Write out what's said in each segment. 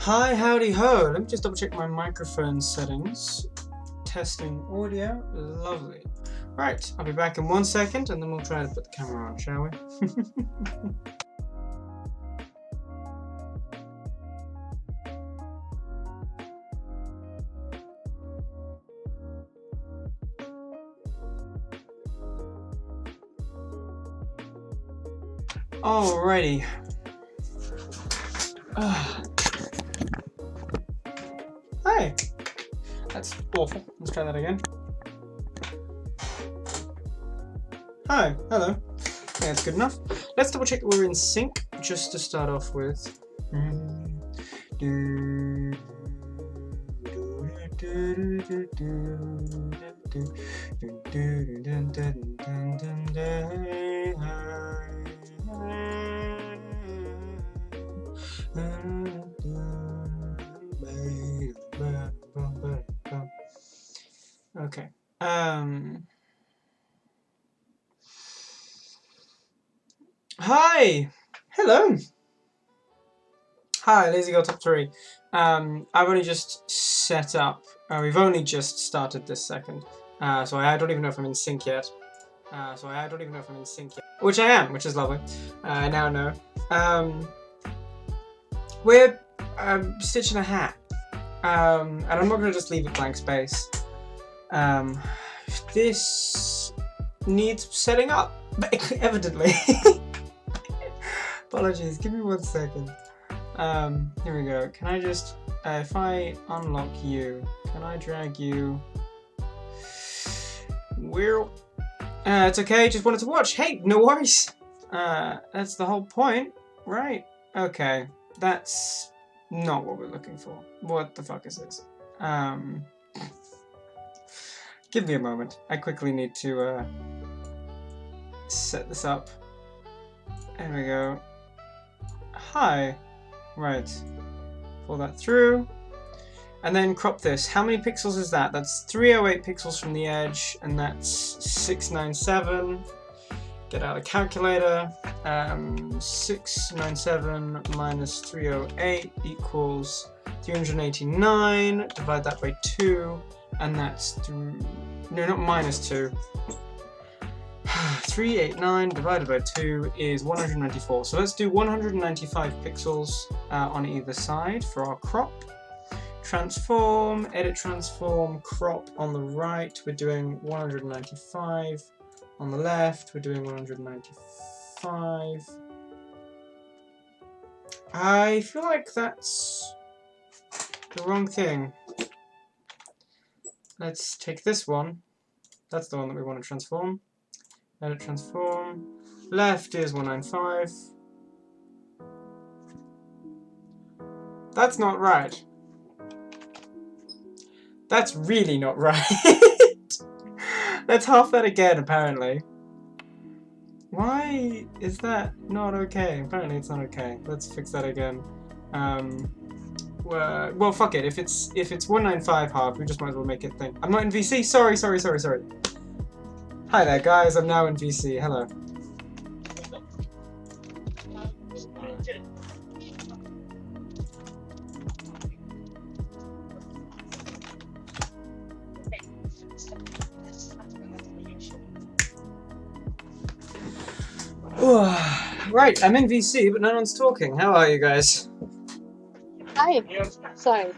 Hi, howdy ho. Let me just double check my microphone settings. Testing audio. Lovely. Right, I'll be back in 1 second and then we'll try to put the camera on, shall we? Alrighty. Hi. That's awful. Let's try that again. Hi. Hello. Yeah, that's good enough. Let's double check that we're in sync just to start off with. Okay. Hi. Hello. Hi, Lazy Girl Top 3. I've only just set up. We've only just started this second. So I don't even know if I'm in sync yet. Which I am, which is lovely. I now know. We're stitching a hat. And I'm not going to just leave a blank space. This needs setting up, evidently. Apologies, give me 1 second. Here we go. Can I just, if I unlock you, can I drag you? It's okay, just wanted to watch. Hey, no worries. That's the whole point, right? Okay, that's not what we're looking for. What the fuck is this? Give me a moment. I quickly need to set this up. There we go. Hi. Right. Pull that through. And then crop this. How many pixels is that? That's 308 pixels from the edge, and that's 697. Get out a calculator. 697 minus 308 equals 389. Divide that by 2, and that's no, not minus 2. 389 divided by 2 is 194. So let's do 195 pixels on either side for our crop. Transform, edit transform, crop on the right, we're doing 195. On the left, we're doing 195. I feel like that's the wrong thing. Let's take this one. That's the one that we want to transform. Edit transform. Left is 195. That's not right. That's really not right. Let's half that again, apparently. Why is that not okay? Apparently it's not okay. Let's fix that again. Well, fuck it. If it's 195 half, we just might as well make it thing. I'm not in VC. Sorry. Hi there, guys. I'm now in VC. Hello. Right, I'm in VC, but no one's talking. How are you guys? Hi. Sorry.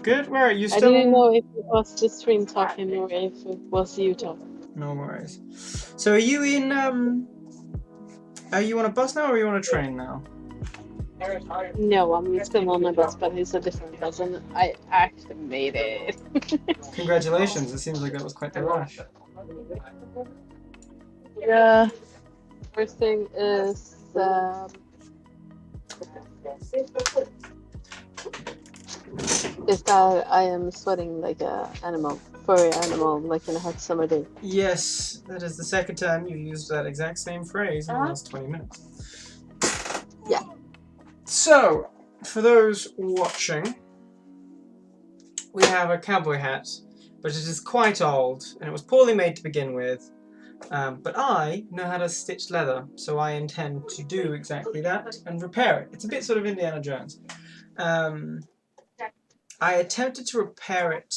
Good. Where are you still? I didn't know if it was the stream talking or if it was you talking. No worries. So are you in are you on a bus now or are you on a train now? No, I'm still on my bus, but it's a different bus, and I actually made it. Congratulations, it seems like that was quite the rush. The first thing is that I am sweating like a furry animal, like in a hot summer day. Yes, that is the second time you've used that exact same phrase in the last 20 minutes. Yeah. So, for those watching, we have a cowboy hat, but it is quite old, and it was poorly made to begin with. But I know how to stitch leather, so I intend to do exactly that and repair it. It's a bit sort of Indiana Jones. I attempted to repair it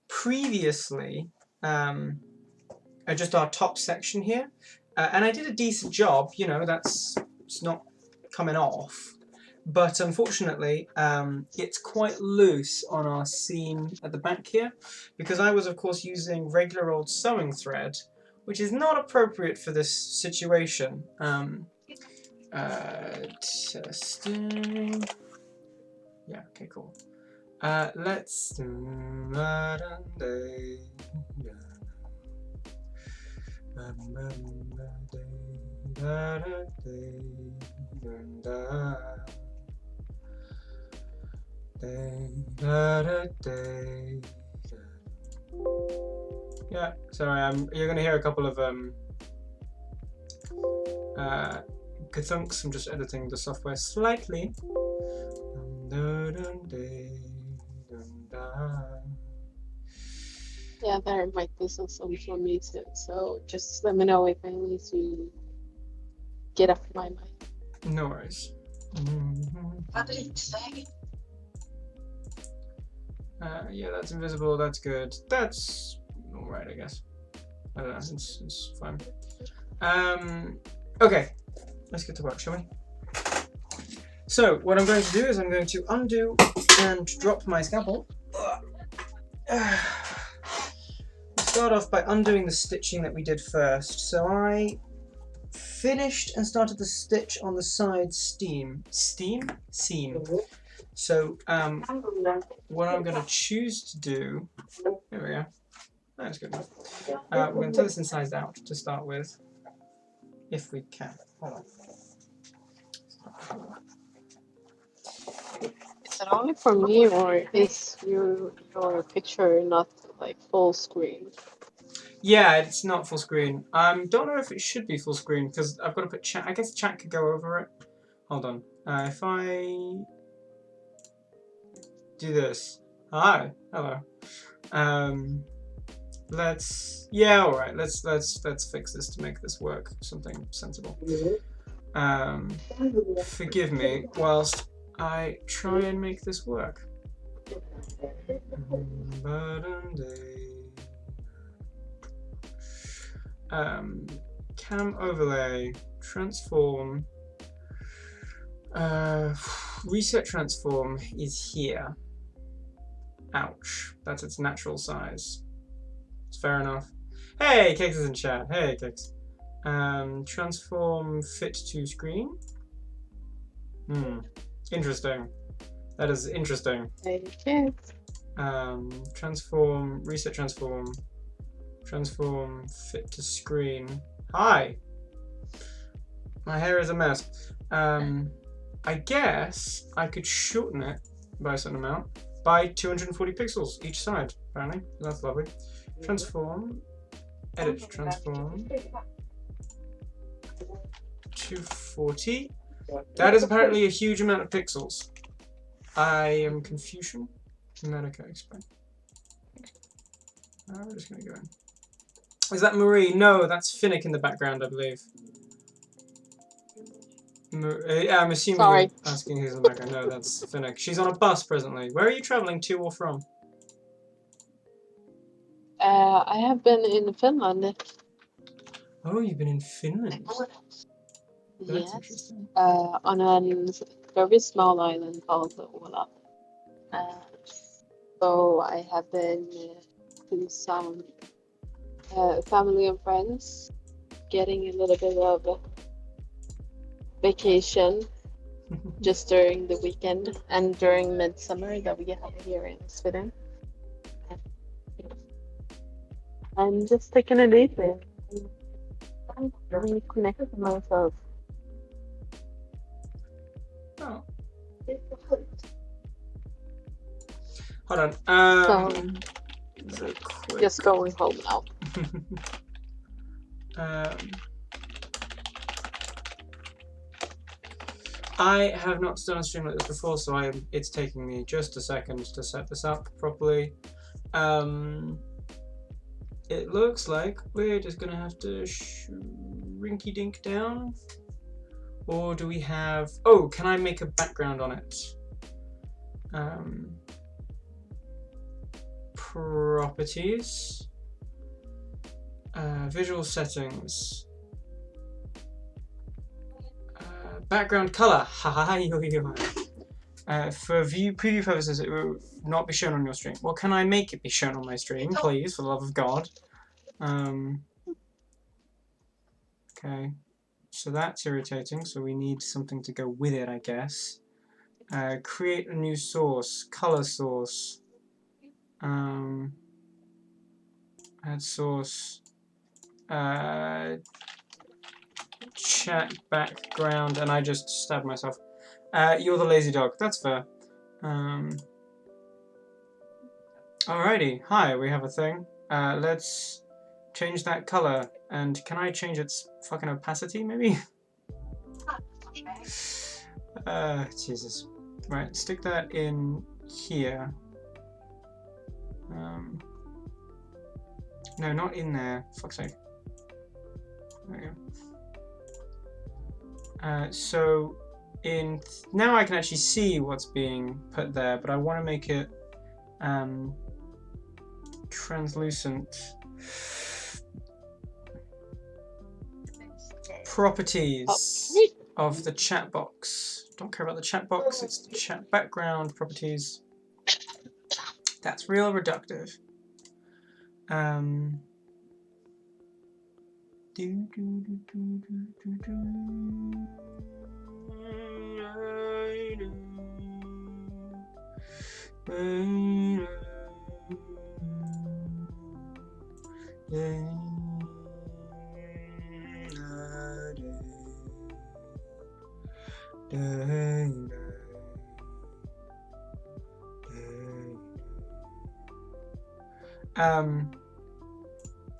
previously, just our top section here, and I did a decent job. You know, it's not coming off, but unfortunately, it's quite loose on our seam at the back here, because I was, of course, using regular old sewing thread, which is not appropriate for this situation. Testing. Yeah. Okay. Cool. Let's. Yeah, sorry, you're gonna hear a couple of gathunks. I'm just editing the software slightly. Yeah, there might be some social music, so just let me know if I need to get off my mic. No worries. What did you say? Yeah, that's invisible, that's good. That's alright, I guess. I don't know, it's fine. Okay, let's get to work, shall we? So, what I'm going to do is I'm going to undo and drop my scalpel. Start off by undoing the stitching that we did first. So I finished and started the stitch on the side seam. So what I'm going to choose to do, there we go, that's good enough. We're going to turn this inside out to start with, if we can. Hold on. Is it only for me, or is your picture not like full screen? Yeah, it's not full screen. Don't know if it should be full screen because I've got to put chat. I guess chat could go over it. Hold on. If I do this. Hi. Hello. Yeah, all right. Let's fix this to make this work. Something sensible. Forgive me whilst I try and make this work. Cam overlay, transform, reset transform is here. Ouch, that's its natural size. It's fair enough. Hey, Kix is in chat. Hey, Kix. Transform fit to screen. Interesting. That is interesting. Hey, kids. Transform, reset transform. Transform, fit to screen. Hi! My hair is a mess. I guess I could shorten it by a certain amount by 240 pixels each side, apparently. That's lovely. Transform, edit transform. 240. That is apparently a huge amount of pixels. I am Confucian. Medica explain. We're just gonna go in. Is that Marie? No, that's Finnick in the background, I believe. I'm assuming Sorry. you're asking who's in the background. No, that's Finnick. She's on a bus presently. Where are you travelling to or from? I have been in Finland. Oh, you've been in Finland. That's Yes. interesting. On a very small island called Åland. So I have been to some family and friends, getting a little bit of vacation just during the weekend and during midsummer that we have here in Sweden. I'm just taking it easy. I'm really connected to myself. Oh. Hold on. Just going home now. I have not done a stream like this before, so it's taking me just a second to set this up properly. It looks like we're just gonna have to rinky dink down. Or do we have... Oh, can I make a background on it? Properties. Visual settings. Background color. For preview purposes, it will not be shown on your stream. Well, can I make it be shown on my stream, please, for the love of God? Okay. So that's irritating, so we need something to go with it, I guess. Create a new source. Color source. Add source. Chat background, and I just stabbed myself. You're the lazy dog. That's fair. Alrighty. Hi, we have a thing. Let's change that color. And can I change its fucking opacity, maybe? Jesus. Right, stick that in here. No, not in there. Fuck's sake. There we go. So now I can actually see what's being put there, but I want to make it translucent. Properties of the chat box. Don't care about the chat box, it's the chat background properties. That's real reductive.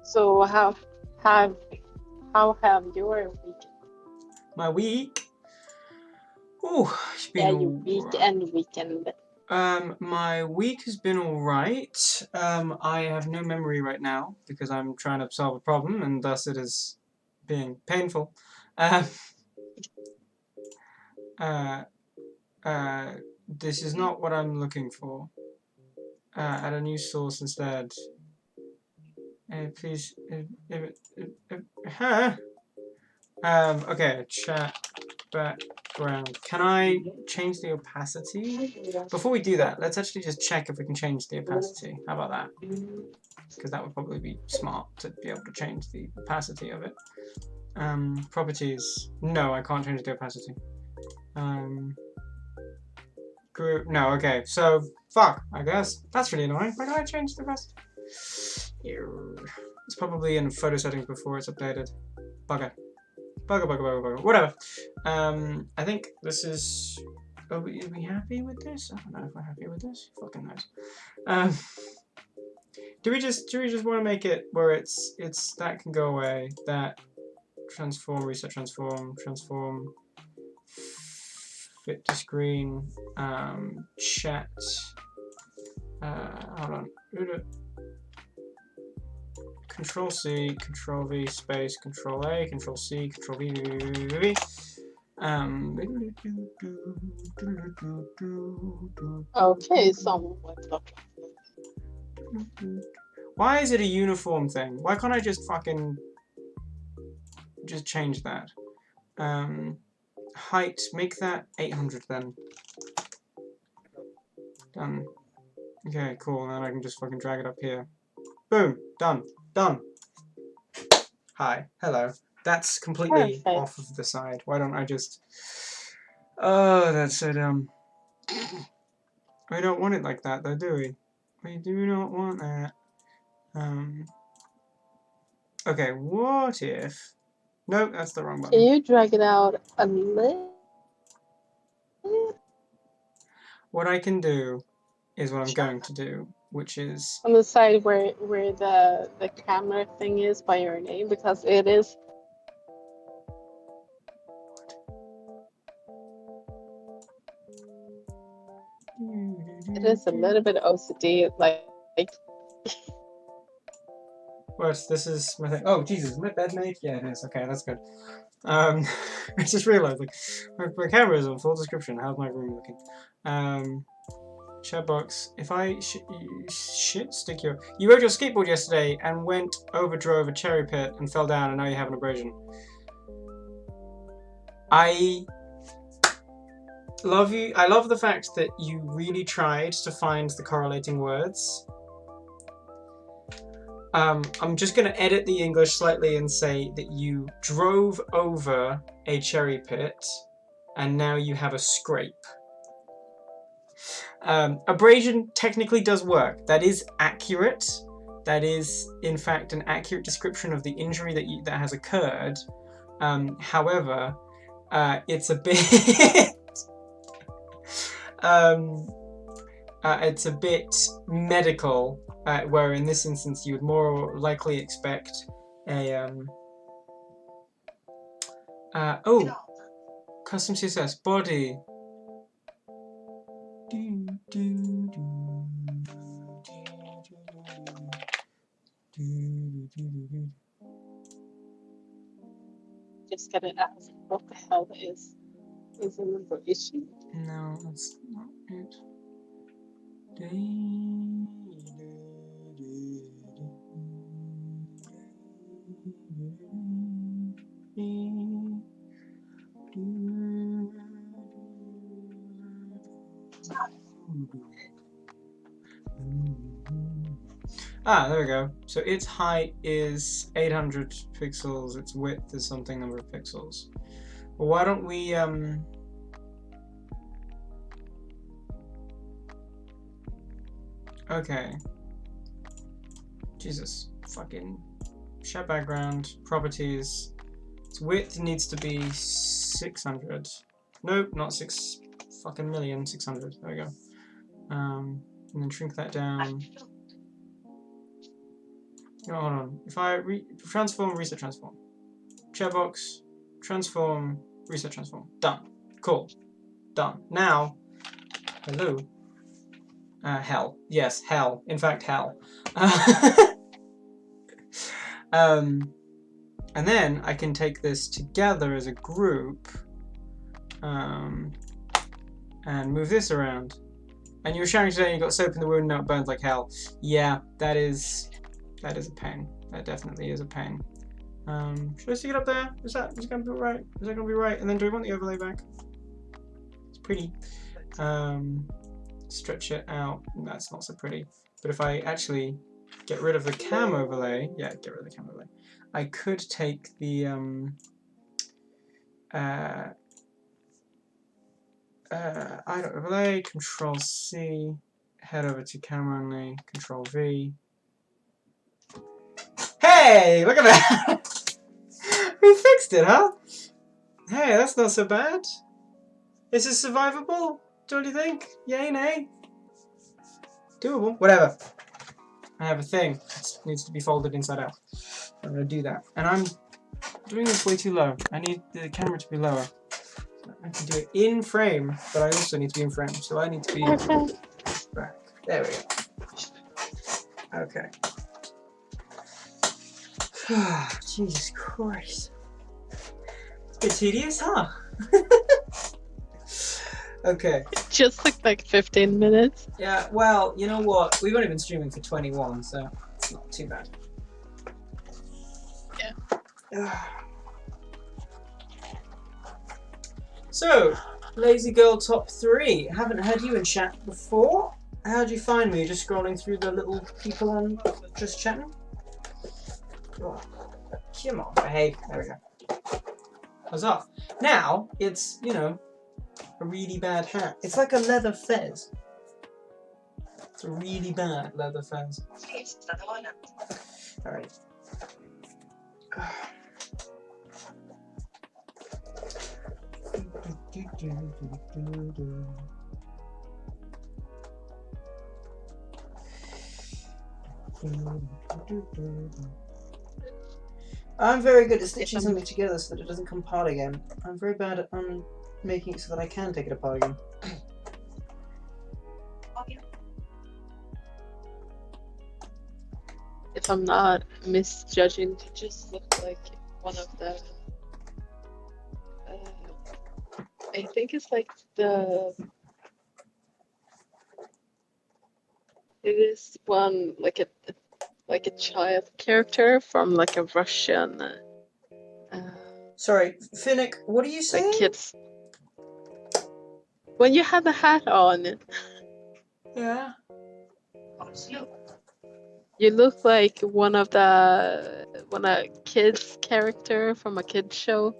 So how have your week? My week? Oh, it's been your week and weekend. My week has been alright. I have no memory right now because I'm trying to solve a problem and thus it is being painful. This is not what I'm looking for. Add a new source instead. Please. Okay, chat background. Can I change the opacity? Before we do that, let's actually just check if we can change the opacity. How about that? Because that would probably be smart to be able to change the opacity of it. Properties. No, I can't change the opacity. Group. No, okay. So, fuck, I guess. That's really annoying. Why can't I change the opacity? It's probably in photo settings before it's updated. Bugger. Bugger. Whatever. I think this is... Are we happy with this? I don't know if we're happy with this. Who fucking knows. Do we just want to make it where it's that can go away, that transform, reset, transform, fit to screen, chat, hold on, Control C, Control V, space, Control A, Control C, Control V. Okay, somewhat. Why is it a uniform thing? Why can't I just fucking just change that? Height, make that 800 then. Done. Okay, cool. Then I can just fucking drag it up here. Boom. Done. Hi. Hello. That's completely off of the side. Why don't I just... Oh, that's so dumb. We don't want it like that though, do we? We do not want that. Okay, what if... Nope, that's the wrong button. Can you drag it out a little? What I can do is what I'm going to do, which is... On the side where the camera thing is by your name, because it is... It is a little bit OCD, like... What? This is my thing. Oh, Jesus, is my bed made? Yeah, it is. Okay, that's good. I just realized, like, my camera is on full description. How's my room looking? Chat box. If I stick your... You rode your skateboard yesterday and went overdrove a cherry pit and fell down and now you have an abrasion. I love you. I love the fact that you really tried to find the correlating words. I'm just going to edit the English slightly and say that you drove over a cherry pit and now you have a scrape. Abrasion technically does work. That is accurate. That is, in fact, an accurate description of the injury that has occurred. However, it's a bit... it's a bit medical, where in this instance you would more likely expect a... custom CSS, body. Just gotta ask what the hell is a number issue. No, that's not it. Ah, there we go. So its height is 800 pixels, its width is something number of pixels. Well, why don't we, okay. Jesus. Fucking shape background, properties. Its width needs to be 600. Nope, not 6 fucking million, 600. There we go. And then shrink that down. Oh, hold on. If I transform, reset, transform. Chairbox, transform, reset, transform. Done. Cool. Done. Now, hello. Hell. Yes, hell. In fact, hell. And then I can take this together as a group and move this around. And you were shouting today and you got soap in the wound, now it burns like hell. Yeah, that is a pain. That definitely is a pain. Should I stick it up there? Is it gonna be right? Is that gonna be right? And then do we want the overlay back? It's pretty. Stretch it out. That's not so pretty. But if I actually get rid of the cam overlay, yeah, get rid of the cam overlay. I could take the item overlay, Control C, head over to camera only, Control V. Hey, look at that! We fixed it, huh? Hey, that's not so bad. Is this survivable? Don't you think? Yay, nay? Doable. Whatever. I have a thing. It needs to be folded inside out. I'm going to do that. And I'm doing this way too low. I need the camera to be lower. I can do it in frame, but I also need to be in frame. So I need to be back. There we go. Okay. Jesus Christ. It's a bit tedious, huh? Okay. It just took like 15 minutes. Yeah, well, you know what? We've only been streaming for 21, so it's not too bad. Yeah. So, Lazy Girl Top 3. Haven't heard you in chat before. How'd you find me? Just scrolling through the little people on just chatting? Oh, come on, behave. There we go. Huzzah. Now, it's, you know, a really bad hat. It's like a leather fez. It's a really bad leather fez. Alright. I'm very good at stitching something together so that it doesn't come apart again. I'm very bad at making it so that I can take it apart again. If I'm not misjudging, it just looked like one of the I think it's like the It is one like a child character from like a Russian Sorry, Finnick, what are you like saying? kids. When you have a hat on, Yeah. you look like one of kids character from a kids show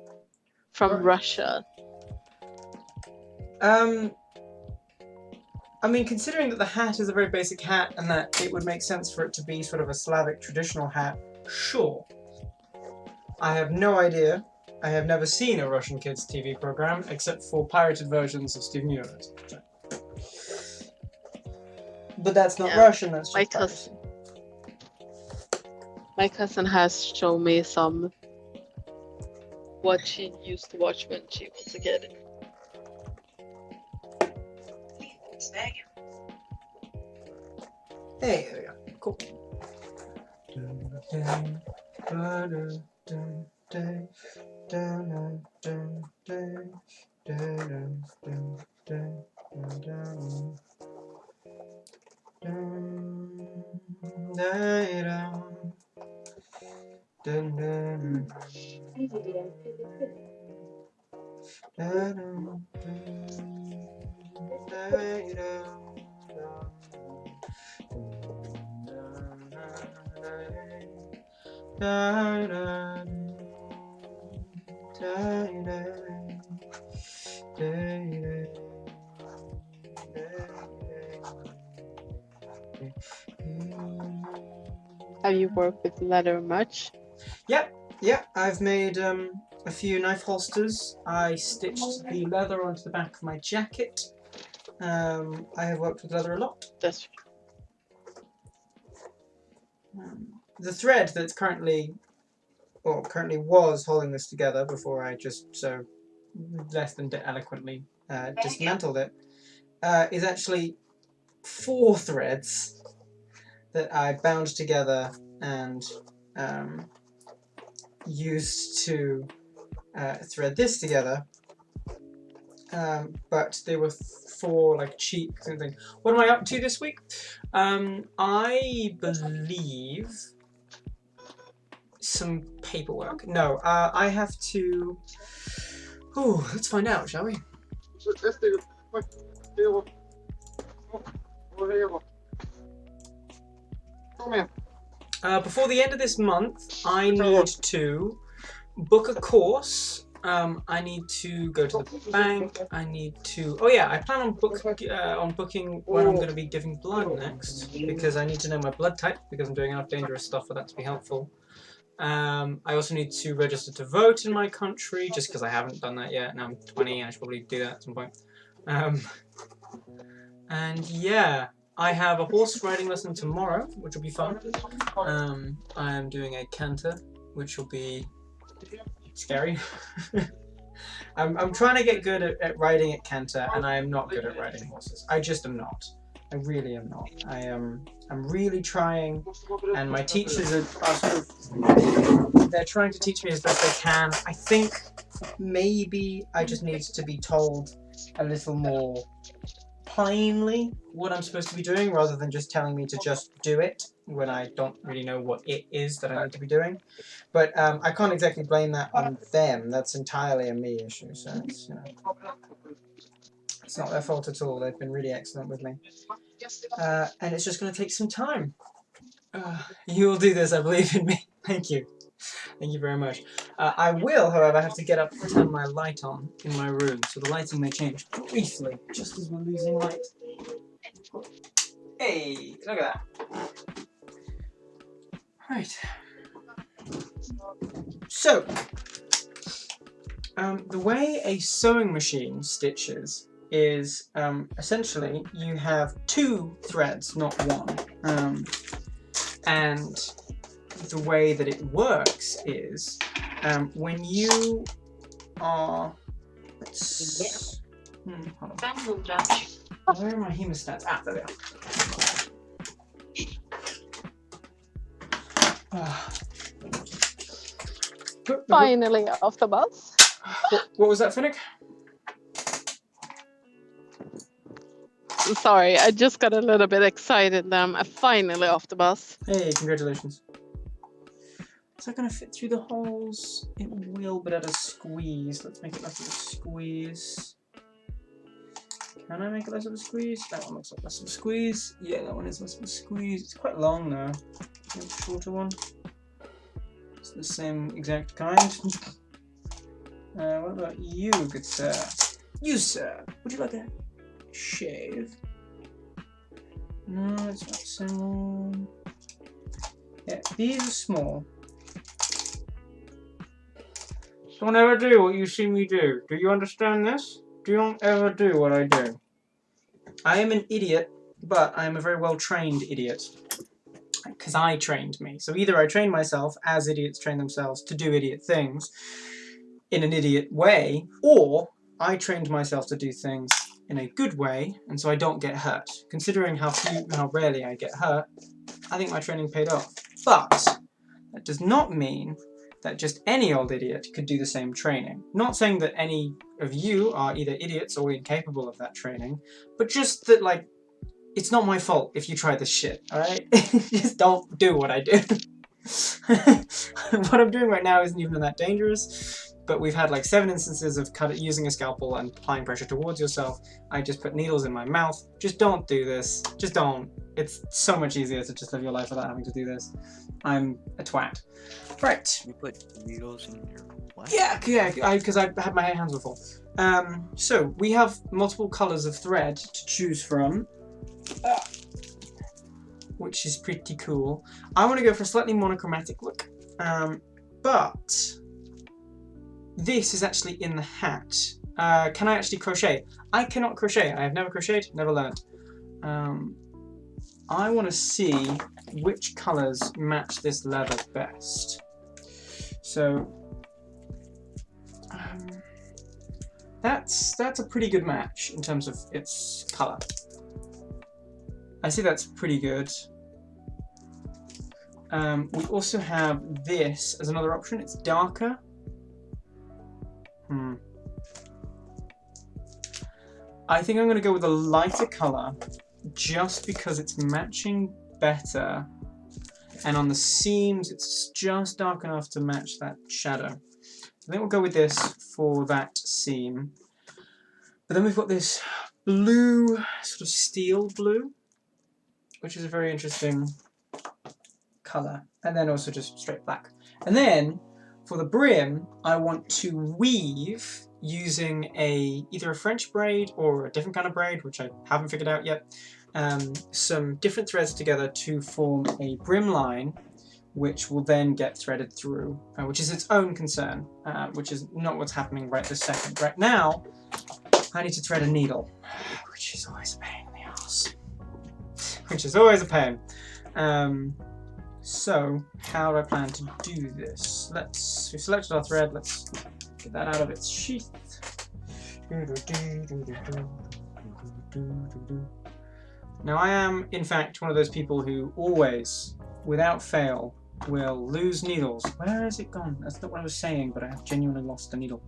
from Right. Russia. I mean, considering that the hat is a very basic hat and that it would make sense for it to be sort of a Slavic traditional hat, sure. I have no idea. I have never seen a Russian kids TV program except for pirated versions of Steven Universe. But that's not Russian, that's just piracy. My cousin has shown me some what she used to watch when she was a kid. Hey, there we go. Cool. Have you worked with leather much? Yep, I've made a few knife holsters. I stitched the leather onto the back of my jacket. I have worked with leather a lot. That's the thread that's currently was holding this together before I just so less than eloquently dismantled it, is actually 4 threads that I bound together and used to thread this together. But they were 4 like cheap kind of thing. What am I up to this week? I believe some paperwork. No, I have to. Oh, let's find out, shall we? Before the end of this month, I need to book a course. I need to go to the bank. I need to. Oh yeah, I plan on booking when I'm going to be giving blood next because I need to know my blood type because I'm doing enough dangerous stuff for that to be helpful. I also need to register to vote in my country just because I haven't done that yet. Now I'm 20 and I should probably do that at some point. And yeah, I have a horse riding lesson tomorrow, which will be fun. I am doing a canter, which will be scary. I'm trying to get good at riding at canter, and I am not good at riding horses. I just am not. I really am not. I'm really trying, and my teachers are sort of, they're trying to teach me as best they can. I think maybe I just need to be told a little more plainly what I'm supposed to be doing rather than just telling me to just do it when I don't really know what it is that I need to be doing. But I can't exactly blame that on them. That's entirely a me issue. So it's, it's not their fault at all. They've been really excellent with me. And it's just going to take some time. You will do this, I believe in me. Thank you. Thank you very much. I will, however, have to get up and turn my light on in my room, so the lighting may change briefly, just as we're losing light. Hey, look at that. Right. So, the way a sewing machine stitches is essentially you have 2 threads, not 1. And the way that it works is when you are. Hold on. Where are my hemostats? Ah, there they are. finally off the bus. What was that, Finnick? Sorry, I just got a little bit excited then. I'm finally off the bus. Hey, congratulations. Is that going to fit through the holes? It will, but at a squeeze. Let's make it less of a squeeze. Can I make it less of a squeeze? That one looks like less of a squeeze. Yeah, that one is less of a squeeze. It's quite long though. Maybe a shorter one. It's the same exact kind. What about you, good sir? You, sir, would you like a shave? No, it's not the same one. Yeah, these are small. Don't ever do what you see me do. Do you understand this? Don't ever do what I do. I am an idiot, but I am a very well-trained idiot. Because I trained me. So either I trained myself, as idiots train themselves, to do idiot things in an idiot way, or I trained myself to do things in a good way, and so I don't get hurt. Considering how rarely I get hurt, I think my training paid off. But that does not mean that just any old idiot could do the same training. Not saying that any of you are either idiots or incapable of that training, but just that, like, it's not my fault if you try this shit, alright? Just don't do what I do. What I'm doing right now isn't even that dangerous, but we've had like 7 instances of using a scalpel and applying pressure towards yourself. I just put needles in my mouth. Just don't do this. Just don't. It's so much easier to just live your life without having to do this. I'm a twat. Right. You put needles in your what? Yeah, because I had my hands were full. So we have multiple colours of thread to choose from, which is pretty cool. I want to go for a slightly monochromatic look, but this is actually in the hat. Can I actually crochet? I cannot crochet. I have never crocheted, never learned. I want to see which colours match this leather best. So that's a pretty good match in terms of its colour. I see that's pretty good. We also have this as another option. It's darker. I think I'm going to go with a lighter colour just because it's matching better, and on the seams it's just dark enough to match that shadow. I think we'll go with this for that seam. But then we've got this blue, sort of steel blue, which is a very interesting colour, and then also just straight black. And then for the brim, I want to weave using either a French braid or a different kind of braid, which I haven't figured out yet, some different threads together to form a brim line, which will then get threaded through, which is its own concern, which is not what's happening right this second. Right now, I need to thread a needle, which is always a pain in the ass. Which is always a pain. So, how do I plan to do this? We've selected our thread, let's get that out of its sheath. Now I am, in fact, one of those people who always, without fail, will lose needles. Where has it gone? That's not what I was saying, but I have genuinely lost a needle.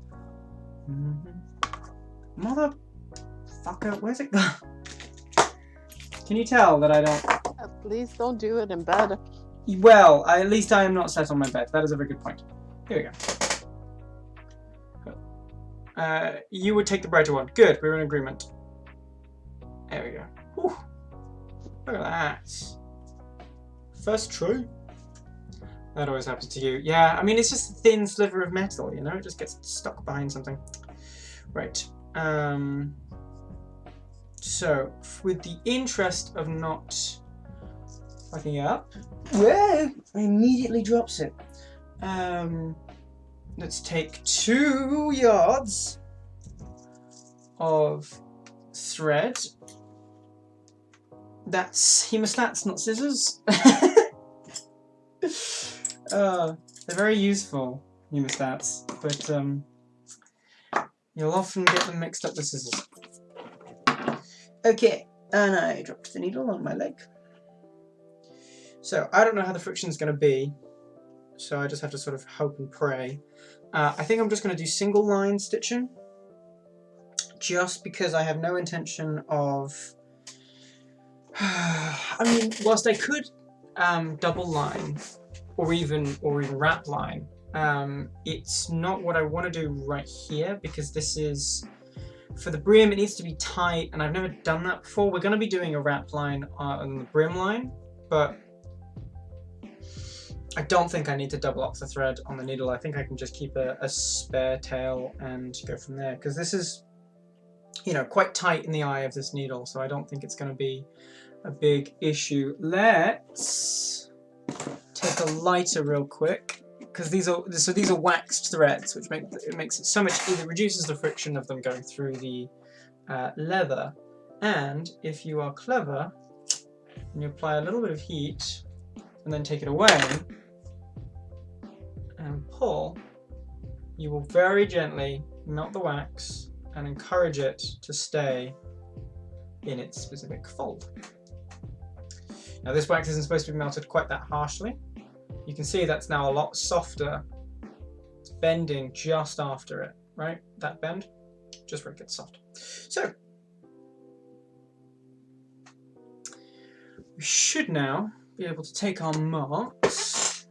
Motherfucker, where's it gone? Can you tell that I don't... Please don't do it in bed. Well, at least I am not sat on my bed. That is a very good point. Here we go. You would take the brighter one. Good, we're in agreement. There we go. Whew. Look at that. First try. That always happens to you. Yeah, I mean, it's just a thin sliver of metal, you know? It just gets stuck behind something. Right. So, with the interest of not fucking up, whoa, immediately drops it. Let's take 2 yards of thread. That's hemostats, not scissors. They're very useful, hemostats, but you'll often get them mixed up with scissors. Okay, and I dropped the needle on my leg. So I don't know how the friction is going to be, so I just have to sort of hope and pray. I think I'm just going to do single line stitching, just because I have no intention of I mean, whilst I could double line or even wrap line, it's not what I want to do right here because this is for the brim. It needs to be tight, and I've never done that before. We're going to be doing a wrap line on the brim line, but I don't think I need to double up the thread on the needle. I think I can just keep a spare tail and go from there because this is, you know, quite tight in the eye of this needle, so I don't think it's going to be a big issue. Let's take a lighter real quick because these are waxed threads, which makes it so much easier. It reduces the friction of them going through the leather. And if you are clever and you apply a little bit of heat and then take it away and pull, you will very gently melt the wax and encourage it to stay in its specific fold. Now this wax isn't supposed to be melted quite that harshly. You can see that's now a lot softer. It's bending just after it, right? That bend, just where it gets soft. So, we should now be able to take our marks.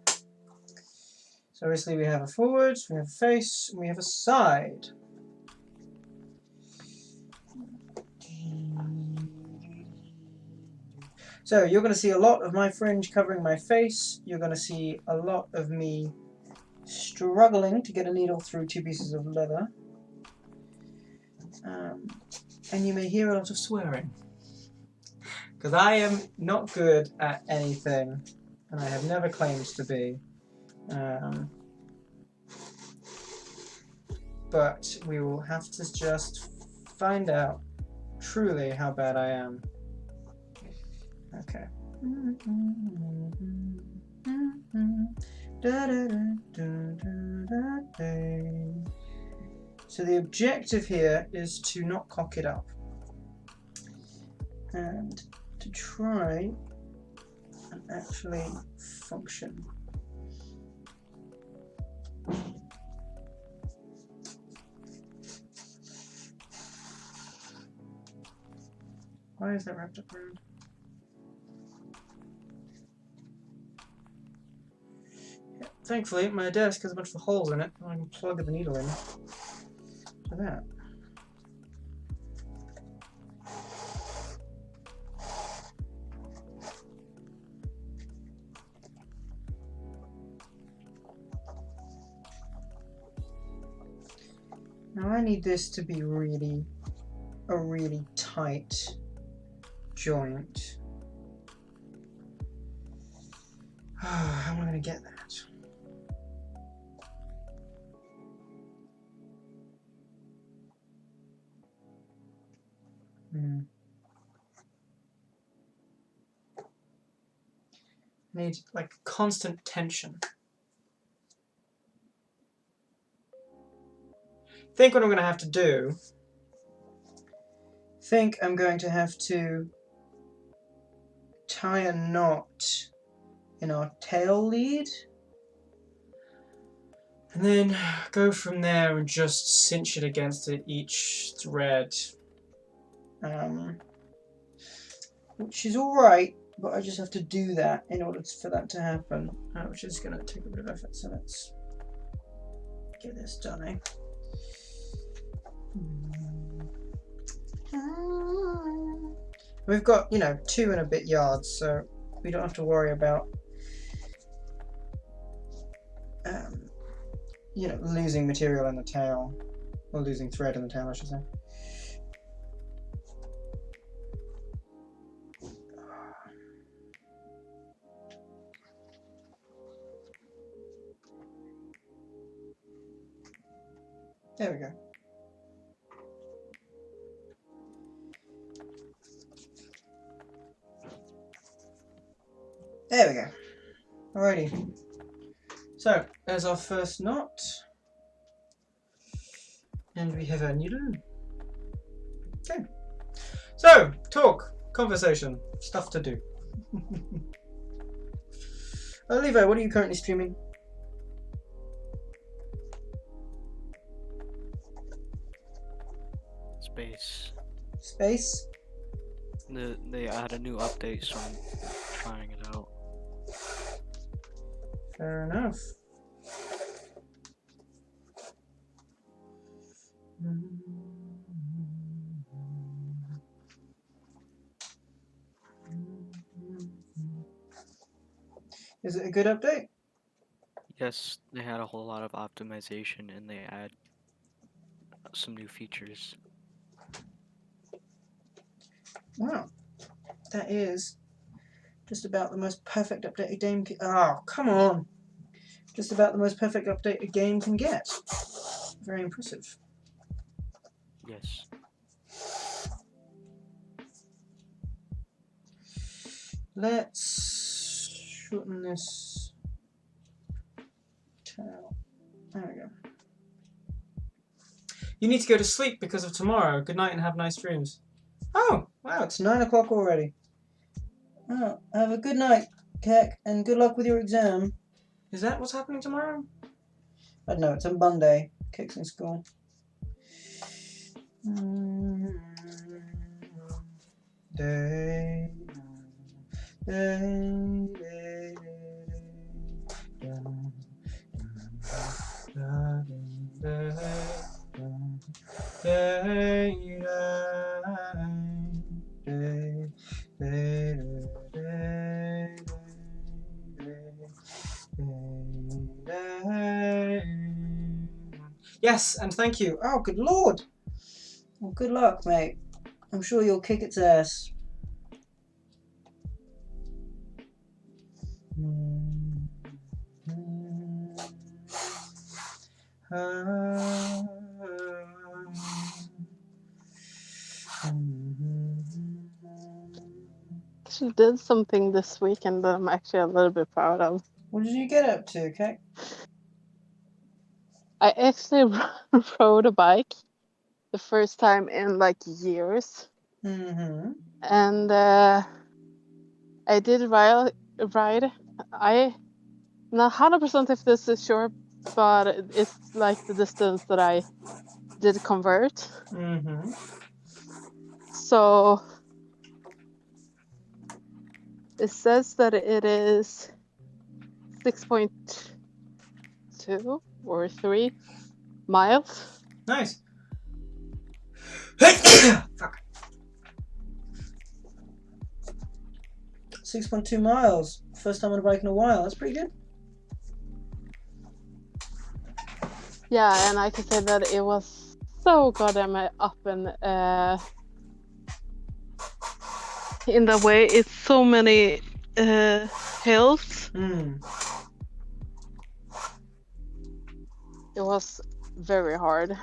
So obviously we have a forward, we have a face, and we have a side. So you're going to see a lot of my fringe covering my face. You're going to see a lot of me struggling to get a needle through two pieces of leather. And you may hear a lot of swearing. Because I am not good at anything, and I have never claimed to be. But we will have to just find out truly how bad I am. Okay. So the objective here is to not cock it up and to try and actually function. Why is that wrapped up around? Yeah, thankfully, my desk has a bunch of holes in it, and I can plug the needle in to that. Now I need this to be a really tight joint. How am I going to get that? Need like constant tension. Think what I'm going to have to do. Think I'm going to have to tie a knot in our tail lead and then go from there and just cinch it against each thread, which is alright, but I just have to do that in order for that to happen, which is going to take a bit of effort, so let's get this done, eh? We've got, 2 and a bit yards, so we don't have to worry about losing material in the tail, or losing thread in the tail, I should say. There we go. There we go. Alrighty. So, there's our first knot. And we have our needle. Okay. So, talk, conversation, stuff to do. Levi, what are you currently streaming? Space. Space? They add a new update, so I'm trying it out. Fair enough. Is it a good update? Yes, they had a whole lot of optimization, and they add some new features. Wow, that is just about the most perfect update a game can... Oh, come on! Just about the most perfect update a game can get. Very impressive. Yes. Let's shorten this tail. There we go. You need to go to sleep because of tomorrow. Good night and have nice dreams. Oh, wow, it's 9 o'clock already. Oh, have a good night, Keck, and good luck with your exam. Is that what's happening tomorrow? I don't know, it's a Monday. Keck's in school. Day, day, day, Yes, and thank you. Oh, good lord. Well, good luck, mate. I'm sure you'll kick its ass. Actually did something this weekend that I'm actually a little bit proud of. What did you get up to, Kek? I actually rode a bike the first time in like years. Mm-hmm. And I did ride. I'm not 100% if this is sure, but it's like the distance that I did convert. Mm-hmm. So it says that it is 6.2 or 3 miles. Nice. Fuck. 6.2 miles. First time on a bike in a while. That's pretty good. Yeah, and I can say that it was so goddamn up and in the way. It's so many hills. It was very hard.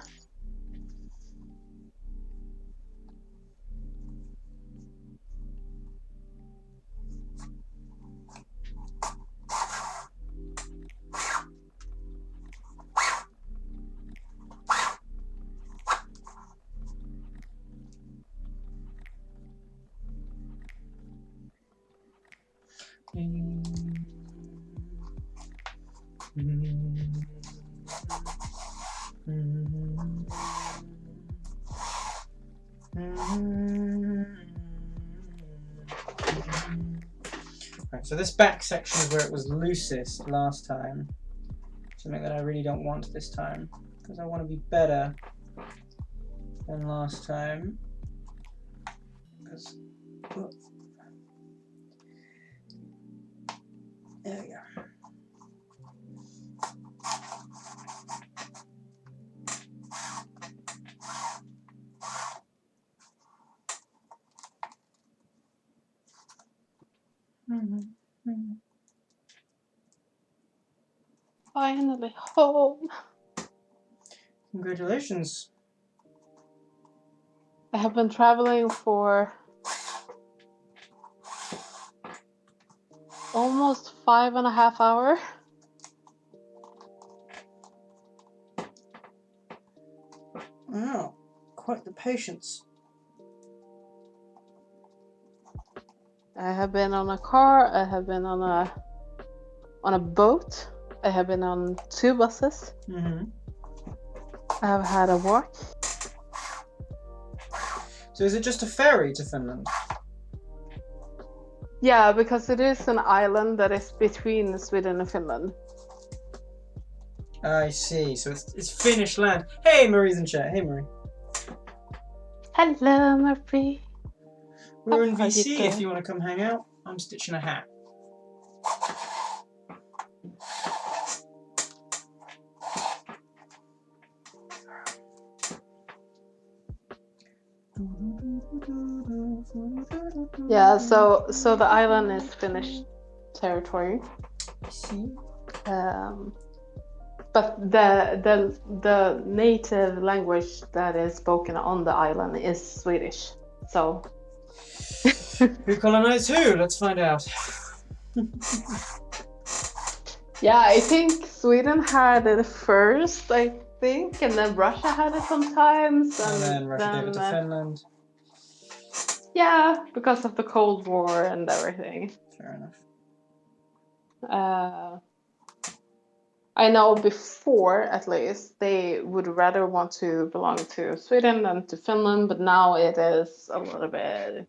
Right, so this back section is where it was loosest last time. Something that I really don't want this time, because I want to be better than last time. Because there we go. Finally home. Congratulations. I have been traveling for almost 5.5 hours. Wow, quite the patience. I have been on a car. I have been on a boat. I have been on 2 buses. Mm-hmm. I have had a walk. So is it just a ferry to Finland? Yeah, because it is an island that is between Sweden and Finland. I see. So it's Finnish land. Hey, Marie's in chat. Hey, Marie. Hello, Marie. We're in How are you VC if doing? you want to come hang out. I'm stitching a hat. Yeah, so the island is Finnish territory. See? But the native language that is spoken on the island is Swedish. So Who colonized who? Let's find out. yeah, I think Sweden had it first, I think, and then Russia had it sometimes, And then Russia gave it to Finland. Yeah, because of the Cold War and everything. Fair enough. I know before, at least, they would rather want to belong to Sweden than to Finland, but now it is a little bit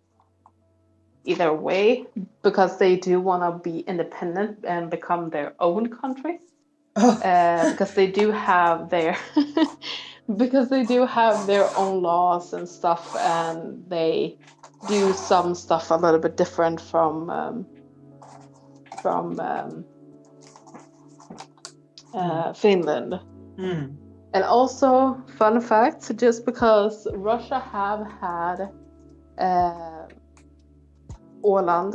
either way because they do want to be independent and become their own country. Because they do have their own laws and stuff, and they do some stuff a little bit different from Finland. And also, fun fact, just because Russia have had Åland,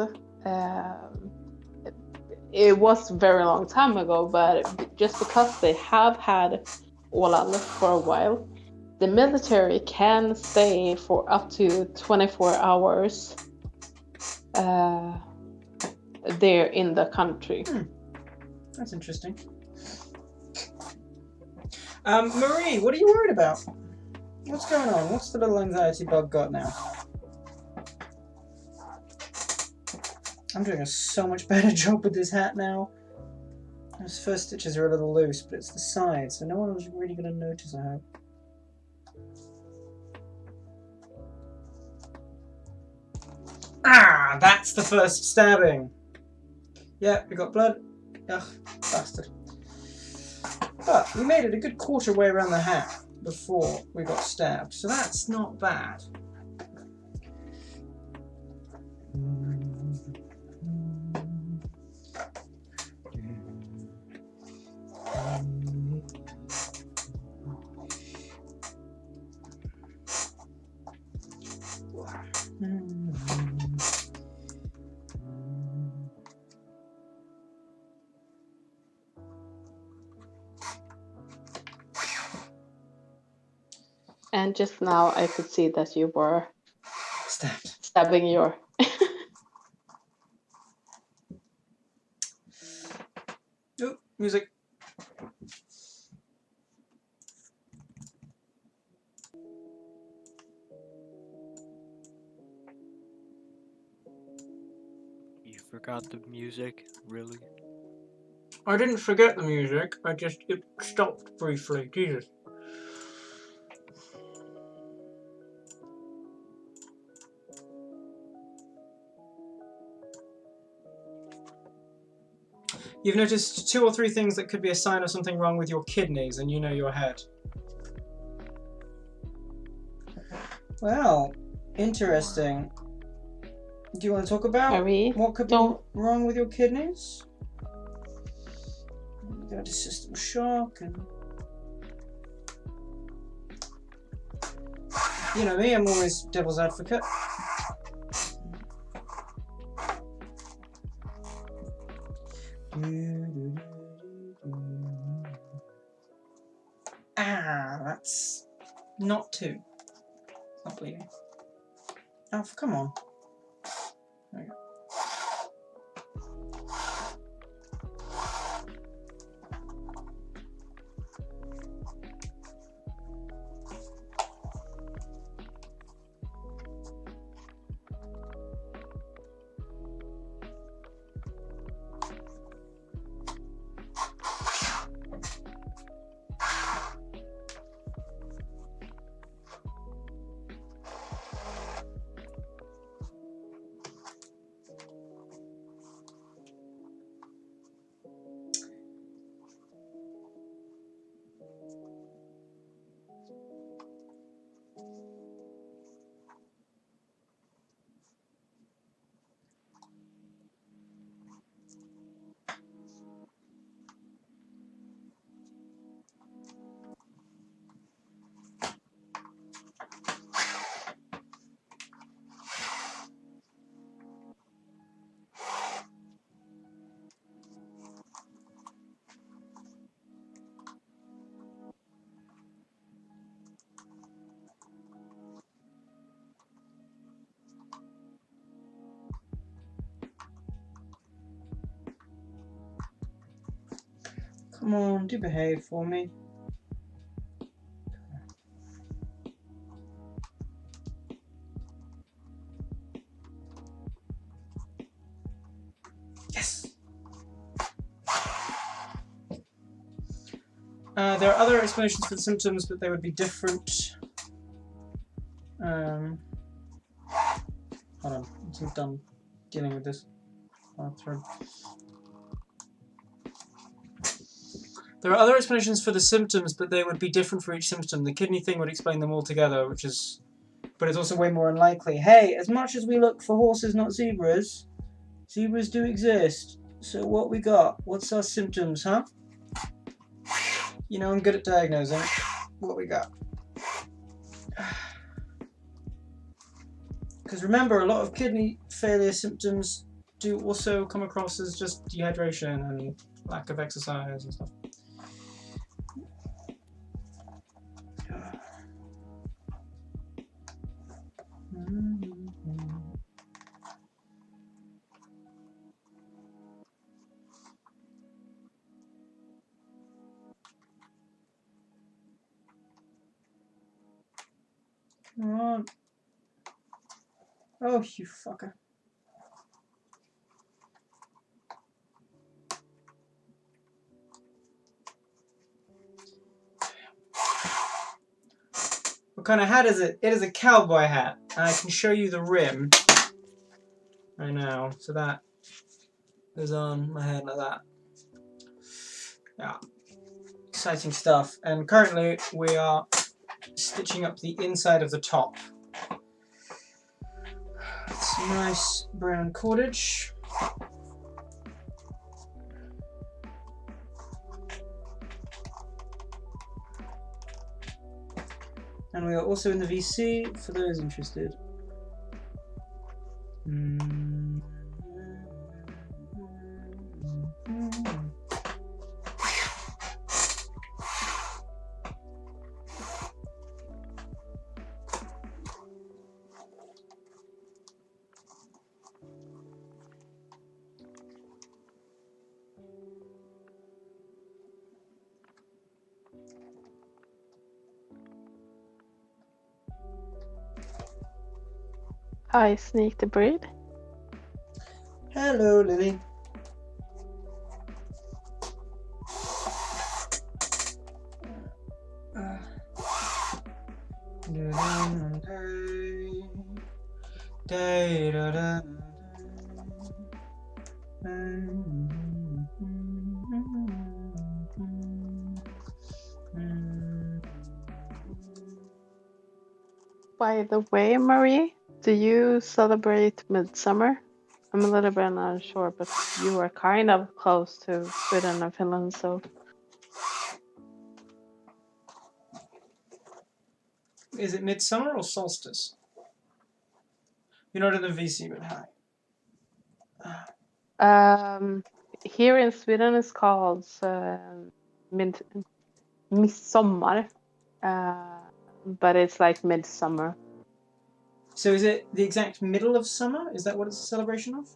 it was a very long time ago, but just because they have had Åland for a while, the military can stay for up to 24 hours there in the country. That's interesting. Marie, what are you worried about? What's going on? What's the little anxiety bug got now? I'm doing a so much better job with this hat now. Those first stitches are a little loose, but it's the sides, so no one was really going to notice, I hope. Ah, that's the first stabbing. Yeah, we got blood. Ugh, bastard. But we made it a good quarter way around the hat before we got stabbed, so that's not bad. And just now I could see that you were stabbing your... Oh, music. You forgot the music, really? I didn't forget the music, it stopped briefly. Jesus. You've noticed 2 or 3 things that could be a sign of something wrong with your kidneys, and you know your head. Well, interesting. Do you want to talk about what could be wrong with your kidneys? You got a system shock, and you know me, I'm always devil's advocate. Ah, that's not 2. It's not bleeding. Oh, come on. There we go. Come on, do behave for me. Yes! There are other explanations for the symptoms, but they would be different. Hold on, once I'm done dealing with this bathroom. There are other explanations for the symptoms, but they would be different for each symptom. The kidney thing would explain them all together, but it's also way more unlikely. Hey, as much as we look for horses, not zebras, zebras do exist. So what we got? What's our symptoms, huh? You know I'm good at diagnosing. What we got? Because remember, a lot of kidney failure symptoms do also come across as just dehydration and lack of exercise and stuff. Come on. Oh, you fucker. What kind of hat is it? It is a cowboy hat. And I can show you the rim right now. So that goes on my head like that. Yeah. Exciting stuff. And currently we are stitching up the inside of the top. Some nice brown cordage. And we are also in the VC for those interested. Hi, Sneak the Breed. Hello, Lily. By the way, Marie, do you celebrate Midsummer? I'm a little bit unsure, but you are kind of close to Sweden and Finland, so. Is it midsummer or solstice? You're not in the VC, but hi. Here in Sweden it's called midsommar, but it's like midsummer. So is it the exact middle of summer? Is that what it's a celebration of?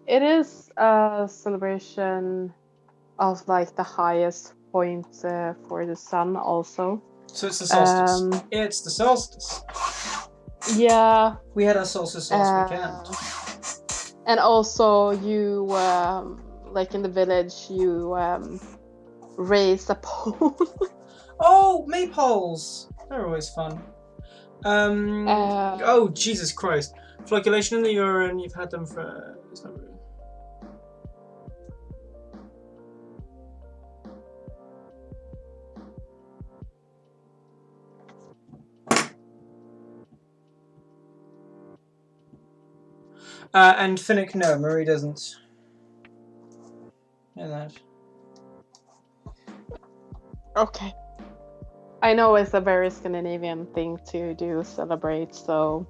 It is a celebration of like the highest point for the sun also. So it's the solstice. It's the solstice. Yeah. We had our solstice last weekend. And also you, like in the village, you raise a pole. Oh, maypoles! They're always fun. Oh, Jesus Christ. Flocculation in the urine, you've had them for... It's not really... And Finnick, no, Marie doesn't know that. Okay. I know it's a very Scandinavian thing to do, celebrate, so...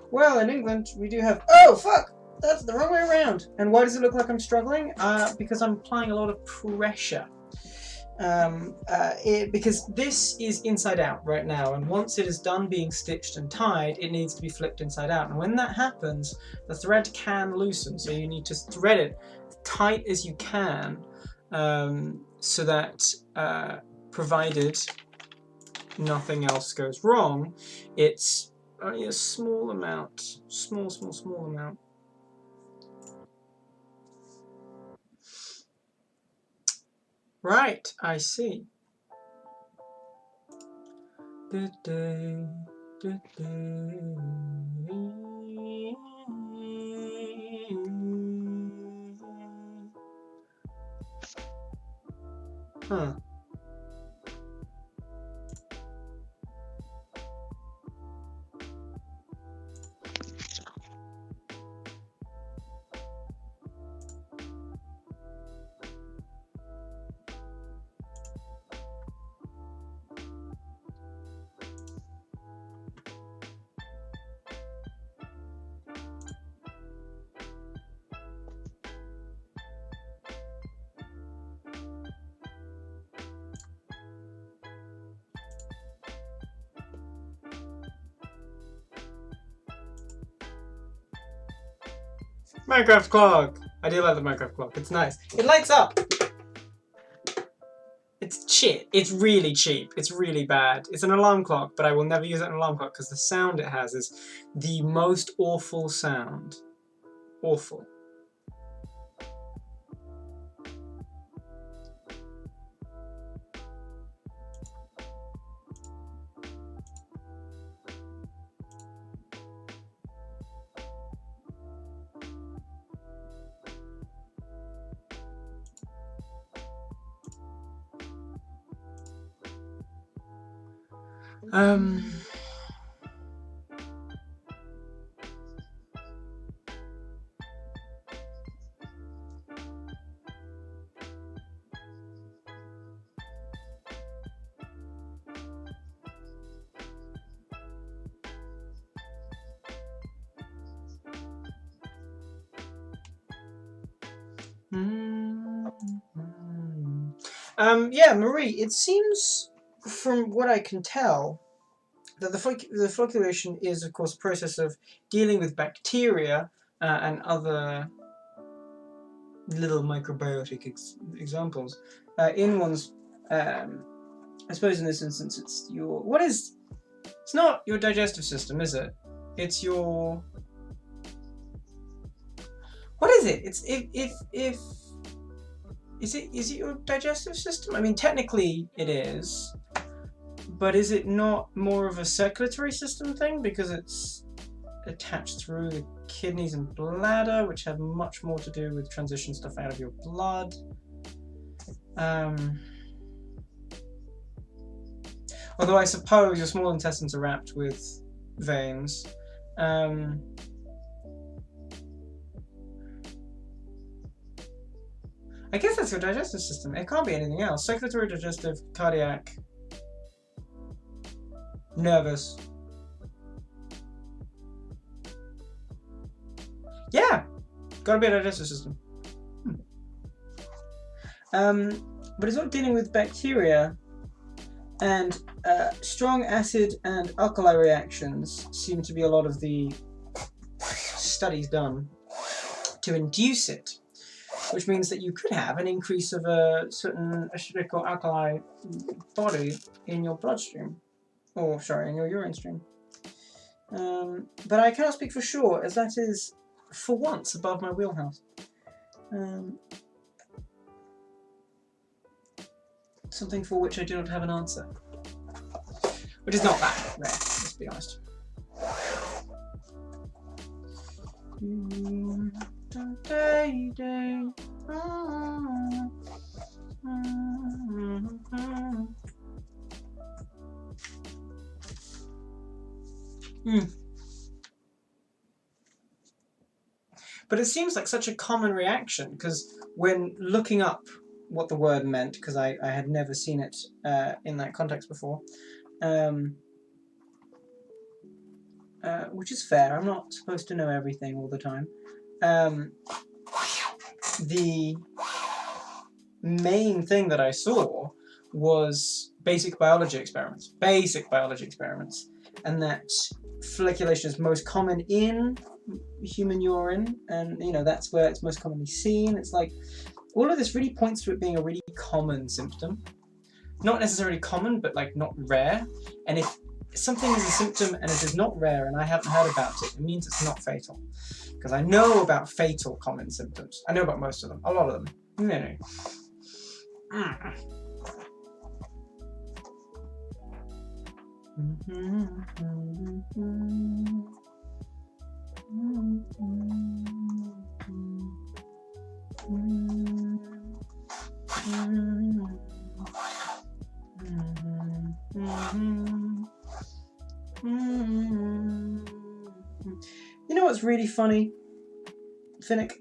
Well, in England, we do have... Oh, fuck! That's the wrong way around. And why does it look like I'm struggling? Because I'm applying a lot of pressure. because this is inside out right now, and once it is done being stitched and tied, it needs to be flipped inside out. And when that happens, the thread can loosen, so you need to thread it tight as you can, so that provided nothing else goes wrong, it's only a small amount, small amount. Right, I see. Huh. Minecraft clock! I do like the Minecraft clock. It's nice. It lights up! It's shit. It's really cheap. It's really bad. It's an alarm clock, but I will never use it as an alarm clock because the sound it has is the most awful sound. Awful. Yeah, Marie, it seems, from what I can tell, that the flocculation is, of course, a process of dealing with bacteria and other little microbiotic examples in one's. I suppose in this instance, it's your. What is? It's not your digestive system, is it? It's your. What is it? It's if. Is it your digestive system? I mean, technically it is, but is it not more of a circulatory system thing because it's attached through the kidneys and bladder, which have much more to do with transition stuff out of your blood? Although I suppose your small intestines are wrapped with veins. I guess that's your digestive system. It can't be anything else. Circulatory, digestive, cardiac, nervous. Yeah, gotta be a digestive system. But it's not dealing with bacteria, and strong acid and alkali reactions seem to be a lot of the studies done to induce it. Which means that you could have an increase of a certain acidic or alkali body in your bloodstream. Or, sorry, in your urine stream. But I cannot speak for sure, as that is, for once, above my wheelhouse. Something for which I do not have an answer. Which is not that rare, let's be honest. But it seems like such a common reaction, because when looking up what the word meant, because I had never seen it in that context before, which is fair, I'm not supposed to know everything all the time. The main thing that I saw was basic biology experiments, and that folliculation is most common in human urine, and that's where it's most commonly seen. It's like all of this really points to it being a really common symptom. Not necessarily common, but like not rare. And if something is a symptom and it is not rare and I haven't heard about it, it means it's not fatal. Because I know about fatal common symptoms. I know about most of them, a lot of them. Many. You know what's really funny, Finnick?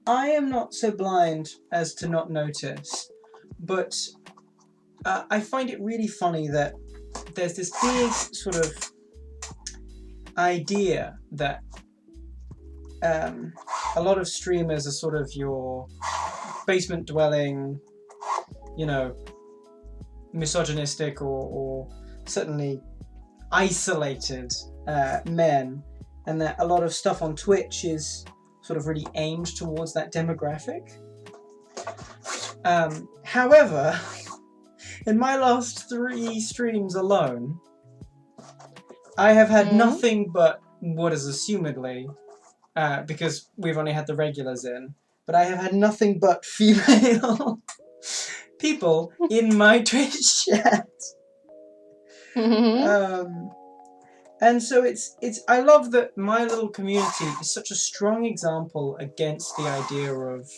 I am not so blind as to not notice, but I find it really funny that there's this big sort of idea that a lot of streamers are sort of your basement dwelling, misogynistic or certainly isolated men, and that a lot of stuff on Twitch is sort of really aimed towards that demographic. However, in my last 3 streams alone, I have had nothing but what is assumedly, because we've only had the regulars in, but I have had nothing but female people in my Twitch chat. And so it's I love that my little community is such a strong example against the idea of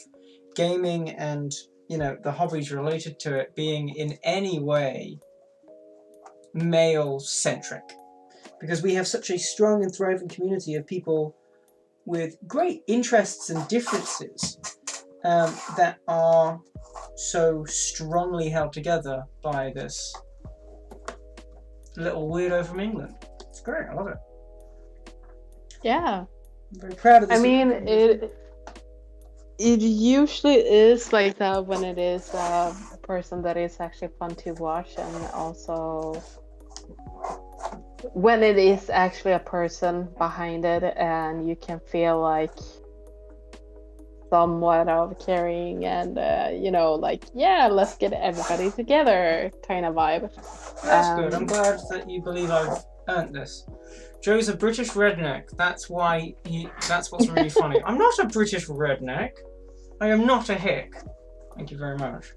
gaming and the hobbies related to it being in any way male centric, because we have such a strong and thriving community of people with great interests and differences that are so strongly held together by this little weirdo from England. It's great. I love it. Yeah. I'm very proud of this. I mean, it usually is like that when it is a person that is actually fun to watch, and also when it is actually a person behind it and you can feel like somewhat of caring and let's get everybody together kind of vibe. That's good. I'm glad that you believe I've earned this. Joe's a British redneck. That's what's really funny. I'm not a British redneck. I am not a hick. Thank you very much.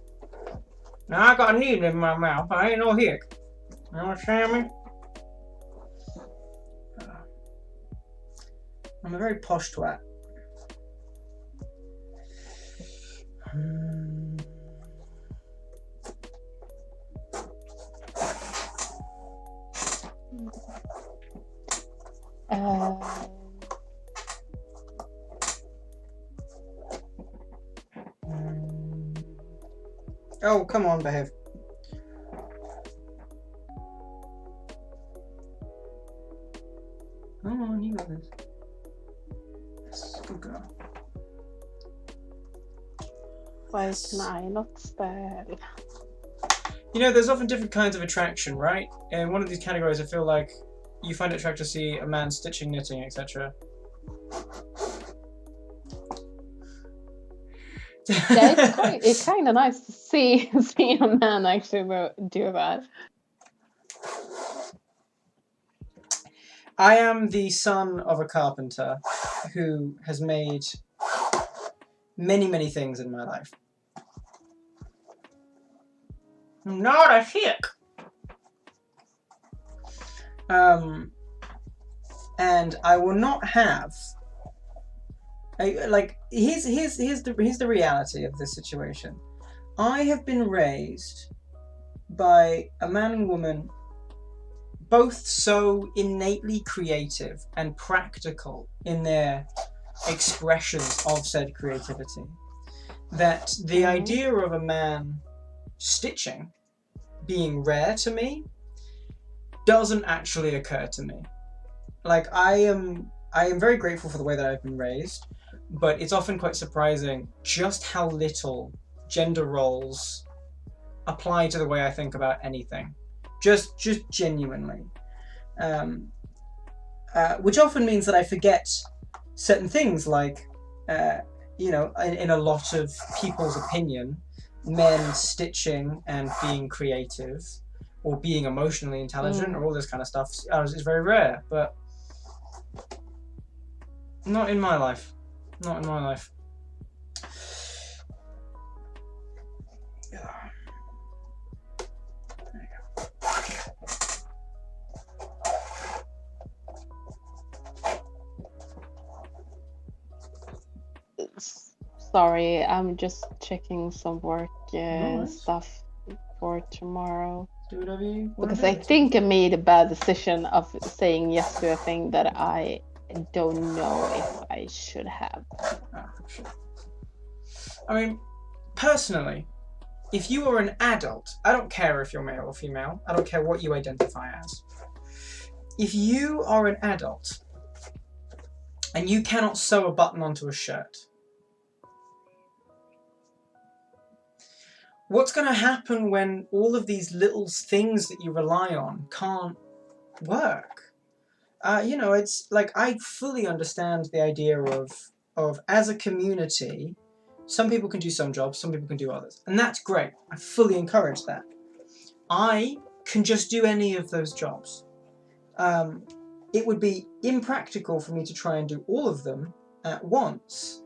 Now I got a needle in my mouth. I ain't no hick. You understand me? I'm a very posh twat. Oh, come on, behave. Come on, you got this. Yes, good girl. Why can I not spell? There's often different kinds of attraction, right? In one of these categories, I feel like you find it attractive to see a man stitching, knitting, etc. Yeah, it's kind of nice to see a man actually do that. I am the son of a carpenter who has made many, many things in my life. I'm not a hick. And I will not have. Here's the reality of this situation. I have been raised by a man and woman, both so innately creative and practical in their expressions of said creativity, that the idea of a man stitching being rare to me doesn't actually occur to me. Like, I am very grateful for the way that I've been raised, but it's often quite surprising just how little gender roles apply to the way I think about anything. Just genuinely. Which often means that I forget certain things, like, in a lot of people's opinion, men stitching and being creative or being emotionally intelligent or all this kind of stuff is very rare, but not in my life. Not in my life. Sorry, I'm just checking some work Nice. stuff for tomorrow. Do whatever you want Because to I do. think I made a bad decision of saying yes to a thing that I don't know if I should have. Sure. I mean, personally, if you are an adult, I don't care if you're male or female, I don't care what you identify as. If you are an adult and you cannot sew a button onto a shirt, what's going to happen when all of these little things that you rely on can't work? It's like, I fully understand the idea of as a community, some people can do some jobs, some people can do others. And that's great. I fully encourage that. I can just do any of those jobs. It would be impractical for me to try and do all of them at once,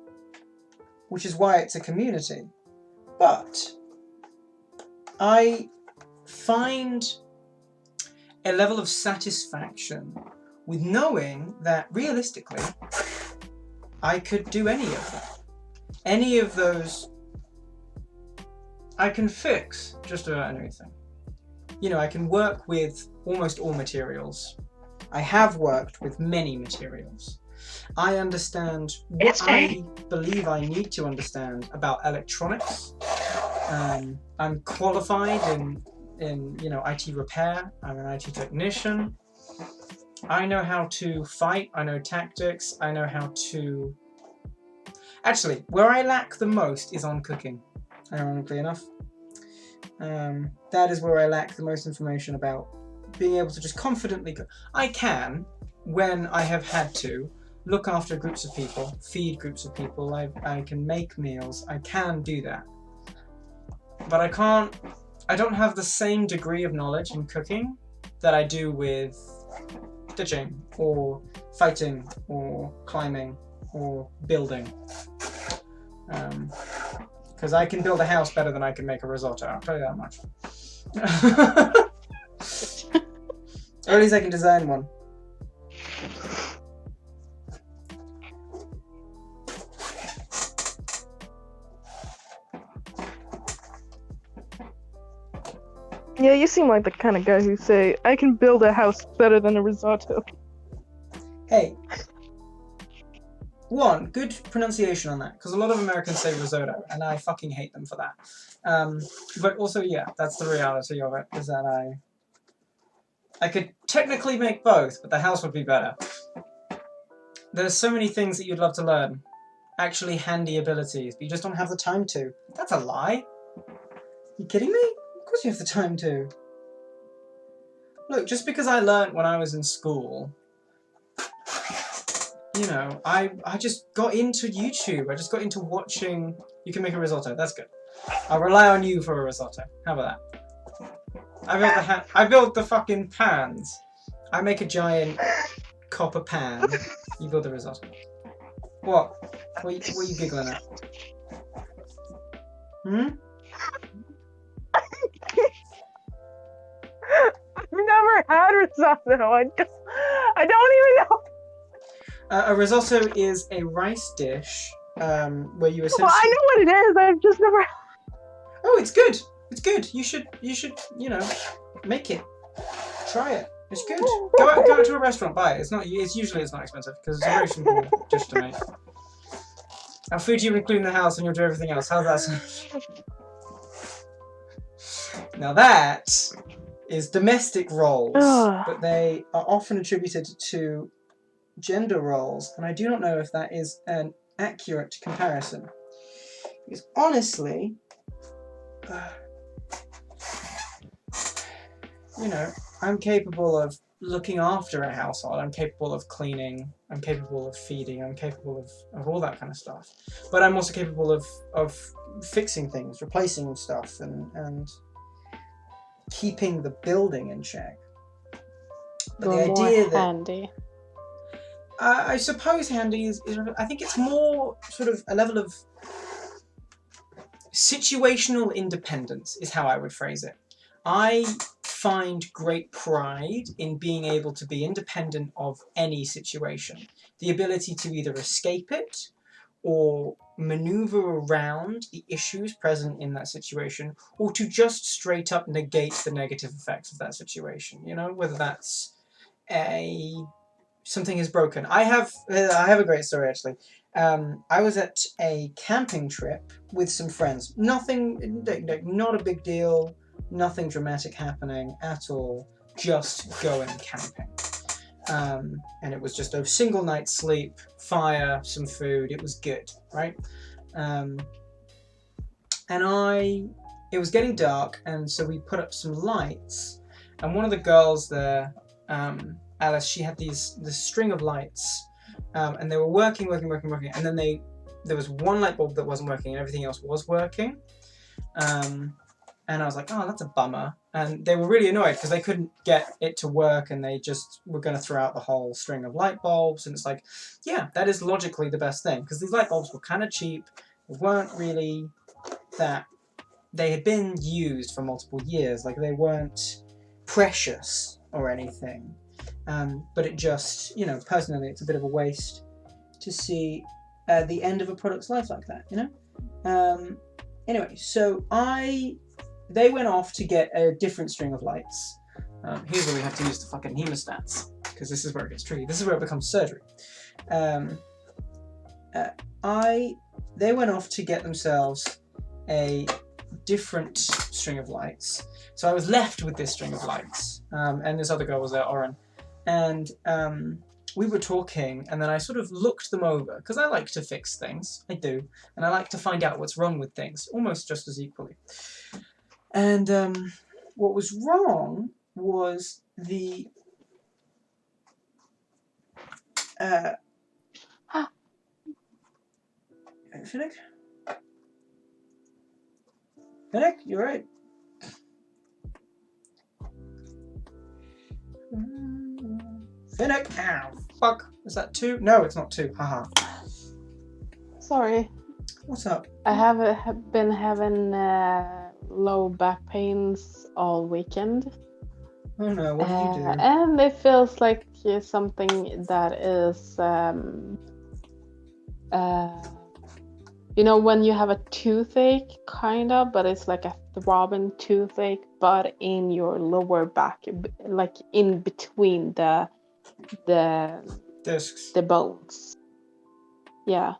which is why it's a community. But I find a level of satisfaction with knowing that realistically I could do any of them. Any of those I can fix just about anything. I can work with almost all materials. I have worked with many materials. I understand what I believe I need to understand about electronics. I'm qualified in IT repair. I'm an IT technician. I know how to fight. I know tactics. I know how to... Actually, where I lack the most is on cooking, ironically enough. That is where I lack the most information about being able to just confidently cook. I can, when I have had to, look after groups of people, feed groups of people. I can make meals. I can do that. But I don't have the same degree of knowledge in cooking that I do with stitching or fighting or climbing or building. Because I can build a house better than I can make a risotto, I'll tell you that much. Or at least I can design one. Yeah, you seem like the kind of guy who say, I can build a house better than a risotto. Hey. One, good pronunciation on that, because a lot of Americans say risotto, and I fucking hate them for that. But also, yeah, that's the reality of it, is that I could technically make both, but the house would be better. There's so many things that you'd love to learn. Actually handy abilities, but you just don't have the time to. That's a lie. You kidding me? Of course you have the time to. Look, just because I learnt when I was in school, I just got into YouTube. I just got into watching... You can make a risotto. That's good. I'll rely on you for a risotto. How about that? I built the fucking pans. I make a giant copper pan. You build the risotto. What? What are you giggling at? I've never had risotto. I don't even know. A risotto is a rice dish where you essentially... Well, I know what it is. I've just never... Oh, it's good. It's good. You should, make it. Try it. It's good. Go out to a restaurant, buy it. It's not expensive because it's a very simple dish to make. I'll feed you and clean the house and you'll do everything else. How's that sound? Now that is domestic roles, but they are often attributed to gender roles, and I do not know if that is an accurate comparison. Because honestly, you know, I'm capable of looking after a household, I'm capable of cleaning, I'm capable of feeding, I'm capable of all that kind of stuff. But I'm also capable of fixing things, replacing stuff, and keeping the building in check. But You're the more idea that handy. I suppose handy is, I think it's more sort of a level of situational independence is how I would phrase it. I find great pride in being able to be independent of any situation. The ability to either escape it or maneuver around the issues present in that situation, or to just straight up negate the negative effects of that situation. You know, whether that's something is broken. I have a great story actually. I was at a camping trip with some friends. Nothing, not a big deal. Nothing dramatic happening at all. Just going camping. And it was just a single night's sleep, fire, some food. It was good, right? It was getting dark, and so we put up some lights. And one of the girls there, Alice, she had this string of lights, and they were working, and then there was one light bulb that wasn't working, and everything else was working. And I was like, oh, that's a bummer. And they were really annoyed because they couldn't get it to work, and they just were going to throw out the whole string of light bulbs. And it's like, yeah, that is logically the best thing, because these light bulbs were kind of cheap. They weren't really that... They had been used for multiple years. Like, they weren't precious or anything. But it just, you know, personally, it's a bit of a waste to see the end of a product's life like that, you know? Anyway, so they went off to get a different string of lights. Here's where we have to use the fucking hemostats, because this is where it gets tricky. This is where it becomes surgery. They went off to get themselves a different string of lights. So I was left with this string of lights, and this other girl was there, Oren. And we were talking, and then I sort of looked them over, because I like to fix things. I do. And I like to find out what's wrong with things, almost just as equally. And what was wrong was the... Finnick? Finnick, you right? Finnick! Ow, fuck. Is that 2? No, it's not 2. Haha. Sorry. What's up? I have been having low back pains all weekend. Oh no, what did you do? And it feels like something that is, you know, when you have a toothache, kind of, but it's like a throbbing toothache, but in your lower back, like in between the Discs. the bones. Yeah.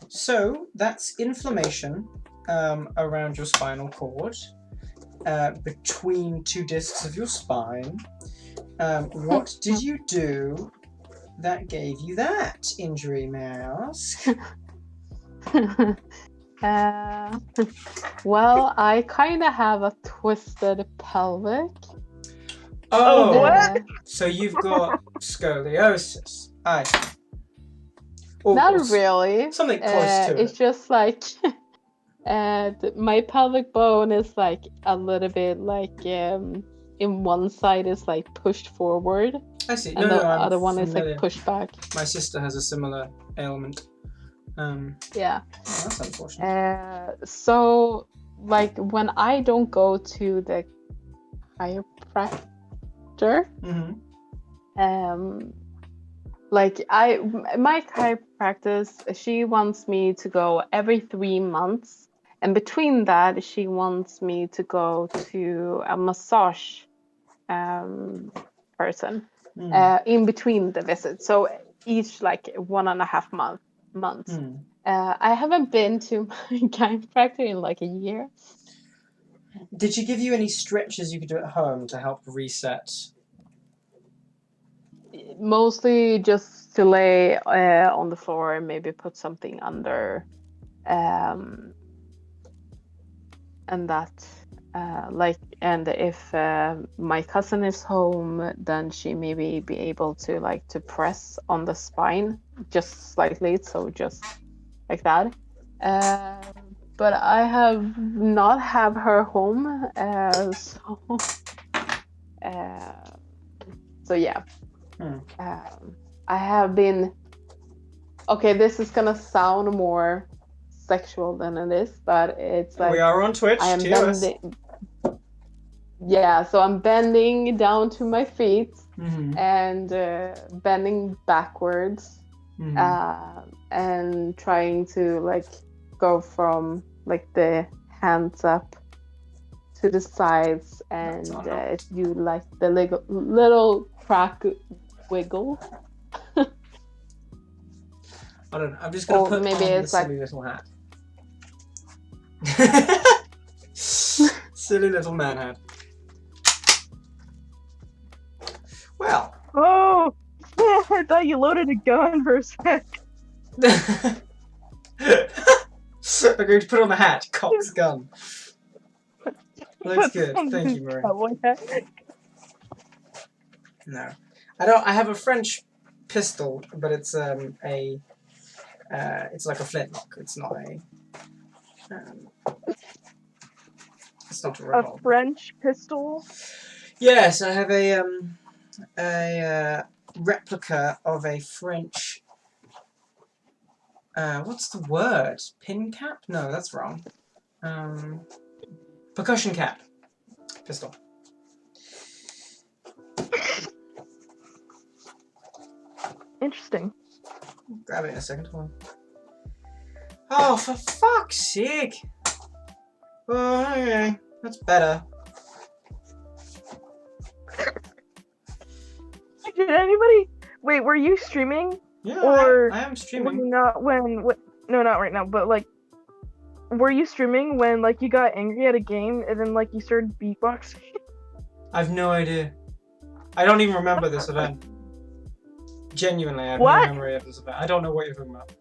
So that's inflammation around your spinal cord, between 2 discs of your spine. What did you do that gave you that injury, Mouse? Well, I kind of have a twisted pelvic. Oh, what? So you've got scoliosis. I see. Not really. Something close to it's it. just like my pelvic bone is like a little bit like in one side is like pushed forward. I see. And the I'm other one familiar. is like pushed back. My sister has a similar ailment. Yeah. Oh, that's unfortunate. So like when I don't go to the chiropractor, like my chiropractor, she wants me to go every 3 months, and between that she wants me to go to a massage person in between the visits, so each like 1.5 months. I haven't been to my chiropractor in like a year. Did she give you any stretches you could do at home to help reset? Mostly just to lay on the floor and maybe put something under. And that, and if my cousin is home, then she maybe be able to to press on the spine just slightly, so just like that. But I have not have her home, so yeah. I have been. Okay, this is gonna sound more sexual than it is, but it's like we are on Twitch. I am TOS. bending. Yeah, so I'm bending down to my feet and bending backwards, and trying to go from the hands up to the sides, and you the little crack wiggle. I don't know. I'm just gonna put maybe on it's the silly little hat. Silly little man hat. Well. Oh, I thought you loaded a gun for a sec. I'm going to put on the hat. Cock's gun. Looks good. Thank you, Marie. No, I don't. I have a French pistol, but it's it's like a flintlock. It's not a. It's not a revolver. A French pistol? Yes, I have a replica of a French. What's the word? Pin cap? No, that's wrong. Percussion cap. Pistol. Interesting. Grab it in a second. Hold on. Oh, for fuck's sake! Oh, okay. That's better. Did anybody... Wait, were you streaming? Yeah, or I am streaming. No, not right now, but were you streaming when you got angry at a game and then you started beatboxing? I've no idea. I don't even remember this event. Genuinely, I have What? no memory of this event. I don't know what you're talking about.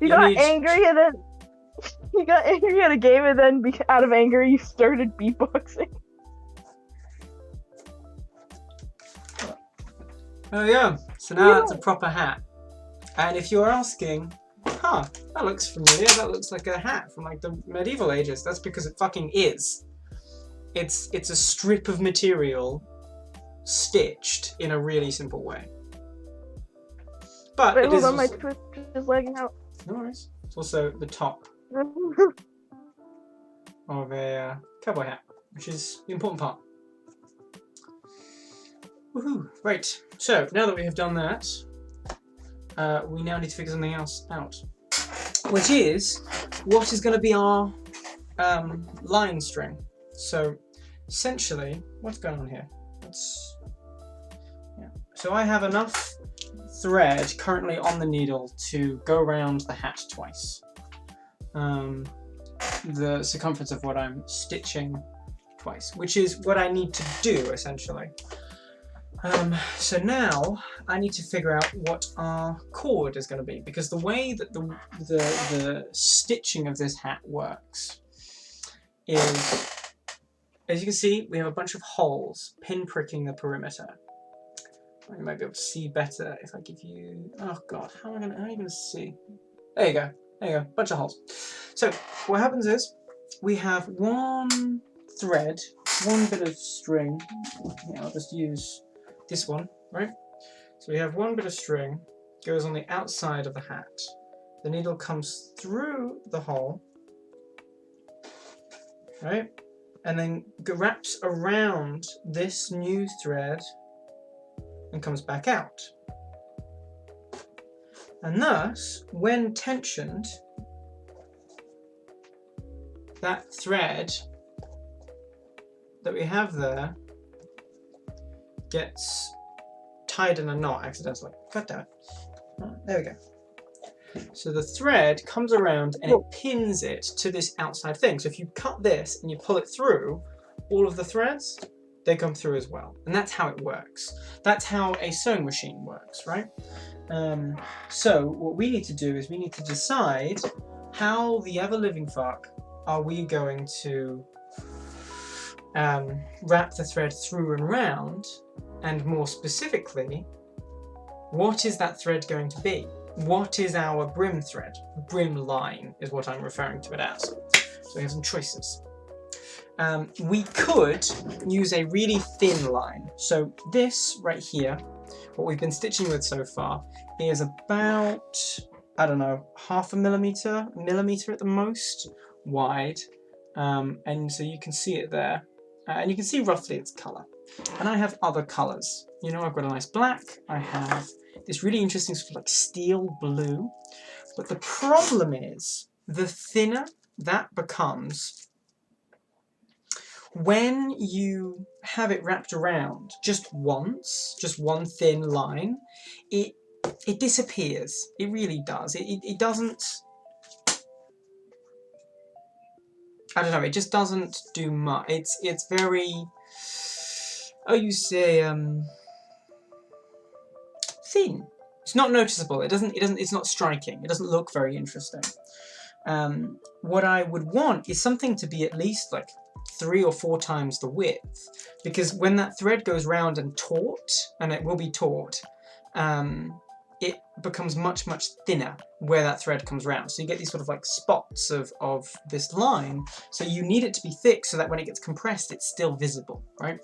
You got angry and then you got angry at a game and then out of anger you started beatboxing. Oh yeah, so now that's a proper hat. And if you're asking, huh, that looks familiar, that looks like a hat from the medieval ages, that's because it fucking is. It's a strip of material stitched in a really simple way. But Wait, it hold is on, my also... Twitch is lagging out. No worries. It's also the top of a cowboy hat, which is the important part. Woohoo! Right, so now that we have done that, we now need to figure something else out. Which is, what is going to be our line string? So, essentially, what's going on here? So I have enough thread currently on the needle to go around the hat twice. The circumference of what I'm stitching twice, which is what I need to do, essentially. So now I need to figure out what our cord is going to be, because the way that the stitching of this hat works is, as you can see, we have a bunch of holes pinpricking the perimeter. You might be able to see better if I give you. Oh god, how are you going to see? There you go. There you go. Bunch of holes. So what happens is we have one thread, one bit of string. Yeah, I'll just use this one, right? So we have one bit of string, goes on the outside of the hat. The needle comes through the hole, right? And then wraps around this new thread and comes back out. And thus, when tensioned, that thread that we have there gets tied in a knot accidentally. God damn it. Oh, there we go. So the thread comes around and it pins it to this outside thing. So if you cut this and you pull it through, all of the threads they come through as well. And that's how it works. That's how a sewing machine works, right? So what we need to do is we need to decide how the ever-living fuck are we going to wrap the thread through and round, and more specifically, what is that thread going to be? What is our brim thread? Brim line is what I'm referring to it as. So we have some choices. We could use a really thin line. So this right here, what we've been stitching with so far, is about, I don't know, half a millimeter at the most, wide. And so you can see it there. And you can see roughly its colour. And I have other colours. You know, I've got a nice black. I have this really interesting sort of like steel blue. But the problem is, the thinner that becomes, when you have it wrapped around just once, just one thin line, it disappears. It really does. It doesn't, I don't know, it just doesn't do much. It's very, oh, you say, thin. It's not noticeable. It's not striking. It doesn't look very interesting. What I would want is something to be at least like 3 or 4 times the width, because when that thread goes round and taut, and it will be taut, it becomes much, much thinner where that thread comes round. So you get these sort of like spots of this line. So you need it to be thick so that when it gets compressed, it's still visible, right?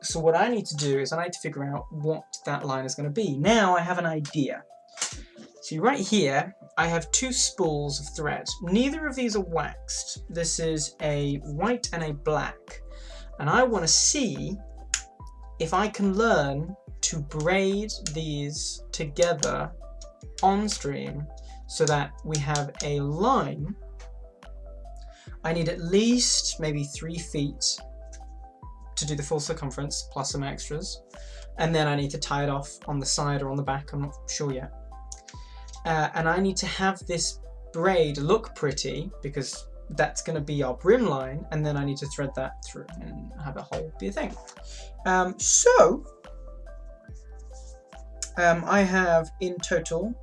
So what I need to do is I need to figure out what that line is going to be. Now I have an idea. See, right here, I have 2 spools of thread. Neither of these are waxed. This is a white and a black. And I want to see if I can learn to braid these together on stream so that we have a line. I need at least maybe 3 feet to do the full circumference plus some extras, and then I need to tie it off on the side or on the back, I'm not sure yet. And I need to have this braid look pretty because that's going to be our brim line, and then I need to thread that through and have a whole be a thing. I have in total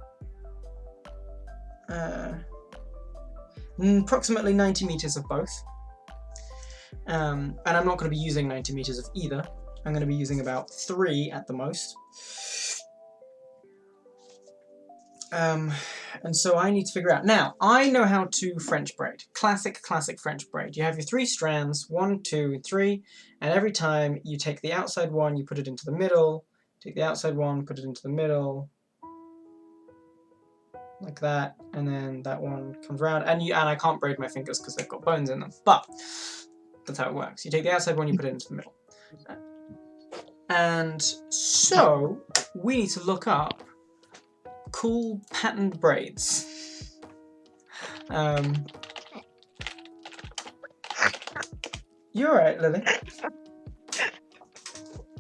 approximately 90 meters of both. And I'm not going to be using 90 meters of either. I'm going to be using about 3 at the most. And so I need to figure out. Now, I know how to French braid. Classic French braid. You have your 3 strands, 1, 2, 3, and every time you take the outside one, you put it into the middle, take the outside one, put it into the middle, like that, and then that one comes around, and I can't braid my fingers because they've got bones in them, but that's how it works. You take the outside one, you put it into the middle. And so, we need to look up cool patterned braids. You're right, Lily.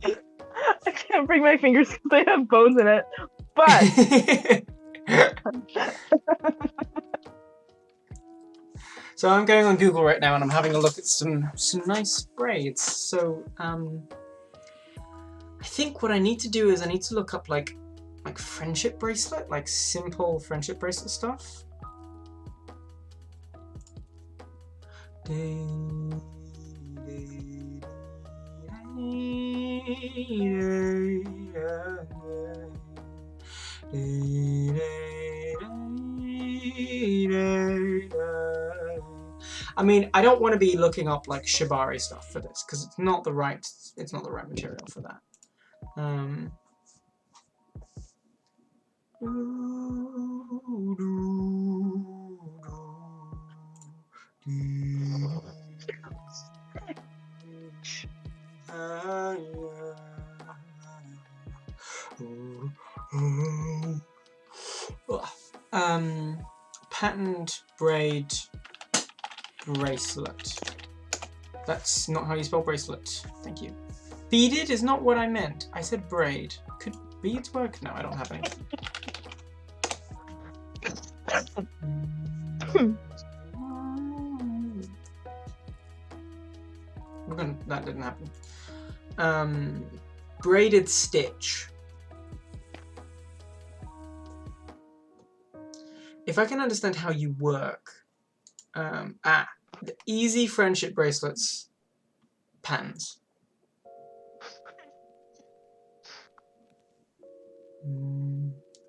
I can't bring my fingers because they have bones in it. But so I'm going on Google right now and I'm having a look at some nice braids. So I think what I need to do is I need to look up like friendship bracelet, like simple friendship bracelet stuff. I mean, I don't want to be looking up like shibari stuff for this because it's not the right material for that. Patterned braid bracelet. That's not how you spell bracelet. Thank you. Beaded is not what I meant. I said braid. Could beads work? No, I don't have any. We're and that didn't happen. Braided stitch. If I can understand how you work, the easy friendship bracelets, patterns.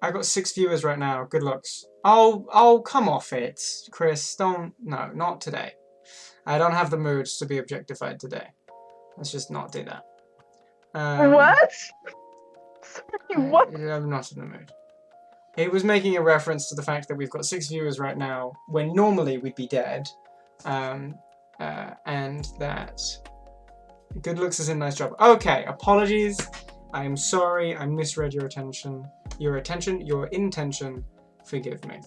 I got 6 viewers right now. Good looks. Oh, come off it, Chris. Don't. No, not today. I don't have the mood to be objectified today. Let's just not do that. What? Sorry, what? I'm not in the mood. He was making a reference to the fact that we've got 6 viewers right now, when normally we'd be dead, and that good looks is a nice job. Okay, apologies. I am sorry. I misread your intention. Your intention. Forgive me.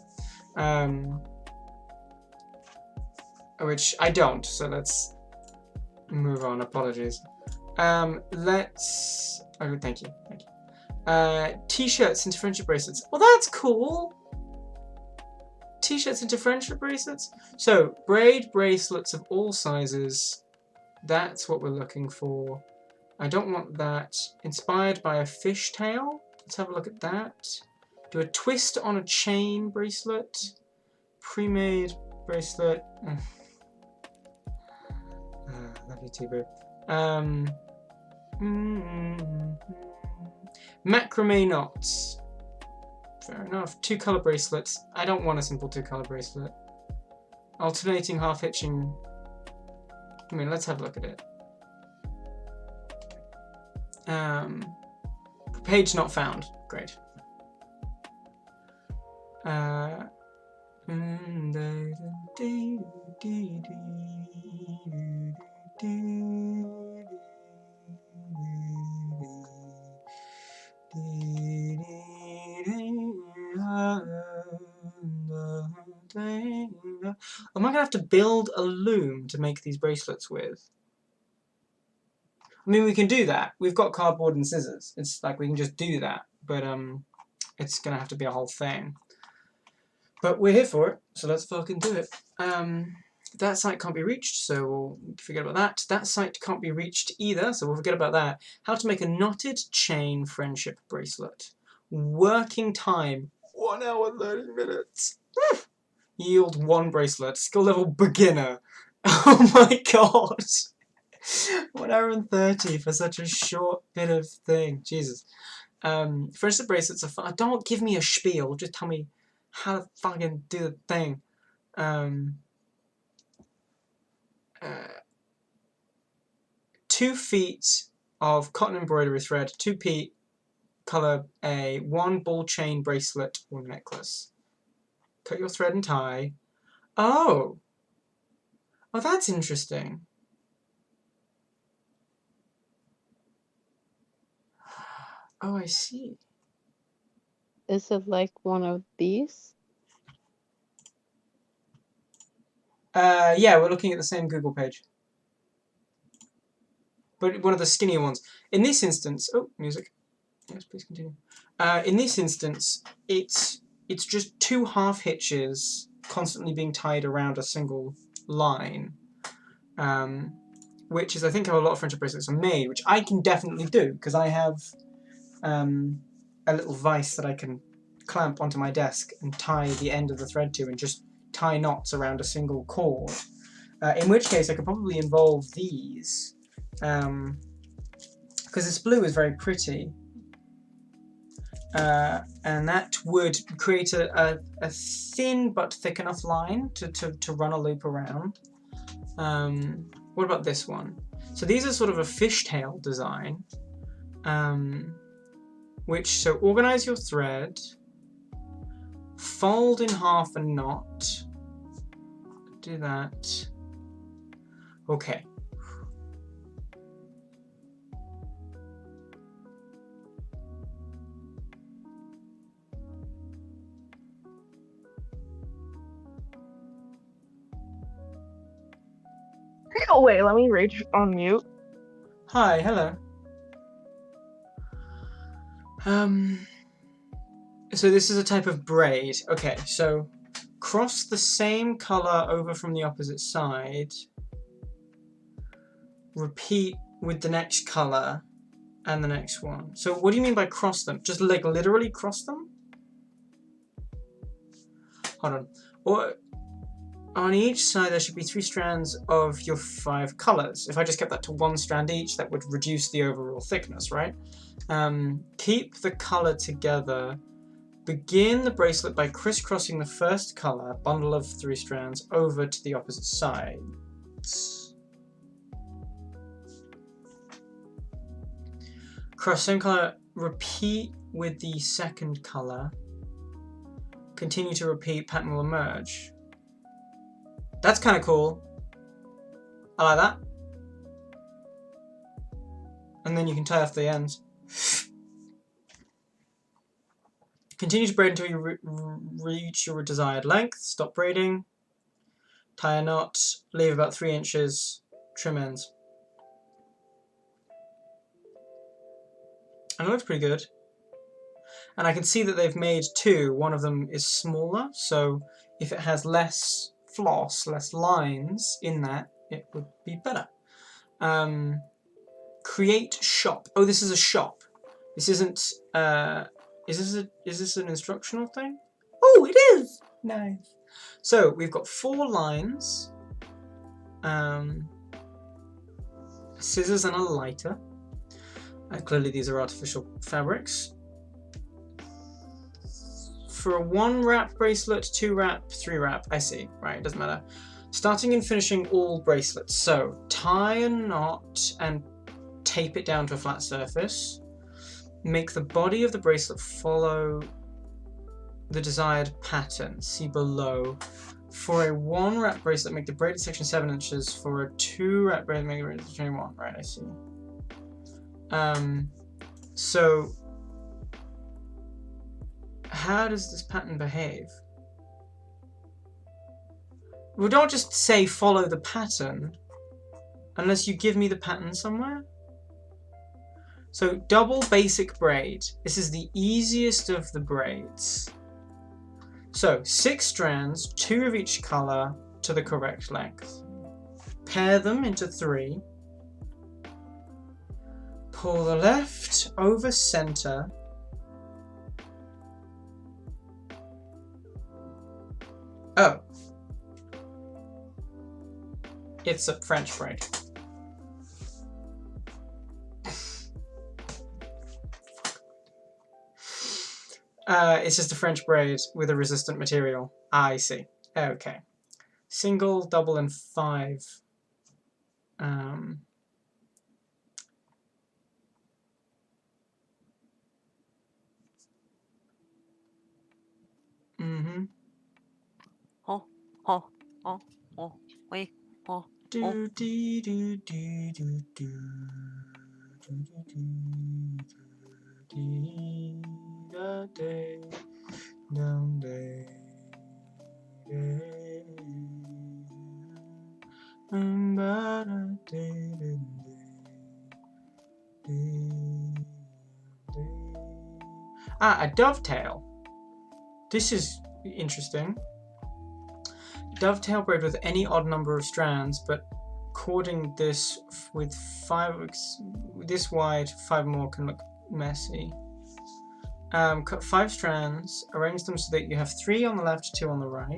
Which I don't. So let's move on. Apologies. Let's. Oh, thank you. Thank you. T-shirts into friendship bracelets. Well, that's cool. T-shirts into friendship bracelets. So, braid bracelets of all sizes. That's what we're looking for. I don't want that. Inspired by a fishtail. Let's have a look at that. Do a twist on a chain bracelet. Pre-made bracelet. Love you too, boo. Macrame knots. Fair enough. 2-color bracelets. I don't want a simple 2-color bracelet. Alternating half hitching. I mean, let's have a look at it. Page not found. Great. Am I gonna have to build a loom to make these bracelets with? I mean, we can do that. We've got cardboard and scissors. It's like we can just do that, but it's gonna have to be a whole thing. But we're here for it, so let's fucking do it. That site can't be reached, so we'll forget about that. That site can't be reached either, so we'll forget about that. How to make a knotted chain friendship bracelet. Working time, 1 hour 30 minutes. Yield 1 bracelet. Skill level beginner. Oh my god. 1 hour and 30 for such a short bit of thing. Jesus. Friendship bracelets are fun. Don't give me a spiel. Just tell me how to fucking do the thing. 2 feet of cotton embroidery thread. 2 feet color A. 1 ball chain bracelet or necklace. Cut your thread and tie. Oh, that's interesting. Oh, I see. Is it like one of these? Yeah, we're looking at the same Google page. But one of the skinnier ones. In this instance, oh, music. Yes, please continue. In this instance, it's just 2 half hitches constantly being tied around a single line, which is, I think, how a lot of friendship bracelets are made, which I can definitely do, because I have a little vise that I can clamp onto my desk and tie the end of the thread to and just tie knots around a single cord. In which case, I could probably involve these, because this blue is very pretty. And that would create a thin but thick enough line to run a loop around. What about this one? So these are sort of a fishtail design. So organize your thread, fold in half a knot, do that. Okay. Oh wait, let me rage on mute. Hi, hello. So this is a type of braid. Okay, so cross the same color over from the opposite side. repeat with the next color and the next one. So what do you mean by cross them? Just like literally cross them? Hold on. Or on each side there should be 3 strands of your 5 colors. If I just kept that to 1 strand each, that would reduce the overall thickness, right? Keep the color together. Begin the bracelet by crisscrossing the first color, bundle of 3 strands, over to the opposite sides. Cross same color, repeat with the second color. Continue to repeat, pattern will emerge. That's kind of cool. I like that. And then you can tie off the ends. Continue to braid until you reach your desired length. Stop braiding. Tie a knot. Leave about 3 inches. Trim ends. And it looks pretty good. And I can see that they've made 2. One of them is smaller, so if it has less floss, less lines in that, it would be better. Create shop. Oh, this is a shop. This isn't. Is this an instructional thing? Oh, it is. Nice. So we've got 4 lines. Scissors and a lighter. Clearly these are artificial fabrics. For a 1 wrap bracelet, 2 wrap, 3 wrap, I see, right, it doesn't matter. Starting and finishing all bracelets. So tie a knot and tape it down to a flat surface. Make the body of the bracelet follow the desired pattern. See below. For a 1 wrap bracelet, make the braided section 7 inches. For a 2 wrap bracelet, make the braided section 21. Right, I see. So how does this pattern behave? We don't just say follow the pattern unless you give me the pattern somewhere. So double basic braid. This is the easiest of the braids. So 6 strands, 2 of each color to the correct length. Pair them into 3. Pull the left over center. Oh. It's a French braid. It's just a French braid with a resistant material. I see. Okay. Single, double, and 5. Wait. Do dee do do do do do do do da day down day day ba da day day day. A dovetail. This is interesting. Dovetail braid with any odd number of strands, but cording this with 5 this wide, 5 more can look messy. Cut 5 strands, arrange them so that you have 3 on the left, 2 on the right.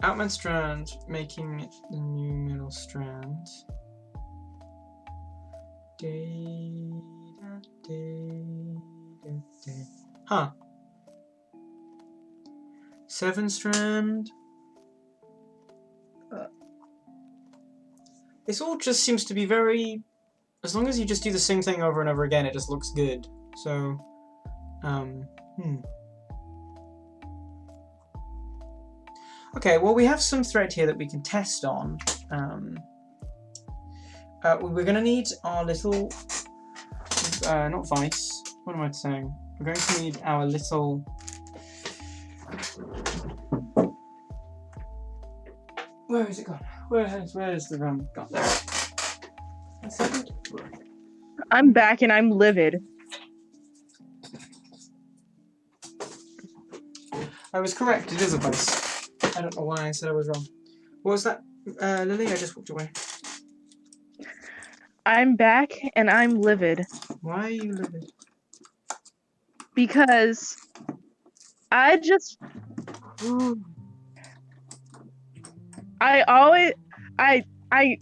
Outmend strand, making the new middle strand. Huh. 7 strand. This all just seems to be very... As long as you just do the same thing over and over again, it just looks good. So, Okay, well we have some thread here that we can test on. We're going to need our little... not vice. What am I saying? We're going to need our little... Where is it gone? Where is the rum gone? There. A second. I'm back and I'm livid. I was correct. It is a vice. I don't know why I said I was wrong. What was that, Lily, I just walked away. I'm back and I'm livid Why are you livid? because I just I always I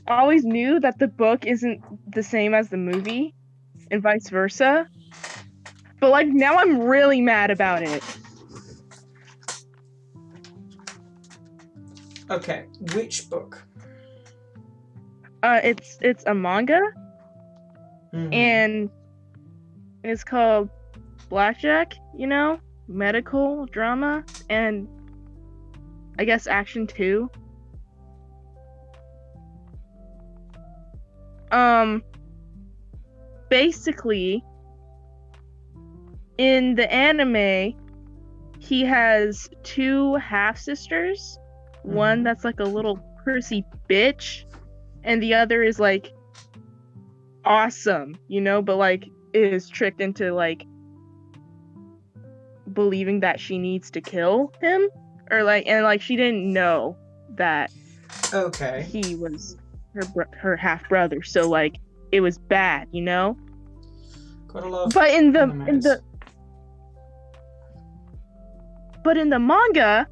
always knew that the book isn't the same as the movie and vice versa. But like now I'm really mad about it. Okay, which book? It's a manga Mhm. and it's called Blackjack, you know? Medical drama and I guess action too. Basically in the anime he has two half sisters. One Mhm. that's like a little prissy bitch and the other is like awesome, you know, but like is tricked into like believing that she needs to kill him or like and like she didn't know that Okay. he was her half brother, so like it was bad, you know. Gotta love But in the animes. manga,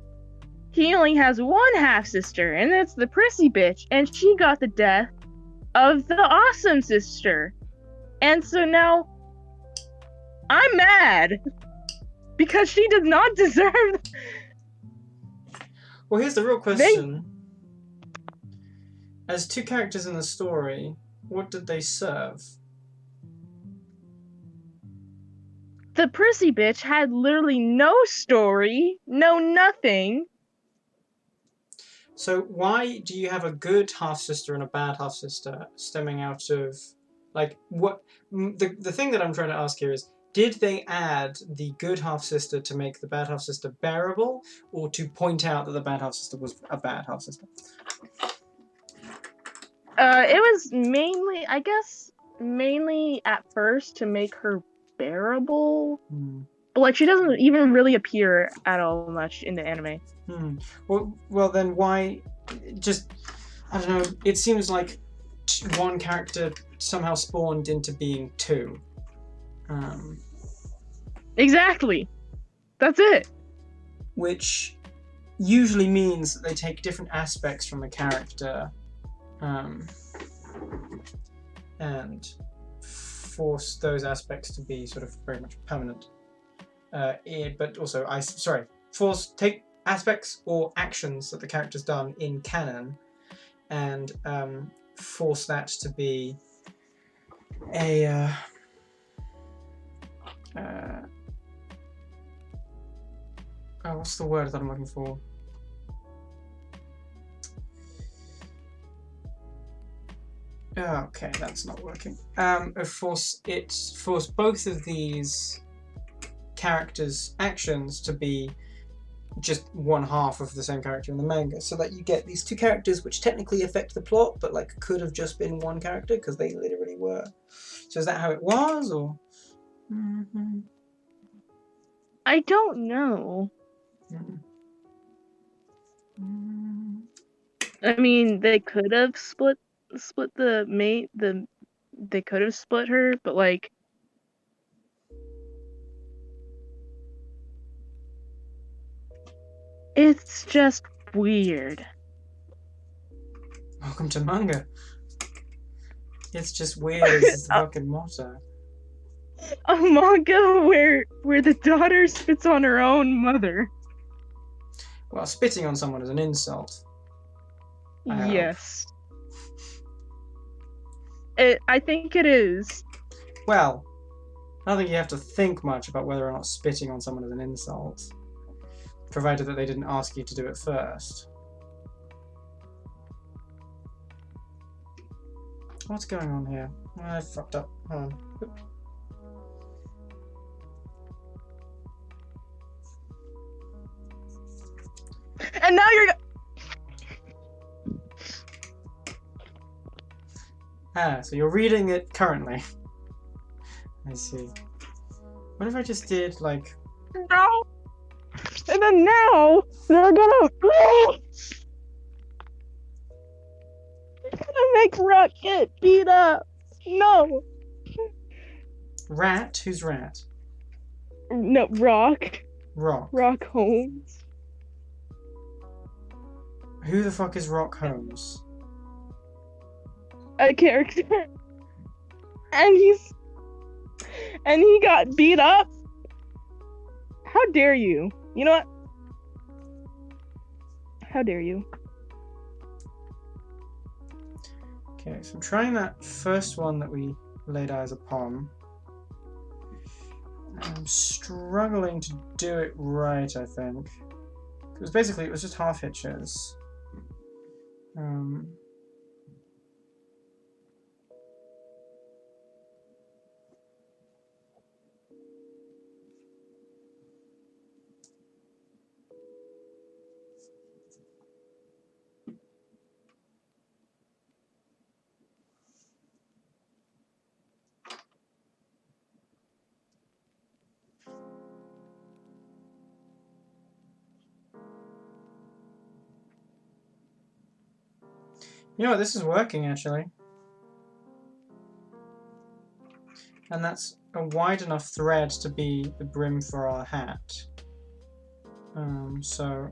he only has one half sister, and it's the prissy bitch, and she got the death of the awesome sister, and so now I'm mad because she does not deserve. Well, here's the real question. As two characters in the story, what did they serve? The prissy bitch had literally no story, no nothing. So why do you have a good half-sister and a bad half-sister stemming out of, like, what... The thing that I'm trying to ask here is, did they add the good half-sister to make the bad half-sister bearable, or to point out that the bad half-sister was a bad half-sister? It was mainly, I guess, at first to make her bearable. But like she doesn't even really appear at all much in the anime. Well, then why? Just, I don't know. It seems like one character somehow spawned into being two. Exactly. That's it. Which usually means that they take different aspects from a character, and force those aspects to be sort of very much permanent. But also, take aspects or actions that the character's done in canon, and force that to be a what's the word that I'm looking for? Okay, that's not working. Force both of these characters' actions to be just one half of the same character in the manga, so that you get these two characters which technically affect the plot, but like could have just been one character because they literally were. So is that how it was, or? Mm-hmm. I don't know. Mm-hmm. I mean, they could have split they could have split her, but like it's just weird. Welcome to manga. It's just weird as the fucking motto. A manga where the daughter spits on her own mother. Well, spitting on someone is an insult. Yes. I think it is. Well, I don't think you have to think much about whether or not spitting on someone is an insult, provided that they didn't ask you to do it first. What's going on here? I fucked up. Hold on. Oop. And now you're. So you're reading it currently. I see. What if I just did, like... No! And then now, they're gonna... make Rock get beat up. No. Rat? Who's Rat? No, Rock. Rock. Rock Holmes. Who the fuck is Rock Holmes? A character. And he got beat up. How dare you? You know what? How dare you? Okay, so I'm trying that first one that we laid eyes upon. I'm struggling to do it right, I think. Because basically it was just half hitches. You know what, this is working actually. And that's a wide enough thread to be the brim for our hat. So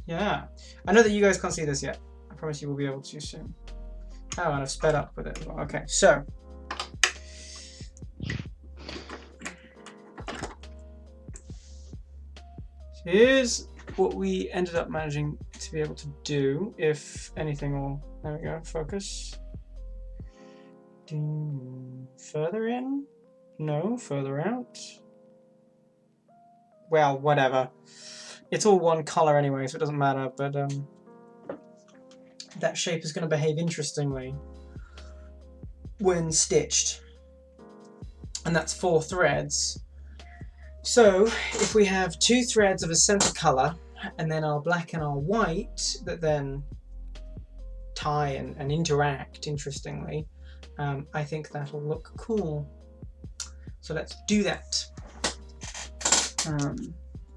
yeah. I know that you guys can't see this yet. I promise you will be able to soon. Oh, and I've sped up with it as well. Okay, so here's what we ended up managing to be able to do, if anything will, there we go, focus. Further in? No, further out. Well, whatever. It's all one color anyway, so it doesn't matter, but that shape is going to behave interestingly when stitched. And that's 4 threads. So if we have 2 threads of a center color, and then our black and our white that then tie and interact interestingly, I think that'll look cool. So let's do that.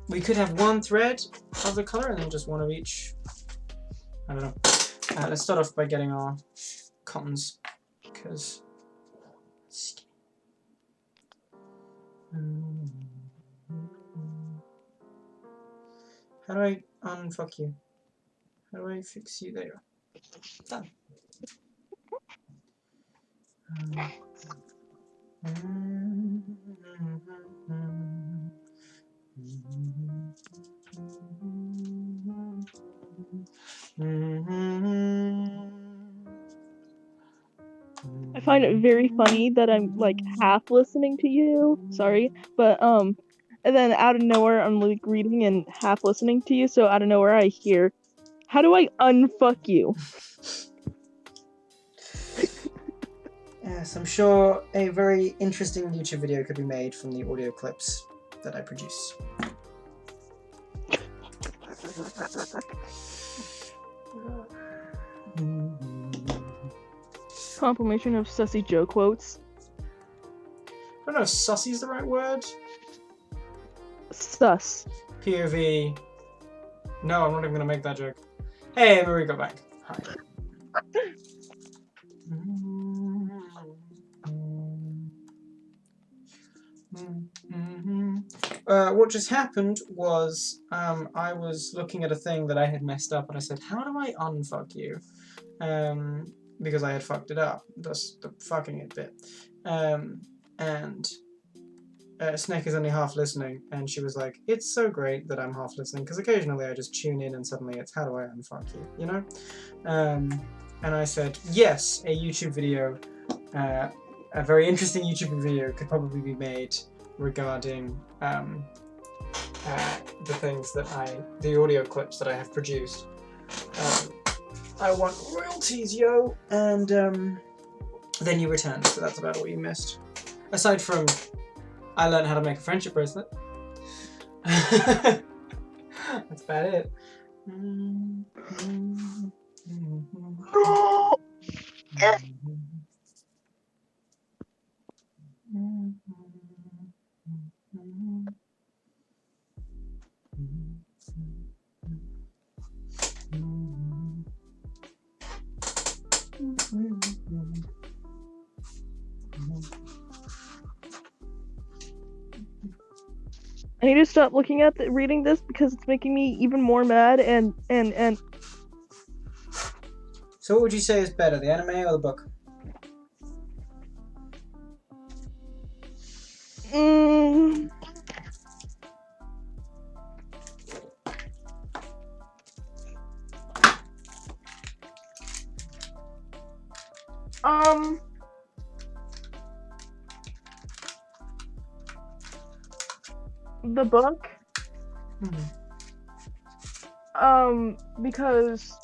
We could have 1 thread of the color and then just 1 of each. I don't know. Let's start off by getting our cottons, because how do I unfuck you? How do I fix you? There you are. Done. I find it very funny that I'm like half listening to you. Sorry, but and then out of nowhere I'm like reading and half listening to you. So out of nowhere I hear, "How do I unfuck you?" Yes, I'm sure a very interesting YouTube video could be made from the audio clips that I produce. Compilation of Sussy Joe quotes. I don't know if sussy is the right word. Sus. POV. No, I'm not even gonna make that joke. Hey, Marie, go back. Hi. What just happened was I was looking at a thing that I had messed up, and I said, "How do I unfuck you?" Because I had fucked it up. That's the fucking it bit. And Snake is only half listening, and she was like, "It's so great that I'm half listening, because occasionally I just tune in and suddenly it's, how do I unfuck you?" You know? And I said, yes, a YouTube video, a very interesting YouTube video could probably be made regarding the things that the audio clips that I have produced. I want royalties, yo! And then you returned, so that's about all you missed. Aside from, I learned how to make a friendship bracelet. That's about it. I need to stop looking at reading this because it's making me even more mad and So what would you say is better, the anime or the book? The book. Because,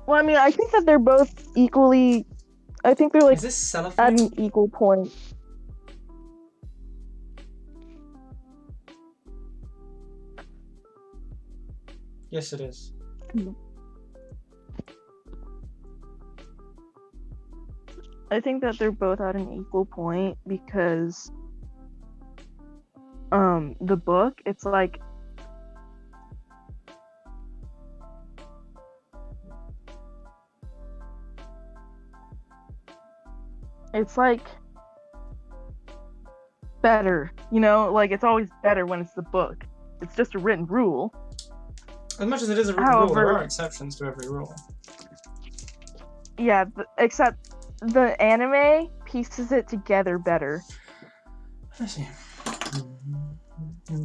well, I mean, I think that they're both equally. I think they're like Is this at cellophane? an equal point. Yes, it is. I think that they're both at an equal point because the book, it's like better, you know, like it's always better when it's the book. It's just a written rule. As much as it is a written rule, there However- are exceptions to every rule. Yeah, except the anime pieces it together better. I see. I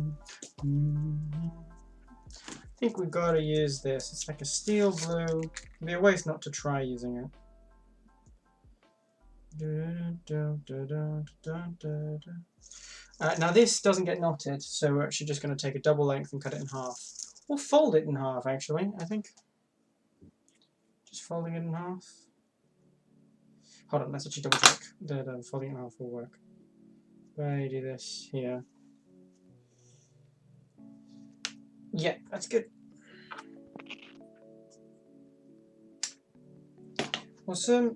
think we've got to use this. It's like a steel blue. There'd be a waste not to try using it. Now this doesn't get knotted, so we're actually just going to take a double length and cut it in half. Or fold it in half, actually, I think. Just folding it in half. Hold on, let's actually double check that folding it in half will work. I do this here. Yeah, that's good. Awesome.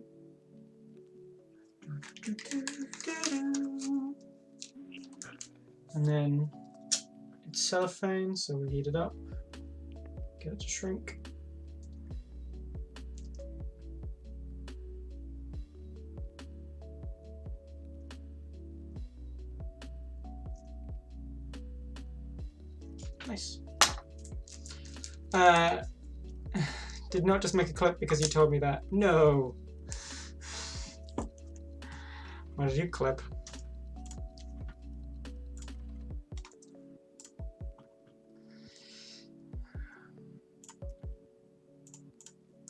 And then it's cellophane, so we heat it up, get it to shrink. Nice. Did not just make a clip because you told me that. No. Why did you clip?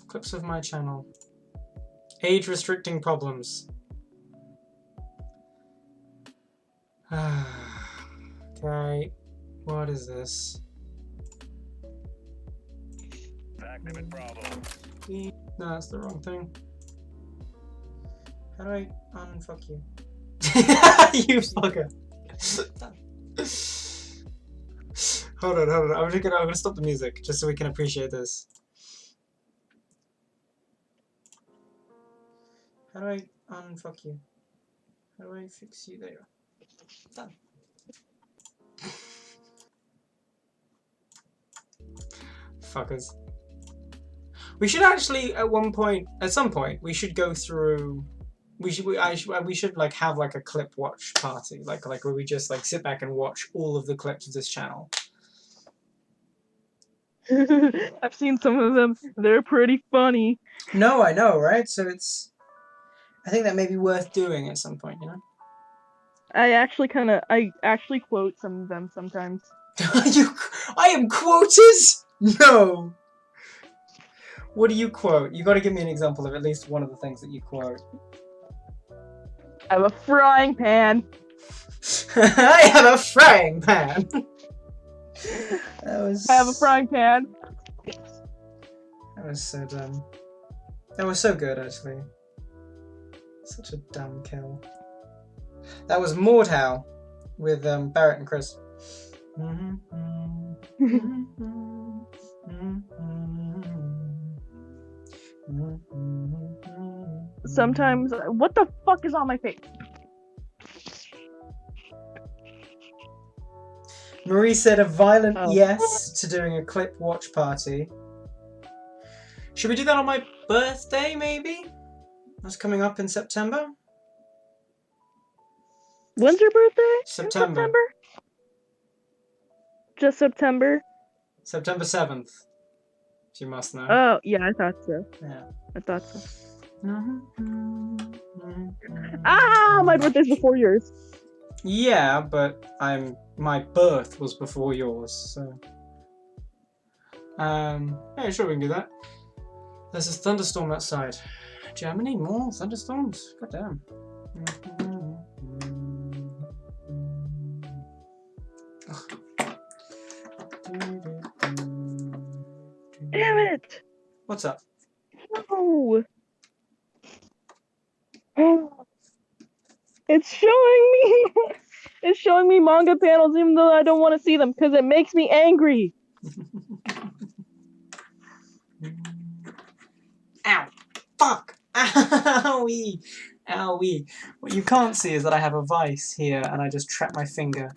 Clips of my channel. Age restricting problems. Okay. What is this? Activate problem. No, that's the wrong thing. How do I unfuck you? You fucker. Hold on. I'm gonna stop the music just so we can appreciate this. How do I unfuck you? How do I fix you? There you are. Done. Fuckers. We should actually, at some point, we should go through. We should like have like a clip watch party, like where we just like sit back and watch all of the clips of this channel. I've seen some of them. They're pretty funny. No, I know, right? So I think that may be worth doing at some point, you know. I actually quote some of them sometimes. I am quoted? No. What do you quote? You got to give me an example of at least one of the things that you quote. I have a frying pan. I have a frying pan. I have a frying pan. That was so dumb. That was so good, actually. Such a dumb kill. That was Mordhau with Barrett and Chris. Sometimes, what the fuck is on my face? Marie said a violent Oh. yes to doing a clip watch party. Should we do that on my birthday, maybe? That's coming up in September? When's your birthday? September. In September? Just September? September 7th. You must know. Oh, yeah, I thought so. Yeah. I thought so. Ah, my birthday's before yours. Yeah, but my birth was before yours, so yeah, sure we can do that. There's a thunderstorm outside. Germany, more thunderstorms. God damn. Damn it! What's up? No! It's showing me it's showing me manga panels even though I don't want to see them because it makes me angry. Ow! Fuck! Owie! Owie! What you can't see is that I have a vice here and I just trap my finger.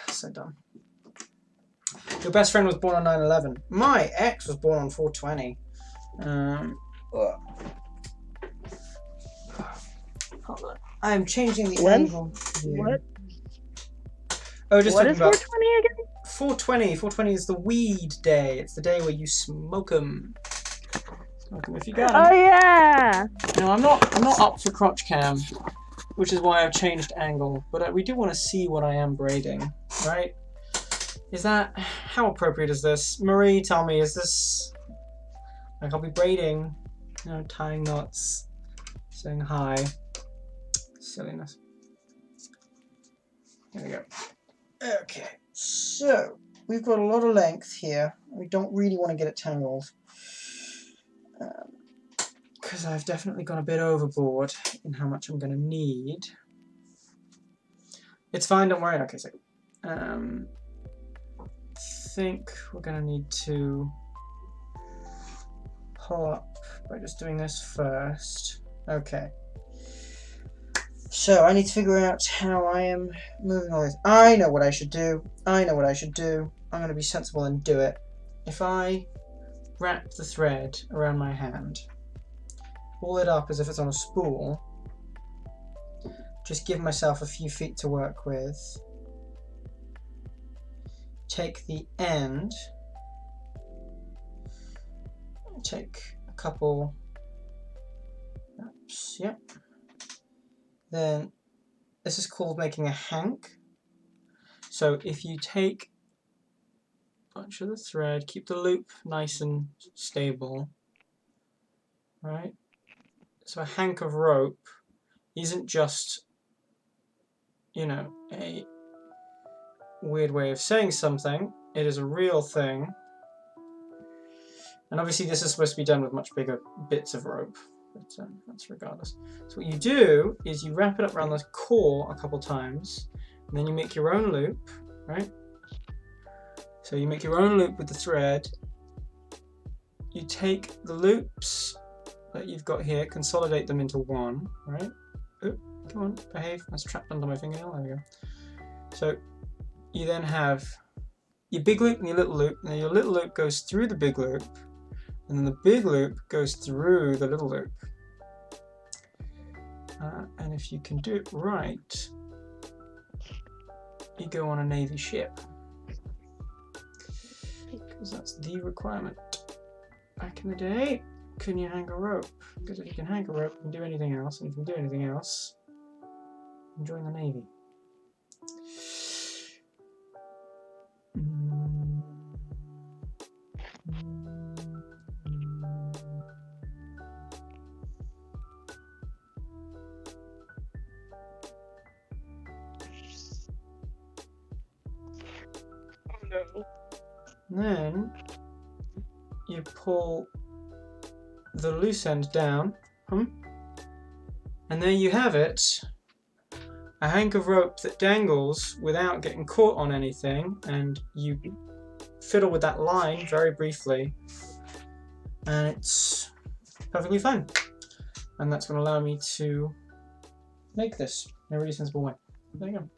So dumb. Your best friend was born on 9/11. My ex was born on 4/20. Hold on. I am changing the When? angle. Here. What? Oh, just What talking is about 420 again? 4/20. 4/20 is the weed day. It's the day where you smoke 'em. Smoke 'em if you got 'em. Oh yeah! No, I'm not up for crotch cam, which is why I've changed angle. But we do want to see what I am braiding, right? Is that how appropriate is this? Marie, tell me, is this like I'll be braiding, you know, tying knots, saying hi, silliness. There we go. Okay, so we've got a lot of length here. We don't really want to get it tangled. Because I've definitely gone a bit overboard in how much I'm going to need. It's fine, don't worry. Okay, so I think we're going to need to pull up by just doing this first. Okay. So I need to figure out how I am moving all this. I know what I should do. I know what I should do. I'm going to be sensible and do it. If I wrap the thread around my hand, pull it up as if it's on a spool, just give myself a few feet to work with, take the end, take a couple, oops, yep, then this is called making a hank. So if you take a bunch of the thread, keep the loop nice and stable, right? So a hank of rope isn't just, you know, a weird way of saying something. It is a real thing. And obviously this is supposed to be done with much bigger bits of rope, but that's regardless. So what you do is you wrap it up around the core a couple times, and then you make your own loop, right? So you make your own loop with the thread. You take the loops that you've got here, consolidate them into one, right? Oop, come on, behave. That's trapped under my fingernail. There we go. So you then have your big loop and your little loop, and then your little loop goes through the big loop, and then the big loop goes through the little loop. And if you can do it right, you go on a Navy ship. Because that's the requirement. Back in the day, couldn't you hang a rope? Because if you can hang a rope, you can do anything else, and if you can do anything else, join the Navy. Then you pull the loose end down, and there you have it, a hank of rope that dangles without getting caught on anything, and you fiddle with that line very briefly, and it's perfectly fine. And that's going to allow me to make this in a really sensible way. There you go.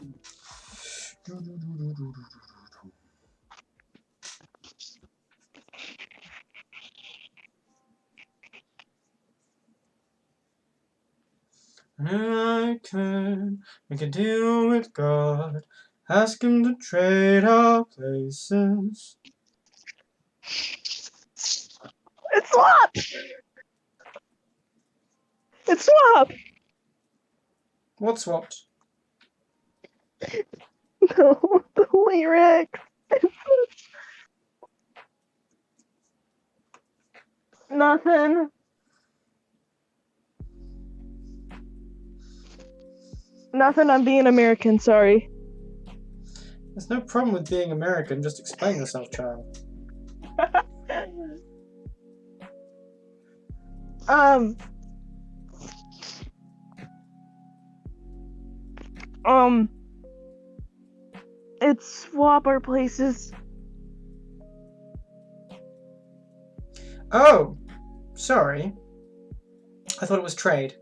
I could make a deal with God, ask him to trade our places. It's swapped! It's swapped! What swapped? No, the lyrics. Nothing. Nothing, I'm being American, sorry. There's no problem with being American, just explain yourself, child. Um, it's swap our places. Oh, sorry. I thought it was trade.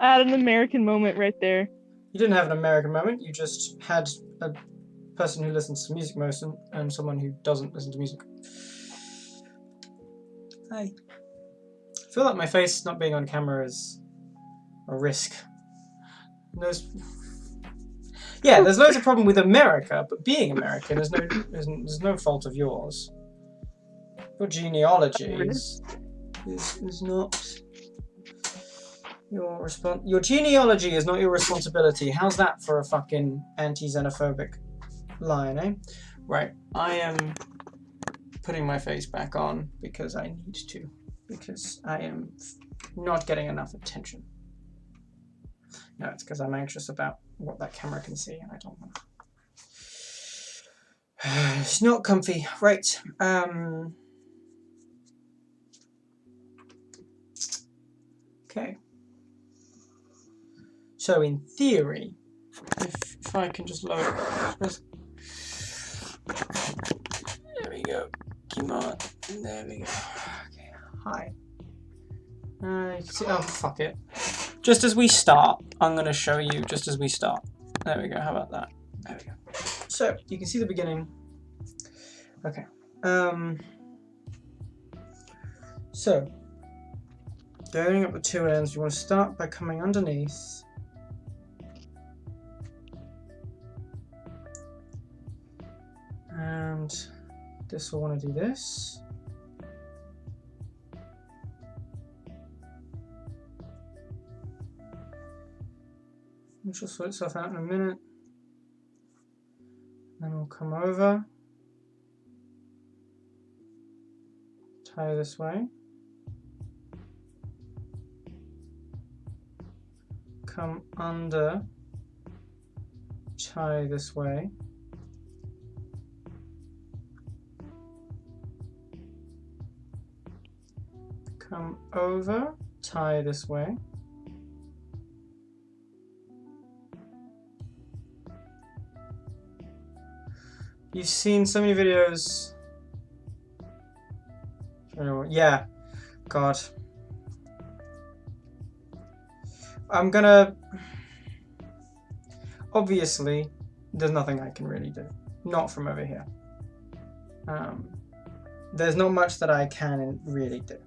I had an American moment right there. You didn't have an American moment, you just had a person who listens to music most and someone who doesn't listen to music. Hi. I feel like my face not being on camera is a risk. There's loads of problem with America, but being American is no fault of yours. Your genealogy is not your Your genealogy is not your responsibility. How's that for a fucking anti-xenophobic line, eh? Right, I am putting my face back on because I need to, because I am not getting enough attention. No, it's because I'm anxious about what that camera can see, and I don't want to. It's not comfy. Right. Okay. So in theory, if I can just lower it. There we go. Come on. There we go. Okay. Hi. Oh, fuck it. Just as we start, I'm going to show you just as we start. There we go. How about that? There we go. So, you can see the beginning. Okay. So, going up the two ends, you want to start by coming underneath. And this will want to do this. Which will sort itself out in a minute. Then we'll come over. Tie this way. Come under. Tie this way. Come over. Tie this way. You've seen so many videos. Yeah, God. I'm gonna. Obviously, there's nothing I can really do. Not from over here. There's not much that I can really do.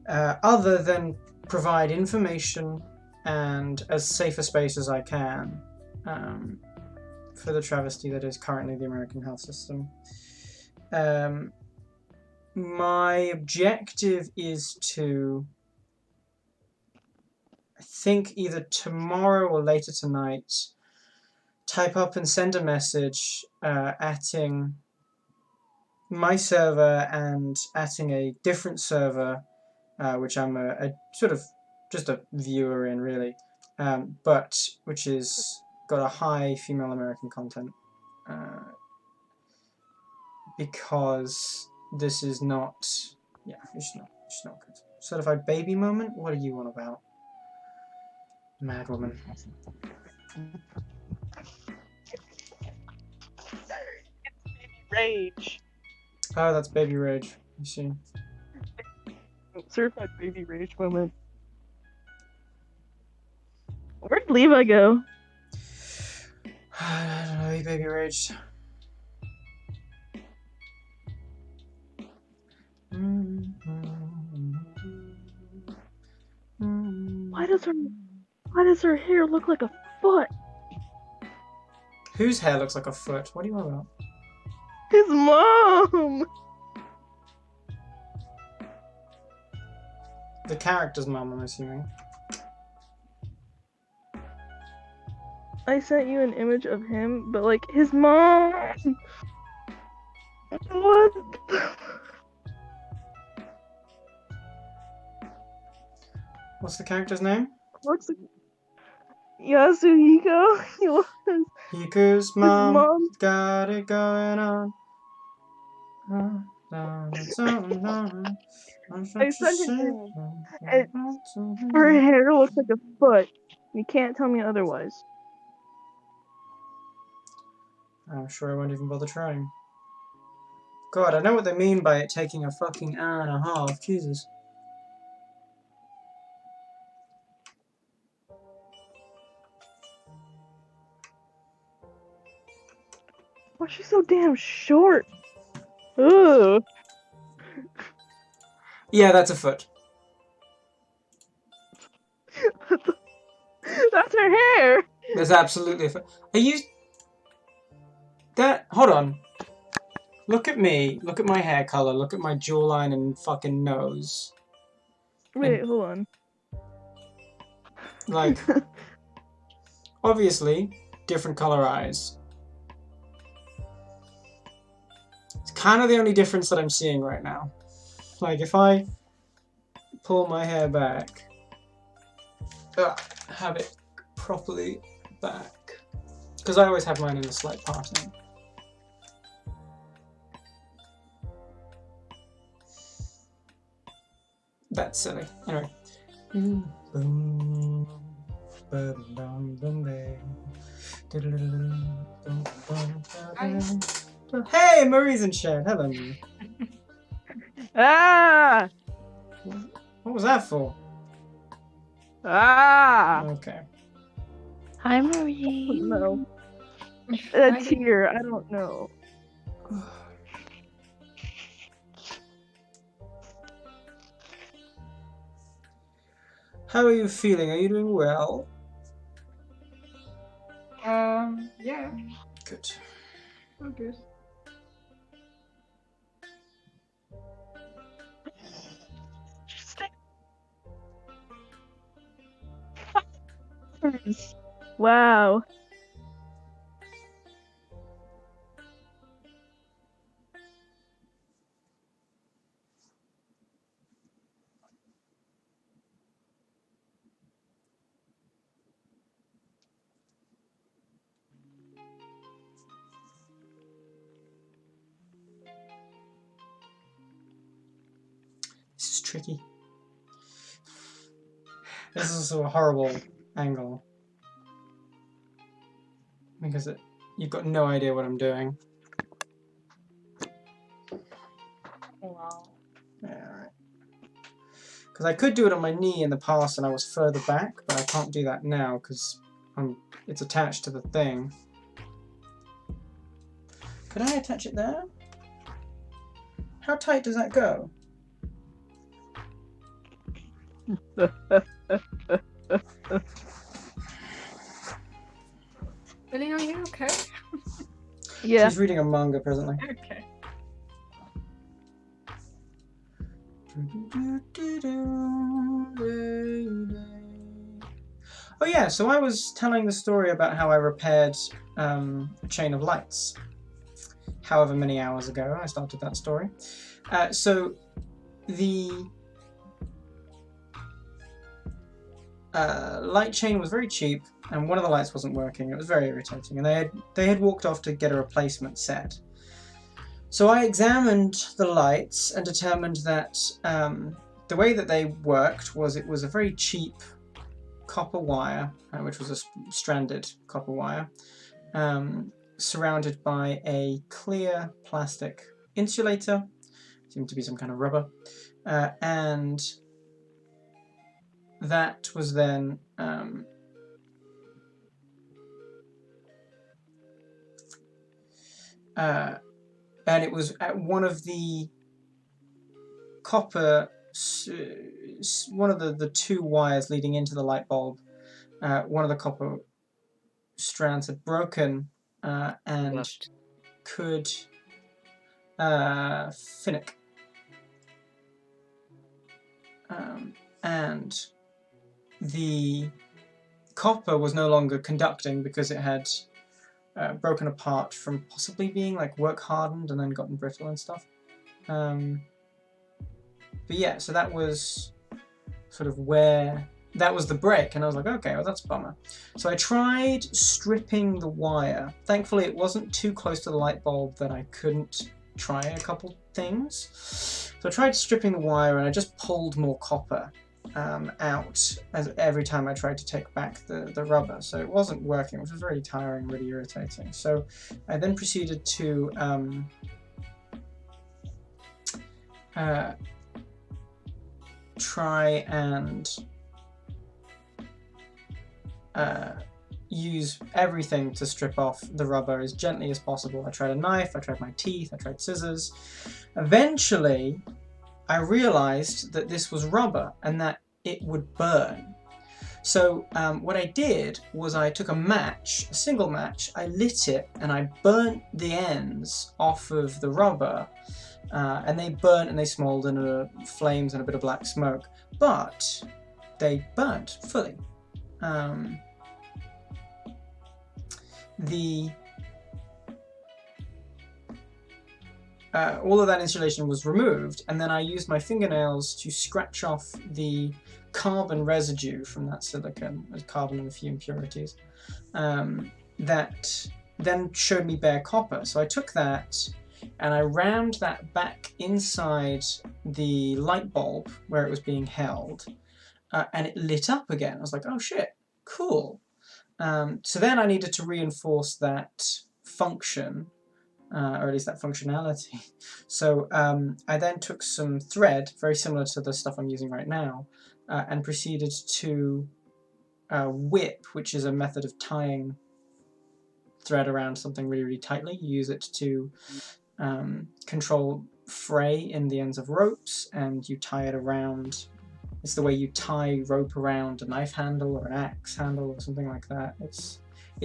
Other than provide information and as safe a space as I can. For the travesty that is currently the American health system. My objective is to, I think either tomorrow or later tonight, type up and send a message atting my server and atting a different server, which I'm a sort of just a viewer in really, but which is got a high female American content, because this is not, yeah, it's not good. Certified baby moment? What are you on about? Mad woman. Rage. Oh, that's baby rage. You see. Certified baby rage moment. Where'd Levi go? I don't know, he baby raged. Why does her hair look like a foot? Whose hair looks like a foot? What are you on about? His mom. The character's mum, I'm assuming. I sent you an image of him, but like his mom. What? What's the character's name? Looks like Yasuhiko. He was Hiku's his mom mom. got it going on. I sent it to him, and her hair looks like a foot. You can't tell me otherwise. I'm sure I won't even bother trying. God, I know what they mean by it taking a fucking hour and a half. Jesus. Why's she so damn short? Ugh. Yeah, that's a foot. That's her hair. That's absolutely a foot. Are you... That... Hold on. Look at me. Look at my hair color. Look at my jawline and fucking nose. Wait, hold on. Like... Obviously, different color eyes. It's kind of the only difference that I'm seeing right now. Like, if I pull my hair back, have it properly back, because I always have mine in a slight parting. That's silly. Anyway. Hey, Marie's in chat. Hello, Marie. Ah! What was that for? Ah! Okay. Hi, Marie. No. A tear. I don't know. How are you feeling? Are you doing well? Yeah, Good. okay. Wow. This is tricky. This is a horrible angle. Because you've got no idea what I'm doing. Wow. Yeah, alright. Because I could do it on my knee in the past and I was further back, but I can't do that now because it's attached to the thing. Could I attach it there? How tight does that go? Billy, are you okay? Yeah. She's reading a manga presently. Okay. Oh yeah, so I was telling the story about how I repaired a chain of lights. However many hours ago I started that story. So the light chain was very cheap, and one of the lights wasn't working. It was very irritating, and they had walked off to get a replacement set. So I examined the lights and determined that the way that they worked was it was a very cheap copper wire, which was a stranded copper wire, surrounded by a clear plastic insulator, seemed to be some kind of rubber, and that was then and it was at one of the copper one of the two wires leading into the light bulb, one of the copper strands had broken and Left. could finick. And the copper was no longer conducting because it had broken apart from possibly being like work hardened and then gotten brittle and stuff. But yeah, so that was sort of where that was the break, and I was like, okay, well that's a bummer. So I tried stripping the wire. Thankfully, it wasn't too close to the light bulb that I couldn't try a couple things. So I tried stripping the wire, and I just pulled more copper out as every time I tried to take back the rubber. So it wasn't working, which was very tiring, really irritating. So I then proceeded to try and use everything to strip off the rubber as gently as possible. I tried a knife, I tried my teeth, I tried scissors. Eventually, I realized that this was rubber and that it would burn. So what I did was I took a match, a single match, I lit it and I burnt the ends off of the rubber, and they burnt and they smoldered and flames and a bit of black smoke, but they burnt fully. All of that insulation was removed, and then I used my fingernails to scratch off the carbon residue from that silicon, carbon and a few impurities, that then showed me bare copper. So I took that and I rammed that back inside the light bulb where it was being held, and it lit up again. I was like, oh shit, cool. So then I needed to reinforce that function, or at least that functionality. So I then took some thread, very similar to the stuff I'm using right now, and proceeded to whip, which is a method of tying thread around something really, really tightly. You use it to control fray in the ends of ropes, and you tie it around. It's the way you tie rope around a knife handle or an axe handle or something like that. It's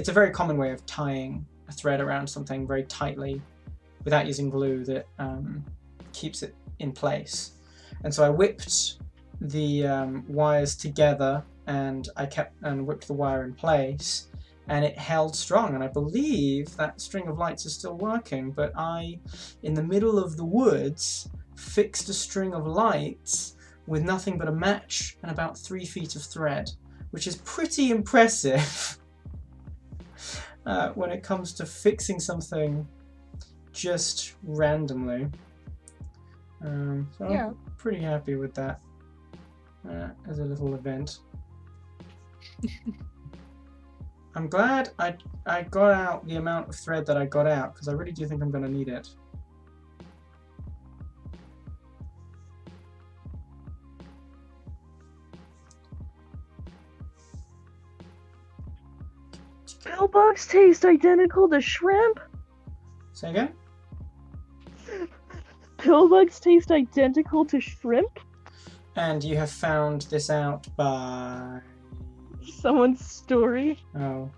a very common way of tying a thread around something very tightly without using glue that keeps it in place. And so I whipped the wires together, and I whipped the wire in place, and it held strong. And I believe that string of lights is still working, but I, in the middle of the woods, fixed a string of lights with nothing but a match and about 3 feet of thread, which is pretty impressive when it comes to fixing something just randomly. So Yeah. I'm pretty happy with that as a little event. I'm glad I got out the amount of thread that I got out, because I really do think I'm going to need it. Pillbugs taste identical to shrimp? Say again? Pillbugs taste identical to shrimp? And you have found this out by... Someone's story? Oh.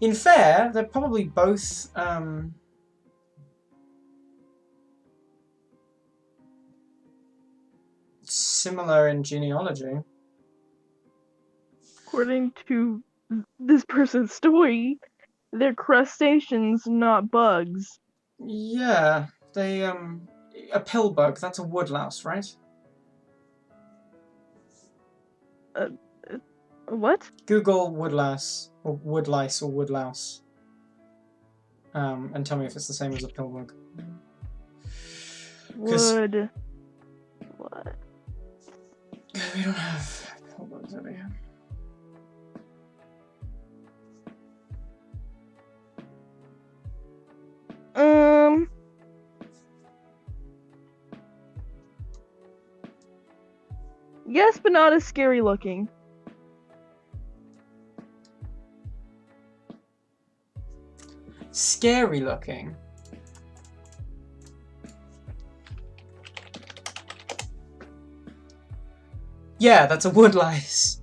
In fair, they're probably both similar in genealogy. According to this person's story, they're crustaceans, not bugs. Yeah, they a pillbug, that's a woodlouse, right? What? Google woodlouse or woodlice or woodlouse, and tell me if it's the same as a pillbug. Wood. What? We don't have pillbugs over here. Yes, but not as scary looking. Scary looking. Yeah, that's a wood lice.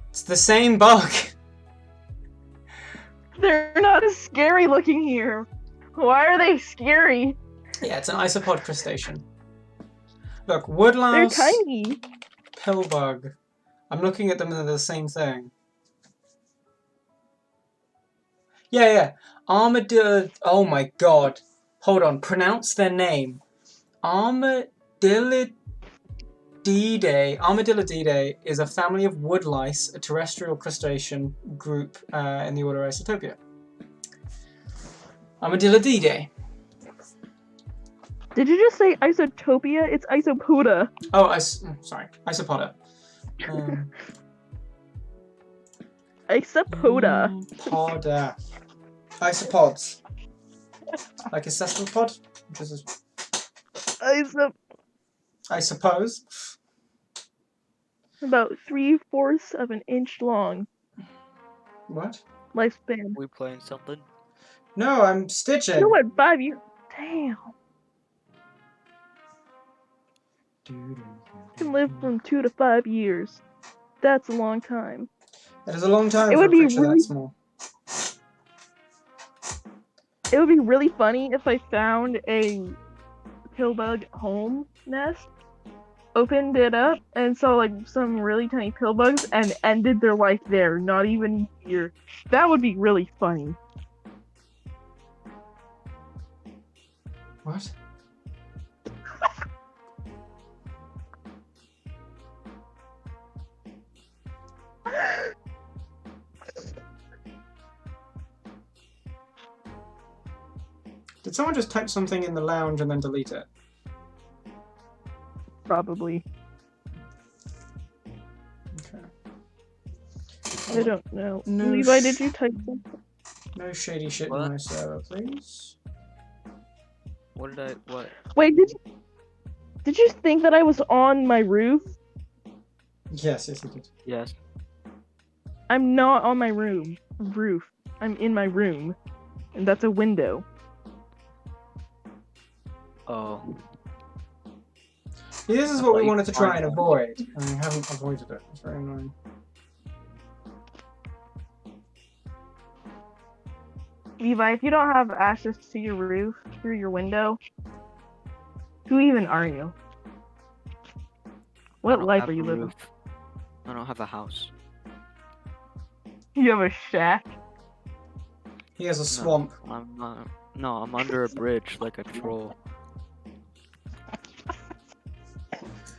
It's the same bug. They're not as scary looking here. Why are they scary? Yeah, it's an isopod crustacean. Look, wood They're louse, tiny. pillbug. I'm looking at them and they're the same thing. Yeah. Armadillo. Oh my god. Hold on. Pronounce their name. Armadillidae. Armadillidae is a family of wood lice, a terrestrial crustacean group in the order Isotopia. Armadillidae. Did you just say isotopia? It's isopoda. Oh, sorry. Isopoda. Isopoda. Poda. Isopods. Like a cephalopod? Which is I suppose. About 3/4 of an inch long What? lifespan. We playing something? No, I'm stitching. You know what? 5 years. Damn. Can live from 2 to 5 years. That's a long time. That is a long time It for a would be creature that really- small. It would be really funny if I found a pillbug home nest, opened it up, and saw like some really tiny pillbugs and ended their life there. Not even a year. That would be really funny. What? Did someone just type something in the lounge and then delete it? Probably. Okay. I don't know. No Levi, did you type something? No shady shit What? in my server, please. What did I? What? Wait, did you think that I was on my roof? Yes, you did. Yes. I'm not on my roof. I'm in my room, and that's a window. Oh. See, this is I what thought we you wanted to try and climbed. avoid, and we haven't avoided it. It's very annoying. Levi, if you don't have access to your roof through your window, who even are you? I What don't life have are you a living? roof. I don't have a house. You have a shack. He has a swamp. I'm not. No, I'm under a bridge like a troll.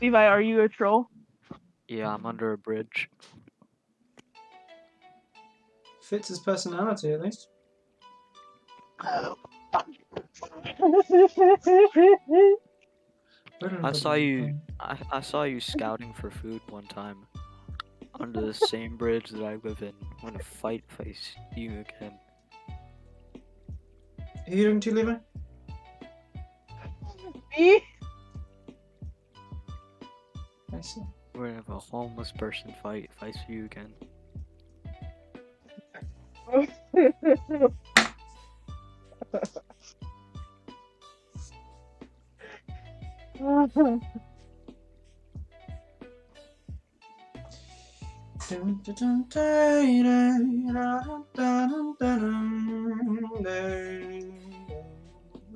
Levi, are you a troll? Yeah, I'm under a bridge. Fits his personality, at least. I saw you. I saw you scouting for food one time under the same bridge that I live in. I'm gonna fight face you again. Who are you doing to, Levi? Me? I see. We're gonna have a homeless person fight you again.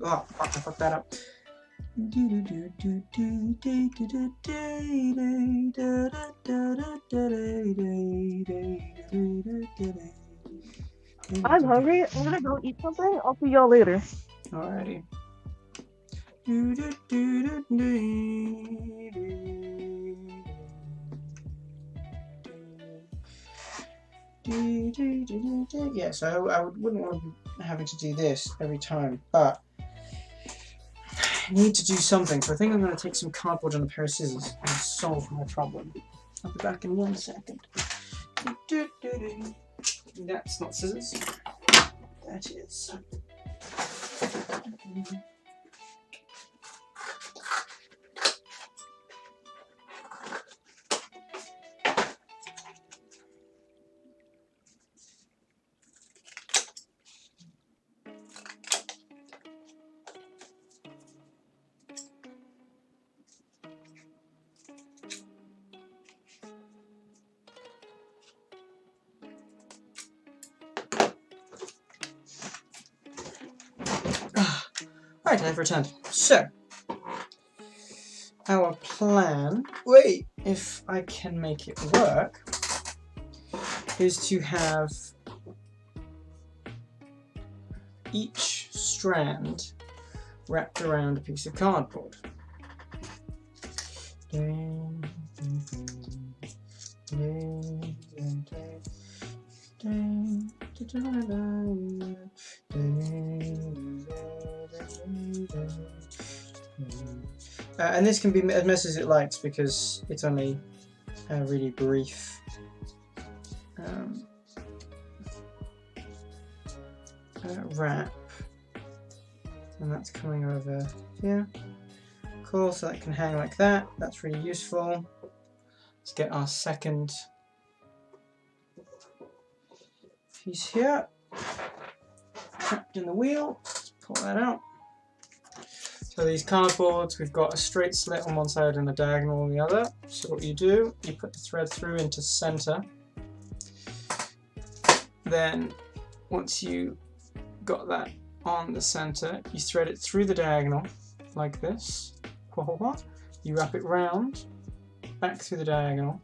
Oh, fuck, I fucked that up. I'm hungry. I'm gonna go eat something. I'll see y'all later. Alrighty. Yeah, so I wouldn't want to be having to do this every time, but I need to do something, so I think I'm going to take some cardboard and a pair of scissors and solve my problem. I'll be back in 1 second. That's not scissors. That is. Right, I've returned. So, our plan, wait, if I can make it work, is to have each strand wrapped around a piece of cardboard. And this can be as messy as it likes because it's only a really brief wrap, and that's coming over here. Cool, so that can hang like that. That's really useful. Let's get our second piece here, trapped in the wheel. Let's pull that out. So these cardboards, we've got a straight slit on one side and a diagonal on the other. So what you do, you put the thread through into center. Then once you got that on the center, you thread it through the diagonal like this. You wrap it round, back through the diagonal,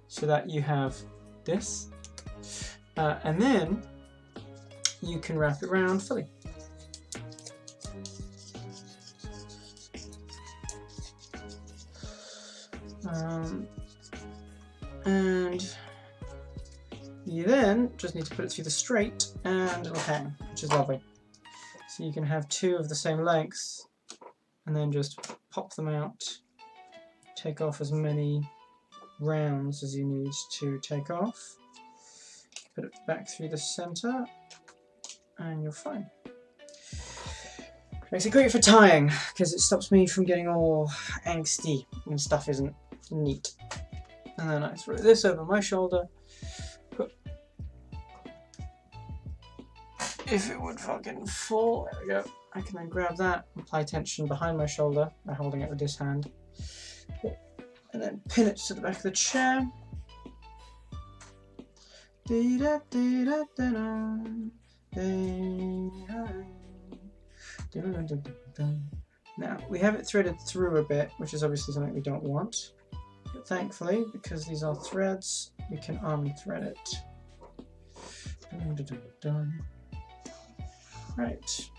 so that you have this. And then you can wrap it round fully. And you then just need to put it through the straight and it'll hang, which is lovely. So you can have two of the same length and then just pop them out, take off as many rounds as you need to take off, put it back through the center, and you're fine. Makes it great for tying because it stops me from getting all angsty when stuff isn't neat. And then I throw this over my shoulder. If it would fucking fall, there we go. I can then grab that, apply tension behind my shoulder by holding it with this hand, and then pin it to the back of the chair. Now, we have it threaded through a bit, which is obviously something we don't want. But thankfully, because these are threads, we can unthread it. Right.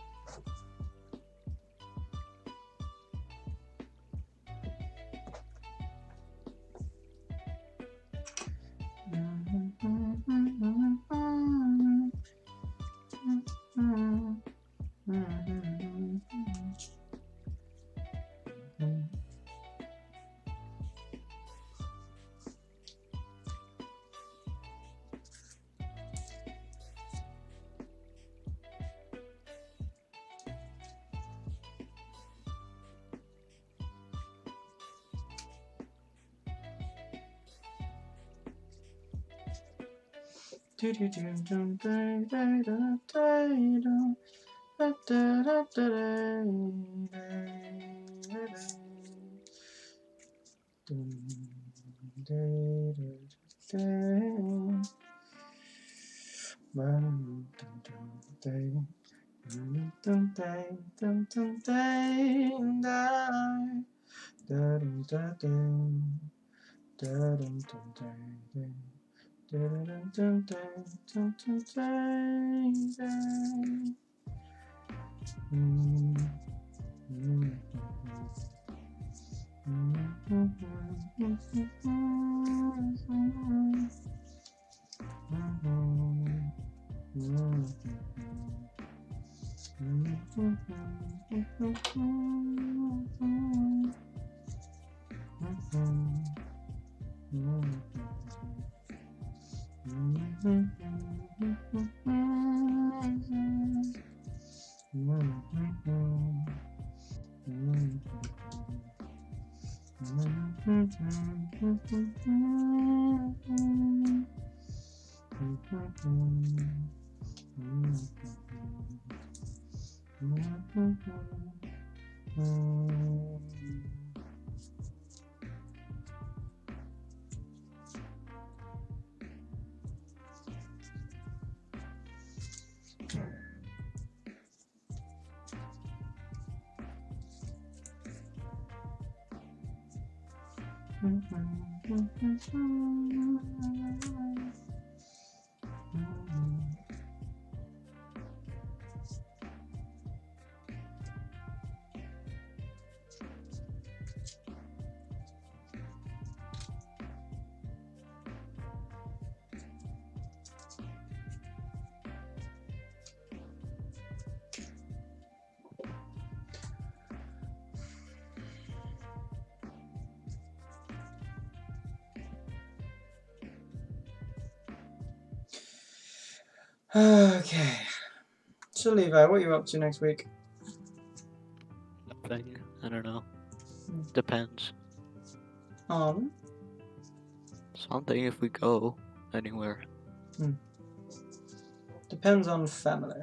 Okay. So Levi, what are you up to next week? Nothing. I don't know. Hmm. Depends. On. Something if we go anywhere. Depends on family.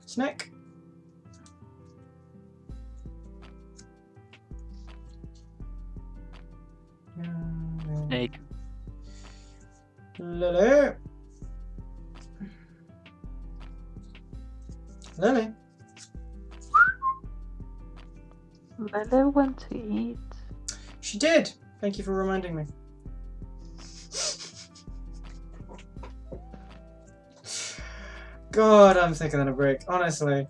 Snack. Snake. Lily. Lily. Lily went to eat. She did. Thank you for reminding me. God, I'm thicker than a brick. Honestly.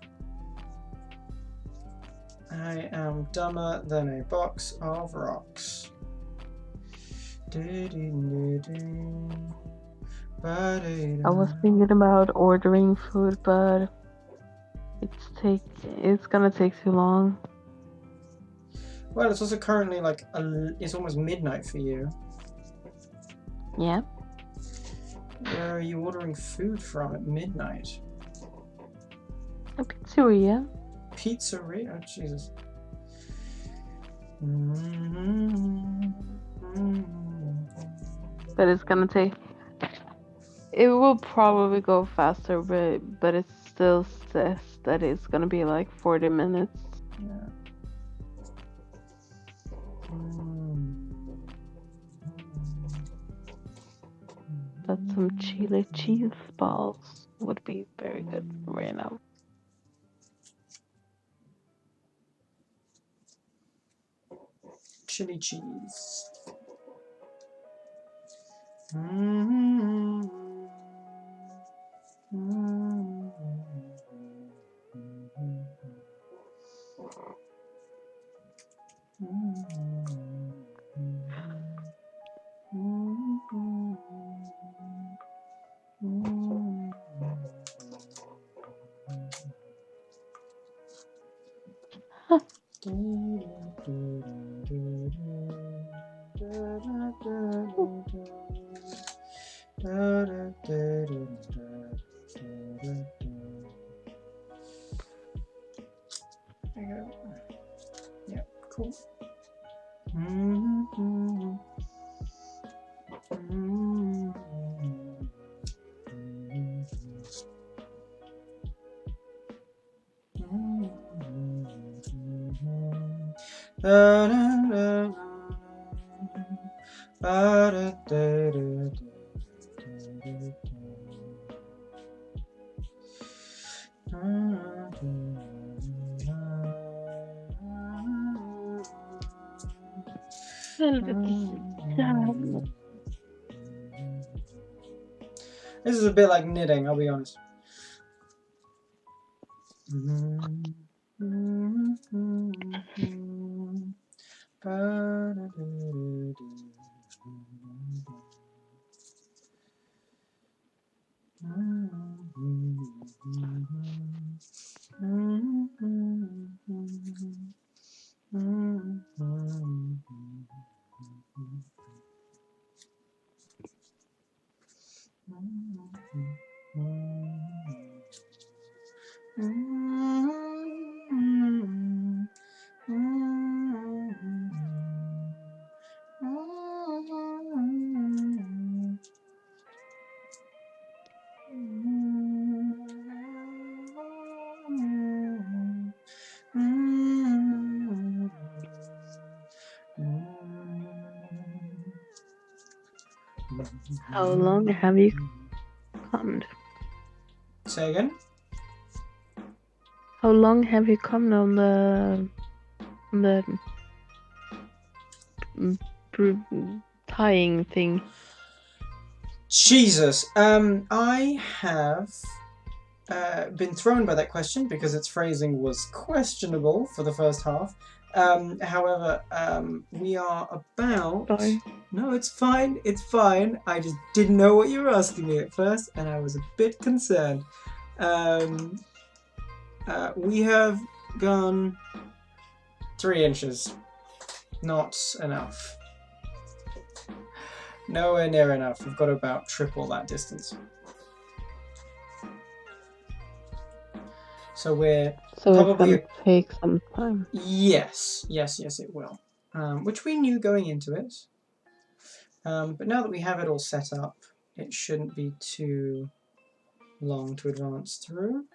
I am dumber than a box of rocks. I was thinking about ordering food, but it's gonna take too long. Well, it's also currently like it's almost midnight for you. Yeah. Where are you ordering food from at midnight? A pizzeria. Pizzeria? Oh, Jesus. But it's gonna take. It will probably go faster, but it still says that it's gonna be like 40 minutes. Yeah. But some chili cheese balls would be very good right now. Chili cheese. Yeah, cool. This is a bit like knitting, I'll be honest. How long have you come? Say again? How long have you come on the tying thing? Jesus. I have been thrown by that question because its phrasing was questionable for the first half. However, we are about. Sorry. No, it's fine. It's fine. I just didn't know what you were asking me at first, and I was a bit concerned. We have gone 3 inches. Not enough. Nowhere near enough. We've got about triple that distance. So we're So it's probably gonna take some time. yes, it will. Which we knew going into it. But now that we have it all set up, it shouldn't be too long to advance through.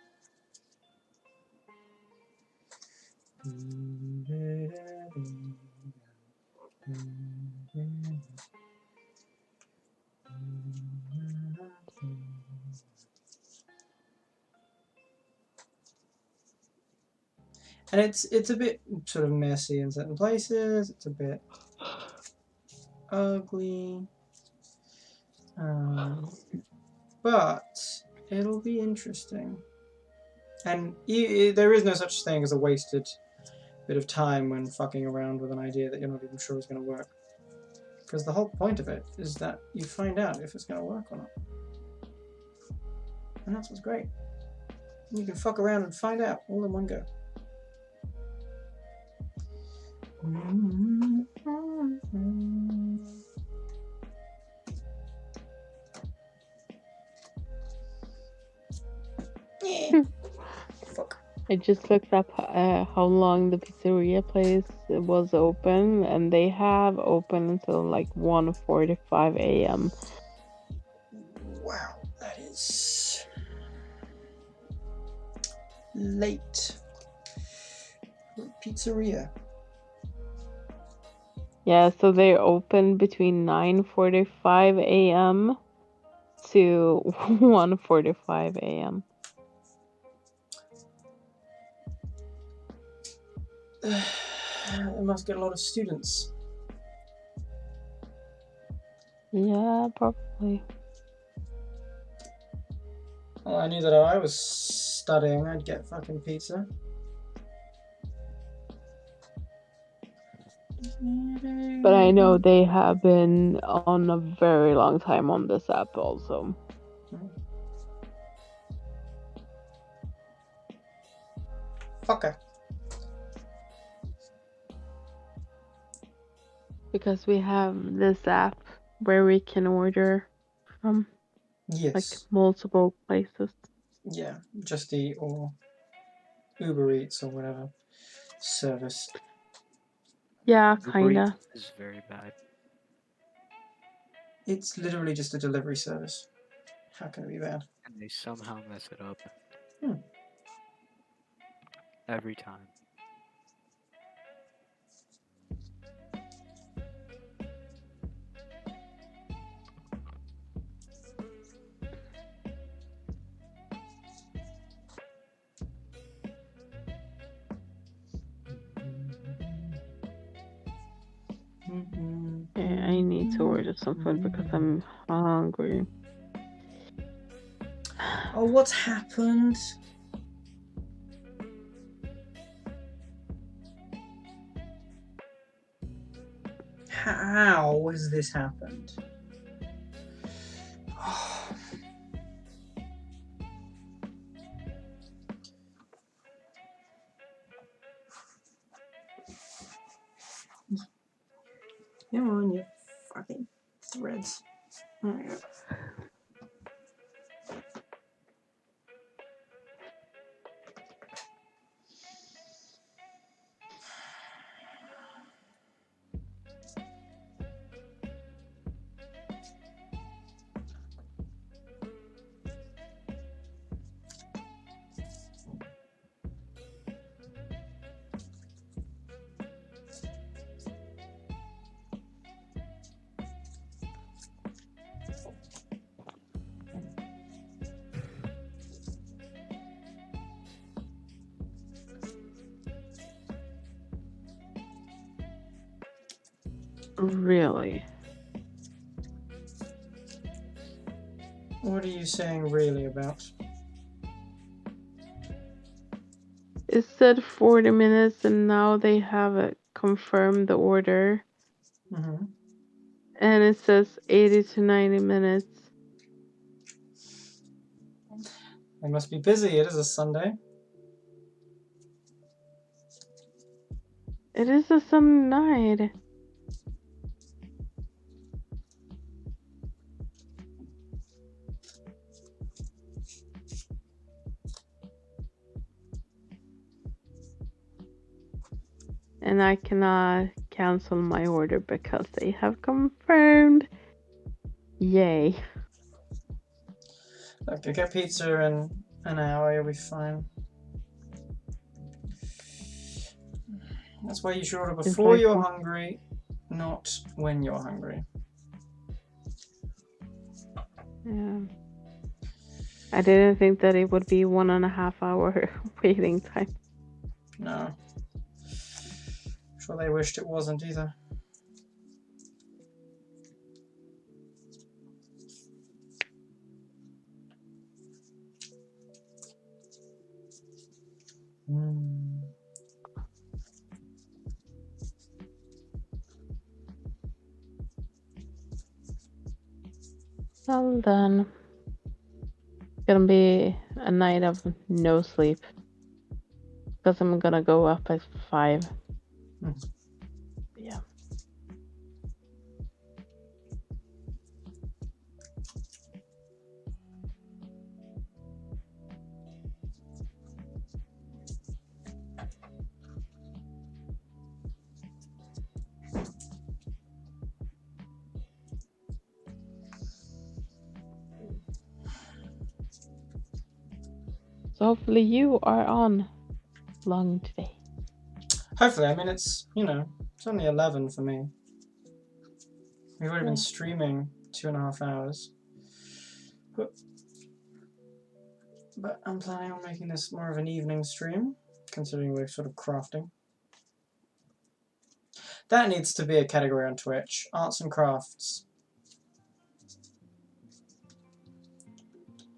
And it's a bit sort of messy in certain places. It's a bit ugly. But it'll be interesting. And there is no such thing as a wasted bit of time when fucking around with an idea that you're not even sure is going to work. Because the whole point of it is that you find out if it's going to work or not. And that's what's great. You can fuck around and find out all in one go. Fuck. I just looked up how long the pizzeria place was open, and they have open until like 1:45 a.m. Wow, that is late for a pizzeria. Yeah, so they open between 9:45 a.m. to 1:45 a.m. They must get a lot of students. Yeah, probably. Well, I knew that if I was studying, I'd get fucking pizza. But I know they have been on a very long time on this app also. Fucker. Because we have this app where we can order from like Yes. multiple places. Yeah, Just Eat or Uber Eats or whatever service. Yeah, Uber kinda. Eats is very bad. It's literally just a delivery service. How can it be bad? And they somehow mess it up. Hmm. Every time. Yeah, I need to order some food because I'm hungry. Oh, what's happened? How has this happened? Come on, you fucking threads. There we go. Really? What are you saying really about? It said 40 minutes and now they have confirmed the order. Mm-hmm. And it says 80 to 90 minutes. They must be busy. It is a Sunday. It is a Sunday night. And I cannot cancel my order because they have confirmed. Yay. Look, you get pizza in an hour, you'll be fine. That's why you should order before like you're one- hungry, not when you're hungry. Yeah. I didn't think that it would be 1.5 hour waiting time. No. Sure they wished it wasn't either. Well done. Gonna be a night of no sleep. Because I'm gonna go up at 5. Yeah. So hopefully you are on long today. Hopefully, I mean, it's only 11 for me. We've already been streaming 2.5 hours. But I'm planning on making this more of an evening stream, considering we're sort of crafting. That needs to be a category on Twitch. Arts and crafts.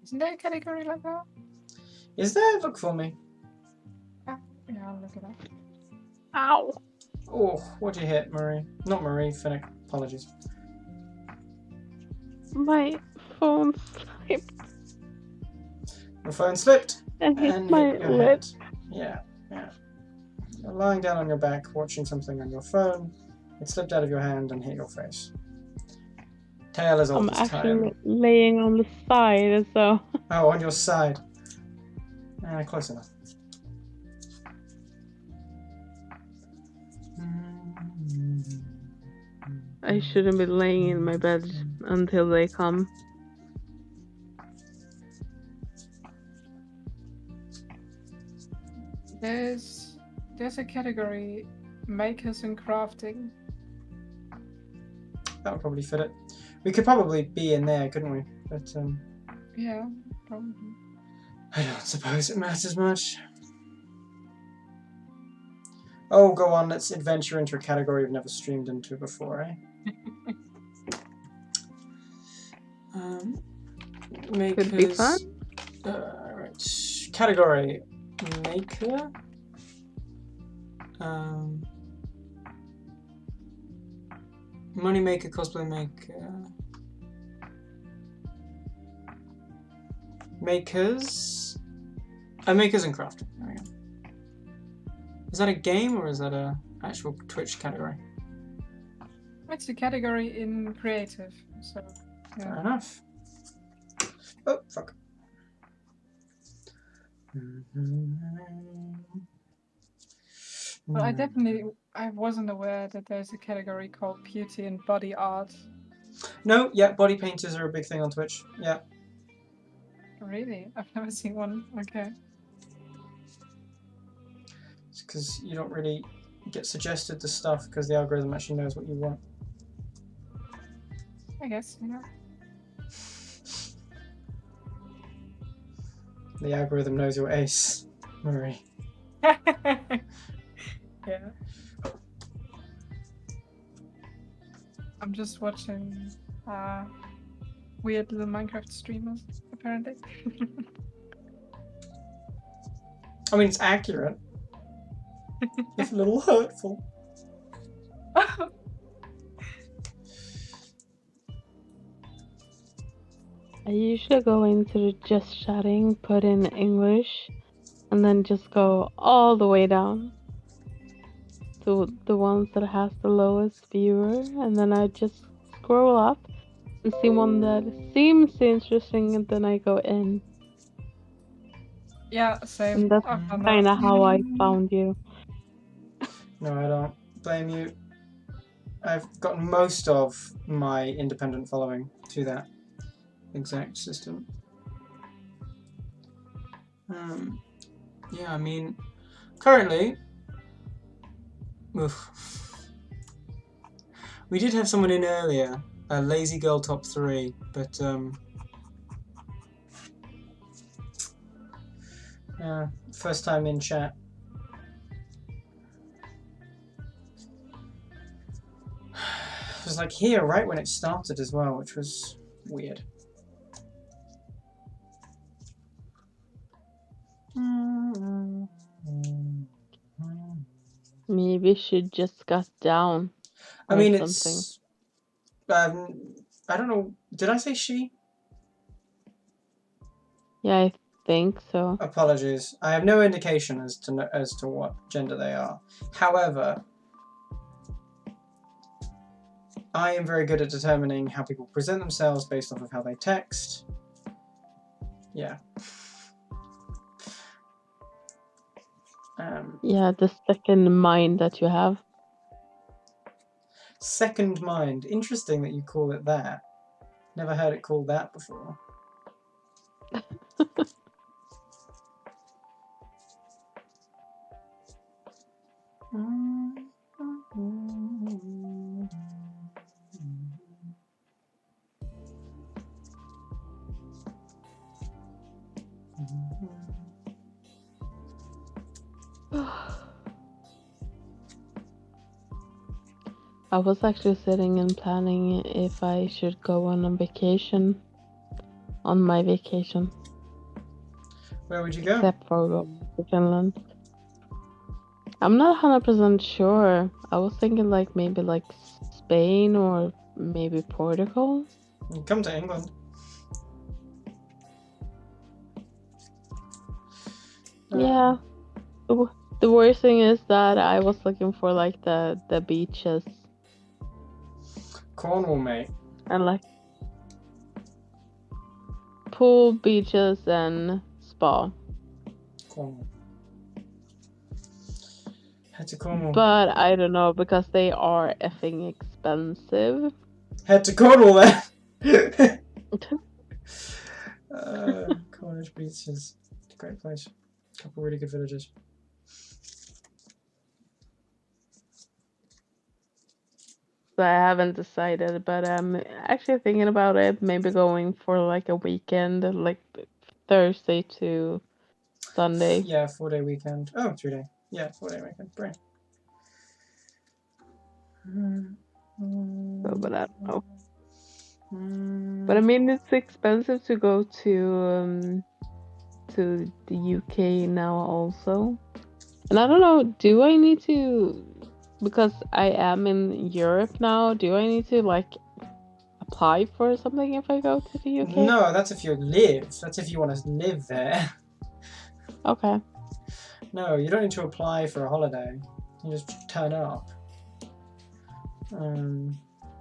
Isn't there a category like that? Is there? Look for me. Yeah, I'll look it up. Ow! Oh, what'd you hit, Marie? Not Marie, Finnick. Apologies. My phone slipped Your phone slipped and hit and my hit your lip. head. Yeah. You're lying down on your back, watching something on your phone. It slipped out of your hand and hit your face. Tail is all I'm this actually time. laying on the side, so. Oh, on your side. Close enough. I shouldn't be laying in my bed until they come. There's a category, makers and crafting. That would probably fit it. We could probably be in there, couldn't we? But Yeah, probably. I don't suppose it matters much. Oh, go on, let's adventure into a category we've never streamed into before, eh? Makers. Could be fun. Right. Category maker. Money maker, cosplay maker. Makers. Makers and crafting. There we go. Is that a game or is that a actual Twitch category? It's a category in creative, so yeah. Fair enough. Oh, fuck. Well, I wasn't aware that there's a category called beauty and body art. No, yeah, body painters are a big thing on Twitch. Yeah. Really? I've never seen one. Okay. It's because you don't really get suggested the stuff because the algorithm actually knows what you want. I guess, The algorithm knows your ace, Marie. Yeah. I'm just watching weird little Minecraft streamers, apparently. I mean, it's accurate. If a little hurtful. I usually go into the just chatting, put in English, and then just go all the way down to the ones that has the lowest viewer, and then I just scroll up and see one that seems interesting, and then I go in. Yeah, same. And that's I've done kind that. of how I found you. No, I don't blame you. I've gotten most of my independent following through that exact system. Yeah, I mean, currently, we did have someone in earlier, a lazy girl top 3, but first time in chat. It was like here right when it started as well, which was weird. Maybe we should just got down. I mean, or something. it's I don't know. Did I say she? Yeah, I think so. Apologies. I have no indication as to what gender they are. However, I am very good at determining how people present themselves based off of how they text. Yeah. Yeah, the second mind that you have. Second mind. Interesting that you call it that. Never heard it called that before. I was actually sitting and planning if I should go on a vacation. On my vacation. Where would you go? Except for going to Finland. I'm not 100% sure. I was thinking like maybe like Spain or maybe Portugal. You can come to England. Yeah. The worst thing is that I was looking for like the beaches Cornwall, mate. and like pool, beaches, and spa. Cornwall. Head to Cornwall. But I don't know because they are effing expensive. Head to Cornwall then. Cornish beaches. It's a great place. A couple really good villages. So I haven't decided, but I'm actually thinking about it. Maybe going for like a weekend, like Thursday to Sunday. Yeah, 4-day weekend. Oh, 3-day. Yeah, 4-day weekend. Brilliant. So, but I don't know. But I mean, it's expensive to go to the UK now also. And I don't know, do I need to, because I am in Europe now, do I need to like apply for something if I go to the UK? No, that's if you live. That's if you want to live there. Okay. No, you don't need to apply for a holiday. You just turn up.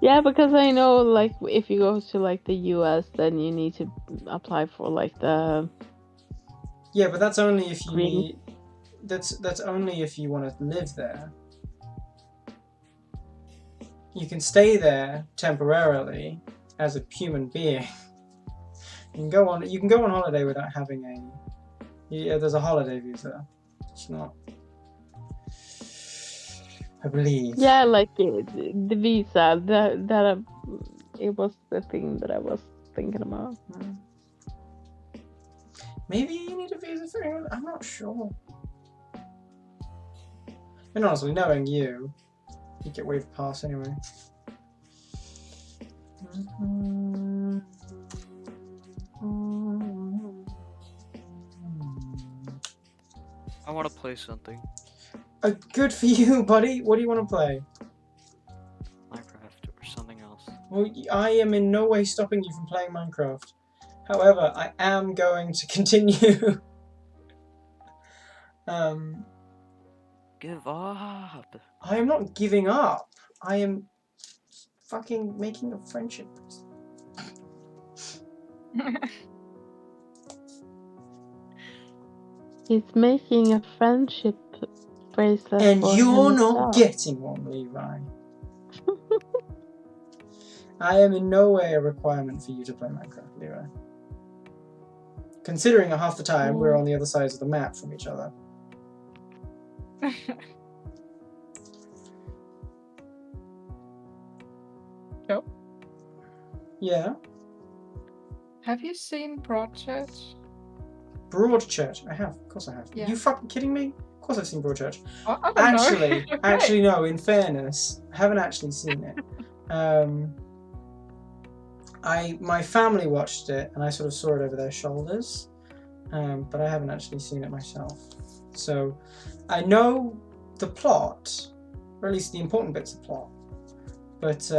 Yeah, because I know like if you go to like the US, then you need to apply for like the Yeah, but that's only if you green. need. That's only if you want to live there. You can stay there temporarily as a human being. You can go on holiday without having a. Yeah, there's a holiday visa. It's not. I believe. Yeah, like the visa. That it was the thing that I was thinking about. Maybe you need a visa for England. I'm not sure. And honestly, knowing you, you get wave pass anyway. I want to play something. Good for you, buddy. What do you want to play? Minecraft or something else. Well, I am in no way stopping you from playing Minecraft. However, I am going to continue. Give up. I am not giving up. I am fucking making a friendship. He's making a friendship bracelet And for you're himself. not getting one, Levi. I am in no way a requirement for you to play Minecraft, Levi. Considering that half the time we're on the other sides of the map from each other. Joe, Yeah. have you seen Broadchurch? Broadchurch. I have. Of course I have. Yeah. You fucking kidding me? Of course I've seen Broadchurch. I don't Actually, know. Okay. actually no, in fairness, I haven't actually seen it. My family watched it and I sort of saw it over their shoulders. But I haven't actually seen it myself. So I know the plot, or at least the important bits of plot. But that's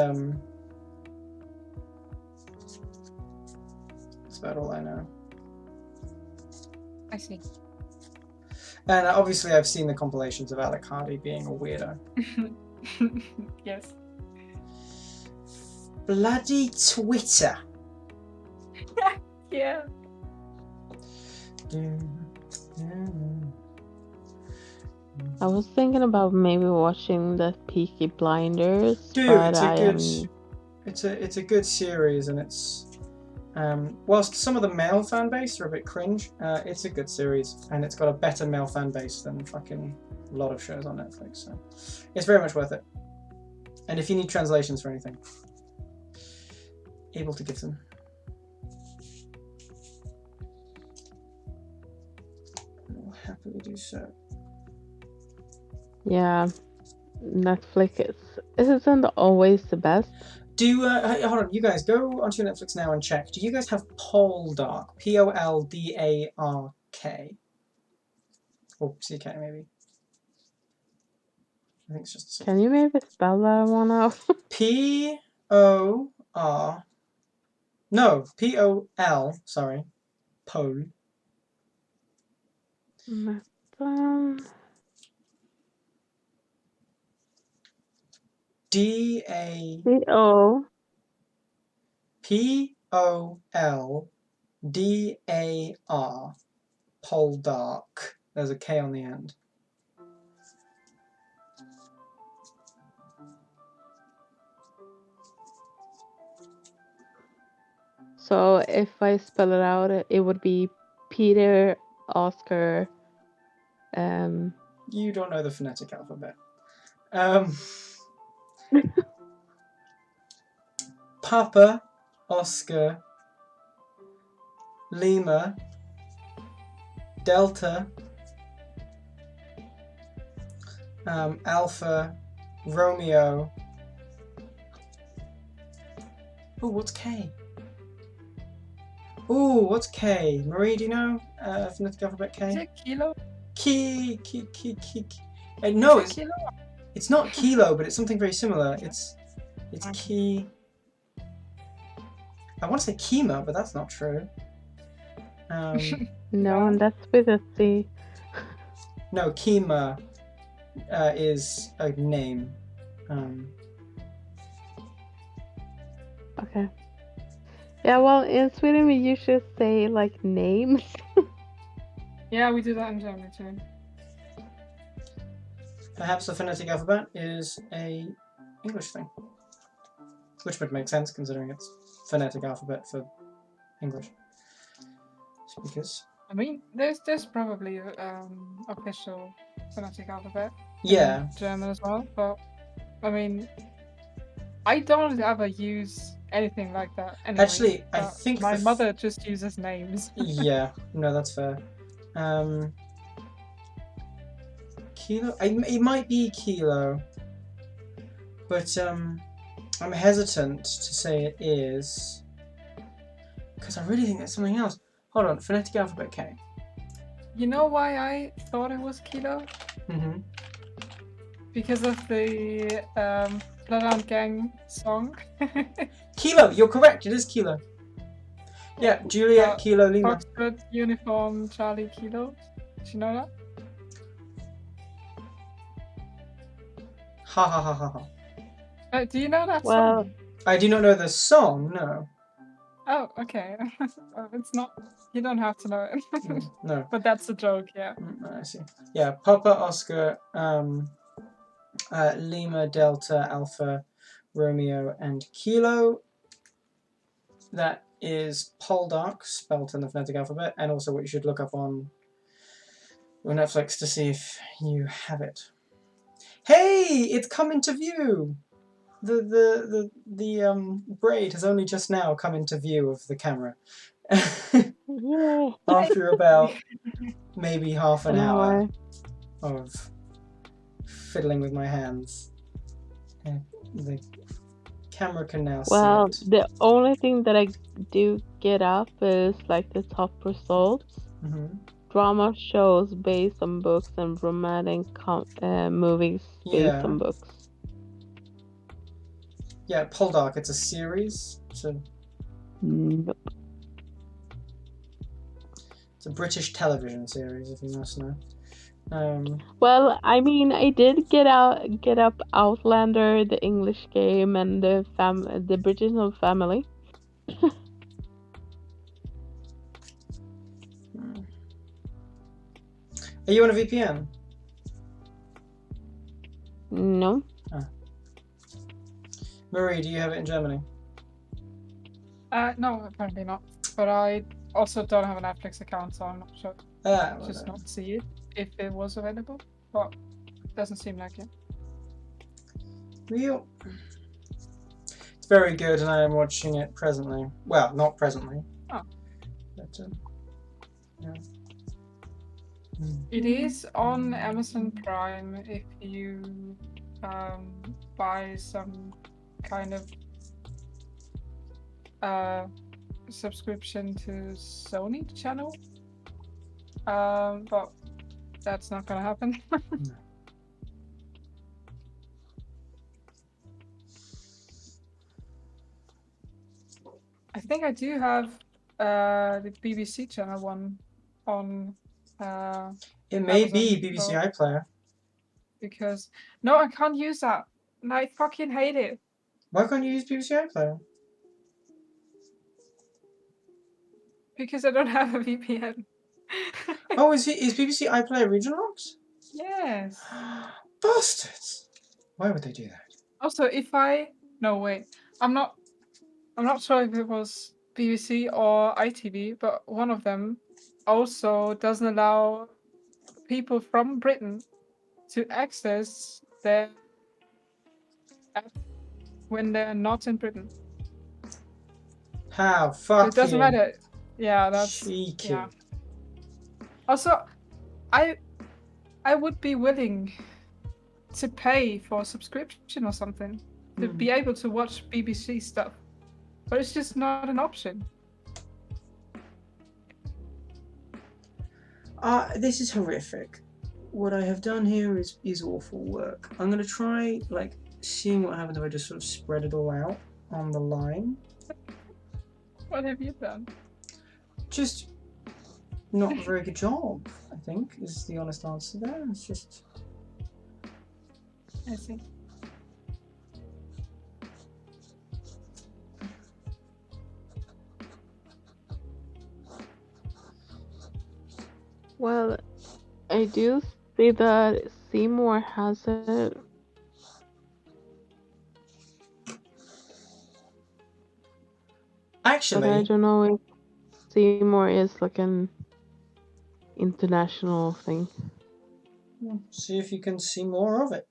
about all I know. I see. And obviously I've seen the compilations of Alec Hardy being a weirdo. Yes. Bloody Twitter. Yeah. I was thinking about maybe watching the Peaky Blinders, Dude, but it's a good series, and it's whilst some of the male fan base are a bit cringe, it's a good series, and it's got a better male fan base than fucking a lot of shows on Netflix. So it's very much worth it. And if you need translations for anything, able to give them. I will happily do so. yeah, Netflix isn't always the best. Do hey, hold on, you guys go onto Netflix now and check. Do you guys have Poldark? Poldark, or CK maybe? I think it's just the same. Can you maybe spell that one out? P-O-R. No, P-O-L. Sorry, Pol. D-A. C-O. P-O-L-D-A-R. Poldark. There's a K on the end. So if I spell it out, it would be Peter, Oscar, You don't know the phonetic alphabet. Papa, Oscar, Lima, Delta, Alpha, Romeo. Ooh, what's K? Ooh, what's K? Marie, do you know phonetic alphabet K? Is it kilo? Ki. No, Is it kilo? it's not kilo, but it's something very similar. It's Okay. ki. I want to say Kima, but that's not true. no, and that's with a C. No, Kima is a name. Okay. Yeah, well, in Sweden we usually say like names. Yeah, we do that in Germany too. Perhaps the phonetic alphabet is a English thing, which would make sense considering it's phonetic alphabet for English speakers. I mean, there's probably official phonetic alphabet Yeah, in German as well, but I mean, I don't ever use anything like that anyway. actually, I but think my the mother just uses names. yeah, no, that's fair. Kilo. It might be kilo, but I'm hesitant to say it is because I really think it's something else. Hold on, phonetic alphabet K. You know why I thought it was Kilo? Mm-hmm. Because of the Bloodhound Gang song. Kilo, you're correct. It is Kilo. Yeah, Juliet Kilo Lima. Foxtrot Uniform Charlie Kilo. Did you know that? Ha ha ha ha ha. Do you know that Well, song? I do not know the song. No. Oh, okay. It's not. You don't have to know it. No. But that's a joke, yeah. I see. Yeah, Papa Oscar, Lima Delta Alpha Romeo and Kilo. That is Poldark, spelled in the phonetic alphabet, and also what you should look up on Netflix to see if you have it. Hey, it's come into view. The braid has only just now come into view of the camera. yeah. After about maybe half an An hour hour. of fiddling with my hands. The camera can now Well, see it. the only thing that I do get up is like the top results. Mm-hmm. Drama shows based on books and romantic movies based Yeah. on books. Yeah, Poldark, it's a series. Nope. It's a British television series, if you must know. Well, I mean, I did get up Outlander, the English Game, and the British Family. Are you on a VPN? No. Marie, do you have it in Germany? No, apparently not. But I also don't have a Netflix account, so I'm not sure. Well, Just no. not see it if it was available. But doesn't seem like it. Real. It's very good, and I am watching it presently. Well, not presently. Oh. But, yeah. It is on Amazon Prime if you buy some kind of subscription to Sony channel. But that's not gonna happen. No. I think I do have the BBC channel one on It may Amazon, be BBC so- iPlayer. because no, I can't use that. And I fucking hate it. Why can't you use BBC iPlayer? Because I don't have a VPN. Oh, is BBC iPlayer regional locked? Yes. Bastards! Why would they do that? Also, no wait, I'm not sure if it was BBC or ITV, but one of them also doesn't allow people from Britain to access their app when they're not in Britain. How So fucking it doesn't matter. Yeah, that's cheeky. yeah. Also, I would be willing to pay for a subscription or something to be able to watch BBC stuff, but it's just not an option. This is horrific. What I have done here is awful work. I'm gonna try seeing what happens if I just sort of spread it all out on the line. What have you done? Just not a very good job, I think, is the honest answer there. It's just... I see. Well, I do see that Seymour has it. But I Actually, don't know if Seymour is like an international thing. see if you can see more of it.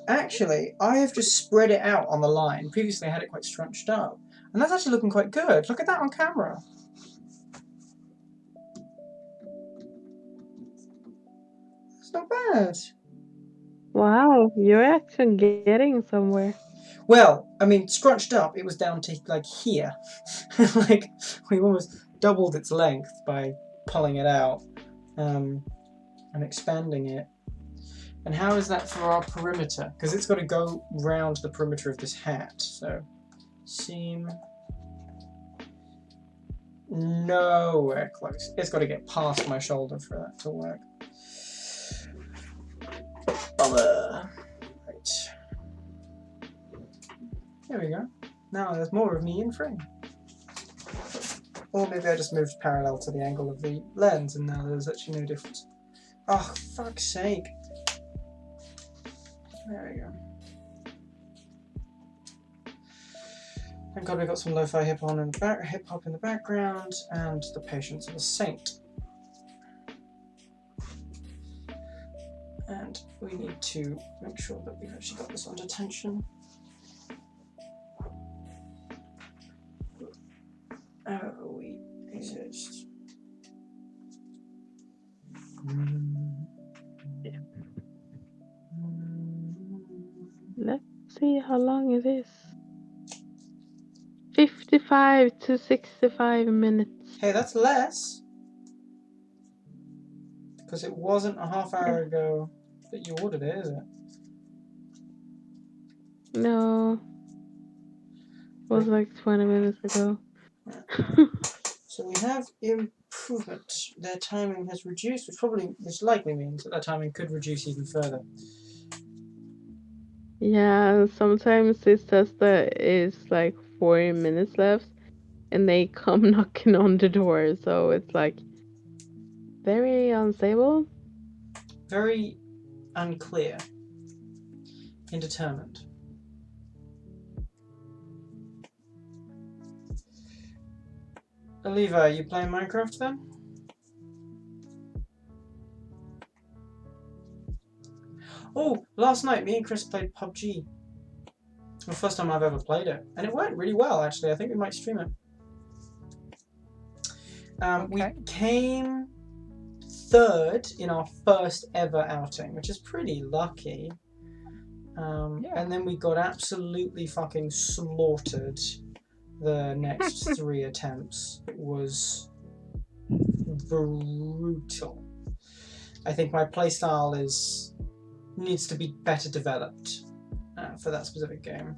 Actually, I have just spread it out on the line. Previously I had it quite scrunched up. And that's actually looking quite good. Look at that on camera. It's not bad. Wow, you're actually getting somewhere. Well, I mean, scrunched up, it was down to like here. Like we almost doubled its length by pulling it out and expanding it. And how is that for our perimeter? Because it's got to go round the perimeter of this hat. So seam. Nowhere close. It's got to get past my shoulder for that to work. Bummer. Right. There we go. Now there's more of me in frame. Or maybe I just moved parallel to the angle of the lens and now there's actually no difference. Oh, fuck's sake. There we go. Thank God we got some lo-fi hip-hop in the background and the Patience of a Saint. And we need to make sure that we've actually got this under tension. We exist. Let's see how long it is. 55 to 65 minutes. Hey, that's less. Because it wasn't a half hour ago that you ordered it, is it? No. It was like 20 minutes ago. So we have improvement. Their timing has reduced, which likely means that their timing could reduce even further. Yeah, sometimes it says that it's like 40 minutes left and they come knocking on the door, so it's like very unstable. Very unclear. Indeterminate. Aliva, are you playing Minecraft then? Oh, last night me and Chris played PUBG. The first time I've ever played it. And it went really well, actually. I think we might stream it. We came third in our first ever outing, which is pretty lucky. And then we got absolutely fucking slaughtered the next 3 attempts. It was brutal. I think my playstyle needs to be better developed for that specific game.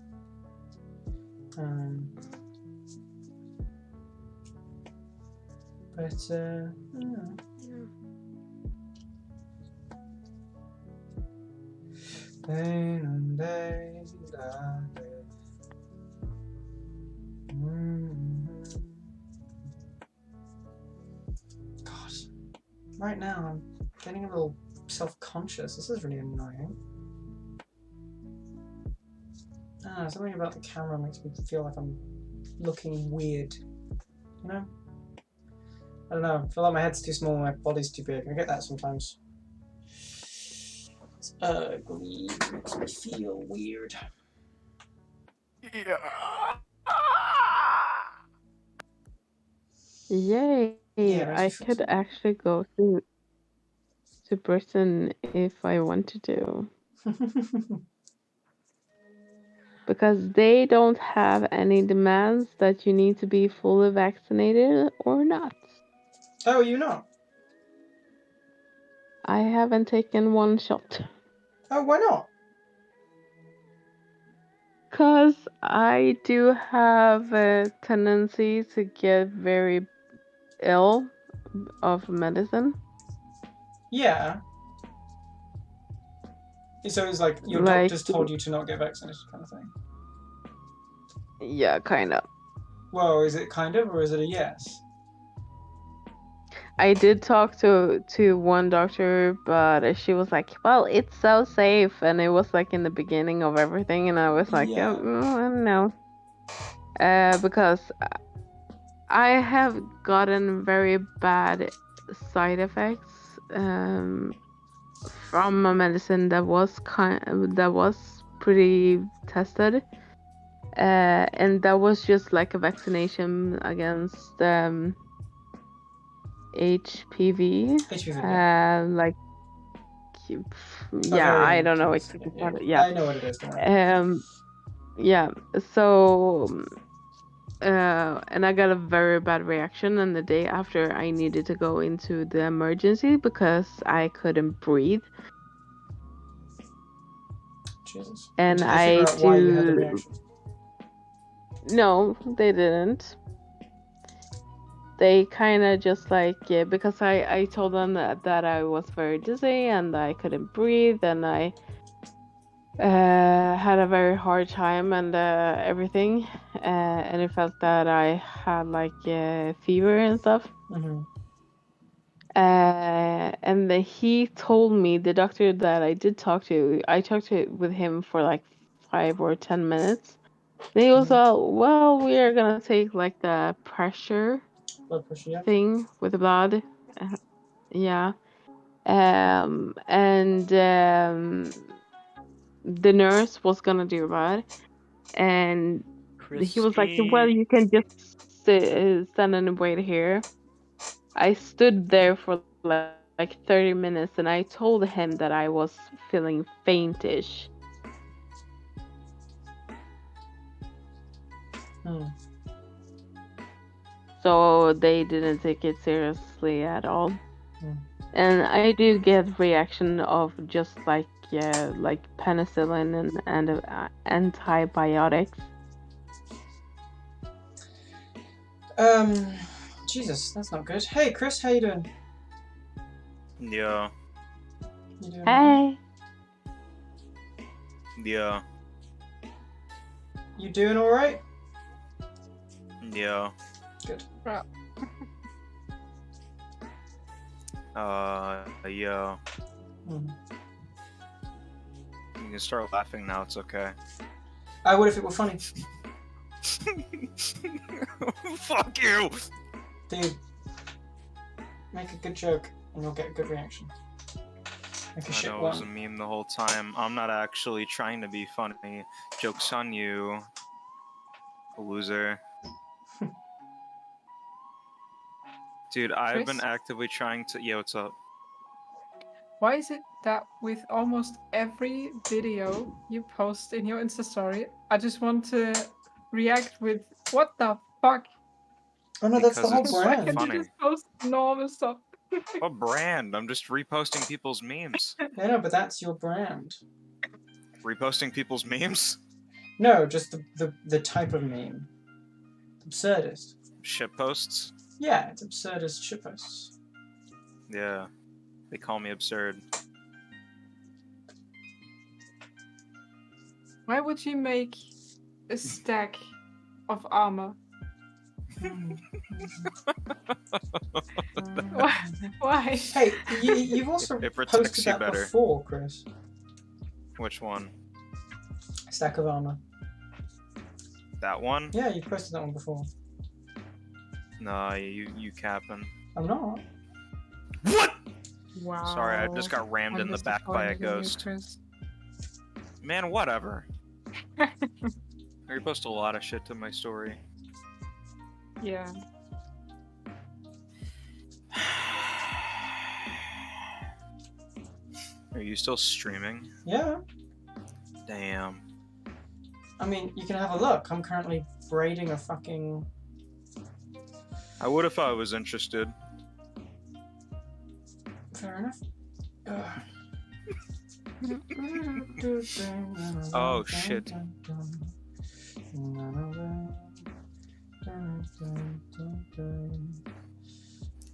God, right now I'm getting a little self-conscious. This is really annoying. Something about the camera makes me feel like I'm looking weird. You know? I don't know. I feel like my head's too small and my body's too big. I get that sometimes. It's ugly. It makes me feel weird. Yay! Yeah, I could actually go to Britain if I wanted to. Because they don't have any demands that you need to be fully vaccinated or not. Oh, you not? I haven't taken one shot. Oh, why not? Because I do have a tendency to get very ill of medicine. Yeah. So it's like your doctors told you to not get vaccinated kind of thing? Yeah, kind of. Well, is it kind of or is it a yes? I did talk to one doctor, but she was like, well, it's so safe. And it was like in the beginning of everything. And I was like, Yeah. I don't know. Because I have gotten very bad side effects from a medicine that was pretty tested. And that was just like a vaccination against HPV. HPV, yeah. Like yeah, very I don't know intense. exactly Yeah, what. Yeah. I know what it is. Don't worry. Yeah. So, and I got a very bad reaction, and the day after, I needed to go into the emergency because I couldn't breathe, Jesus. and Did they figure I out why you had the do. reaction? No, they didn't. They kind of just like, yeah, because I told them that I was very dizzy and I couldn't breathe, and I had a very hard time and everything, and it felt that I had like fever and stuff. Mm-hmm. And then he told me, the doctor that I did talk to, I talked with him for like 5 or 10 minutes. And he was all, well, we are gonna take like the pressure Blood pressure, yeah. thing with the blood. Yeah. And the nurse was gonna do that, and he was like, well, you can just stand and wait here. I stood there for like 30 minutes, and I told him that I was feeling faintish. So they didn't take it seriously at all. And I did get reaction of just like penicillin and antibiotics. Jesus, that's not good. Hey, Chris, how you doing? Yeah. You doing? Hey, Yeah. You doing all right? Yeah. Good. Right. Yeah. Mm. You can start laughing now, it's okay. I would if it were funny. Fuck you! Dude, make a good joke and you'll get a good reaction. Make a I shit know it was a one. meme the whole time. I'm not actually trying to be funny. Joke's on you. Loser. Dude, I've been Chris? actively trying to. Yeah, what's up? Why is it that with almost every video you post in your Insta story, I just want to react with "What the fuck?" Oh no, that's the Because whole it's Why brand. can't you funny. just post normal stuff? What brand? I'm just reposting people's memes. Yeah, no, but that's your brand. Reposting people's memes? No, just the type of meme. Absurdist. Shit posts? Yeah, it's absurdist shitposts. Yeah. They call me absurd. Why would you make a stack of armor? Why? Hey, you've also It protects posted you that better. before, Chris. Which one? Stack of armor. That one? Yeah, you've posted that one before. Nah, you capping. I'm not. What? Wow. Sorry, I just got rammed I'm in the back by a disappointed in you, ghost. Chris. Man, whatever. I repost a lot of shit to my story. Yeah. Are you still streaming? Yeah. Damn. I mean, you can have a look. I'm currently braiding a fucking... I would if I was interested. Fair enough. Oh, shit.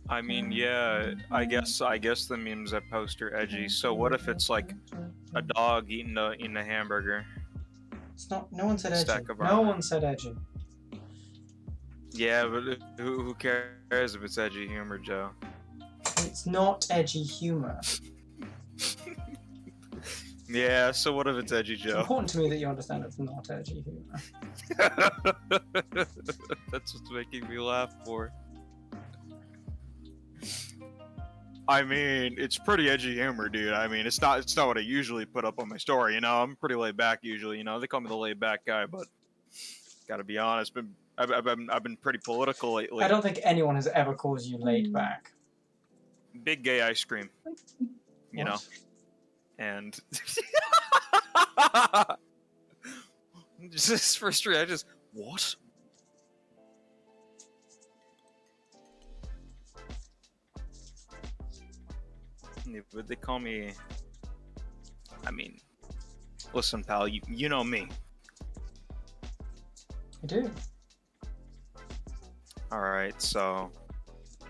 I mean, yeah, I guess the memes I post are edgy. So what if it's like a dog eating a hamburger? It's not. No one said edgy. Stack of No armor. one said edgy. Yeah, but who cares if it's edgy humor, Joe? It's not edgy humor. Yeah, so what if it's edgy, It's Joe? important to me that you understand it's not edgy humor. That's what's making me laugh for. I mean, it's pretty edgy humor, dude. I mean, it's not what I usually put up on my story, you know. I'm pretty laid back usually, you know. They call me the laid back guy, but gotta be honest, I've been pretty political lately. I don't think anyone has ever called you laid back. Big gay ice cream. You know. What? and just first reaction is what? Yeah, but they call me. I mean, listen, pal, you know me. I do. Alright, so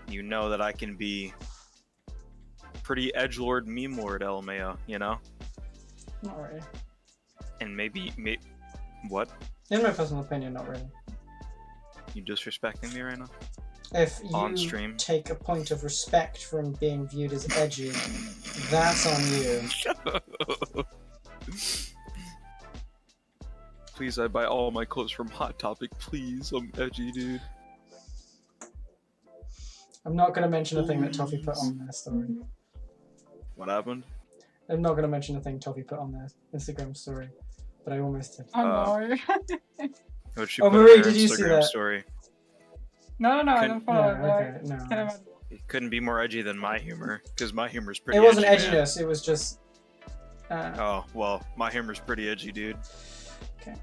you know that I can be pretty edgelord meme lord LMAO, you know? Not really. And maybe what? In my personal opinion, not really. You disrespecting me right now? If On you stream? take a point of respect from being viewed as edgy, that's on you. Please, I buy all my clothes from Hot Topic. Please, I'm edgy, dude. I'm not going to mention a thing that Toffee put on their story. What happened? I'm not going to mention a thing Toffee put on their Instagram story, but I almost did. Oh no. What'd she Oh, put on Marie, her did you see Instagram that? story? No, I Couldn't- don't follow it. No, But okay, no. I can imagine. It couldn't be more edgy than my humor, because my humor's pretty It wasn't edgy, man. edginess, it was just... Oh, well, my humor's pretty edgy, dude. Okay.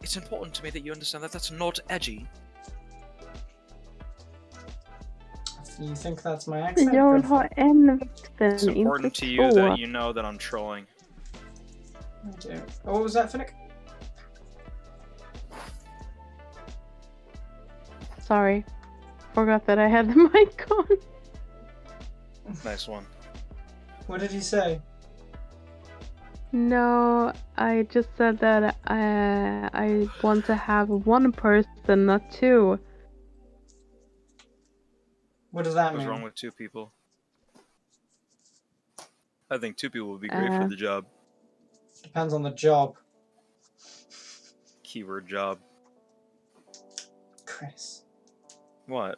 It's important to me that you understand that that's not edgy. If you think that's my accent, Jag go vill for ha it. en vatten, It's important inte to you två. that you know that I'm trolling. I do. Oh, what was that, Finnick? Sorry. Forgot that I had the mic on. Nice one. What did he say? No, I just said that I want to have one person, not two. What does that What's mean? wrong with two people? I think two people would be great for the job. Depends on the job. Keyword job. Chris. What?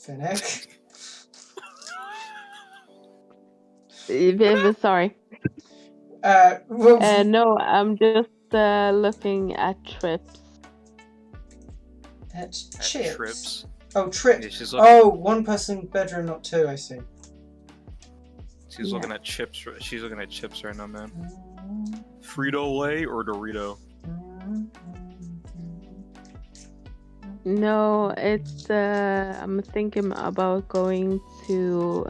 Finnick. Sorry. Well, No, I'm just looking at trips. at At chips. trips. Oh, trip. Yeah, she's looking, Oh, one person bedroom, not two, I see. she's Yeah. looking at chips. She's looking at chips right now, man. Frito-Lay or Dorito? No, it's I'm thinking about going to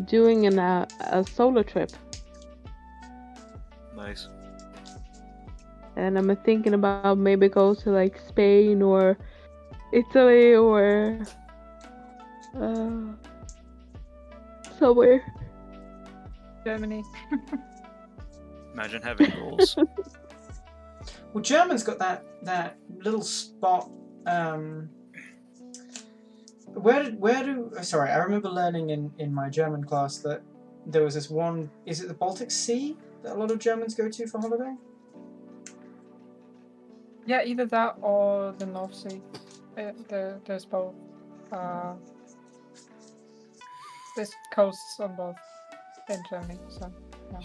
doing a solo trip, Nice. and I'm thinking about maybe go to like Spain or Italy or somewhere. Germany. Imagine having goals. Well, German's got that little spot. Sorry, I remember learning in my German class that there was this one. Is it the Baltic Sea that a lot of Germans go to for holiday? Yeah, either that or the North Sea. There's both. There's coasts on both in Germany. So. Yeah.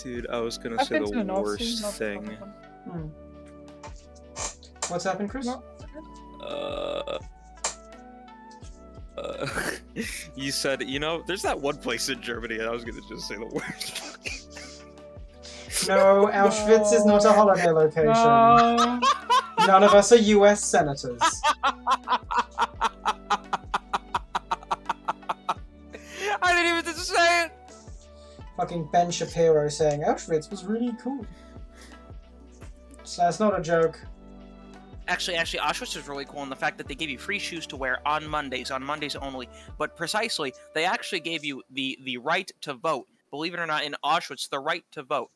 Dude, I was gonna I've say been to the the North Sea, worst not the thing. Baltic one. What's happened, Chris? No. You said, there's that one place in Germany, and I was gonna just say the worst. No, Auschwitz is not a holiday location. No. None of us are U.S. senators. I didn't even say it. Fucking Ben Shapiro saying Auschwitz was really cool. So that's not a joke. Actually, Auschwitz is really cool in the fact that they gave you free shoes to wear on Mondays only. But precisely, they actually gave you the right to vote. Believe it or not, in Auschwitz, the right to vote.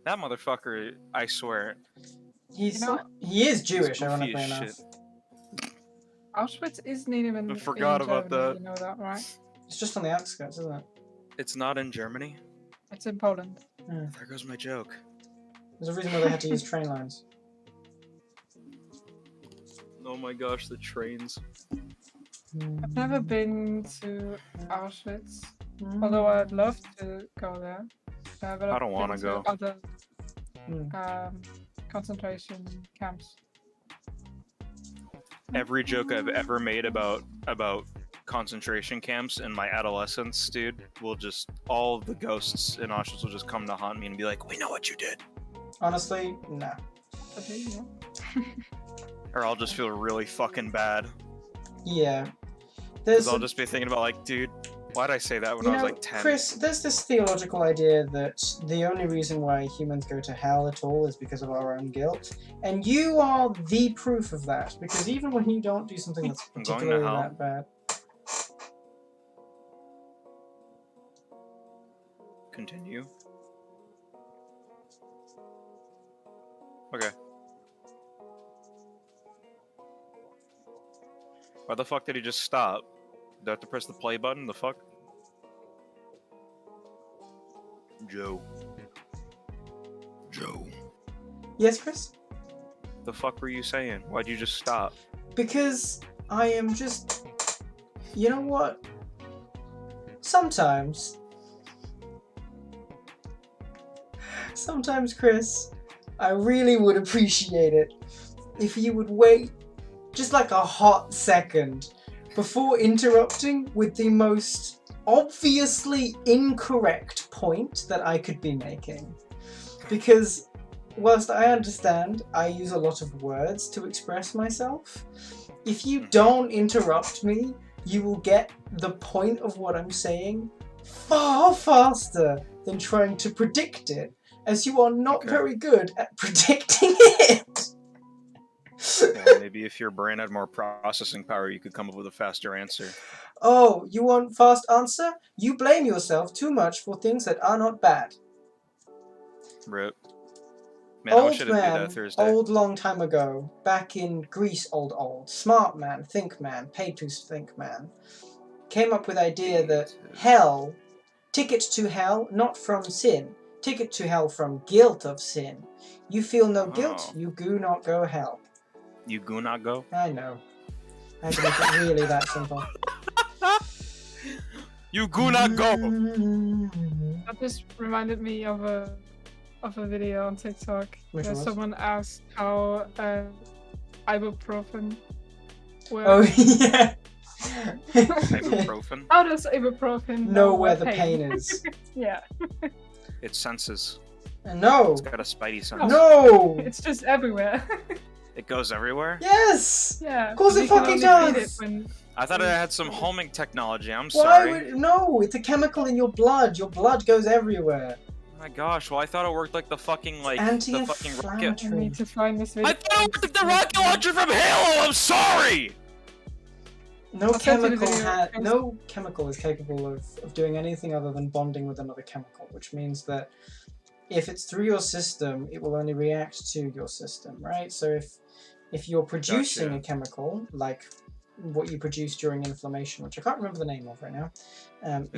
That motherfucker, I swear. He is Jewish, goofy ironically as enough. shit. Auschwitz isn't even I forgot in about Germany, that. You know that, right? It's just on the outskirts, isn't it? It's not in Germany? It's in Poland. There goes my joke. There's a reason why they had to use train lines. Oh my gosh, the trains. I've never been to Auschwitz, although I'd love to go there. But I don't want wanna to go. Other concentration camps. Every joke I've ever made about concentration camps in my adolescence, dude, will just all the ghosts in Auschwitz will just come to haunt me and be like, "We know what you did," Honestly, no. Okay, yeah. or I'll just feel really fucking bad Yeah. because I'll just be thinking about like, dude, why'd I say that when I was like 10? Chris, there's this theological idea that the only reason why humans go to hell at all is because of our own guilt. And you are the proof of that, because even when you don't do something that's I'm going to particularly hell. that bad. Continue. Okay. Why the fuck did he just stop? Do I have to press the play button? The fuck? Joe. Yes, Chris? The fuck were you saying? Why'd you just stop? Because I am just... You know what? Sometimes, Chris, I really would appreciate it if you would wait just like a hot second before interrupting with the most obviously incorrect point that I could be making. Because whilst I understand I use a lot of words to express myself, if you don't interrupt me, you will get the point of what I'm saying far faster than trying to predict it, as you are not Okay. very good at predicting it. Well, maybe if your brain had more processing power, you could come up with a faster answer. Oh, you want fast answer? You blame yourself too much for things that are not bad. Rip. Man, I wish I Old didn't do man, that Thursday. old long time ago, back in Greece, old, smart man, think man, paid to think man, came up with the idea that hell, ticket to hell, not from sin, ticket to hell from guilt of sin. You feel no guilt, Oh. you do not go hell. You go not go? I know. I had to make it really that simple. You go not go! That just reminded me of a video on TikTok Which where was? someone asked how ibuprofen works. Oh, yeah. Ibuprofen? How does ibuprofen Know where the pain is. Yeah. It senses. No. It's got a spidey sense. No. It's just everywhere. It goes everywhere? Yes. Yeah. Of course but it you can fucking only feed does. it when- I thought it had some homing technology. I'm Why sorry. would no? It's a chemical in your blood. Your blood goes everywhere. Oh my gosh, well I thought it worked like the fucking the fucking rocket. I Anti-inflammatory. need to find this video. I thought it worked like the rocket launcher from Halo. I'm sorry. No I'll send you the chemical video. no chemical is capable of doing anything other than bonding with another chemical, which means that if it's through your system, it will only react to your system, right? So if you're producing Gotcha. a chemical, like what you produce during inflammation, which I can't remember the name of right now.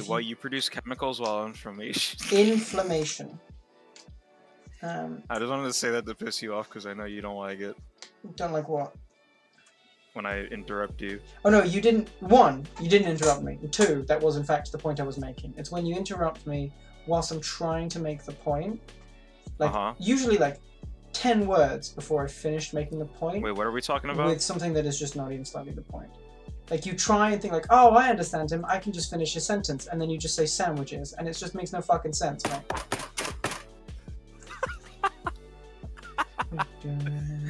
While you produce chemicals while inflammation. Inflammation. I just wanted to say that to piss you off because I know you don't like it Don't like what? when I interrupt you. Oh no, you didn't. One, you didn't interrupt me. And two, that was in fact the point I was making. It's when you interrupt me whilst I'm trying to make the point. Like usually like 10 words before I finished making the point. Wait, what are we talking about? With something that is just not even slightly the point. Like you try and think like, oh, I understand him. I can just finish his sentence, and then you just say sandwiches, and it just makes no fucking sense, right?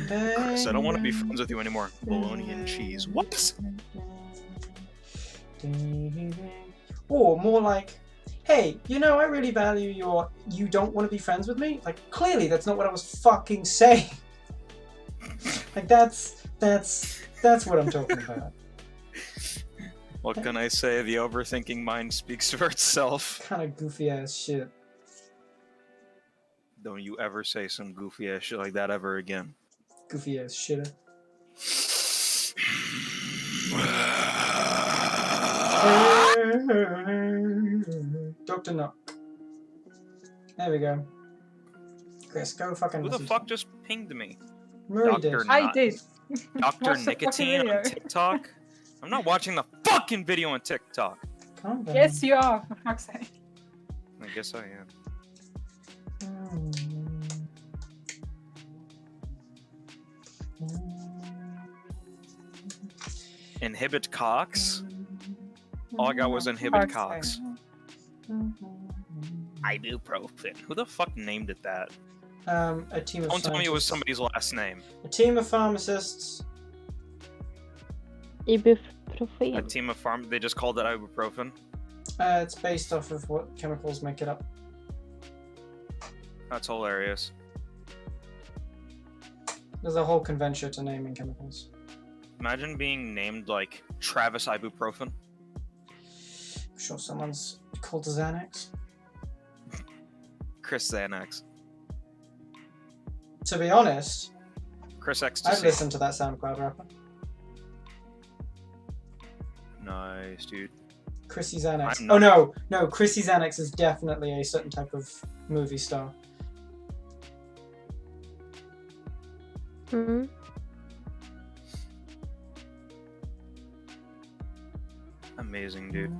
Chris, I don't want to be friends with you anymore. Bologna and cheese. What? Or more like, hey, you know, I really value your, you don't want to be friends with me? Like, clearly that's not what I was fucking saying. Like, that's what I'm talking about. What can I say? The overthinking mind speaks for itself. Kind of goofy ass shit. Don't you ever say some goofy ass shit like that ever again. Goofy ass shitter. Dr. Knock. There we go. Chris, go fucking. Who the fuck just pinged me? Murray did. I did. Dr. Watch the fucking Nicotine video. on TikTok? I'm not watching the fucking video on TikTok. Calm down. Yes, you are. For fuck's sake. I guess I am. Inhibit Cox? All I got was Inhibit Cox. Ibuprofen. Who the fuck named it that? A team of Don't tell me it was scientists. somebody's last name. A team of pharmacists. A Ibuprofen. team of they just called it ibuprofen? It's based off of what chemicals make it up. That's hilarious. There's a whole convention to naming chemicals. Imagine being named like Travis Ibuprofen. I'm sure someone's called Xanax. Chris Xanax. To be honest, Chris I've Ecstasy. listened to that SoundCloud rapper. Nice, dude. Chrissy Xanax. I'm Oh not- no, Chrissy Xanax is definitely a certain type of movie star. Hmm? Amazing, dude.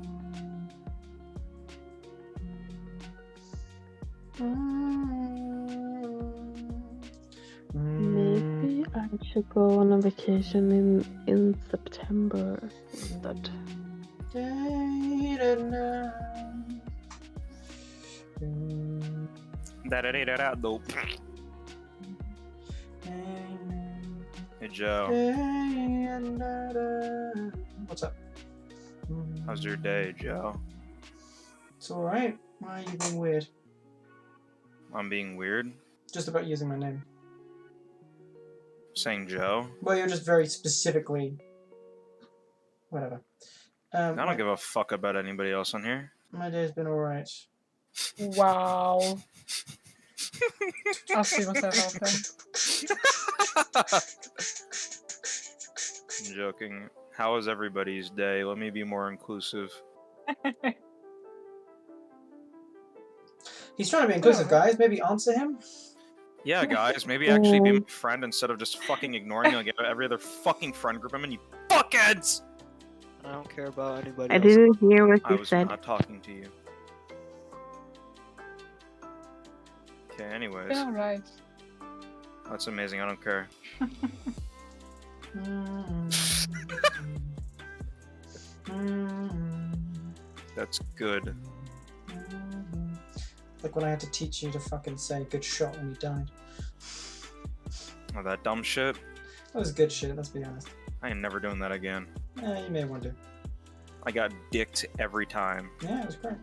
Maybe I should go on a vacation in September instead. Da-da-da-da-da, dope. Hey, Joe. What's up? How's your day, Joe? It's alright. Why are you being weird? I'm being weird. Just about using my name. Saying Joe? Well, you're just very specifically... Whatever. I don't give a fuck about anybody else on here. My day's been alright. Wow. I'll see what's that out there. I'm joking. How was everybody's day? Let me be more inclusive. He's trying to be inclusive, guys. Maybe answer him? Yeah, guys, maybe actually be my friend instead of just fucking ignoring me like every other fucking friend group I'm in, you fuckheads! I don't care about anybody I else. didn't hear what I you was said. not talking to you. Okay, anyways. Been alright. That's amazing, I don't care. That's good. Like when I had to teach you to fucking say good shot when you died. Oh, that dumb shit? That was good shit, let's be honest. I ain't never doing that again. Yeah, you may want to. I got dicked every time, Yeah, it was great.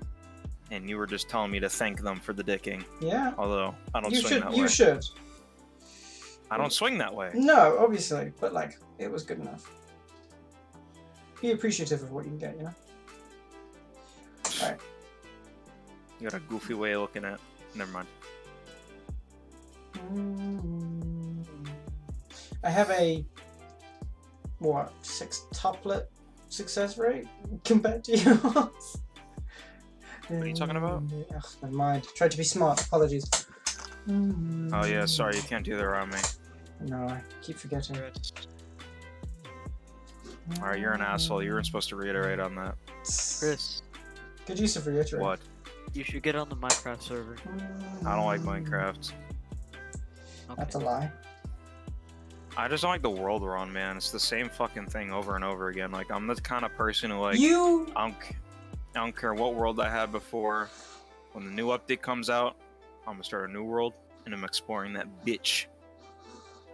and you were just telling me to thank them for the dicking. Yeah. Although, I don't You swing should. that You way. should. I don't swing that way. No, obviously, but like, it was good enough. Be appreciative of what you can get, you know? Alright. You got a goofy way of looking at. Never mind. I have a, what, 6-tuplet success rate compared to yours? What are you talking about? Ugh, never mind. Tried to be smart, apologies. Oh yeah, sorry, you can't do that around me. No, I keep forgetting. Alright, you're an asshole. You weren't supposed to reiterate on that. Chris, Good use of reiterate. What? you should get on the Minecraft server. I don't like Minecraft. That's a lie. I just don't like the world we're on, man. It's the same fucking thing over and over again. Like, I'm the kind of person who, like, You. I don't care what world I had before. When the new update comes out, I'm gonna start a new world, and I'm exploring that bitch.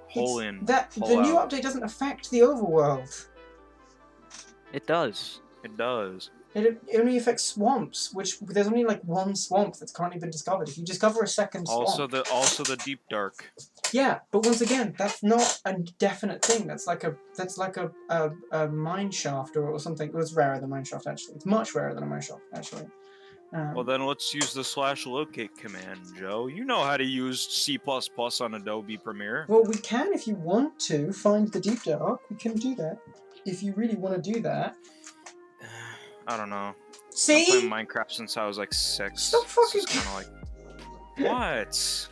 Hole in, That hole the new out. update doesn't affect the overworld. It does. It does. It only affects swamps, which there's only like one swamp that's currently been discovered. If you discover a second swamp, Also the deep dark. yeah, but once again, that's not a definite thing. That's like a mine shaft or something. It was rarer than mine shaft actually. It's much rarer than a mine shaft actually. Well, then let's use the /locate command, Joe. You know how to use C++ on Adobe Premiere. Well, we can if you want to find the deep dark. We can do that if you really want to do that. I don't know. See? I've been playing Minecraft since I was like 6. Stop fucking- It's kind of like what?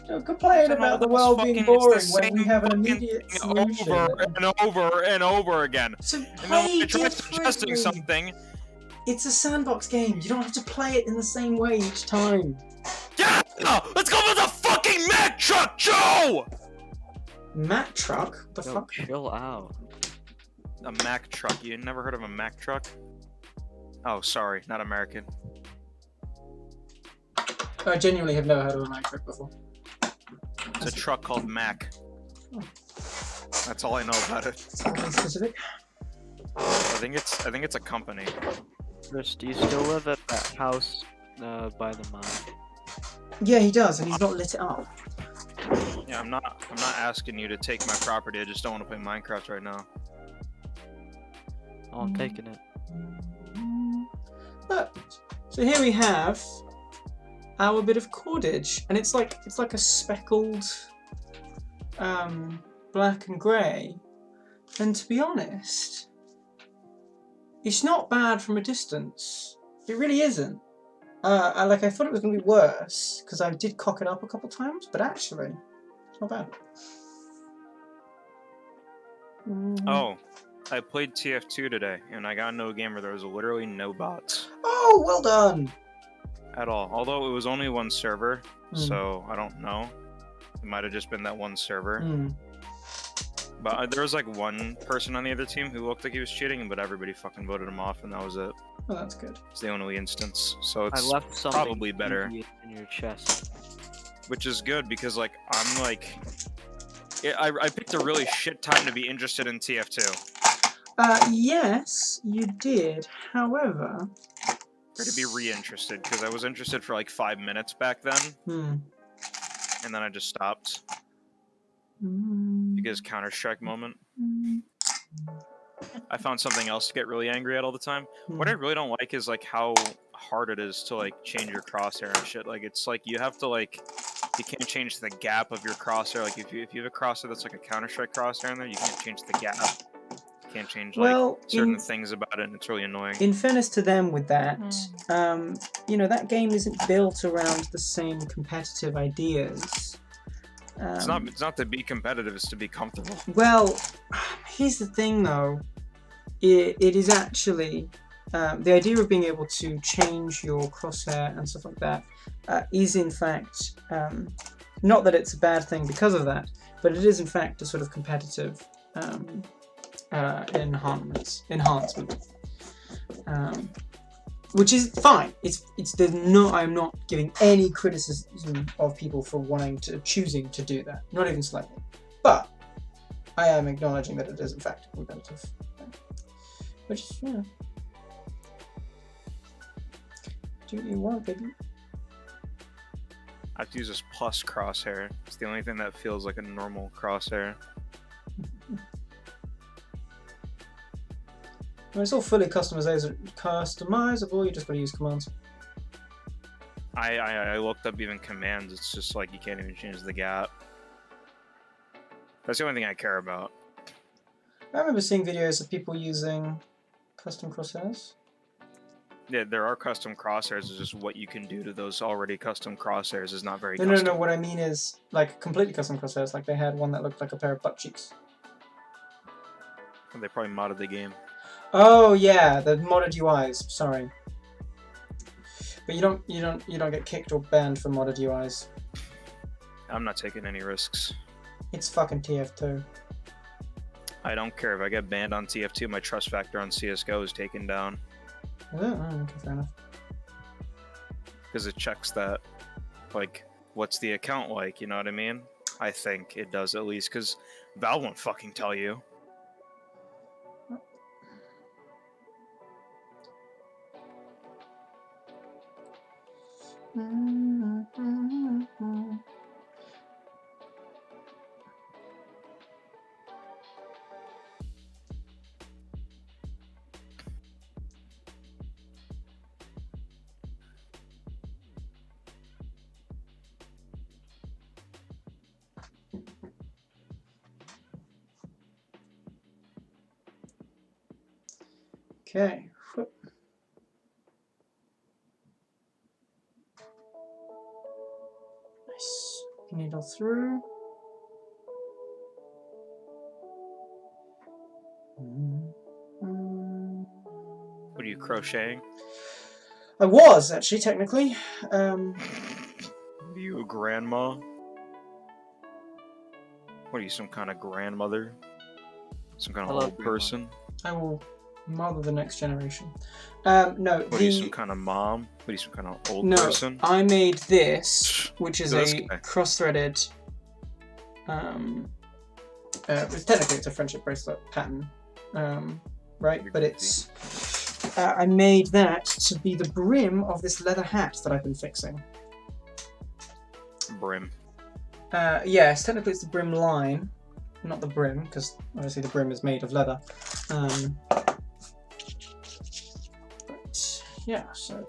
Don't complain It's about the all world those being fucking- boring it's the when we same have an fucking immediate thing solution. over and over and over again. So And then play when I try suggesting differently. something, It's a sandbox game. You don't have to play it in the same way each time. yeah, let's go with the fucking Mack truck, Joe. Mack truck? What the Yo, fuck? chill out. A Mack truck. You never heard of a Mack truck? Oh, sorry, not American. I genuinely have never heard of a Mack truck before. It's a truck called Mack. Oh. That's all I know about it. Something specific? I think it's a company. Chris, do you still live at that house by the mine? Yeah, he does, and he's not lit it up. Yeah, I'm not asking you to take my property. I just don't want to play Minecraft right now. Oh, I'm taking it. But so here we have our bit of cordage, and it's like a speckled black and grey. And to be honest, it's not bad from a distance. It really isn't. I thought it was going to be worse because I did cock it up a couple times, but actually, it's not bad. Oh, I played TF2 today, and I got into a game where there was literally no bots Oh, well done. at all. Although it was only one server, so I don't know. It might have just been that one server. But there was like one person on the other team who looked like he was cheating, but everybody fucking voted him off, and that was it. Well, that's good. It's the only instance, so I it's left something probably better. in your chest. Which is good because like I'm like, I picked a really shit time to be interested in TF2. Yes, you did. However, Or to be re-interested, because I was interested for like 5 minutes back then, and then I just stopped. Because Counter-Strike moment. I found something else to get really angry at all the time. What I really don't like is like how hard it is to like change your crosshair and shit. Like it's like you have to like, you can't change the gap of your crosshair. Like if you have a crosshair that's like a Counter-Strike crosshair in there, you can't change the gap. You can't change like certain things about it, and it's really annoying. In fairness to them with that, you know, that game isn't built around the same competitive ideas. It's not to be competitive, it's to be comfortable. Well, here's the thing though. It is actually the idea of being able to change your crosshair and stuff like that is in fact not that it's a bad thing because of that, but it is in fact a sort of competitive enhancement. Which is fine. There's no. I'm not giving any criticism of people for choosing to do that, not even slightly. But I am acknowledging that it is in fact a competitive thing. Which is, you know, do what you want, baby. I have to use this plus crosshair. It's the only thing that feels like a normal crosshair. I mean, it's all fully customizable. You just gotta use commands. I looked up even commands. It's just like you can't even change the gap. That's the only thing I care about. I remember seeing videos of people using custom crosshairs. Yeah, there are custom crosshairs. It's just what you can do to those already custom crosshairs is not very No, custom. no. What I mean is like completely custom crosshairs. Like they had one that looked like a pair of butt cheeks. They probably modded the game. Oh yeah, the modded UIs. Sorry, but you don't get kicked or banned for modded UIs. I'm not taking any risks. It's fucking TF2. I don't care if I get banned on TF2. My trust factor on CS:GO is taken down Is it? Oh, okay, fair enough. because it checks that, like, what's the account like? You know what I mean? I think it does at least because Valve won't fucking tell you. Okay. Nice. Needle through. What are you crocheting? I was actually technically. Are you a grandma? What are you, some kind of grandmother? Some kind I of love old grandma. person? I will mother the next generation. No, What are you, some kind of mom? What are you, some kind of old no, person? I made this, which is This a guy. cross-threaded. Technically, it's a friendship bracelet pattern, right? You're But goofy. it's. I made that to be the brim of this leather hat that I've been fixing. Brim. Yes, technically it's the brim line, not the brim, because obviously the brim is made of leather. But yeah, so.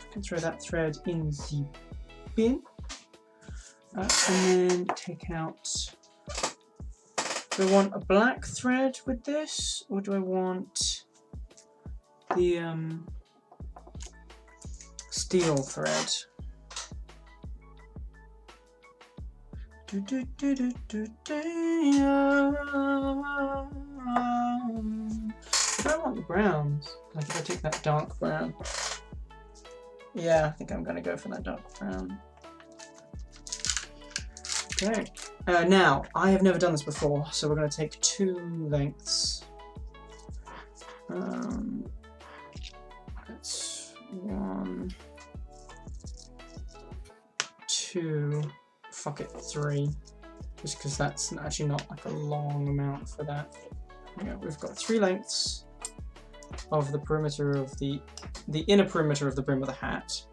I can throw that thread in the bin. And then take out. Do I want a black thread with this, or do I want the steel thread? I want the browns. Like if I take that dark brown. Yeah, I think I'm gonna go for that dark brown. Okay. Now, I have never done this before, so we're going to take 2 lengths. That's 1, 2, fuck it, 3. Just because that's actually not like a long amount for that. Yeah, we've got 3 lengths of the perimeter of the inner perimeter of the brim of the hat.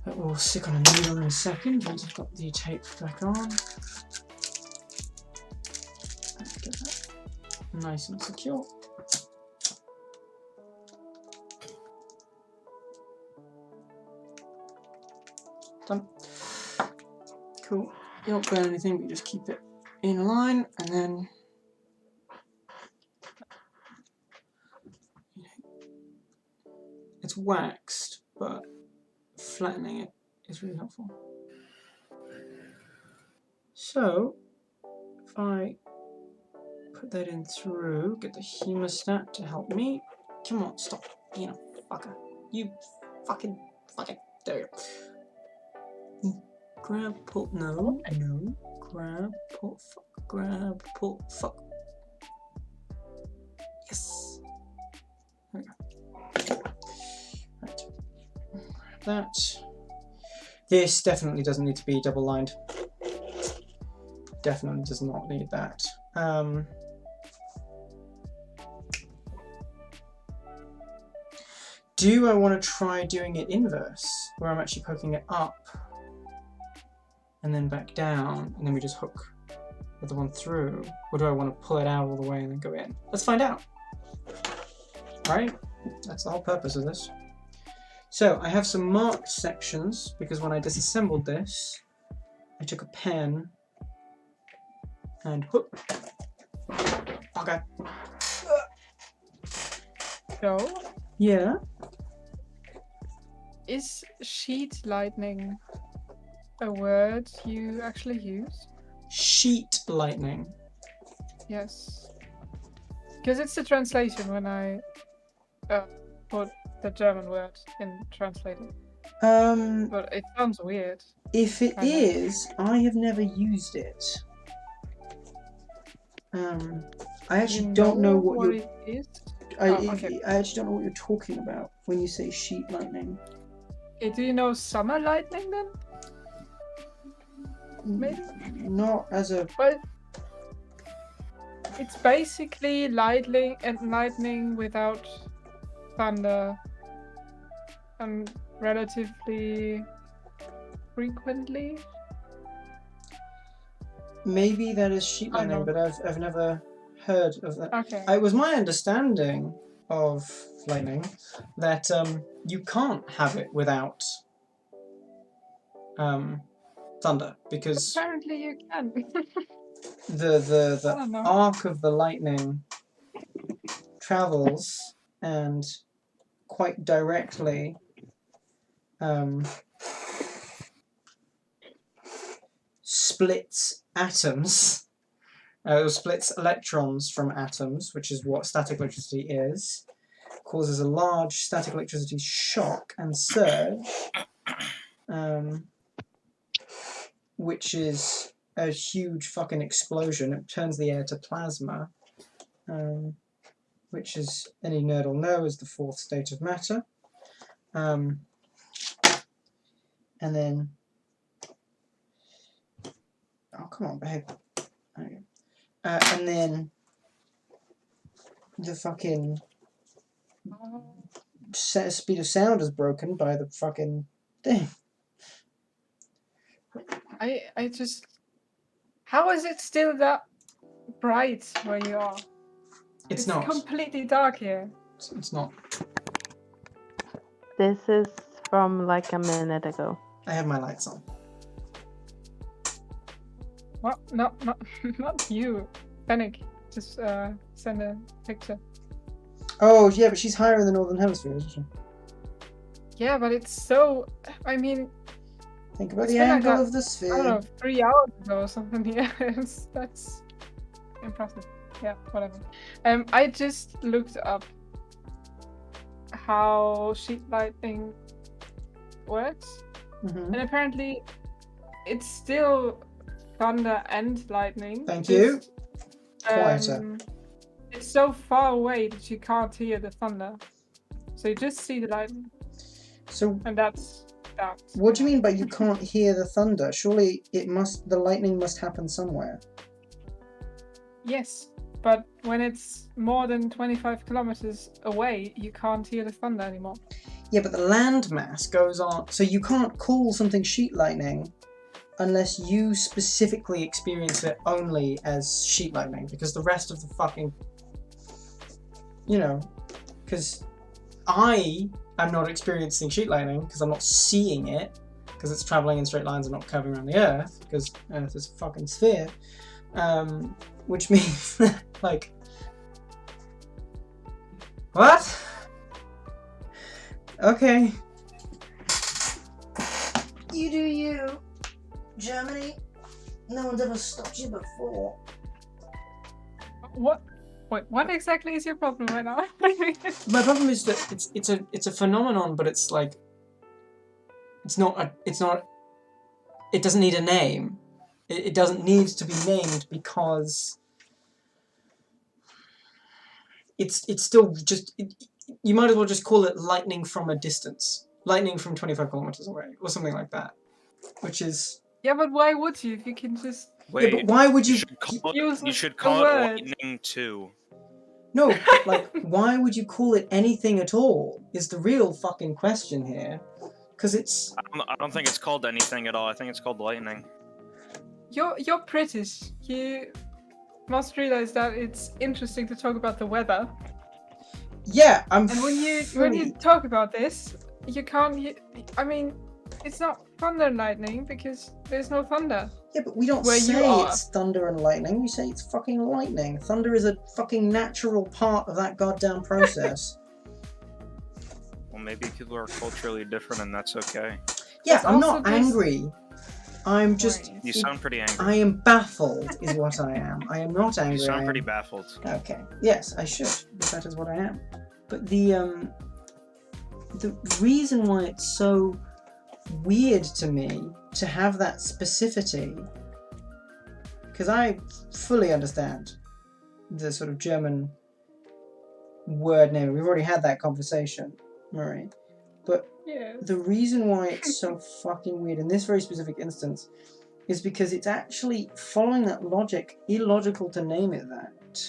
That will stick on a needle in a second once I've got the tape back on. Get that nice and secure. Done. Cool. You don't burn anything, but you just keep it in line, and then it's waxed, but flattening it is really helpful. So, if I put that in through, get the hemostat to help me. Come on, stop. You know, fucker. You fucking. There you go. Grab, pull. No. Grab, pull, fuck. Grab, pull, fuck. Yes. There we go. Right. Grab that. This definitely doesn't need to be double lined. Definitely does not need that. Do I want to try doing it inverse, where I'm actually poking it up and then back down, and then we just hook the other one through? Or do I want to pull it out all the way and then go in? Let's find out. Right? That's the whole purpose of this. So I have some marked sections, because when I disassembled this, I took a pen and hook. Okay. So, Yeah. is sheet lightning a word you actually use? Sheet lightning. Yes. Because it's the translation when I put the German word in translated. But it sounds weird. If it Kinda. is, I have never used it. I actually You don't know what you're. it is. I Okay. actually don't know what you're talking about when you say sheet lightning. Okay, do you know summer lightning then? Maybe? Not as a. But it's basically lightning without thunder, and relatively frequently. Maybe that is sheet I lightning, know. but I've never heard of that. Okay. It was my understanding of lightning that you can't have it without thunder, because Apparently you can. the I don't know. arc of the lightning travels and quite directly splits atoms, or splits electrons from atoms, which is what static electricity is, causes a large static electricity shock and surge, which is a huge fucking explosion. It turns the air to plasma, which is, any nerd will know, is the fourth state of matter. And then, oh come on, babe. Okay. And then the fucking speed of sound is broken by the fucking thing. I just... How is it still that bright where you are? It's not. Completely dark here. It's not. This is from like a minute ago. I have my lights on. What? No, not you. Fennec, just send a picture. Oh, yeah, but she's higher in the Northern Hemisphere, isn't she? Yeah, but it's so... I mean... Think about It's the been like angle that, of the sphere. I don't know, 3 hours ago or something. Yeah, that's impressive. Yeah, whatever. I just looked up how sheet lightning works, Mm-hmm. and apparently it's still thunder and lightning. Thank you. just, Quieter. It's so far away that you can't hear the thunder, so you just see the lightning, So, and that's that. what do you mean by you can't hear the thunder? Surely the lightning must happen somewhere. Yes, but when it's more than 25 kilometers away, you can't hear the thunder anymore. Yeah, but the landmass goes on, so you can't call something sheet lightning unless you specifically experience it only as sheet lightning, because the rest of the fucking, because I am not experiencing sheet lightning because I'm not seeing it, because it's traveling in straight lines and not curving around the Earth, because Earth is a fucking sphere, which means that, like, what? Okay. You do you, Germany. No one's ever stopped you before. What? Wait, what exactly is your problem right now? My problem is that it's a phenomenon, but it's like it doesn't need a name. It doesn't need to be named because it's still just. You might as well just call it lightning from a distance. Lightning from 25 kilometers away, or something like that. Which is... Yeah, but why would you if you can just... Wait, Yeah, but why would you... you should a call it word? lightning too. No, like, why would you call it anything at all, is the real fucking question here. Because it's... I don't think it's called anything at all. I think it's called lightning. You're British. You must realize that it's interesting to talk about the weather. Yeah, I'm And when fully... you talk about this, you can't... I mean, it's not thunder and lightning because there's no thunder. Yeah, but we don't where you say are. it's thunder and lightning, we say it's fucking lightning. Thunder is a fucking natural part of that goddamn process. Well, maybe people are culturally different, and that's okay. Yeah, It's I'm also not based- angry. I'm just... Right. You sound pretty angry. I am baffled, is what I am. I am not angry. You I sound am... pretty baffled. Okay. Yes, I should. That is what I am. But the reason why it's so weird to me to have that specificity, because I fully understand the sort of German word name. We've already had that conversation, Marie. But Yeah. the reason why it's so fucking weird in this very specific instance is because it's actually, following that logic, illogical to name it that.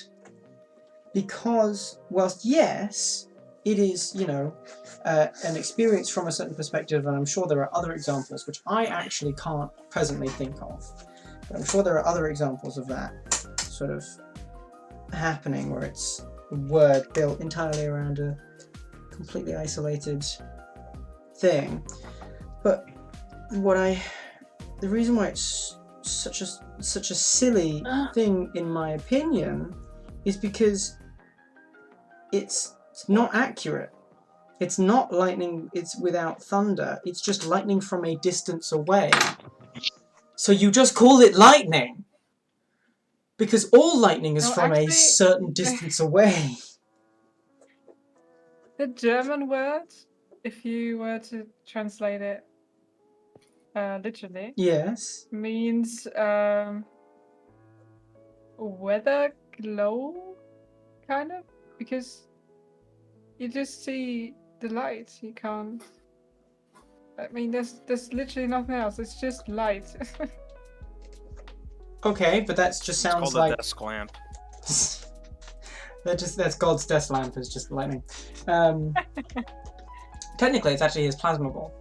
Because, whilst yes, it is, an experience from a certain perspective, and I'm sure there are other examples, which I actually can't presently think of, but I'm sure there are other examples of that sort of happening, where it's a word built entirely around a completely isolated thing. But the reason why it's such a silly thing, in my opinion, is because it's not accurate. It's not lightning, it's without thunder, it's just lightning from a distance away. So you just call it lightning! Because all lightning is No, from a actually- certain distance away. The German word, if you were to translate it literally, Yes. means weather glow, kind of, because you just see the light. You can't. I mean, there's literally nothing else. It's just light. Okay, but that just It's sounds called like a desk lamp. that's God's death lamp is just lightning. Technically, it's actually his plasma ball.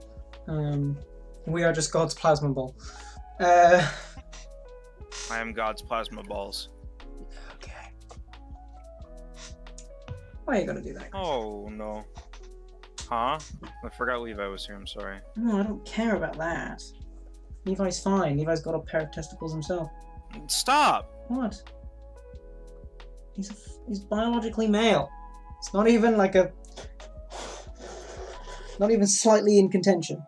We are just God's plasma ball. I am God's plasma balls. Okay. Why are you gonna do that? Oh no. Huh? I forgot Levi was here. I'm sorry. No, I don't care about that. Levi's fine. Levi's got a pair of testicles himself. Stop. What? He's biologically male. It's not even like a. Not even slightly in contention.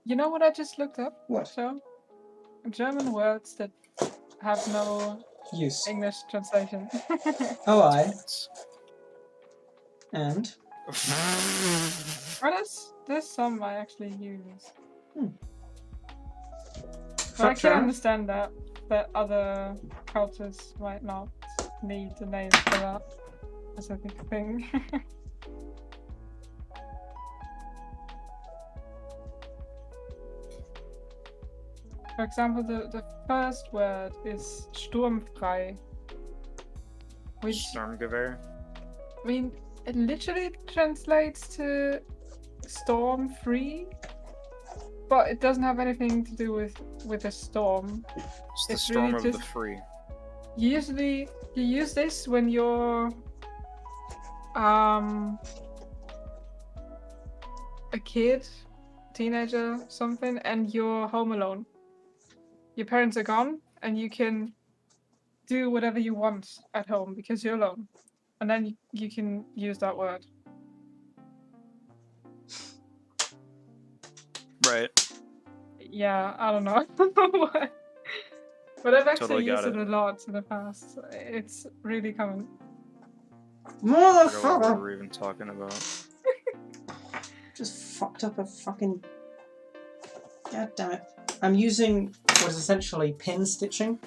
You know what I just looked up? What? So, German words that have no Use. English translation. Oh, I. And. Well, there's some I actually use. But I Factor. can understand that other cultures might not need a name for that specific thing. For example, the first word is sturmfrei, which Stormgewehr. I mean it literally translates to storm free, but it doesn't have anything to do with a storm. It's the It's storm really of the just- free. Usually you use this when you're a kid, teenager, something, and you're home alone. Your parents are gone, and you can do whatever you want at home because you're alone. And then you can use that word. Right. Yeah, I don't know. But I've actually Totally got used it it. a lot in the past. It's really common. I forgot what we Motherfucker! were even talking about. Just fucked up a fucking. God damn it. I'm using what is essentially pin stitching,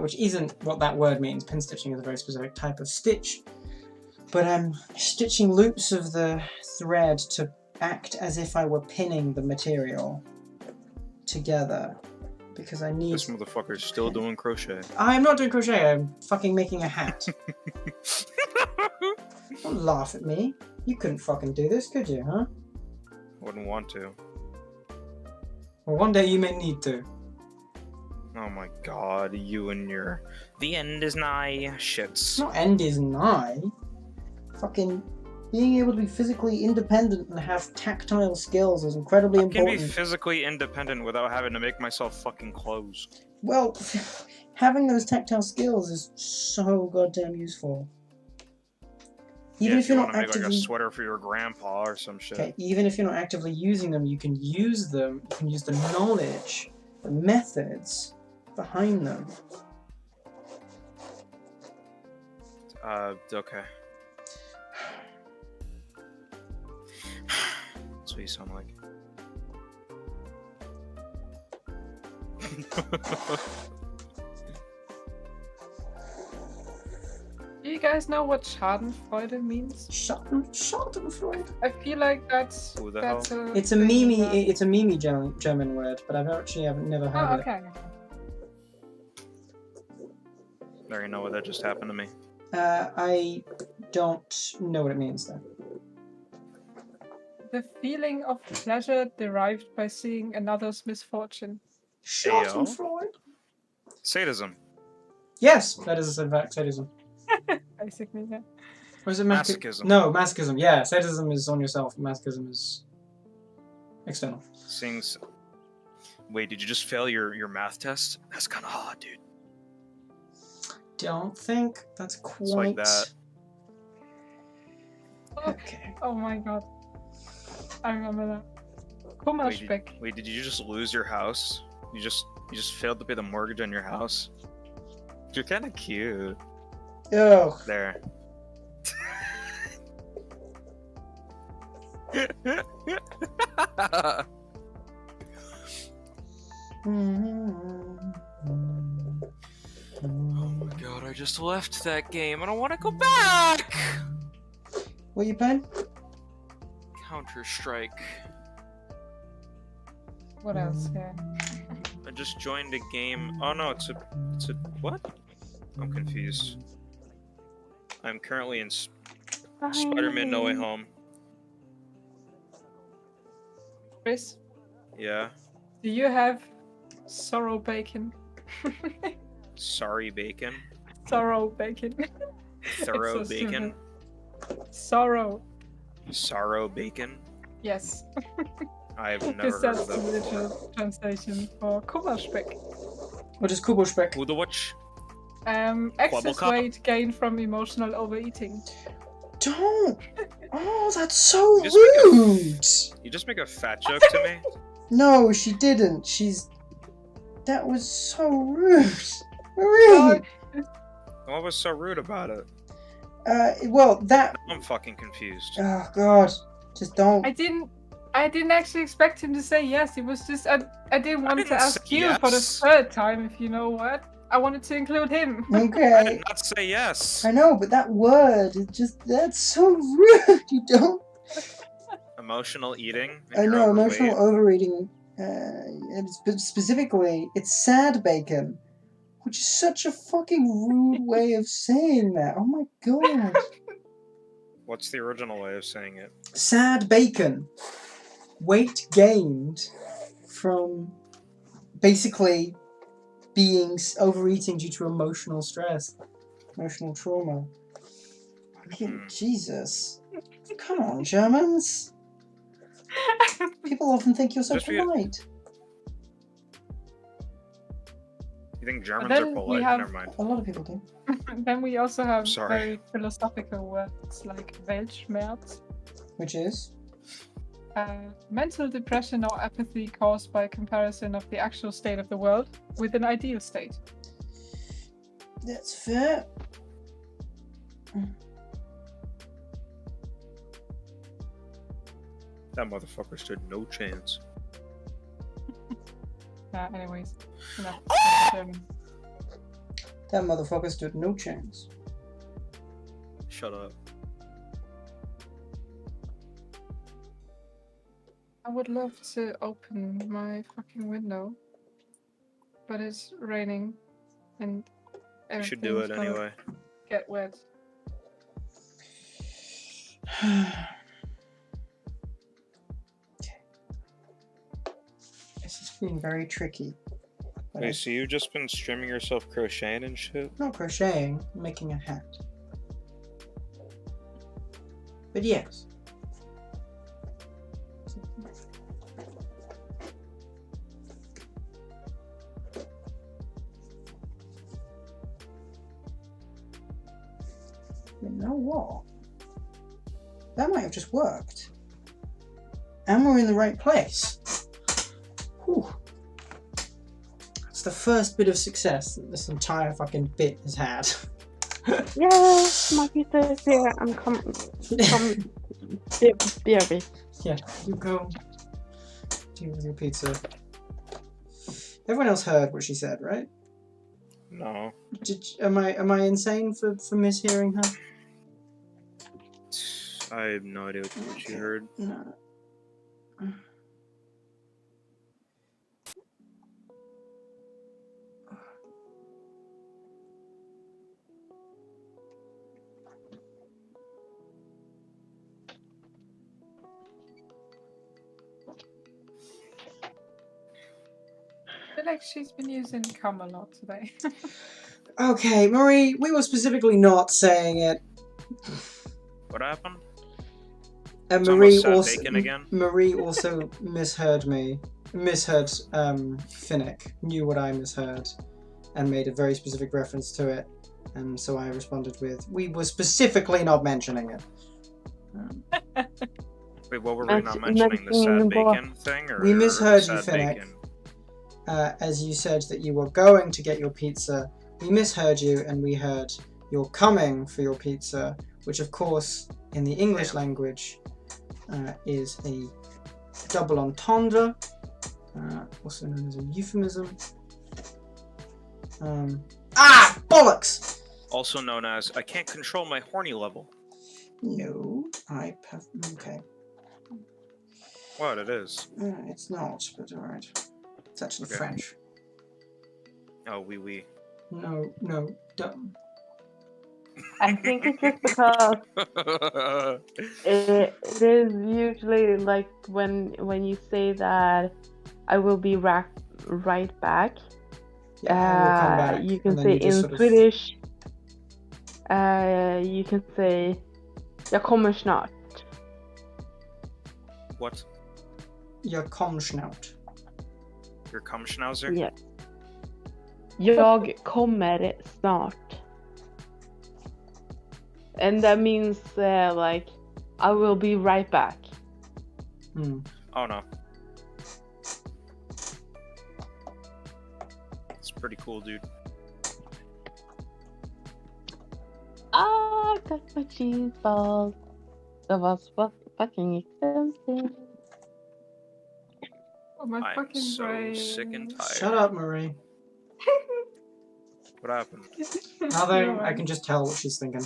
which isn't what that word means. Pin stitching is a very specific type of stitch. But I'm stitching loops of the thread to act as if I were pinning the material together. Because I need. This motherfucker's still doing crochet. I'm not doing crochet, I'm fucking making a hat. Don't laugh at me. You couldn't fucking do this, could you, huh? Wouldn't want to. Well, one day you may need to. Oh my god, you and your the end is nigh It's shits. not end is nigh. Fucking being able to be physically independent and have tactile skills is incredibly I can be important. physically independent without having to make myself fucking clothes. Well, having those tactile skills is so goddamn useful. Even Yeah, if you're you not want to make like a actively sweater for your grandpa or some shit. okay, even if you're not actively using them, you can use them. You can use the knowledge, the methods behind them. Okay. That's what you sound like. Do you guys know what Schadenfreude means? Schadenfreude. I feel like that's Who the that's hell? a It's a thing mimi. that- It's a mimi German word, but I've never heard Oh, it. okay. I already know what that just happened to me. I don't know what it means though. The feeling of pleasure derived by seeing another's misfortune. Schadenfreude. Sadism. Yes, that is in fact sadism. Basically, yeah. Or is it Masochism. No, masochism. Yeah, sadism is on yourself. Masochism is external. Sings. Wait, did you just fail your math test? That's kind of hard, dude. Don't think that's quite. It's like that. Okay. Oh my god. I remember that. Kummerspeck. Wait, did you just lose your house? You just failed to pay the mortgage on your house? You're kind of cute. Ugh. There. Oh my god, I just left that game. I don't want to go back! What are you playing? Counter-Strike. What else? Yeah. I just joined a game. Oh no, it's a what? I'm confused. I'm currently in Spider-Man No Way Home. Chris, Yeah. do you have sorrow bacon? Sorry, bacon. Sorrow bacon. Thorough so bacon. Sorrow. Sorrow bacon. Yes. I've never Because heard that's of the that before. literal translation for Kummerspeck. What is Kugelschbeck? Who the watch? Excess Quabblecop? weight gained from emotional overeating. Don't! Oh, that's so You just make a- rude! You just make a fat joke to me? No, she didn't. That was so rude. Marie! What was so rude about it? Well, that. I'm fucking confused. Oh, God. Just don't. I didn't actually expect him to say yes. It was just I didn't want to didn't ask say you for the yes. third time, if you know what. I wanted to include him. I Okay. did not say yes. I know, but that word, that's so rude. You don't. Emotional eating. and I you're know, emotional overweight? overeating. And specifically, it's sad bacon, which is such a fucking rude way of saying that. Oh my god. What's the original way of saying it? Sad bacon. Weight gained from basically being overeating due to emotional stress, emotional trauma. Jesus. Come on, Germans. People often think you're so Just be- polite. You think Germans then are we polite? have- Never mind. A lot of people do. Then we also have Sorry. very philosophical words like Weltschmerz, Which is? mental depression or apathy caused by comparison of the actual state of the world with an ideal state. That's fair. That motherfucker stood no chance. Anyways, enough German. That motherfucker stood no chance. Shut up. I would love to open my fucking window, but it's raining and You should do it everything's gonna anyway. get wet. This is being very tricky. But Wait, so you've just been streaming yourself crocheting and shit? I'm not crocheting, I'm making a hat. But yes. You know what? That might have just worked. And we're in the right place. Whew. That's the first bit of success that this entire fucking bit has had. Yeah, my pizza is here. I'm coming. BRB. Yeah, you go. Deal with your pizza. Everyone else heard what she said, right? No. Am I insane for mishearing her? I have no idea what you heard. No. I feel like she's been using cum a lot today. Okay, Marie, we were specifically not saying it. What happened? And Someone Marie said also bacon again? Marie also misheard me. Misheard Finnick, knew what I misheard, and made a very specific reference to it. And so I responded with, we were specifically not mentioning it. Wait, what were we not Mentioning mentioning? The sad the bacon thing? Or We misheard you, sad Finnick. bacon? As you said that you were going to get your pizza. We misheard you, and we heard you're coming for your pizza, which of course in the English language is a double entendre, also known as a euphemism. Bollocks! Also known as I can't control my horny level. No, I have. Okay. What it is? It's not, but alright. It's actually Okay. French. Oh, oui. No, dumb. I think it's just because it is usually like when you say that I will be right back. Yeah, I will come back. You and can then say you just in sort of- Swedish. You can say jag kommer snart. What? Jag kom snart. Your cum schnauzer? Yes. Jag kommer snart. And that means like I will be right back. Hmm. Oh no. It's pretty cool, dude. I got my cheese balls. That was fucking expensive. Oh, my I'm fucking so brain. sick and tired. Shut up, Marie. What happened? Nothing. I can just tell what she's thinking.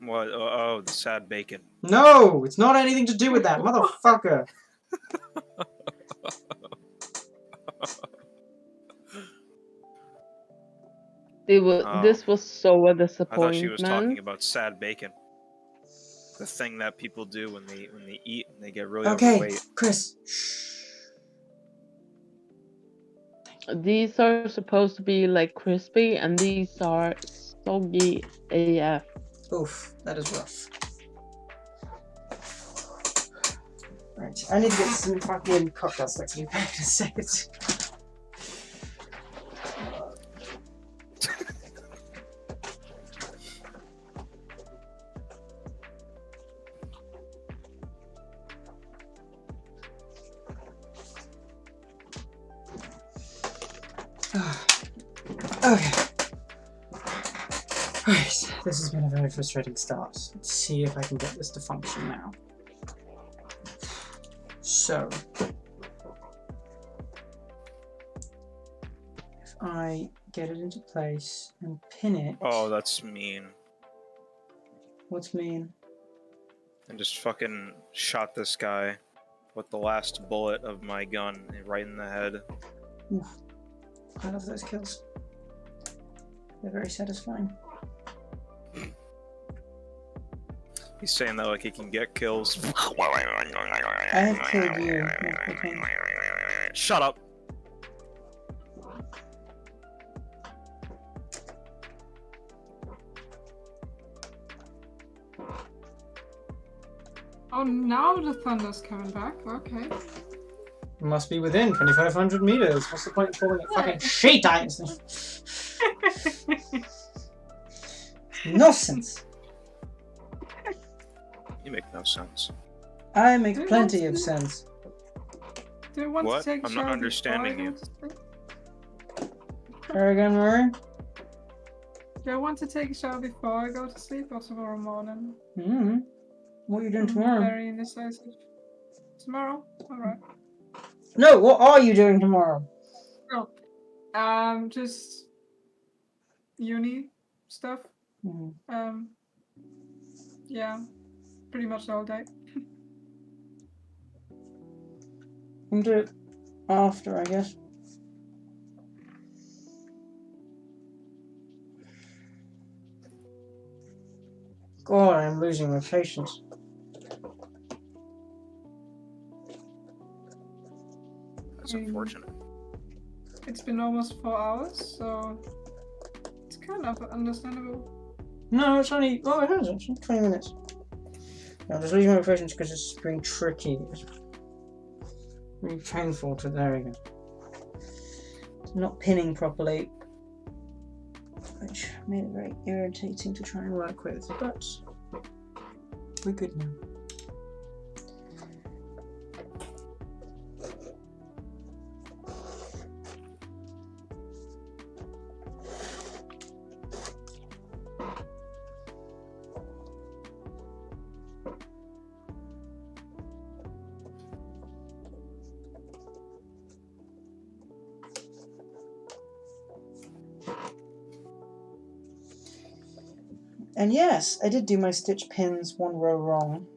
What? Oh, the sad bacon. No, it's not anything to do with that, motherfucker. This was so a I disappointment. thought she was talking about sad bacon. The thing that people do when they eat and they get really Okay, overweight. Chris. Shh. These are supposed to be like crispy, and these are soggy AF. Oof, that is rough. Right, I need to get some fucking cocktail sticks. I'll be back in a second. Okay. Right, this has been a very frustrating start. Let's see if I can get this to function now. So, if I get it into place and pin it. Oh, that's mean. What's mean? And just fucking shot this guy with the last bullet of my gun right in the head. Oof. I love those kills. They're very satisfying. He's saying that like he can get kills. I have killed you multiple times. Shut up. Oh, now the thunder's coming back. Okay. It must be within 2,500 meters. What's the point of calling it fucking sheet ice? Nonsense. You make no sense. I make plenty of sense. Do you want What? to take a I'm shower not understanding before I you. go to sleep? There again, Marie? Do I want to take a shower before I go to sleep or tomorrow morning? Mm-hmm. What are you doing I'm tomorrow? Very indecisive. Tomorrow? Alright. No, what are you doing tomorrow? Just uni stuff. Mm-hmm. Yeah, pretty much all day. We'll do it after, I guess. God, I'm losing my patience. That's unfortunate. It's been almost 4 hours, so it's kind of understandable. No, it's only... Oh, it has actually. 20 minutes. No, I'm just losing my patience because it's being tricky. It's really painful to... There we go. It's not pinning properly. Which made it very irritating to try and work with, but we're good now. And yes, I did do my stitch pins one row wrong.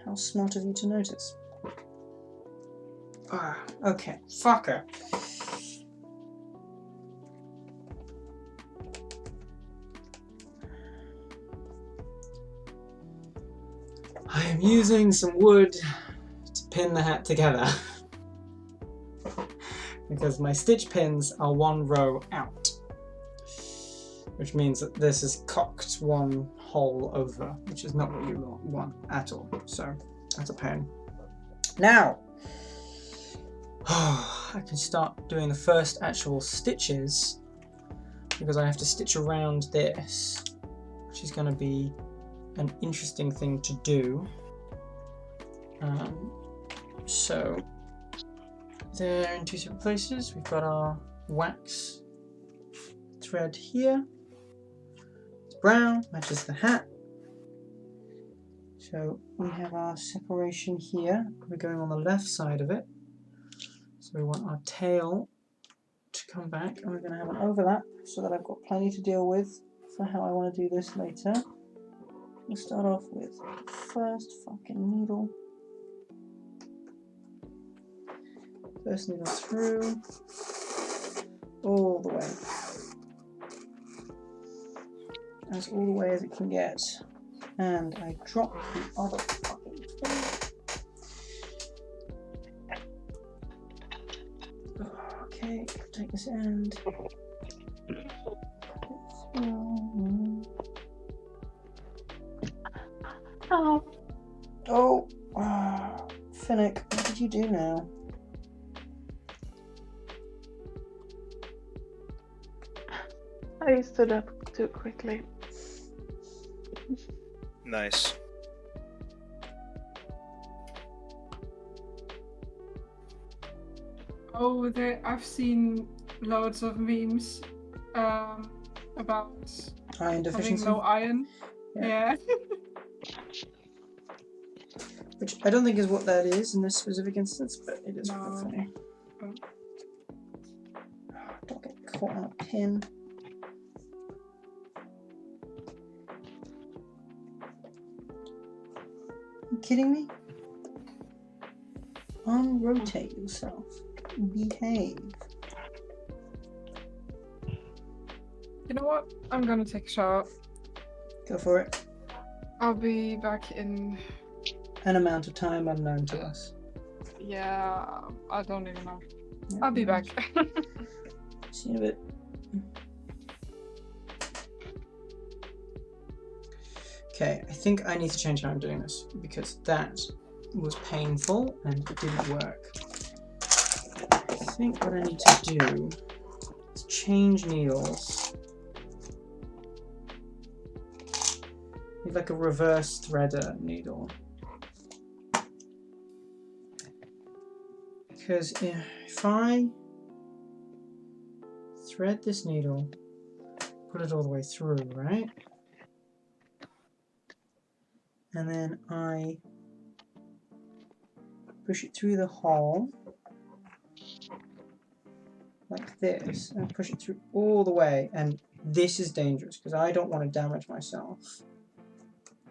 How smart of you to notice. Ah, okay. Fucker. I am using some wood to pin the hat together. Because my stitch pins are one row out. Which means that this is cocked one hole over, which is not what you want at all. So, that's a pain. Now, I can start doing the first actual stitches because I have to stitch around this, which is going to be an interesting thing to do. So they're in two separate places. We've got our wax thread here. It's brown, matches the hat. So we have our separation here. We're going on the left side of it. So we want our tail to come back, and we're going to have an overlap so that I've got plenty to deal with for how I want to do this later. We'll start off with the first fucking needle. First needle through, all the way. As all the way as it can get. And I drop the other fucking thing. Okay, take this end. Oh. Oh, Finnick, what did you do now? I stood up too quickly. Nice. Oh, I've seen loads of memes about Iron having deficiency? low iron. Yeah. Which I don't think is what that is in this specific instance, but it is No. quite funny. Oh. Don't get caught on a pin. You kidding me? Unrotate yourself. Behave. You know what? I'm gonna take a shower. Go for it. I'll be back in. An amount of time unknown to us. Yeah, I don't even know. Yeah, I'll be back. See you in a bit. Okay, I think I need to change how I'm doing this because that was painful and it didn't work. I think what I need to do is change needles. Need like a reverse threader needle. Because if I thread this needle, put it all the way through, right? And then I push it through the hole like this and push it through all the way, and this is dangerous because I don't want to damage myself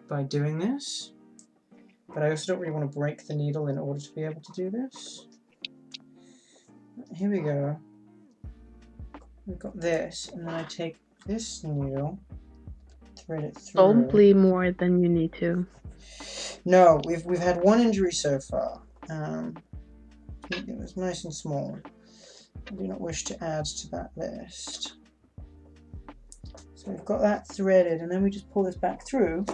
by doing this, but I also don't really want to break the needle in order to be able to do this. Here we go. We've got this, and then I take this needle, thread it through. Don't bleed more than you need to. No, we've had one injury so far. It was nice and small. I do not wish to add to that list. So we've got that threaded, and then we just pull this back through.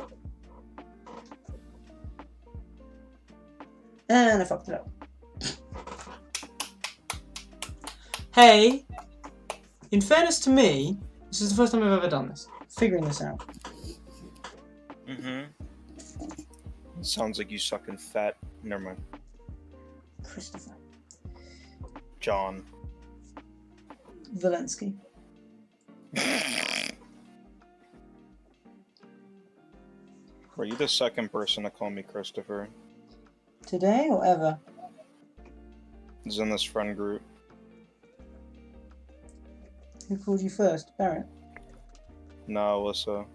And I fucked it up. Hey, in fairness to me, this is the first time I've ever done this. Figuring this out. Mm-hmm. Sounds like you suck in fat. Never mind. Christopher. John. Valensky. Were you the second person to call me Christopher? Today or ever? It's in this friend group. Who called you first? Barrett. No, Alyssa.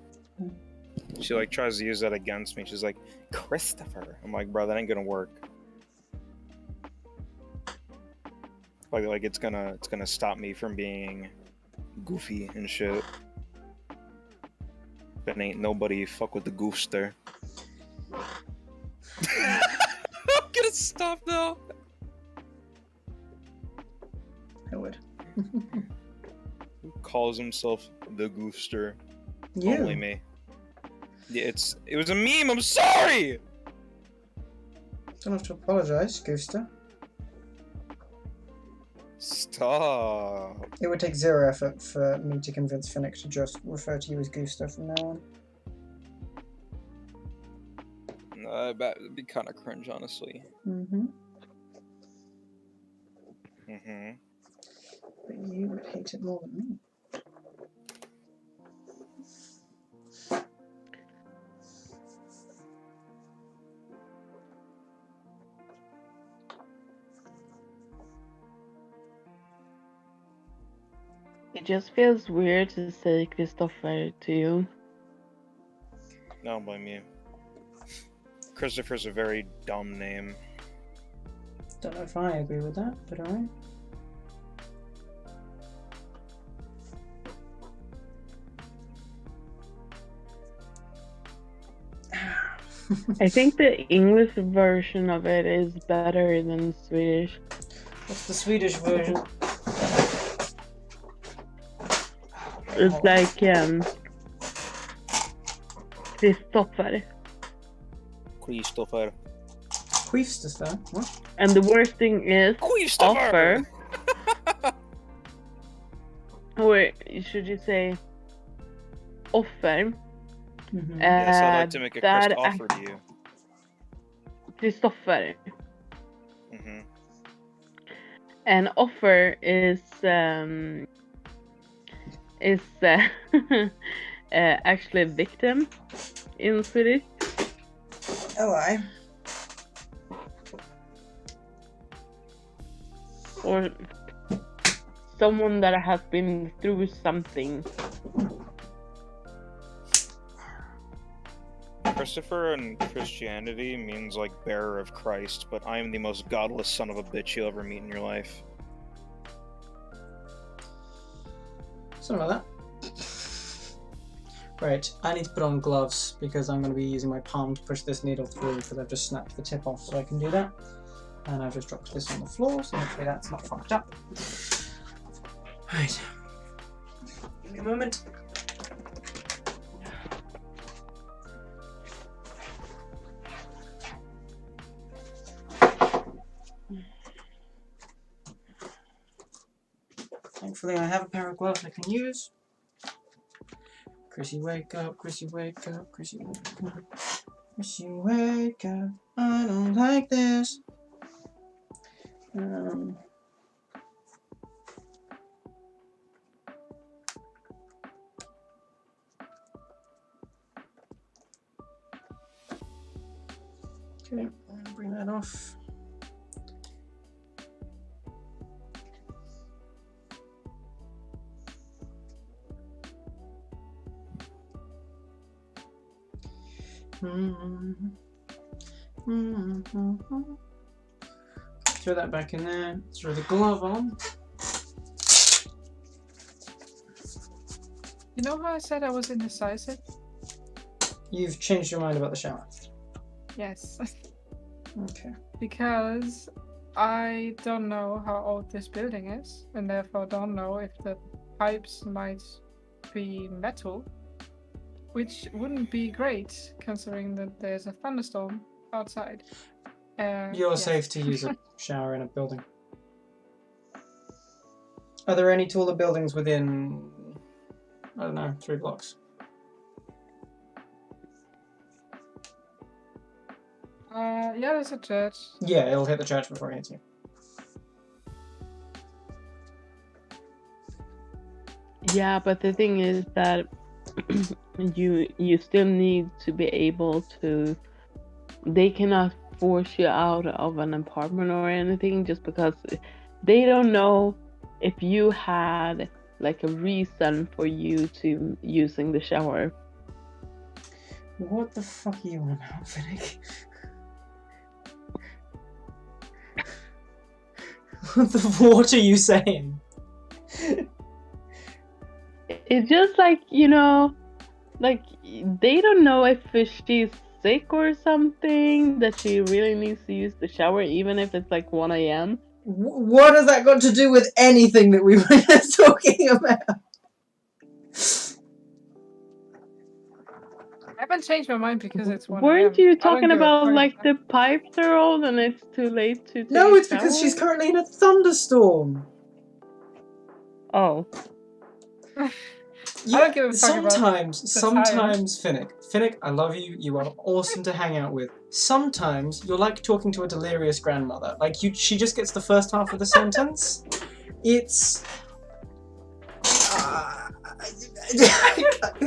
She like tries to use that against me. She's like, Christopher. I'm like, bro, that ain't gonna work. Like it's gonna stop me from being goofy and shit. But ain't nobody fuck with the goofster. I'm gonna stop now. I would. Who calls himself the goofster? You. Only me. Yeah, it was a meme. I'm sorry. Don't have to apologise, Gooster. Stop. It would take zero effort for me to convince Finnick to just refer to you as Gooster from now on. That'd be kind of cringe, honestly. Mm-hmm. Mm-hmm. But you would hate it more than me. It just feels weird to say Christopher to you. No, don't blame you. Christopher's a very dumb name. Don't know if I agree with that, but alright. I think the English version of it is better than Swedish. What's the Swedish version? It's like Christopher. Christopher. Queefster, what? And the worst thing is Christopher! offer. Or should you say offer? Mm-hmm. Yes, I'd like to make a that Christ offer to you. Christopher. Mm-hmm. And offer is actually victim in Swedish. Oh, aye. Or someone that has been through something. Christopher in Christianity means like bearer of Christ, but I am the most godless son of a bitch you'll ever meet in your life. Something like that. Right, I need to put on gloves because I'm going to be using my palm to push this needle through because I've just snapped the tip off so I can do that. And I've just dropped this on the floor, so hopefully that's not fucked up. Right. Give me a moment. Thankfully I have a pair of gloves I can use. Chrissy, wake up, Chrissy, wake up, Chrissy, wake up. Chrissy, wake up. I don't like this. Okay, I'll bring that off. Throw that back in there. Throw the glove on. You know how I said I was indecisive? You've changed your mind about the shower. Yes. Okay. Because I don't know how old this building is, and therefore don't know if the pipes might be metal, which wouldn't be great considering that there's a thunderstorm outside. You're yes. safe to use a shower in a building. Are there any taller buildings within, I don't know, 3 blocks? Yeah, there's a church. Yeah, it'll hit the church before it hits you. Yeah, but the thing is that you still need to be able to. They cannot force you out of an apartment or anything just because they don't know if you had like a reason for you to using the shower. What the fuck are you on about, Finnick? What are you saying? It's just like, like they don't know if she's sick or something, that she really needs to use the shower even if it's like 1 a.m. What has that got to do with anything that we were just talking about? I haven't changed my mind because it's 1 Weren't a.m. you I don't talking give a about fuck. like the pipes are old and it's too late to take No, a it's because she's shower? currently in a thunderstorm. Oh. I don't give a fuck about Sometimes, Finnick, I love you. You are awesome to hang out with. Sometimes you're like talking to a delirious grandmother. Like she just gets the first half of the sentence. It's. I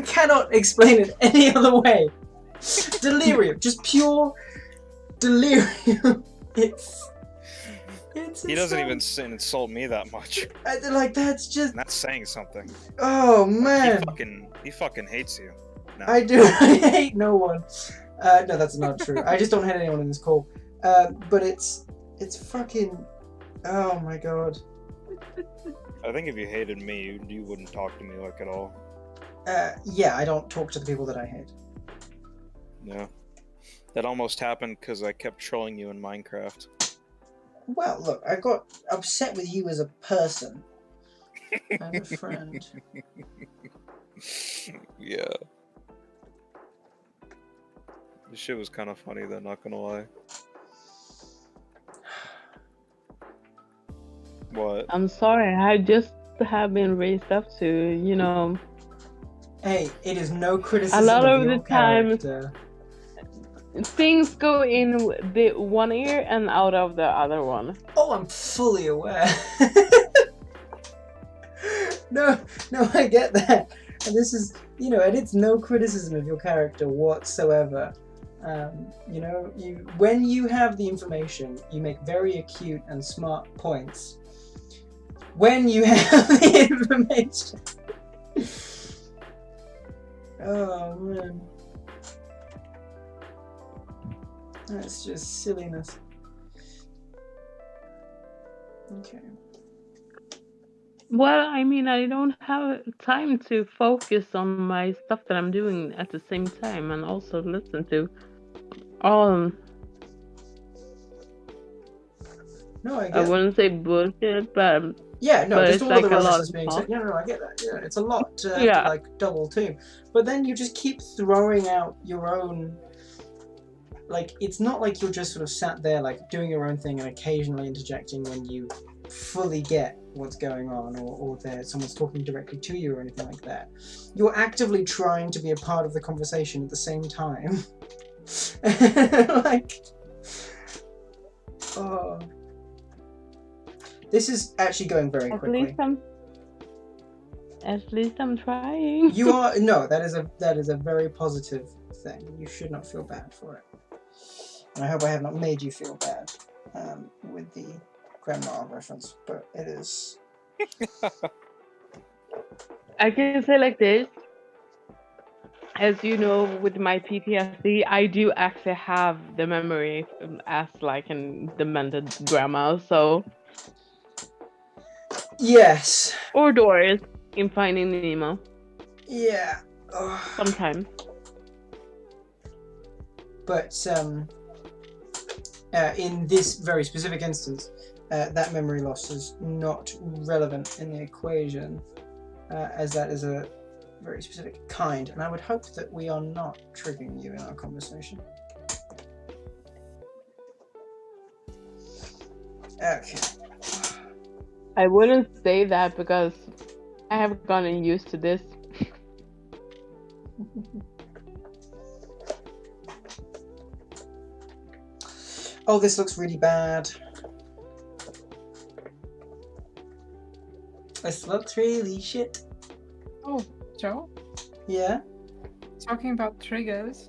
cannot explain it any other way. Delirium, just pure delirium. It's He doesn't insane. even insult me that much. Like that's just. And that's saying something. Oh man. He fucking hates you. No. I do. I hate no one. No, that's not true. I just don't hate anyone in this call. But it's fucking. Oh my god. I think if you hated me, you wouldn't talk to me like at all. Yeah, I don't talk to the people that I hate. Yeah. That almost happened because I kept trolling you in Minecraft. Well, look, I got upset with you as a person. And a friend. Yeah. This shit was kind of funny though, not gonna lie. What? I'm sorry, I just have been raised up to, Hey, it is no a criticism lot of of your the time character. things go in the one ear and out of the other one. Oh, I'm fully aware. No, I get that. And this is, and it's no criticism of your character whatsoever. When you have the information, you make very acute and smart points. When you have the information. Oh, man. That's just silliness. Okay. Well, I mean, I don't have time to focus on my stuff that I'm doing at the same time and also listen to all. No, I I get. wouldn't say bullshit, but Yeah, no, but just it's all of the like a rubbish lot that's of being talk. said. No, I get that. Yeah, it's a lot to Yeah. like double team. But then you just keep throwing out your own. Like, it's not like you're just sort of sat there like doing your own thing and occasionally interjecting when you fully get what's going on, or that someone's talking directly to you or anything like that. You're actively trying to be a part of the conversation at the same time. Like, oh, this is actually going very quickly. At least I'm trying. You are no. That is a very positive thing. You should not feel bad for it. And I hope I have not made you feel bad with the grandma reference, but it is. I can say like this. As you know, with my PTSD, I do actually have the memory as like a demented grandma, so. Yes. Or Doris in Finding Nemo. Yeah. Sometimes. But in this very specific instance, that memory loss is not relevant in the equation, as that is a very specific kind, and I would hope that we are not triggering you in our conversation. Okay. I wouldn't say that because I have gotten used to this. Oh, this looks really bad. This looks really shit. Oh, Joe? Yeah? Talking about triggers.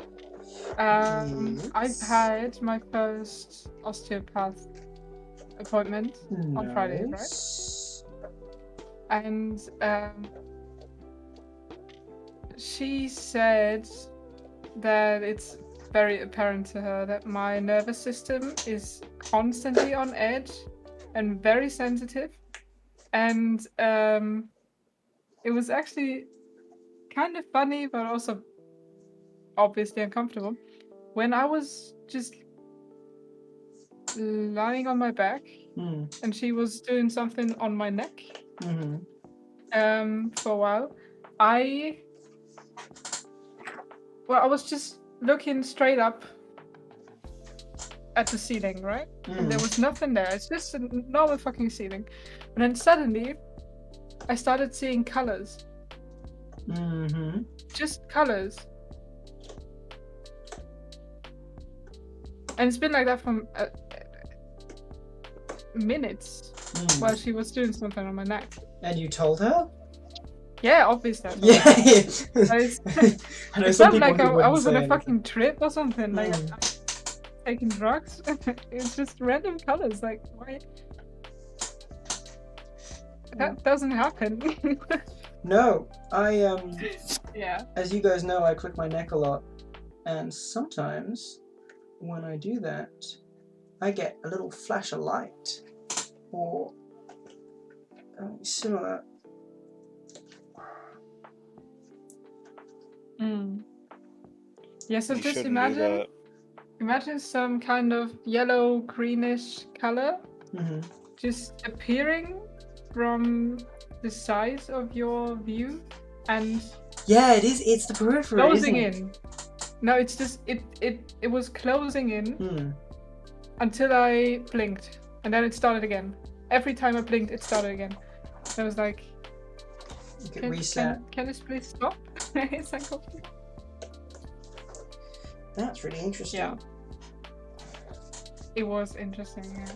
Yes. I've had my first osteopath appointment on Friday, right? and she said that it's very apparent to her that my nervous system is constantly on edge and very sensitive, and it was actually kind of funny, but also obviously uncomfortable when I was just lying on my back Mm. and she was doing something on my neck Mm-hmm. for a while. I was just looking straight up at the ceiling, right? And there was nothing there. It's just a normal fucking ceiling. And then suddenly I started seeing colors. Mm-hmm. Just colors. And it's been like that for minutes while she was doing something on my neck. And you told her? Yeah, obviously. I told Yeah. her. But I know it's some not people like who I wouldn't was on say a anything. fucking trip or something. Like Mm. I'm taking drugs. It's just random colors. Like why? That doesn't happen. No, Yeah. as you guys know, I click my neck a lot, and sometimes when I do that, I get a little flash of light, or similar. Yeah, so You just shouldn't do imagine some kind of yellow greenish color Mm-hmm. just appearing from the size of your view and Yeah, it is. It's the periphery, closing isn't it? in. No, it's just it was closing in Hmm. until I blinked, and then it started again. Every time I blinked, it started again. I was like, You could reset. can this please stop? It's like, okay. That's really interesting. Yeah. It was interesting. Yeah.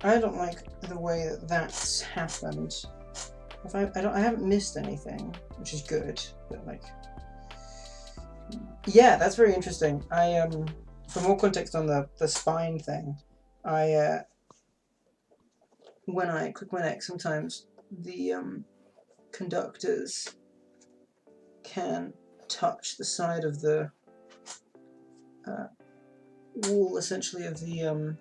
I don't like the way that that's happened. I haven't missed anything, which is good. But like, yeah, that's very interesting. For more context on the spine thing, when I click my neck, sometimes the conductors can touch the side of the wall, essentially, of the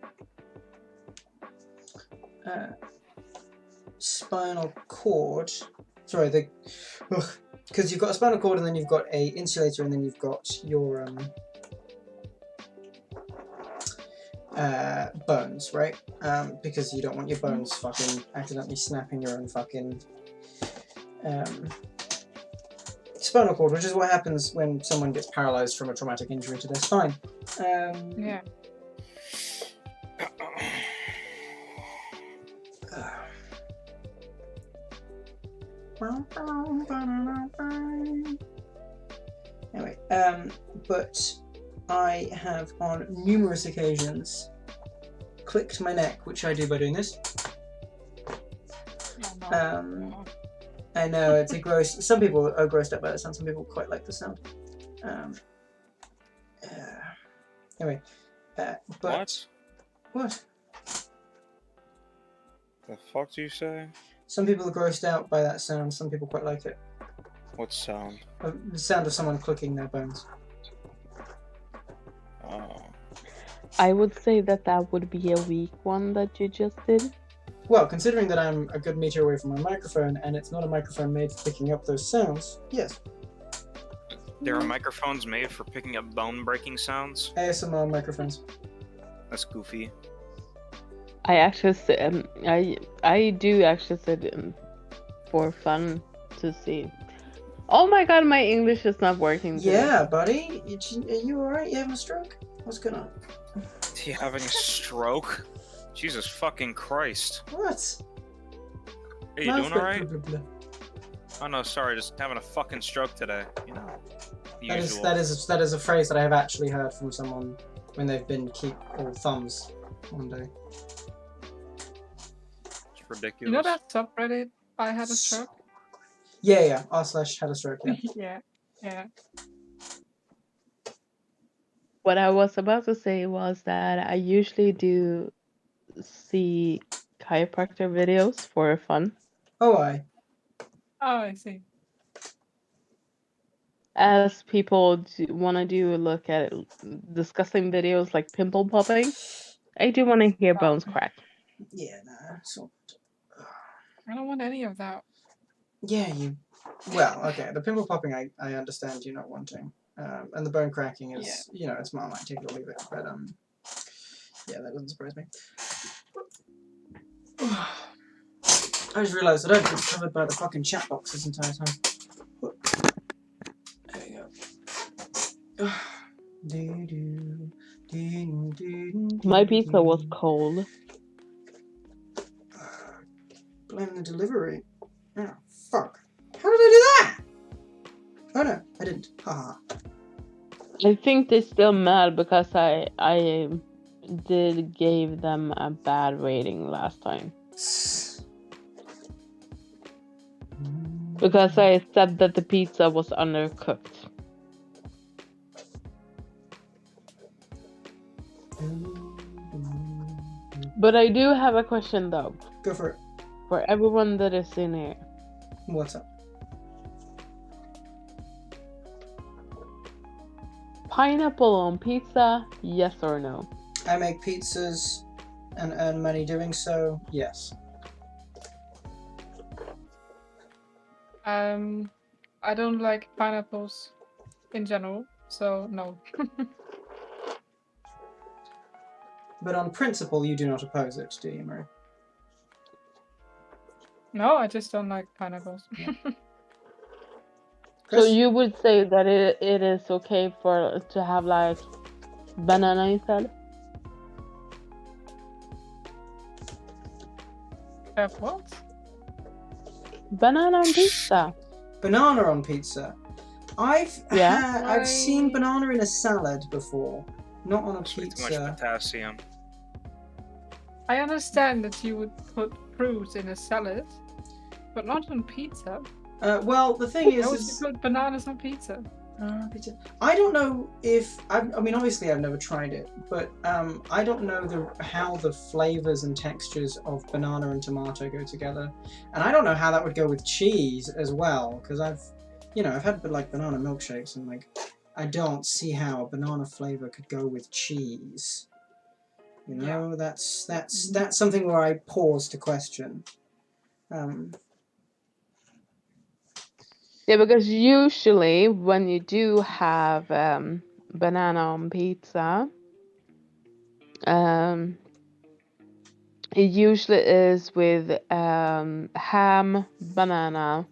spinal cord. Sorry, because you've got a spinal cord and then you've got a insulator and then you've got your bones, right? Because you don't want your bones fucking accidentally snapping your own fucking spinal cord, which is what happens when someone gets paralyzed from a traumatic injury to their spine. Yeah. Anyway, but I have on numerous occasions clicked my neck, which I do by doing this. I know it's a gross. Some people are grossed out by the sound. Some people quite like the sound. Anyway, but what? The fuck do you say? Some people are grossed out by that sound. Some people quite like it. What sound? The sound of someone clicking their bones. Oh. I would say that would be a weak one that you just did. Well, considering that I'm a good meter away from my microphone and it's not a microphone made for picking up those sounds, yes. There are microphones made for picking up bone-breaking sounds. ASMR microphones. That's goofy. I actually said, I do actually said for fun to see. Oh my god, my English is not working today. Yeah, buddy. Are you alright? You having a stroke? What's going on? You having a stroke? Jesus fucking Christ. What? Are you doing alright? Oh no, sorry, just having a fucking stroke today. You know, the usual. That is a phrase that I have actually heard from someone when they've been keep all thumbs one day. It's ridiculous. You know that subreddit? I had a stroke. Yeah. r/had a stroke. Yeah. Yeah. What I was about to say was that I usually do see chiropractor videos for fun. Oh, I. Oh, I see. As people want to do a look at discussing videos like pimple popping, I do want to hear bones crack. Yeah, nah. So. I don't want any of that. Yeah, you. Well, okay. The pimple popping, I understand you not wanting. And the bone cracking is, you know, it's Marmite, take it or leave it. But yeah, that doesn't surprise me. I just realised that I've been covered by the fucking chat box this entire time. There you go. My pizza was cold. Blame the delivery. Oh, fuck. How did I do that? Oh no, I didn't. Haha. I think they're still mad because I gave them a bad rating last time. Because I said that the pizza was undercooked. But I do have a question though. Go for it. For everyone that is in here. What's up? Pineapple on pizza, yes or no? I make pizzas and earn money doing so, yes. I don't like pineapples in general, so no. But on principle, you do not oppose it, do you, Marie? No, I just don't like pineapples. So you would say that it is okay to have like banana instead? Have what? Banana on pizza. Banana on pizza. I've seen Why? banana in a salad before, not on a It's way too pizza. much potassium. I understand that you would put fruit in a salad, but not on pizza. Well, the thing Why would you is, put bananas on pizza? pizza. I don't know if I mean, obviously, I've never tried it, but I don't know how the flavors and textures of banana and tomato go together, and I don't know how that would go with cheese as well, because I've had like banana milkshakes, and like I don't see how a banana flavor could go with cheese. You know, that's something where I pause to question. Yeah, because usually when you do have banana on pizza, it usually is with ham, banana,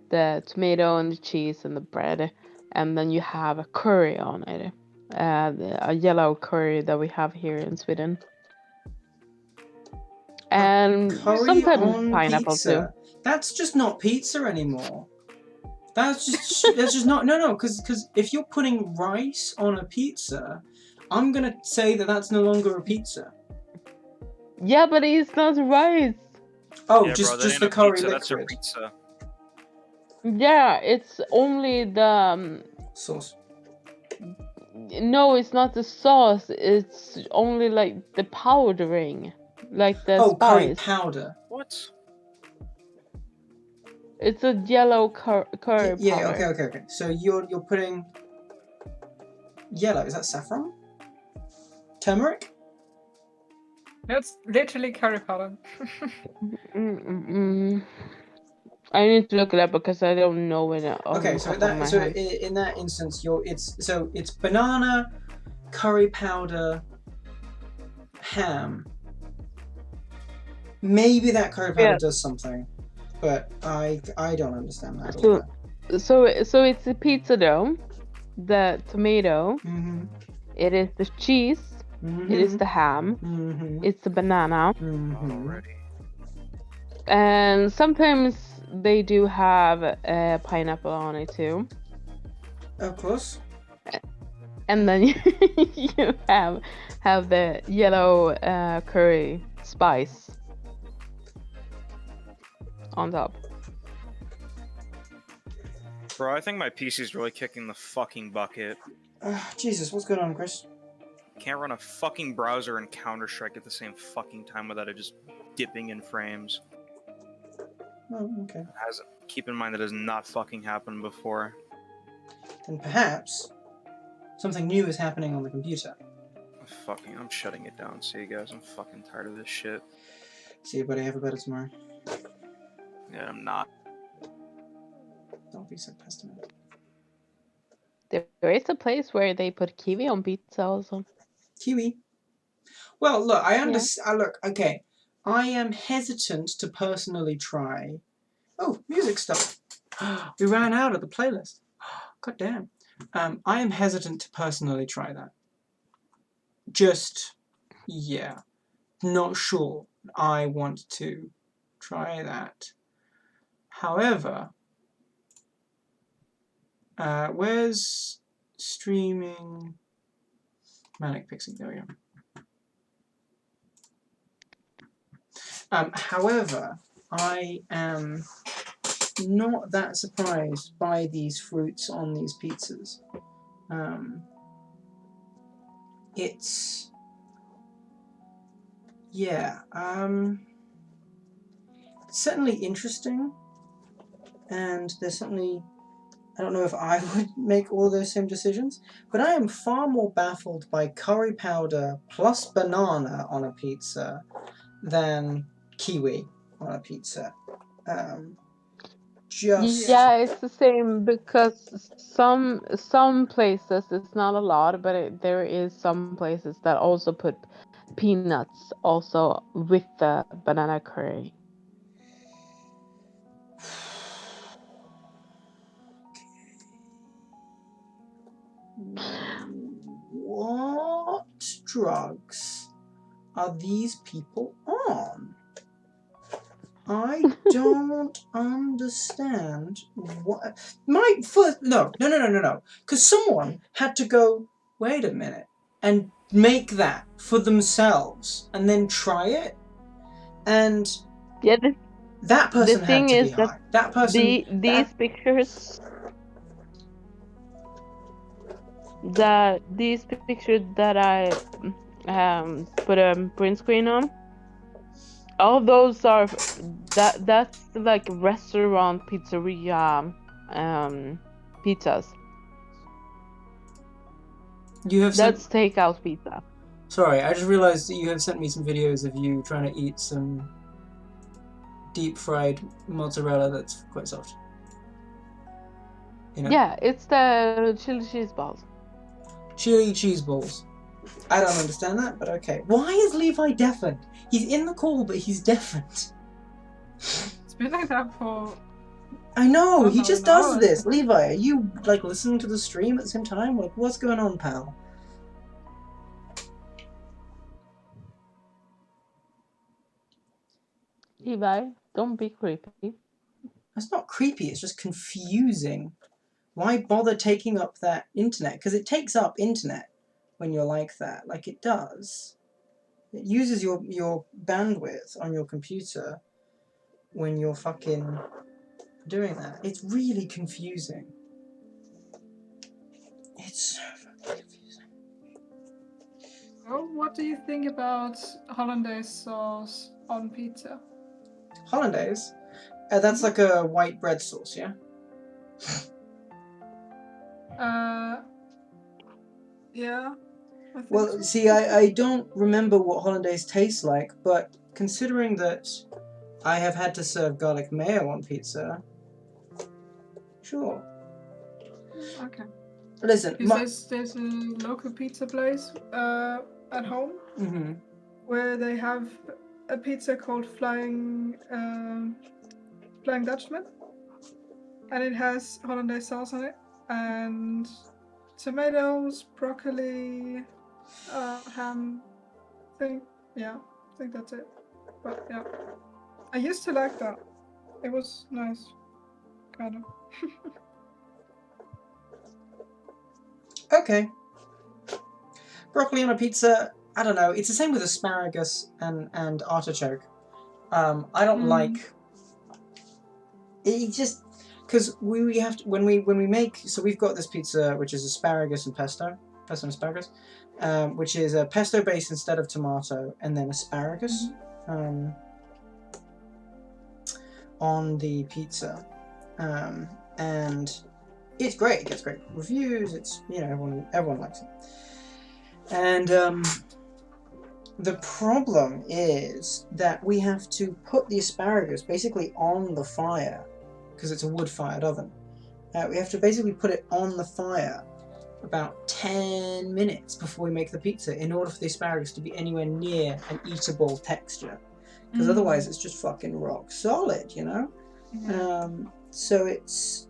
the tomato and the cheese and the bread, and then you have a curry on it, a yellow curry that we have here in Sweden, and Curry sometimes on pineapple pizza. That's just not pizza anymore. That's just not because if you're putting rice on a pizza, I'm gonna say that's no longer a pizza. too. Yeah, but it's not rice. Oh, Yeah, just bro, that the ain't a curry pizza, that's a liquid pizza. Yeah, it's only the sauce. no, it's not the sauce. It's only like the powdering, like the Curry spice. powder. What? It's a yellow curry Yeah. powder. Okay. So you're putting yellow. Is that saffron? Turmeric? That's literally curry powder. I need to look it up because I don't know it off Okay, the so top of my head. in that instance, it's banana, curry powder, ham. Maybe that curry powder does something, but I don't understand that. So it's the pizza dough, the tomato, it is the cheese, it is the ham, it's the banana, Already. and sometimes they do have pineapple on it too. Of course. And then you have the yellow curry spice on top. Bro, I think my PC's really kicking the fucking bucket. Jesus, what's going on, Chris? Can't run a fucking browser and Counter-Strike at the same fucking time without it just dipping in frames. Oh, okay. Keep in mind that has not fucking happened before. Then perhaps something new is happening on the computer. I'm shutting it down. See you guys. I'm fucking tired of this shit. See you, buddy. Have a better tomorrow. Yeah, I'm not. Don't be so pessimistic. There is a place where they put kiwi on pizza also. Kiwi. Well, look, I understand. Look, okay. I am hesitant to personally try. Oh, music stuff. We ran out of the playlist. God damn. I am hesitant to personally try that. Just, yeah. Not sure I want to try that. However, where's streaming Manic Pixie? There we go. However, I am not that surprised by these fruits on these pizzas. It's... yeah, certainly interesting, and there's certainly... I don't know if I would make all those same decisions, but I am far more baffled by curry powder plus banana on a pizza than kiwi on a pizza. Yeah, it's the same because some places it's not a lot, but there is some places that also put peanuts also with the banana curry. What drugs are these people on? I don't understand what... No. Because someone had to go, wait a minute, and make that for themselves, and then try it, and Yeah, that person the had thing to be is that high. That person... these pictures that I put a print screen on, all those are that's like restaurant pizzeria pizzas. You have That's takeout pizza. Sorry, I just realized that you have sent me some videos of you trying to eat some deep fried mozzarella that's quite soft. You know? Yeah, it's the chili cheese balls. Chili cheese balls. I don't understand that, but okay. Why is Levi deafened? He's in the call, but he's deafened. It's been like that for... I know, he know, just an does hour. this. Levi, are you, like, listening to the stream at the same time? Like, what's going on, pal? Levi, don't be creepy. That's not creepy, it's just confusing. Why bother taking up that internet? Because it takes up internet when you're like that. Like, it does. It uses your bandwidth on your computer when you're fucking doing that. It's really confusing. It's so fucking confusing. Oh, what do you think about hollandaise sauce on pizza? Hollandaise? That's like a white bread sauce, yeah? Yeah. I think Well, so. see, I don't remember what hollandaise tastes like, but considering that I have had to serve garlic mayo on pizza, sure. Okay. Listen, Because there's a local pizza place at home Mm-hmm. where they have a pizza called Flying Dutchman, and it has hollandaise sauce on it and tomatoes, broccoli, ham. I think that's it. But yeah, I used to like that. It was nice, kind of. Okay. Broccoli on a pizza, I don't know. It's the same with asparagus and artichoke. I don't like... It just... Because we have to... When we make... So we've got this pizza, which is asparagus and pesto. Pesto and asparagus. Which is a pesto base instead of tomato, and then asparagus. on the pizza, and it's great. It gets great reviews. It's everyone likes it. And the problem is that we have to put the asparagus basically on the fire because it's a wood-fired oven. We have to basically put it on the fire about 10 minutes before we make the pizza in order for the asparagus to be anywhere near an eatable texture. Because otherwise it's just fucking rock solid, you know? So it's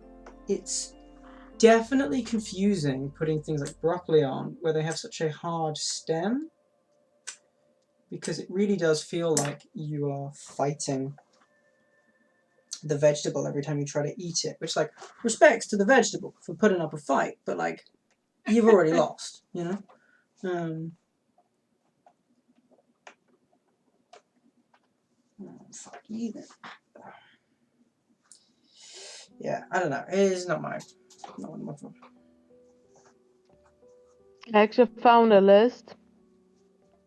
definitely confusing putting things like broccoli on where they have such a hard stem, because it really does feel like you are fighting the vegetable every time you try to eat it, which, like, respects to the vegetable for putting up a fight, but, like, you've already lost, you know? Fuck you then. Yeah, I don't know. It's not my fault. I actually found a list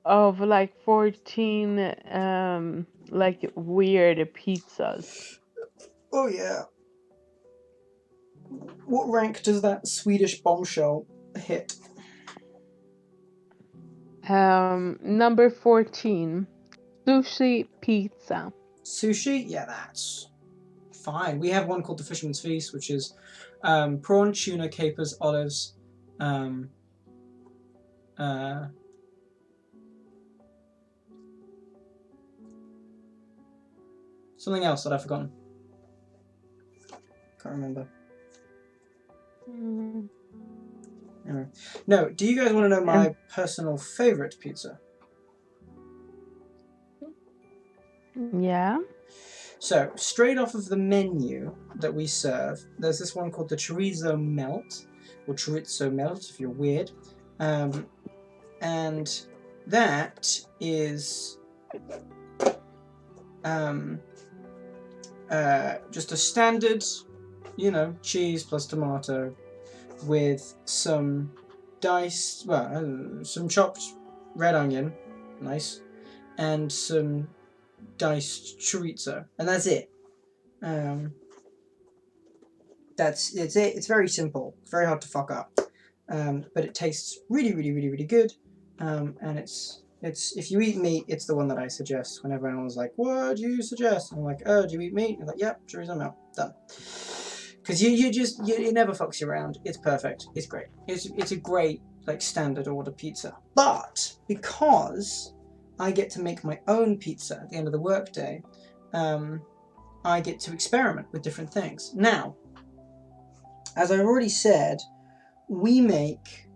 of like 14 like weird pizzas. Oh yeah. What rank does that Swedish bombshell hit? Number 14, sushi pizza. Sushi? Yeah, that's fine. We have one called the Fisherman's Feast, which is prawn, tuna, capers, olives, something else that I've forgotten. Can't remember. Anyway. No, do you guys want to know my personal favorite pizza? Yeah. So, straight off of the menu that we serve, there's this one called the chorizo melt, or chorizo melt if you're weird. And that is just a standard, cheese plus tomato with some diced, some chopped red onion, nice, and some diced chorizo, and that's it. It's it. It's very simple. It's very hard to fuck up, but it tastes really, really, really, really good. And it's if you eat meat, it's the one that I suggest. Whenever anyone's like, "What do you suggest?" And I'm like, "Oh, do you eat meat?" I'm like, "Yep, chorizo melt, done." Because it never fucks you around. It's perfect. It's great. It's a great like standard order pizza. But because I get to make my own pizza at the end of the workday, I get to experiment with different things. Now, as I already said, we make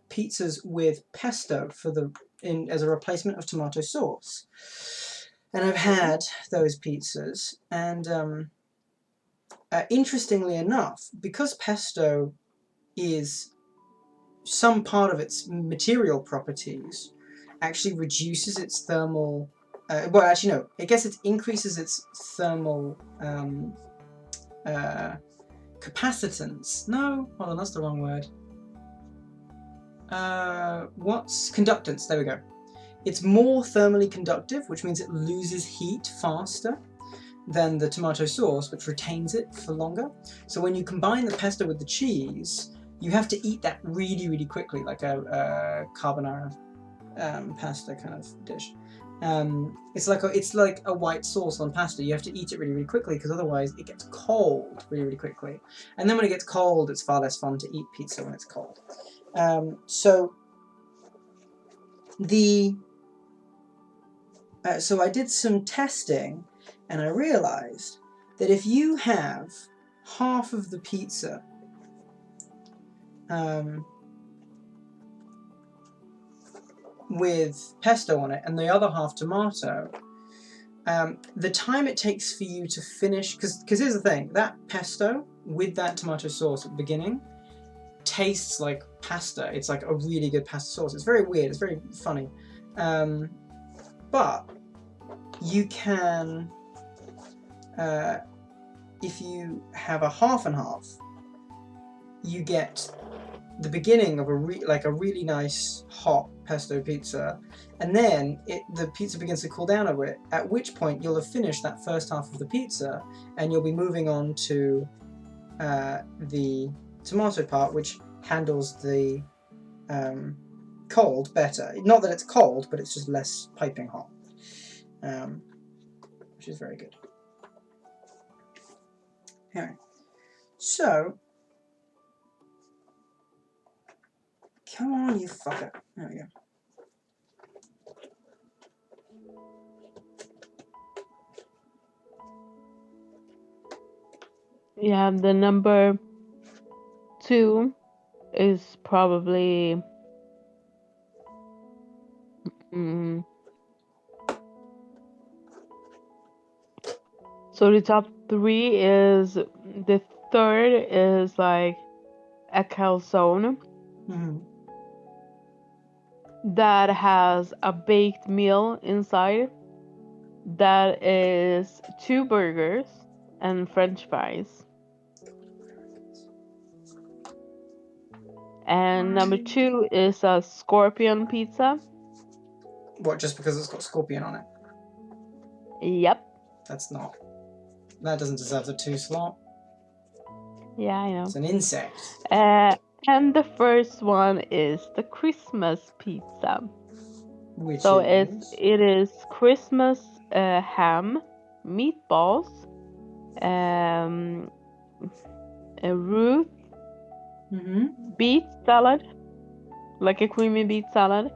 pizzas with pesto as a replacement of tomato sauce. And I've had those pizzas, and interestingly enough, because pesto is some part of its material properties actually reduces its thermal. I guess it increases its thermal capacitance. No, hold on, that's the wrong word. What's conductance? There we go. It's more thermally conductive, which means it loses heat faster than the tomato sauce, which retains it for longer. So when you combine the pesto with the cheese, you have to eat that really, really quickly, like a carbonara pasta kind of dish. It's like a white sauce on pasta. You have to eat it really, really quickly because otherwise it gets cold really, really quickly. And then when it gets cold, it's far less fun to eat pizza when it's cold. So I did some testing, and I realized that if you have half of the pizza with pesto on it and the other half tomato, the time it takes for you to finish, because here's the thing, that pesto with that tomato sauce at the beginning tastes like pasta. It's like a really good pasta sauce. It's very weird. It's very funny. But you can, if you have a half and half, you get the beginning of a really nice hot pesto pizza, and then the pizza begins to cool down a bit, at which point you'll have finished that first half of the pizza, and you'll be moving on to the tomato part, which handles the cold better. Not that it's cold, but it's just less piping hot, which is very good. Anyway, so come on, you fucker. There we go. Yeah, the number 2 is probably so the top 3 is the third is like a calzone that has a baked meal inside that is 2 burgers and french fries. And number 2 is a scorpion pizza. What, just because it's got scorpion on it? Yep. That doesn't deserve the 2 slot. Yeah, I know. It's an insect. And the first one is the Christmas pizza. Which So is... it is Christmas ham, meatballs, a root beet salad, like a creamy beet salad.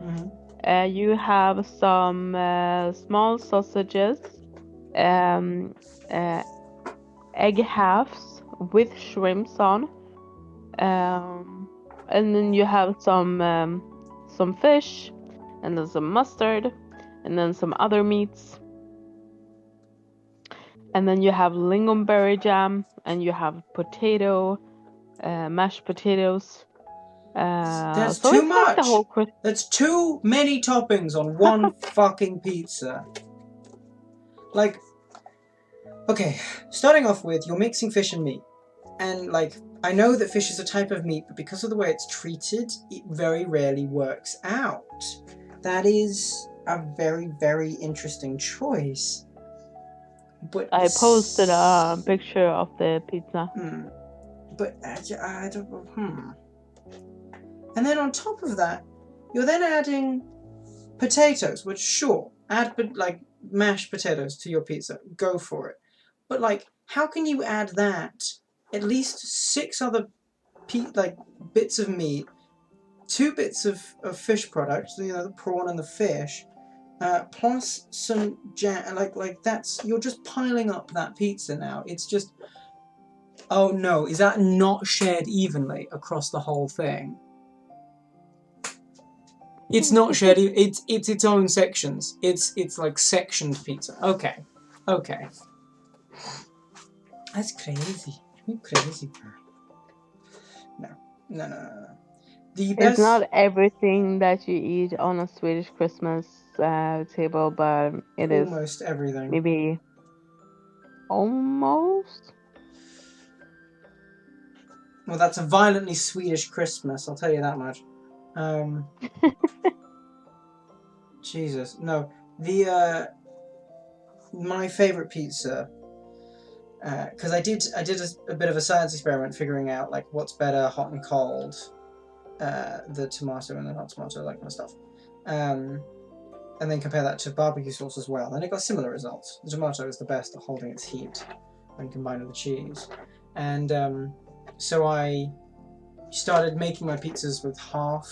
You have some small sausages, egg halves with shrimps on, and then you have some fish, and then some mustard, and then some other meats, and then you have lingonberry jam, and you have potato, mashed potatoes. That's so too it's much. like the whole Christmas. That's too many toppings on one fucking pizza. Like, okay, starting off with, you're mixing fish and meat. And, like, I know that fish is a type of meat, but because of the way it's treated, it very rarely works out. That is a very, very interesting choice. But I posted a picture of the pizza. But, I don't... And then on top of that, you're then adding potatoes, which, sure, add like mashed potatoes to your pizza. Go for it. But, like, how can you add that? At least 6 other bits of meat, 2 bits of fish products, the prawn and the fish, plus some jam. Like that's, you're just piling up that pizza now. It's just, oh no, is that not shared evenly across the whole thing? It's not shared. It's its own sections. It's like sectioned pizza. Okay. That's crazy. You crazy girl. No. The best. It's not everything that you eat on a Swedish Christmas table, but it is almost everything. Maybe almost. Well, that's a violently Swedish Christmas. I'll tell you that much. Jesus, no. My favorite pizza, because I did a bit of a science experiment figuring out like what's better, hot and cold, the tomato and the not tomato, that kind of stuff, and then compare that to barbecue sauce as well, and it got similar results. The tomato is the best at holding its heat when combined with the cheese, and so I started making my pizzas with half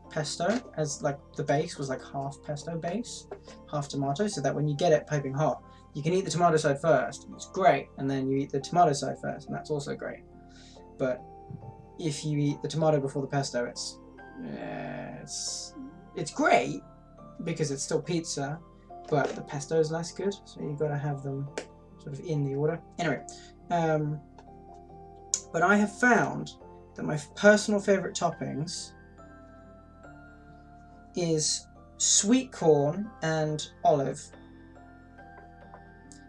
pesto, as like the base was like half pesto base, half tomato, so that when you get it piping hot, you can eat the tomato side first, it's great, and then you eat the tomato side first, and that's also great. But if you eat the tomato before the pesto, it's great because it's still pizza, but the pesto is less good, so you've got to have them sort of in the order. Anyway, but I have found that my personal favorite toppings is sweet corn and olive.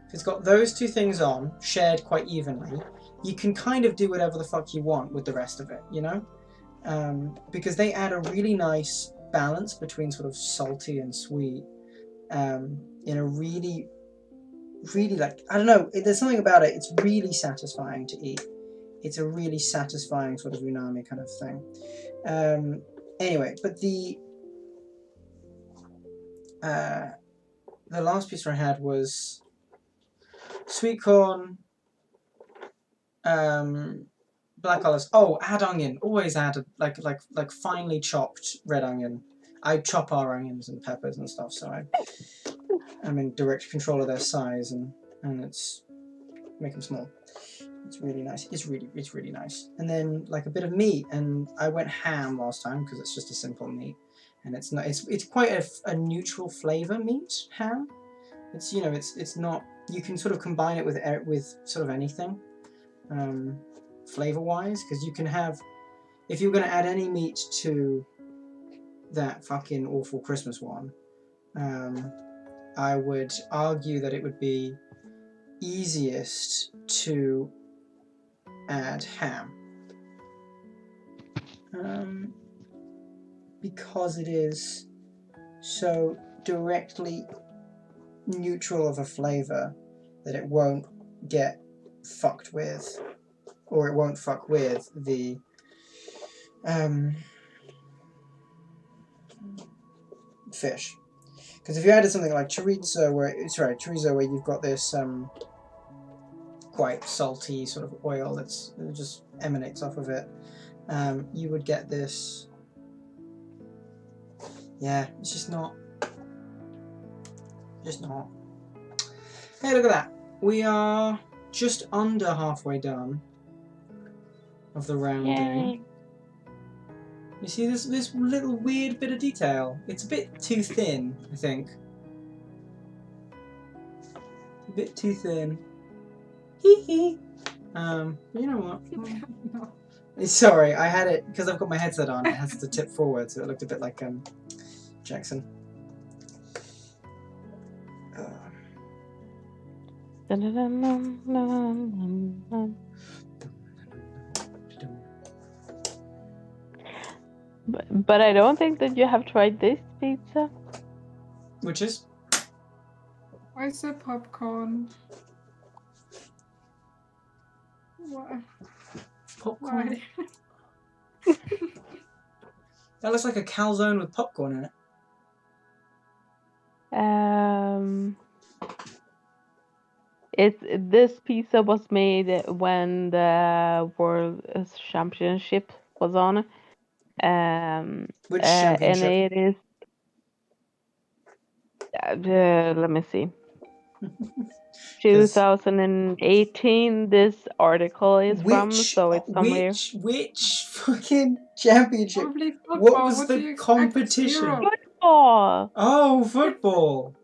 If it's got those 2 things on, shared quite evenly, you can kind of do whatever the fuck you want with the rest of it, you know? because they add a really nice balance between sort of salty and sweet in a really, really like, I don't know, there's something about it, it's really satisfying to eat. It's a really satisfying sort of umami kind of thing. Anyway, but the last pizza I had was sweet corn, black olives. Oh, add onion. Always add like finely chopped red onion. I chop our onions and peppers and stuff, so I'm in direct control of their size and it's make them small. It's really nice. It's really nice. And then like a bit of meat, and I went ham last time because it's just a simple meat, and it's not. It's quite a neutral flavor meat ham. It's it's not. You can sort of combine it with sort of anything, flavor wise, because you can have, if you're going to add any meat to that fucking awful Christmas one, I would argue that it would be easiest to add ham, because it is so directly neutral of a flavor that it won't get fucked with, or it won't fuck with the fish. Because if you added something like chorizo where you've got this quite salty sort of oil that just emanates off of it, you would get this. Yeah, it's just not. Hey, look at that. We are just under halfway done of the rounding. Yay. You see this little weird bit of detail? It's a bit too thin, I think. A bit too thin. Hee hee. But you know what? Sorry, I had it because I've got my headset on. It has to tip forward, so it looked a bit like Jackson. But I don't think that you have tried this pizza. Which is? Why is there popcorn? Why? Popcorn. Why? That looks like a calzone with popcorn in it. This pizza was made when the World Championship was on. Which And championship? it is. Let me see. 2018. This article is from, so it's somewhere. Which fucking championship? Probably football. What was What do the you expect? It's competition? Europe. Football. Oh, football.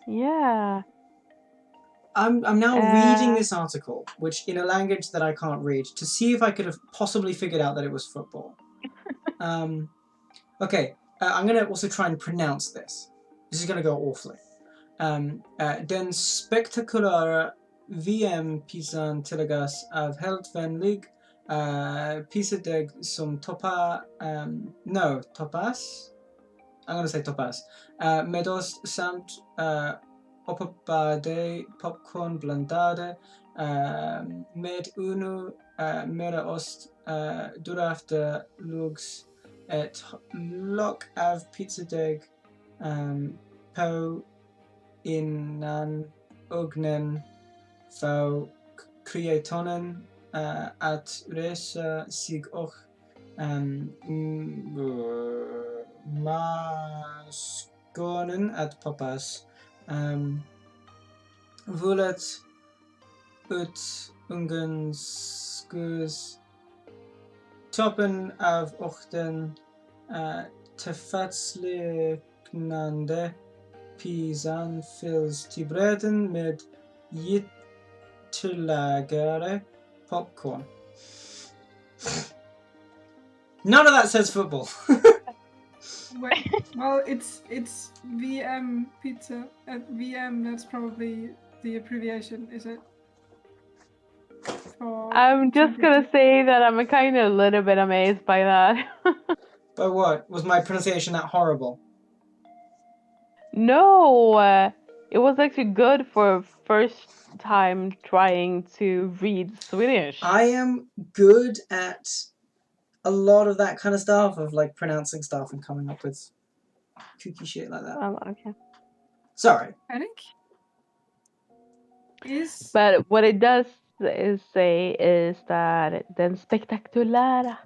Yeah. I'm now reading this article, which in a language that I can't read, to see if I could have possibly figured out that it was football. Okay, I'm going to also try and pronounce this. This is going to go awfully. Den spektakulära VM-pizzan tilläggas av helt vänlig pizzadeg som toppas. I'm going to say toppas. Med ost samt uppblandade popcorn blandade med unu mera ost därefter lugs ett lock av pizzadeg på innan ugnen för kreatonen att resa sig och maskonen att poppas. Vullet ut ungenskus toppen av osten tillfatsliknande pizzan fylls till bredden med ytterligare popcorn. None of that says football. Well, it's VM pizza. At VM, that's probably the abbreviation, is it? for. I'm just gonna GPT. say that I'm kind of a little bit amazed by that. But what? Was my pronunciation that horrible? No, it was actually good for first time trying to read Swedish. I am good at a lot of that kind of stuff, of like pronouncing stuff and coming up with kooky shit like that. Well, okay. Sorry. Panic? Is But what it does is say is that den spektakulära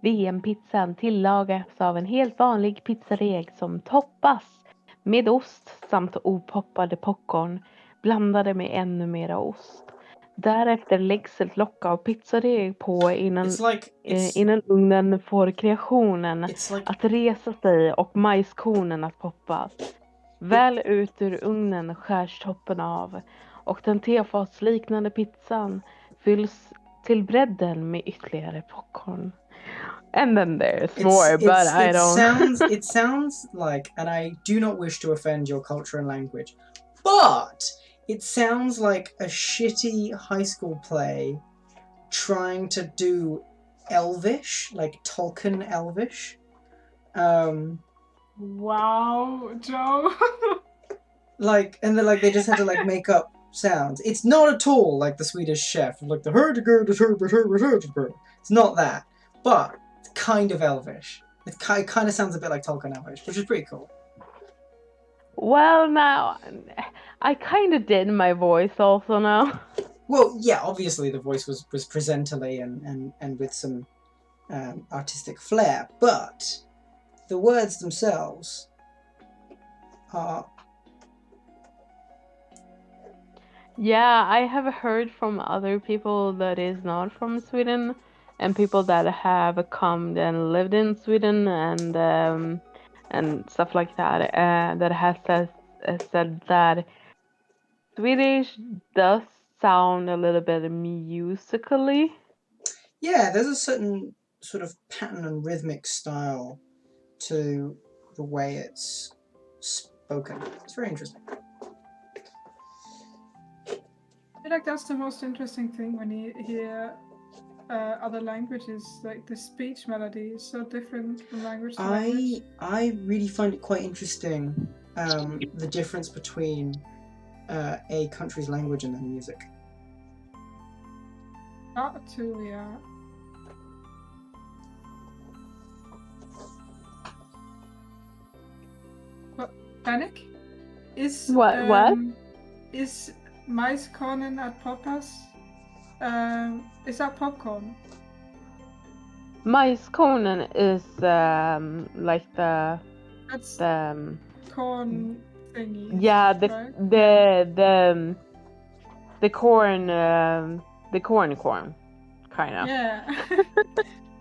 VM-pizzan tillagas av en helt vanlig pizzadeg som toppas med ost samt opoppade popcorn blandade med ännu mera ost. Därefter läggs ett lock av pizzadeg på innan ugnen får kreationen att resa sig och majskornen att poppas. Väl ut ur ugnen skärs toppen av och den tefatsliknande pizzan fylls till bredden med ytterligare popcorn. And then there's more, but I don't. It sounds like, and I do not wish to offend your culture and language, but it sounds like a shitty high school play trying to do Elvish, like Tolkien Elvish. wow, Joe. And then they just had to make up sounds. It's not at all like the Swedish chef, like the it's not that, but it's kind of Elvish. It kind of sounds a bit like Tolkien Elvish, which is pretty cool. Well, now I kind of did my voice also now. Well, yeah, obviously the voice was presenterly and with some artistic flair, but the words themselves are. Yeah, I have heard from other people that is not from Sweden, and people that have come and lived in Sweden and stuff like that, that has said that Swedish does sound a little bit musically. Yeah, there's a certain sort of pattern and rhythmic style to the way it's spoken. It's very interesting. I feel like that's the most interesting thing when you hear other languages, like the speech melody is so different from language to language. I really find it quite interesting, the difference between a country's language and their music. That too, yeah. But Panic? Is What? Is majskornen at poppas? Is that popcorn? Majskornen is like That's the corn thingy. yeah right? the corn kind of. Yeah.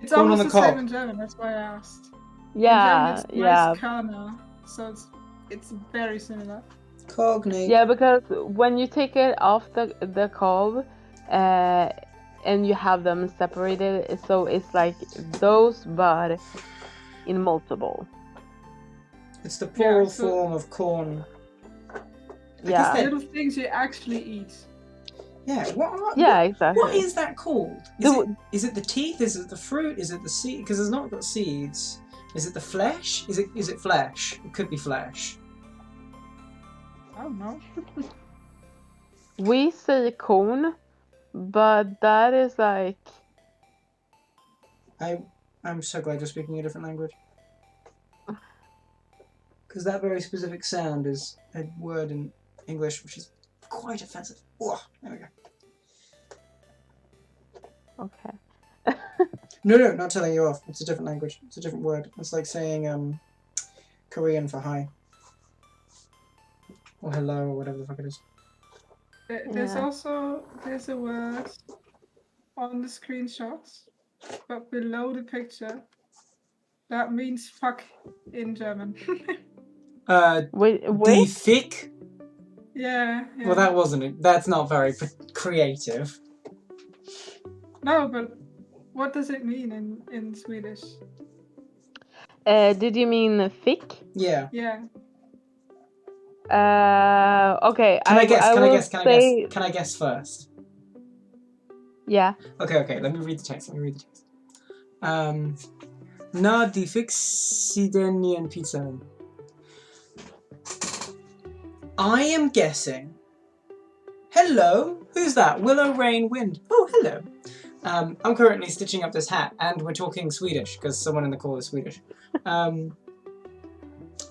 It's Corn on almost the the same cob. in German, that's why I asked. Yeah, In German it's yeah. Majskörner, so it's very similar. Cognate. Yeah, because when you take it off the cob, and you have them separated, so it's like those, but in multiple. It's the plural Yeah, so- form of corn. I guess Yeah. that- Little things you actually eat. Yeah. Yeah, exactly. What is that called? Is it the teeth? Is it the fruit? Is it the seed? Because it's not got seeds. Is it the flesh? Is it flesh? It could be flesh. I don't know. We say corn, but that is like I'm so glad you're speaking a different language. Because that very specific sound is a word in English which is quite offensive. Oh, there we go. okay. No, not telling you off. It's a different language. It's a different word. It's like saying Korean for hi. Or hello, or whatever the fuck it is. There's Yeah. also a word on the screenshots, but below the picture, that means fuck in German. Wait. Die Fick? yeah. Well, that wasn't it. That's not very creative. No, but what does it mean in Swedish? Did you mean thick? Yeah. Yeah. Okay. Can I guess? I Can I will guess? Can I say guess? Can I guess first? Yeah. Okay, let me read the text. Na di fixiden pizza. I am guessing. Hello, who's that? Willow, rain, wind. Oh, hello. I'm currently stitching up this hat, and we're talking Swedish because someone in the call is Swedish.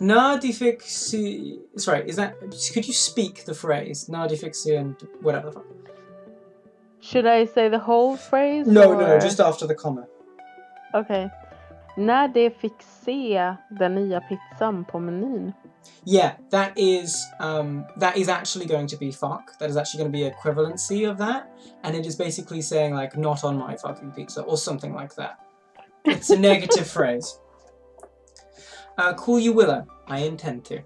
Na di fixi. Sorry, is that? Could you speak the phrase? Na di fixi and whatever the fuck. Should I say the whole phrase? No, or... just after the comma. Okay. När de fick se den nya pizzan på menyn. Yeah, that is actually going to be fuck. That is actually going to be equivalency of that, and it is basically saying like not on my fucking pizza or something like that. It's a negative phrase. Call you Willow. I intend to.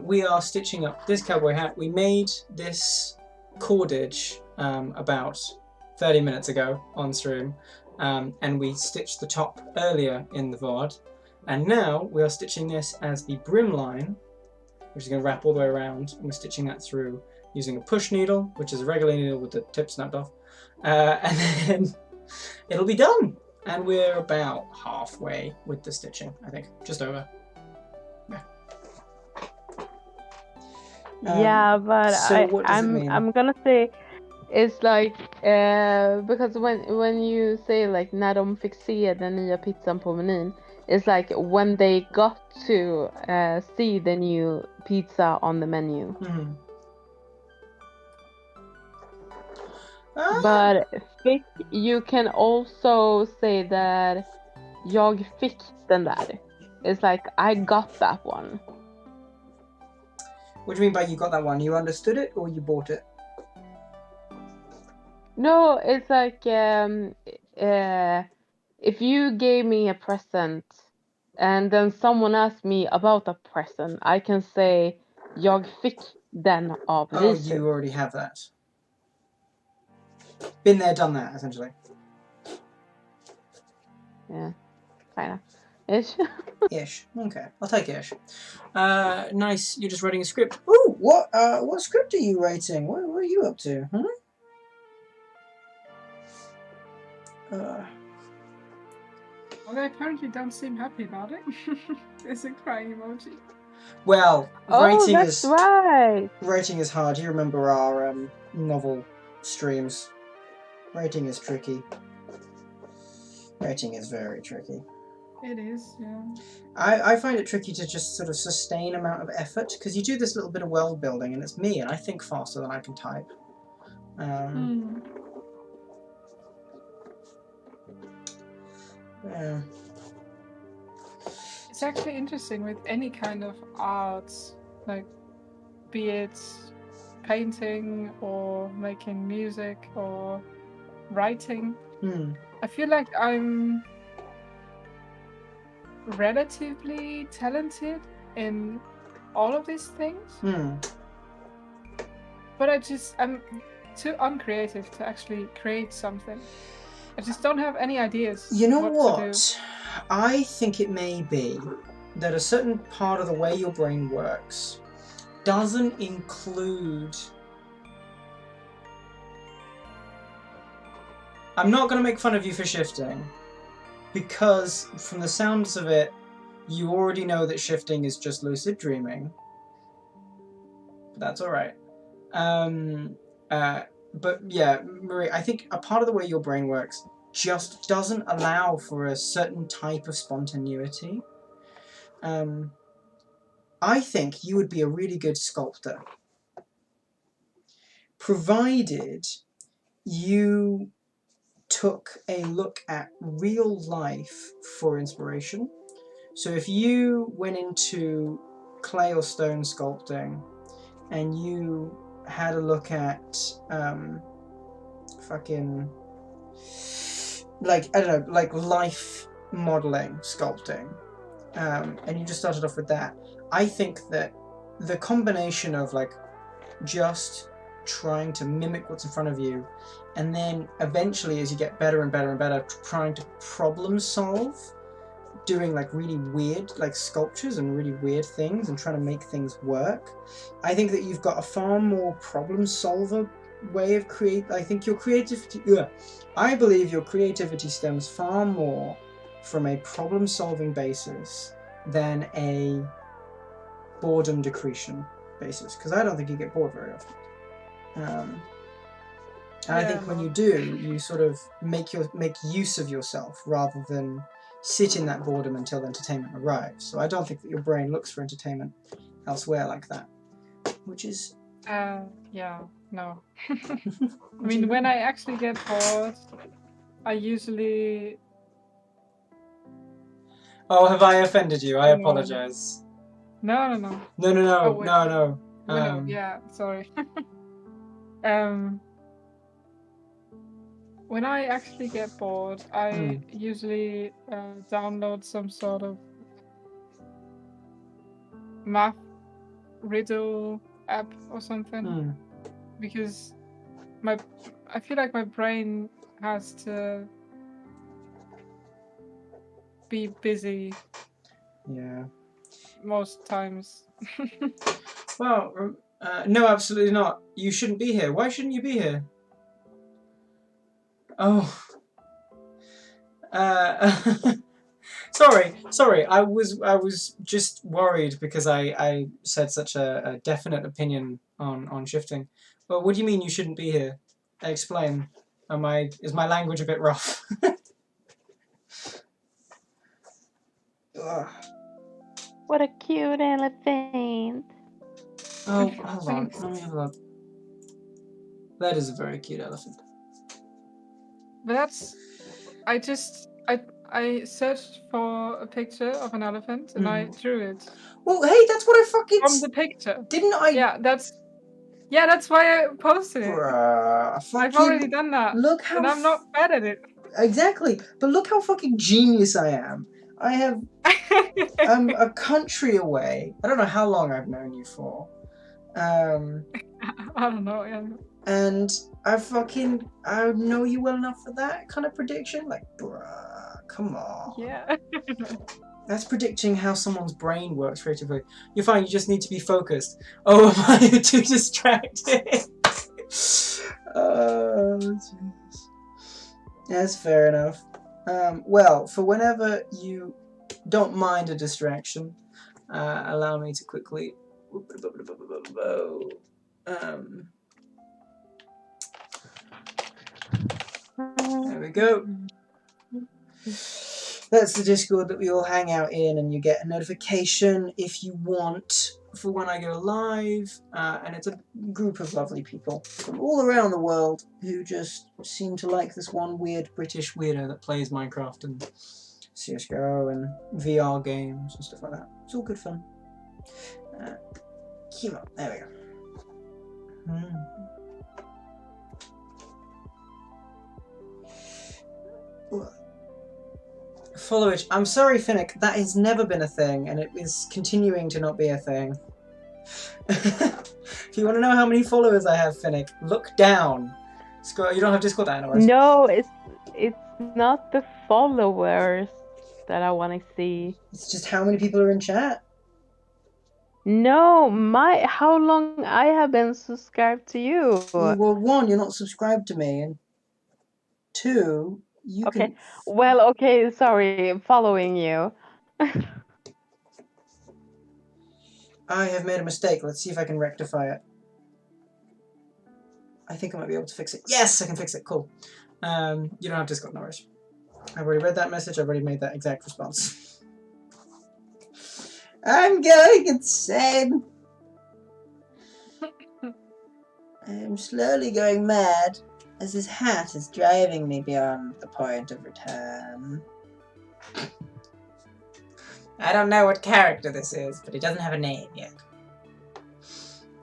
We are stitching up this cowboy hat. We made this cordage about 30 minutes ago on stream, and we stitched the top earlier in the VOD, and now we are stitching this as the brim line, which is going to wrap all the way around, and we're stitching that through using a push needle, which is a regular needle with the tip snapped off, and then it'll be done. And we're about halfway with the stitching, I think, just over. Yeah, but so what does it mean? I'm gonna say it's like because when you say like när de fick se den nya pizzan på menyn, it's like when they got to see the new pizza on the menu. Mm-hmm. But fick, you can also say that jag fick den där. It's like I got that one. What do you mean by you got that one? You understood it or you bought it? No, it's like if you gave me a present and then someone asked me about a present, I can say jag fick den av Oh, riset. you already have that. Been there, done that, essentially. Yeah, kinda. Ish. Ish. Okay, I'll take ish. Nice. You're just writing a script. Ooh, what script are you writing? What are you up to? Huh? Well, they apparently don't seem happy about it. There's a crying emoji. Well, Oh, writing that's is right. writing is hard. You remember our novel streams? Writing is tricky. Writing is very tricky. It is, yeah. I find it tricky to just sort of sustain amount of effort because you do this little bit of world building and it's me and I think faster than I can type. Yeah. It's actually interesting with any kind of art, like be it painting or making music or writing. I feel like I'm relatively talented in all of these things, but I'm too uncreative to actually create something. I just don't have any ideas. You know what? To do. I think it may be that a certain part of the way your brain works doesn't include... I'm not going to make fun of you for shifting, because from the sounds of it, you already know that shifting is just lucid dreaming. But that's alright. But yeah, Marie, I think a part of the way your brain works just doesn't allow for a certain type of spontaneity. I think you would be a really good sculptor, provided you took a look at real life for inspiration. So if you went into clay or stone sculpting and you had a look at like, I don't know, like life modeling sculpting, and you just started off with that, I think that the combination of like just trying to mimic what's in front of you and then eventually as you get better and better and better trying to problem solve, doing like really weird like sculptures and really weird things and trying to make things work, I think that you've got a far more problem solver way of I think your creativity. I believe your creativity stems far more from a problem-solving basis than a boredom decretion basis, because I don't think you get bored very often. And I think when you do, you sort of make use of yourself rather than sit in that boredom until entertainment arrives. So I don't think that your brain looks for entertainment elsewhere like that, which is. Yeah, no. I mean, when I actually get bored, I usually. Oh, have I offended you? I No. apologize. No. No, Oh, wait. no. No, yeah, sorry. When I actually get bored, I usually download some sort of math riddle app or something, because I feel like my brain has to be busy. Yeah. Most times. Well, no, absolutely not. You shouldn't be here. Why shouldn't you be here? Oh. Sorry. I was just worried because I said such a definite opinion on shifting. Well, what do you mean you shouldn't be here? Explain. Is my language a bit rough? What a cute elephant. Oh, hold on. Let me have a look. That is a very cute elephant. But that's. I searched for a picture of an elephant and I drew it. Well, hey, that's what I fucking. From the picture. Didn't I? Yeah, that's why I posted it. Bruh, I've already done that. Look how. And I'm not bad at it. Exactly, but look how fucking genius I am. I'm a country away. I don't know how long I've known you for. I don't know, yeah. And I know you well enough for that kind of prediction. Like, bruh, come on. Yeah. That's predicting how someone's brain works creatively. You're fine. You just need to be focused. Oh, am I too distracted? Oh, jeez. That's fair enough. Well, for whenever you don't mind a distraction, allow me to quickly. There we go. That's the Discord that we all hang out in, and you get a notification if you want for when I go live. And it's a group of lovely people from all around the world who just seem to like this one weird British weirdo that plays Minecraft and CSGO and VR games and stuff like that. It's all good fun. Chemo. There we go. Followage. I'm sorry, Finnick. That has never been a thing, and it is continuing to not be a thing. If you want to know how many followers I have, Finnick, look down. You don't have Discord anyways. No, it's not the followers that I want to see. It's just how many people are in chat. No, how long I have been subscribed to you. Well, one, you're not subscribed to me, and two, you okay. can. Well, okay, sorry, following you. I have made a mistake. Let's see if I can rectify it. I think I might be able to fix it. Yes, I can fix it. Cool. You don't have Discord, no worries. I've already read that message. I've already made that exact response. I'm going insane. I'm slowly going mad as this hat is driving me beyond the point of return. I don't know what character this is, but it doesn't have a name yet.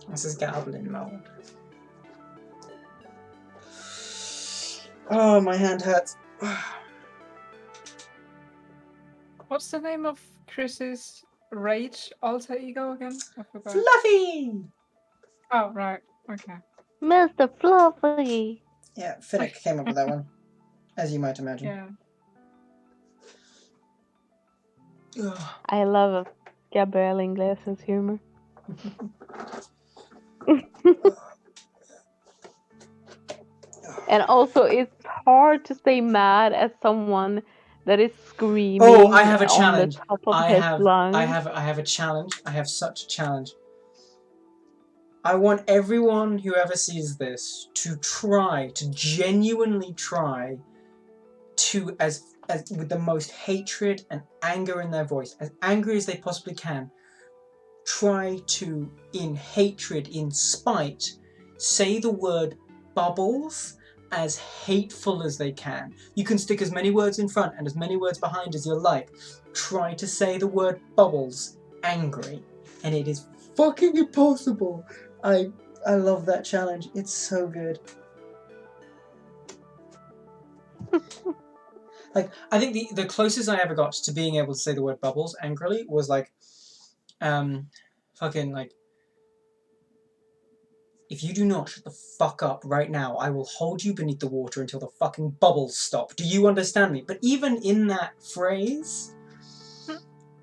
This is Goblin mode. Oh, my hand hurts. What's the name of Chris's rage alter ego again? I forgot. Fluffy! Oh, right. Okay. Mr. Fluffy. Yeah, Finnick came up with that one, as you might imagine. Yeah. I love Gabriel Iglesias' humor. And also, it's hard to stay mad at someone that is screaming Oh, I have a on the challenge. top of I his have lungs. a challenge. I have such a challenge. I want everyone who ever sees this to genuinely try to, as with the most hatred and anger in their voice, as angry as they possibly can, try to, in hatred, in spite, say the word bubbles as hateful as they can. You can stick as many words in front and as many words behind as you like. Try to say the word bubbles angry, and it is fucking impossible. I love that challenge. It's so good. Like, I think the closest I ever got to being able to say the word bubbles angrily was like, fucking like, if you do not shut the fuck up right now, I will hold you beneath the water until the fucking bubbles stop. Do you understand me? But even in that phrase,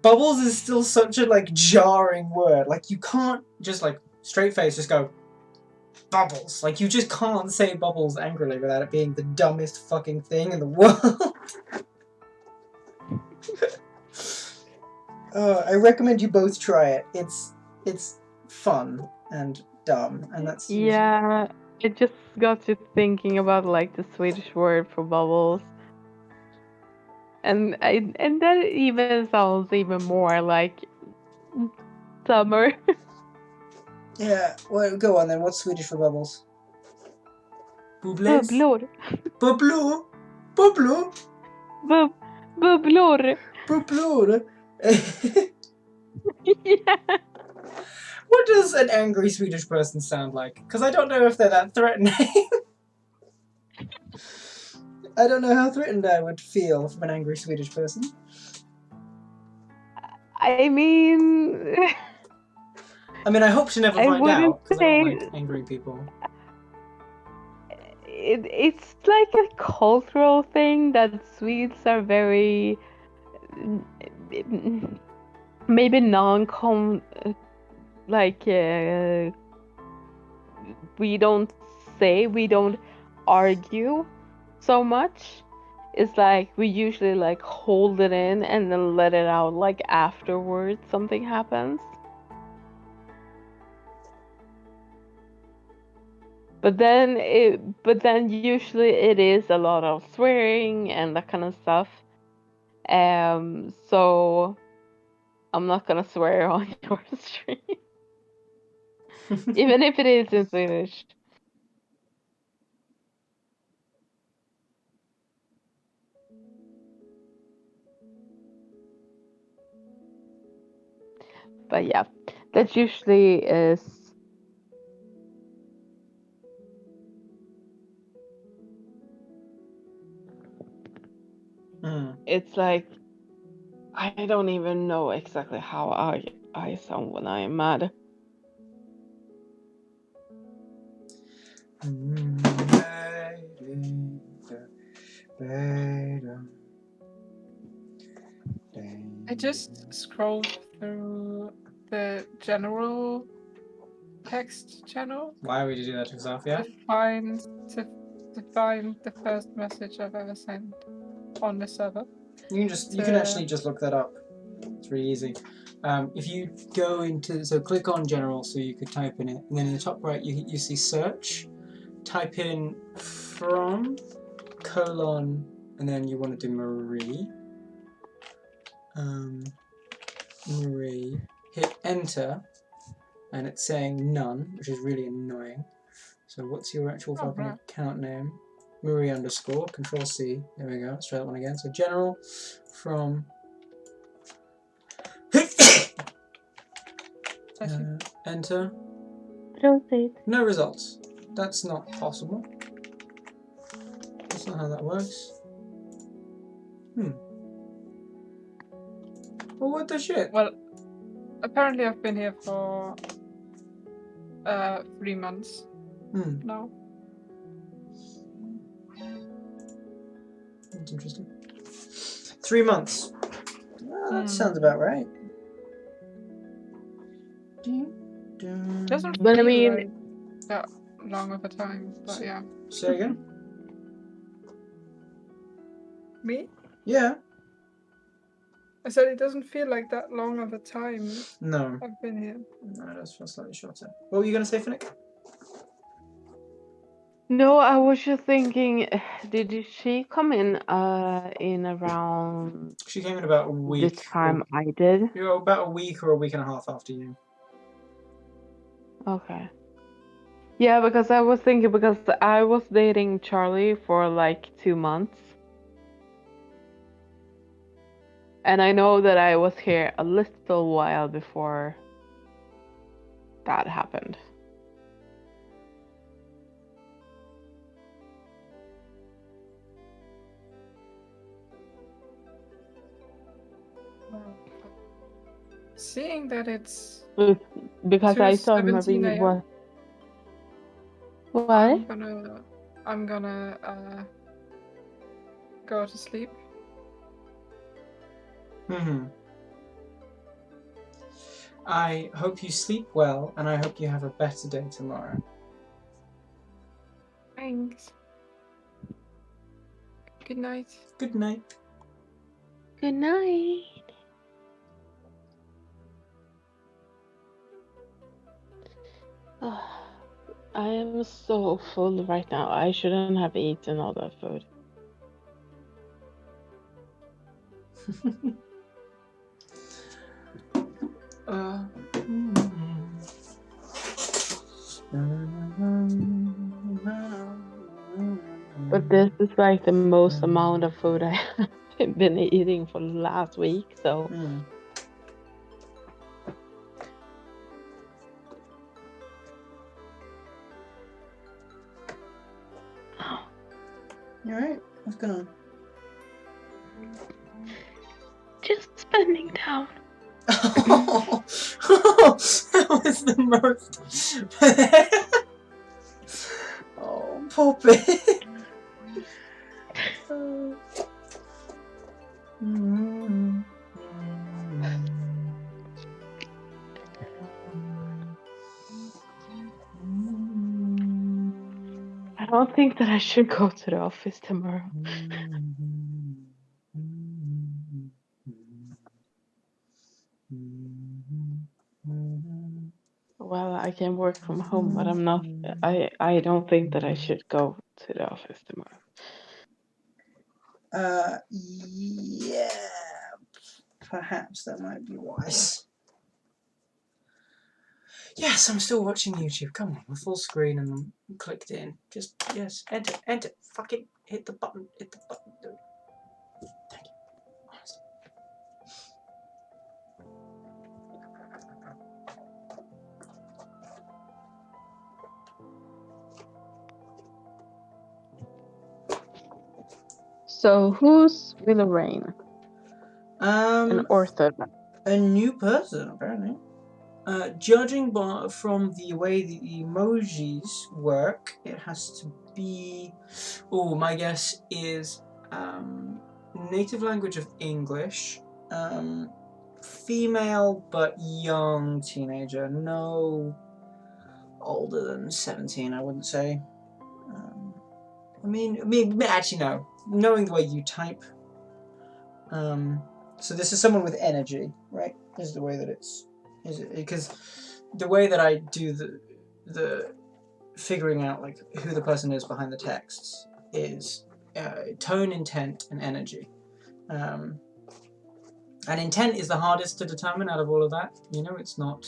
bubbles is still such a, like, jarring word. Like, you can't just, like, straight face just go, bubbles. Like, you just can't say bubbles angrily without it being the dumbest fucking thing in the world. I recommend you both try it. It's fun and dumb, and that's Yeah, it just got you thinking about like the Swedish word for bubbles. And that even sounds even more like summer. yeah. Well, go on then. What's Swedish for bubbles? Bubbles. Bubblor. Bubblor. Bubblor. Bubblor. Bubblor. Yeah. What does an angry Swedish person sound like? Because I don't know if they're that threatening. I don't know how threatened I would feel from an angry Swedish person. I mean, I hope to never I find wouldn't out, because I don't say like angry people. it's like a cultural thing that Swedes are very maybe like we don't argue so much. It's like we usually like hold it in and then let it out like afterwards something happens. But then usually it is a lot of swearing and that kind of stuff. So I'm not gonna swear on your stream. Even if it is in Swedish. But yeah, that usually is it's like I don't even know exactly how I sound when I am mad. I just scrolled through the general text channel Why would you do that to yourself, yeah? to find the first message I've ever sent on the server. You can actually just look that up. It's really easy. If you go click on general so you could type in it, and then in the top right you see search. Type in from : and then you want to do Marie. Marie. Hit enter, and it's saying none, which is really annoying. So what's your actual fucking account name? Marie _ Control C. There we go. Let's try that one again. So general from. Enter. Proceed. No results. That's not possible. That's not how that works. Well, what the shit? Well, apparently I've been here for 3 months now. That's interesting. 3 months. That sounds about right. Doesn't But I feel mean, like that long of a time, but yeah. Say again? Me? Yeah. I said it doesn't feel like that long of a time No. I've been here. No, it does feel slightly shorter. What were you going to say, Finnick? No, I was just thinking, did she come in around She came in about a the week. time I did? About a week or a week and a half after you. Okay. Yeah, because I was thinking, because I was dating Charlie for like 2 months. And I know that I was here a little while before that happened. Seeing that it's Because I thought 2:17 Marie a.m. was. What? I'm gonna go to sleep. I hope you sleep well, and I hope you have a better day tomorrow. Thanks. Good night. Good night. Good night. I am so full right now. I shouldn't have eaten all that food. But this is like the most amount of food I have been eating for the last week, so. You alright? What's going on? Just spending down. That was the most. Oh, poor baby. I don't think that I should go to the office tomorrow. Well, I can work from home, but I'm not. I don't think that I should go to the office tomorrow. Yeah. Perhaps that might be wise. Yes, I'm still watching YouTube. Come on, we're full screen and I'm clicked in. Just, yes, enter, enter. Fucking hit the button, hit the button. Thank you. Honestly. So who's Willow Rain? An Orthodox. A new person, apparently. Judging from the way the emojis work, it has to be. Oh, my guess is native language of English, female but young teenager, no older than 17, I wouldn't say. I mean, actually, no. Knowing the way you type. So this is someone with energy, right? Is the way that it's. Is it because the way that I do the figuring out like who the person is behind the texts is tone, intent, and energy. And intent is the hardest to determine out of all of that. You know, it's not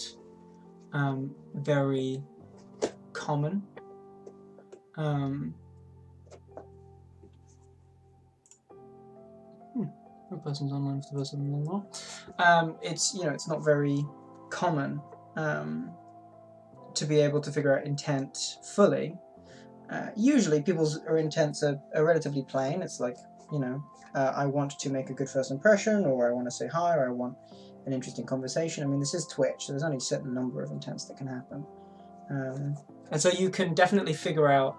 very common. No person's online for the first time in a while. It's it's not very common to be able to figure out intent fully. Usually, people's intents are relatively plain. It's like I want to make a good first impression, or I want to say hi, or I want an interesting conversation. I mean, this is Twitch, so there's only a certain number of intents that can happen, and so you can definitely figure out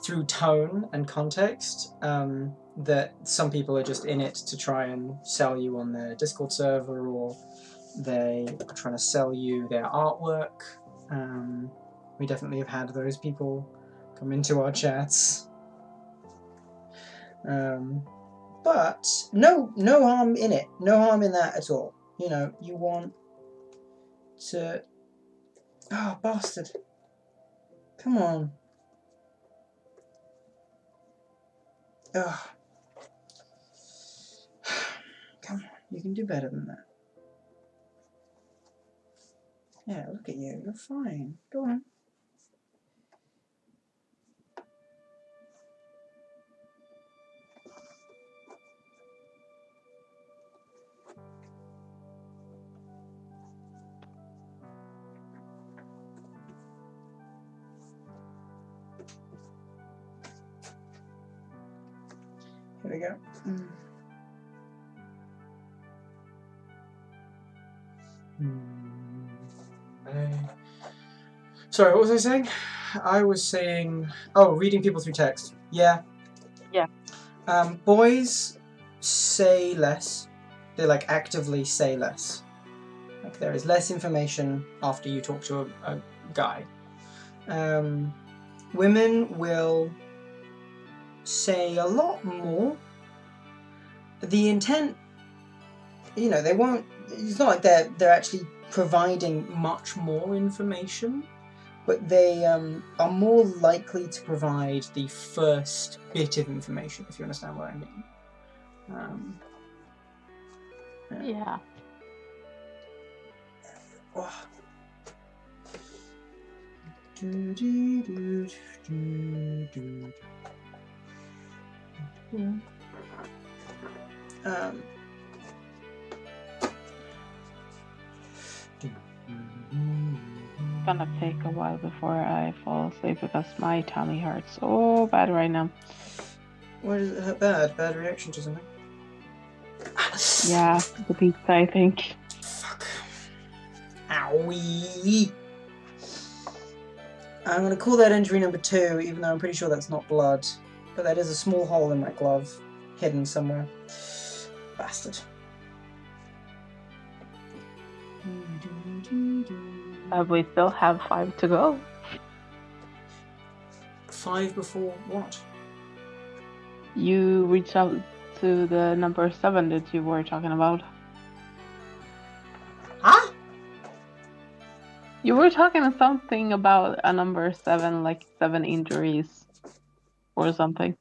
through tone and context that some people are just in it to try and sell you on their Discord server, or they are trying to sell you their artwork. We definitely have had those people come into our chats. But no harm in it. No harm in that at all. You know, you want to... Oh, bastard. Come on. Ugh. Come on, you can do better than that. Yeah, look at you. You're fine. Go on. Here we go. Sorry, what was I saying? I was saying... Oh, reading people through text. Yeah. Yeah. Boys say less. They, like, actively say less. Like, there is less information after you talk to a guy. Women will say a lot more. The intent... You know, they won't... It's not like they're actually providing much more information. But they are more likely to provide the first bit of information, if you understand what I mean. Yeah. Oh. It's gonna take a while before I fall asleep because my tummy hurts so bad right now. What is it? Bad reaction to something? Yeah, the pizza, I think. Fuck. Owie. I'm gonna call that injury number 2, even though I'm pretty sure that's not blood. But that is a small hole in my glove, hidden somewhere. Bastard. We still have 5 to go. 5 before what? You reached out to the number 7 that you were talking about. Huh? You were talking something about a number 7, like 7 injuries or something.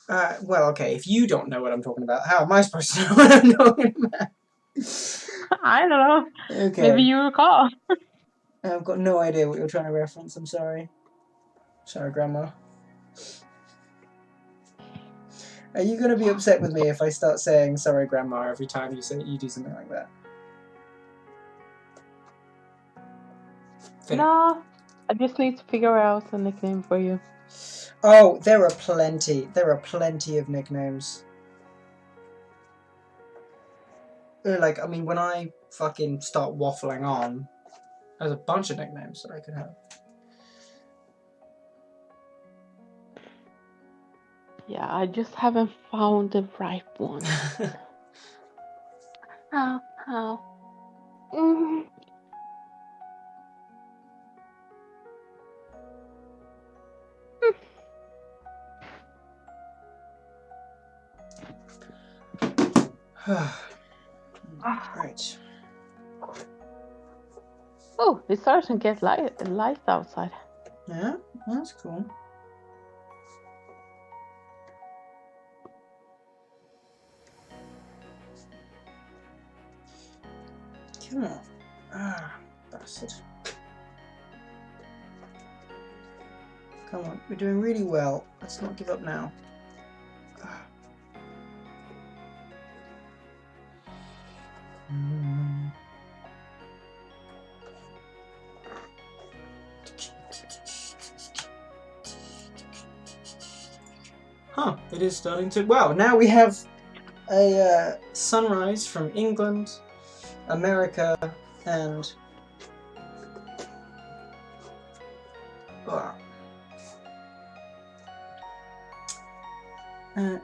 Well, okay, if you don't know what I'm talking about, how am I supposed to know what I'm talking about? I don't know. Okay. Maybe you recall. I've got no idea what you're trying to reference, I'm sorry. Sorry, Grandma. Are you going to be upset with me if I start saying sorry, Grandma, every time you do something like that? No, I just need to figure out a nickname for you. Oh, there are plenty. There are plenty of nicknames. Like, I mean, when I fucking start waffling on, there's a bunch of nicknames that I could have. Yeah, I just haven't found the right one. How? Mm. Right. Oh, it's starting to get light outside. Yeah, that's cool. Come on. Ah, bastard. Come on, we're doing really well. Let's not give up now. Huh, it is starting to... Wow, now we have a sunrise from England, America, and...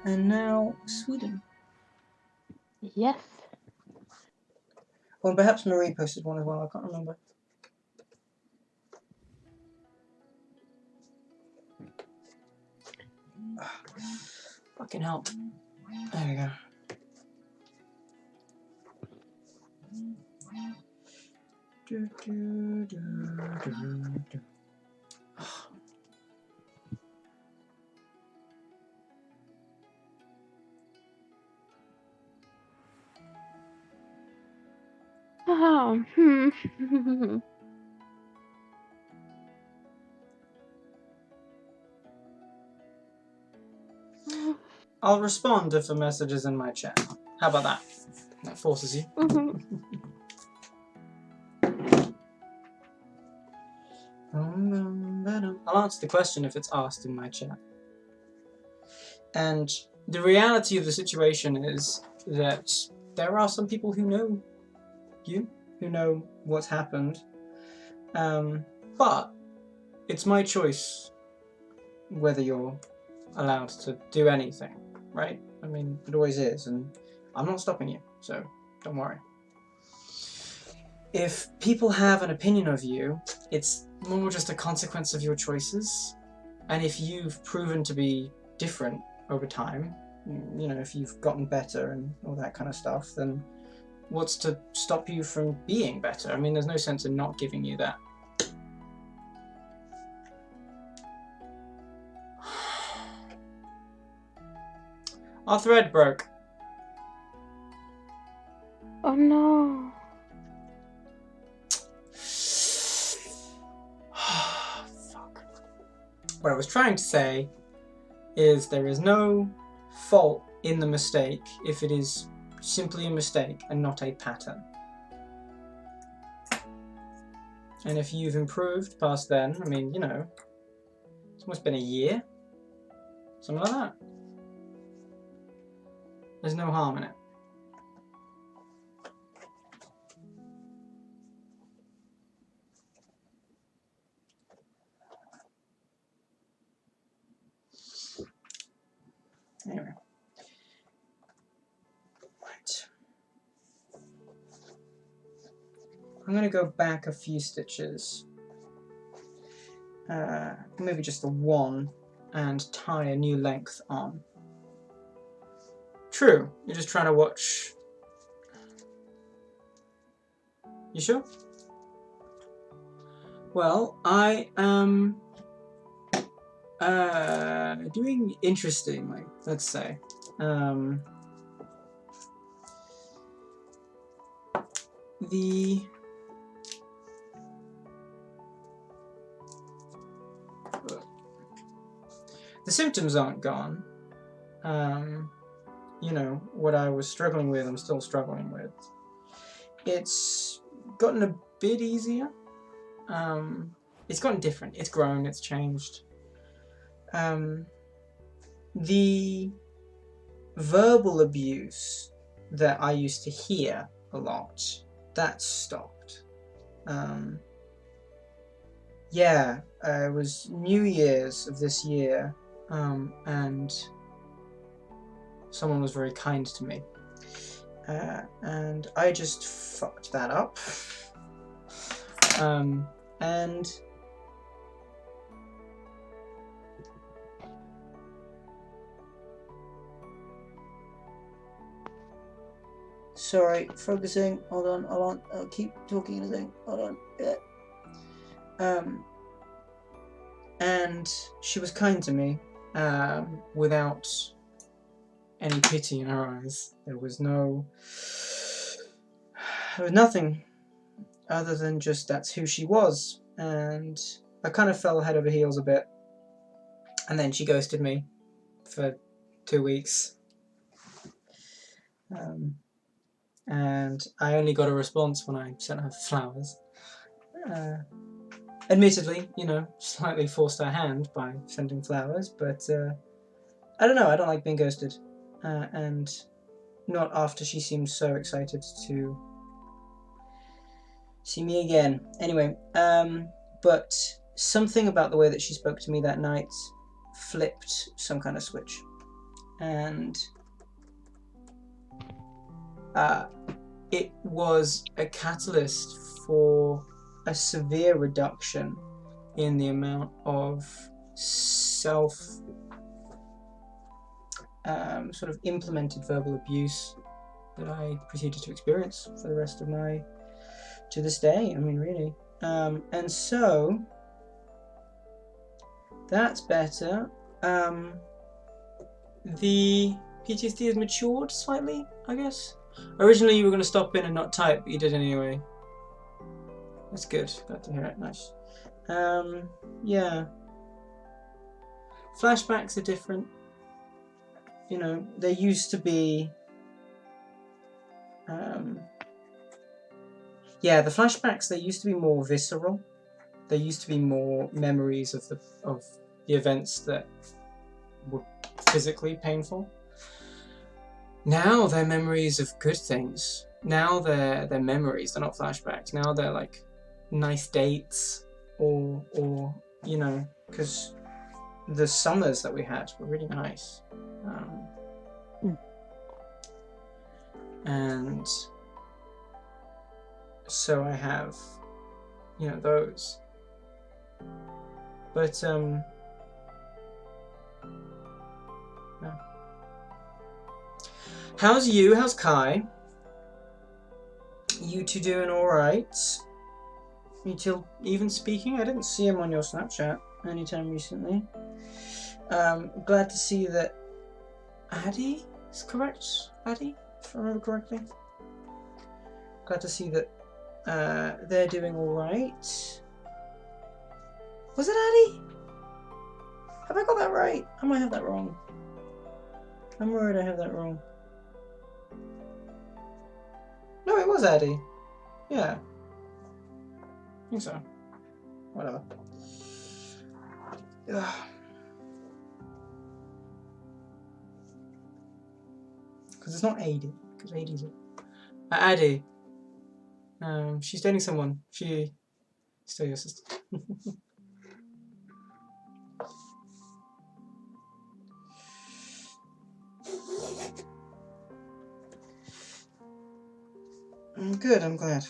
and now Sweden. Yes. Well, perhaps Marie posted one as well, I can't remember. Fucking hell. There we go. Oh, I'll respond if a message is in my chat. How about that? That forces you. I'll answer the question if it's asked in my chat. And the reality of the situation is that there are some people who know you, who know what's happened. But it's my choice whether you're allowed to do anything, right? I mean, it always is, and I'm not stopping you, so don't worry. If people have an opinion of you, it's more just a consequence of your choices. And if you've proven to be different over time, you know, if you've gotten better and all that kind of stuff, then what's to stop you from being better? I mean, there's no sense in not giving you that. Our thread broke. oh no. Fuck. What I was trying to say is there is no fault in the mistake if it is simply a mistake and not a pattern. And if you've improved past then, I mean, you know, it's almost been a year. Something like that. There's no harm in it. Anyway. Right. I'm going to go back a few stitches. Maybe just the one, and tie a new length on. True, you're just trying to watch. You sure? Well, I am doing interestingly, let's say. The symptoms aren't gone. You know, what I was struggling with, I'm still struggling with. It's gotten a bit easier. It's gotten different. It's grown, it's changed. The verbal abuse that I used to hear a lot, that stopped. Yeah, it was New Year's of this year, and someone was very kind to me. And I just fucked that up. And sorry, focusing. Hold on. I'll keep talking and saying, hold on. Yeah. And she was kind to me, without any pity in her eyes. There was nothing other than just that's who she was. And I kind of fell head over heels a bit. And then she ghosted me for 2 weeks. And I only got a response when I sent her flowers. Admittedly, you know, slightly forced her hand by sending flowers, but I don't know, I don't like being ghosted. And not after she seemed so excited to see me again. Anyway, but something about the way that she spoke to me that night flipped some kind of switch. And it was a catalyst for a severe reduction in the amount of self sort of implemented verbal abuse that I proceeded to experience for the rest of to this day. I mean, really. And so that's better. The PTSD has matured slightly, I guess. Originally you were going to stop in and not type, but you did anyway. That's good. Glad to hear it. Nice. Yeah. Flashbacks are different. You know, they used to be... yeah, the flashbacks, they used to be more visceral. There used to be more memories of the events that were physically painful. Now they're memories of good things. Now they're memories. They're not flashbacks. Now they're like nice dates, or you know, because the summers that we had were really nice. And so I have, you know, those. But no. How's you? How's Kai? You two doing alright? You two even speaking? I didn't see him on your Snapchat anytime recently. Glad to see that Addy is correct. Addy, if I remember correctly. Glad to see that they're doing alright. Was it Addy? Have I got that right? I might have that wrong. I'm worried I have that wrong. No, it was Addy. Yeah. I think so. Whatever. Ugh. Because it's not Addy. Because Addy's Addy. She's dating someone. She's still your sister. Good, I'm glad.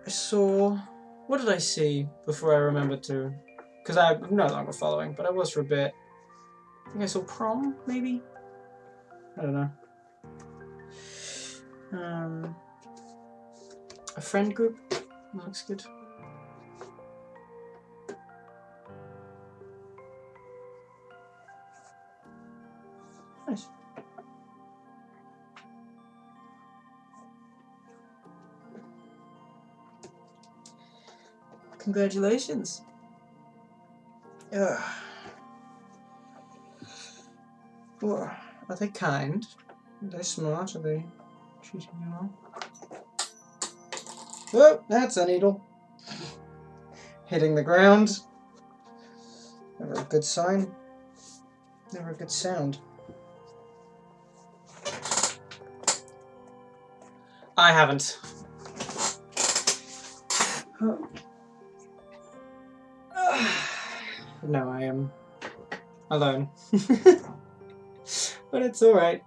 I saw... What did I see before I remembered to? Because I'm no longer following, but I was for a bit. I think I saw prom, maybe? I don't know. A friend group? That looks good. Nice. Congratulations. Ugh. Well, are they kind? Are they smart? Are they treating you well? Oh, that's a needle. Hitting the ground. Never a good sign. Never a good sound. I haven't. No, I am alone. But it's alright.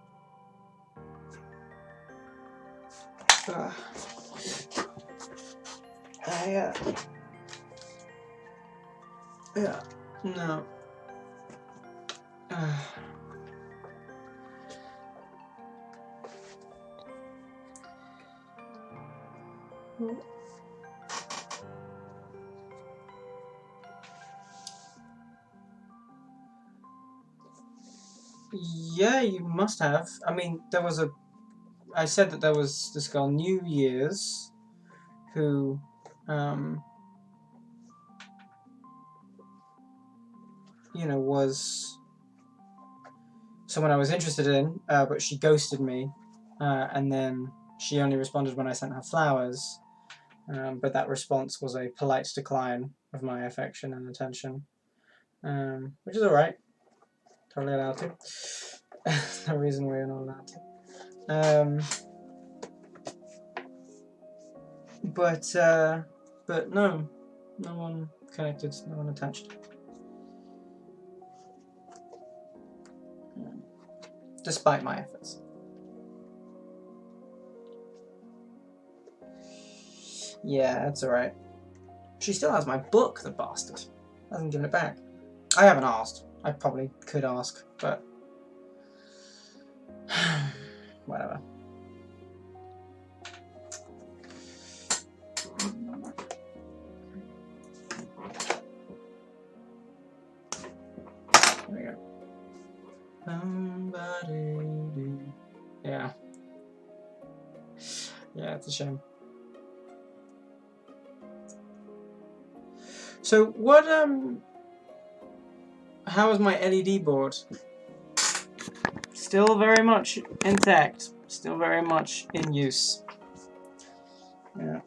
Yeah, no. Yeah, you must have. I mean, there was a... I said that there was this girl, New Year's, who, you know, was someone I was interested in, but she ghosted me, and then she only responded when I sent her flowers, but that response was a polite decline of my affection and attention, which is alright. Totally allowed to. No reason why you're not allowed to. But no one connected, no one attached. Despite my efforts. Yeah, that's alright. She still has my book, the bastard. Hasn't given it back. I haven't asked. I probably could ask, but... whatever. There we go. Yeah. Yeah, it's a shame. So what how is my LED board? Still very much intact. Still very much in use. Yeah.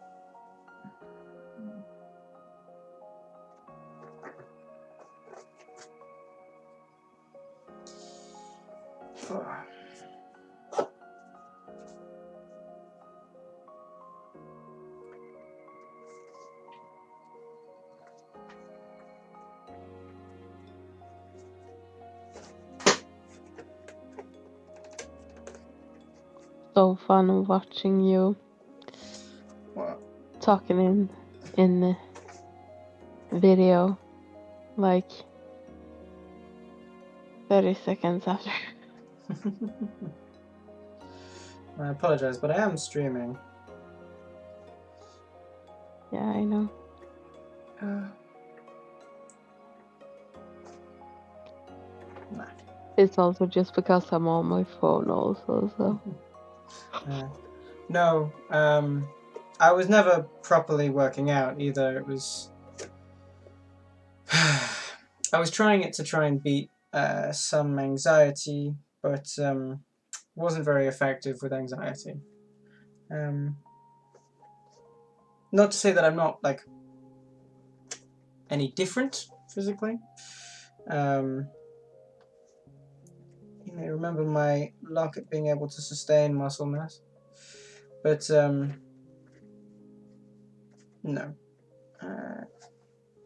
So fun watching you What? talking in the video, like 30 seconds after. I apologize, but I am streaming. Yeah, I know. Nah. It's also just because I'm on my phone also, so. No, I was never properly working out either. It was... I was trying it to try and beat some anxiety, but wasn't very effective with anxiety. Not to say that I'm not, like, any different physically. You may remember my locket being able to sustain muscle mass. But, no.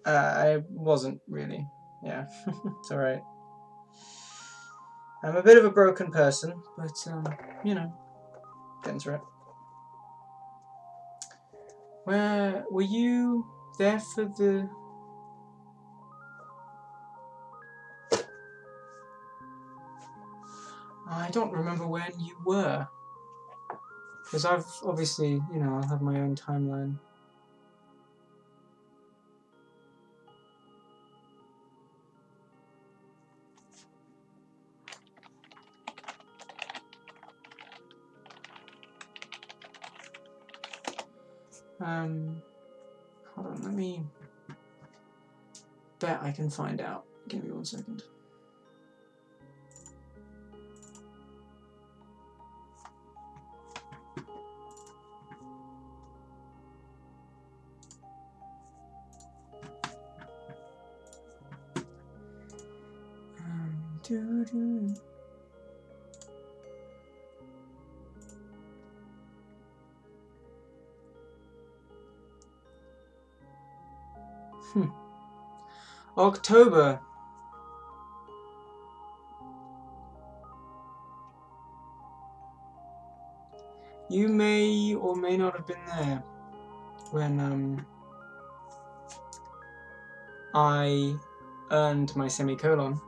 I wasn't really. Yeah, it's alright. I'm a bit of a broken person, but, you know, getting through it. Where were you there for the... I don't remember when you were. Because I've obviously, you know, I'll have my own timeline. Hold on, let me... bet I can find out. Give me 1 second. October. You may or may not have been there when I earned my semicolon.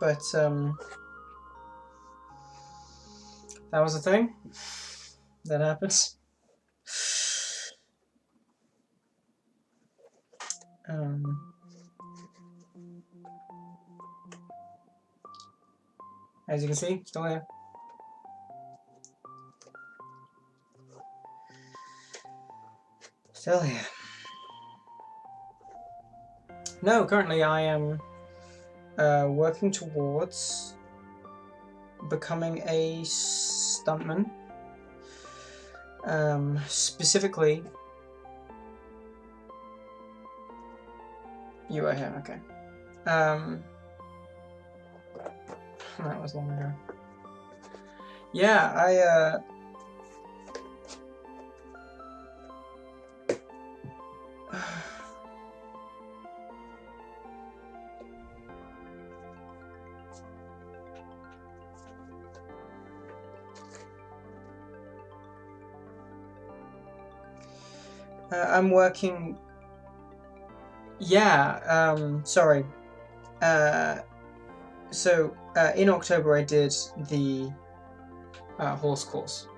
But that was a thing that happens. As you can see, still here. Still here. No, currently I am working towards becoming a stuntman. Specifically, you are here, okay. That was long ago. Yeah, I'm working. Yeah. Sorry. So in October I did the horse course.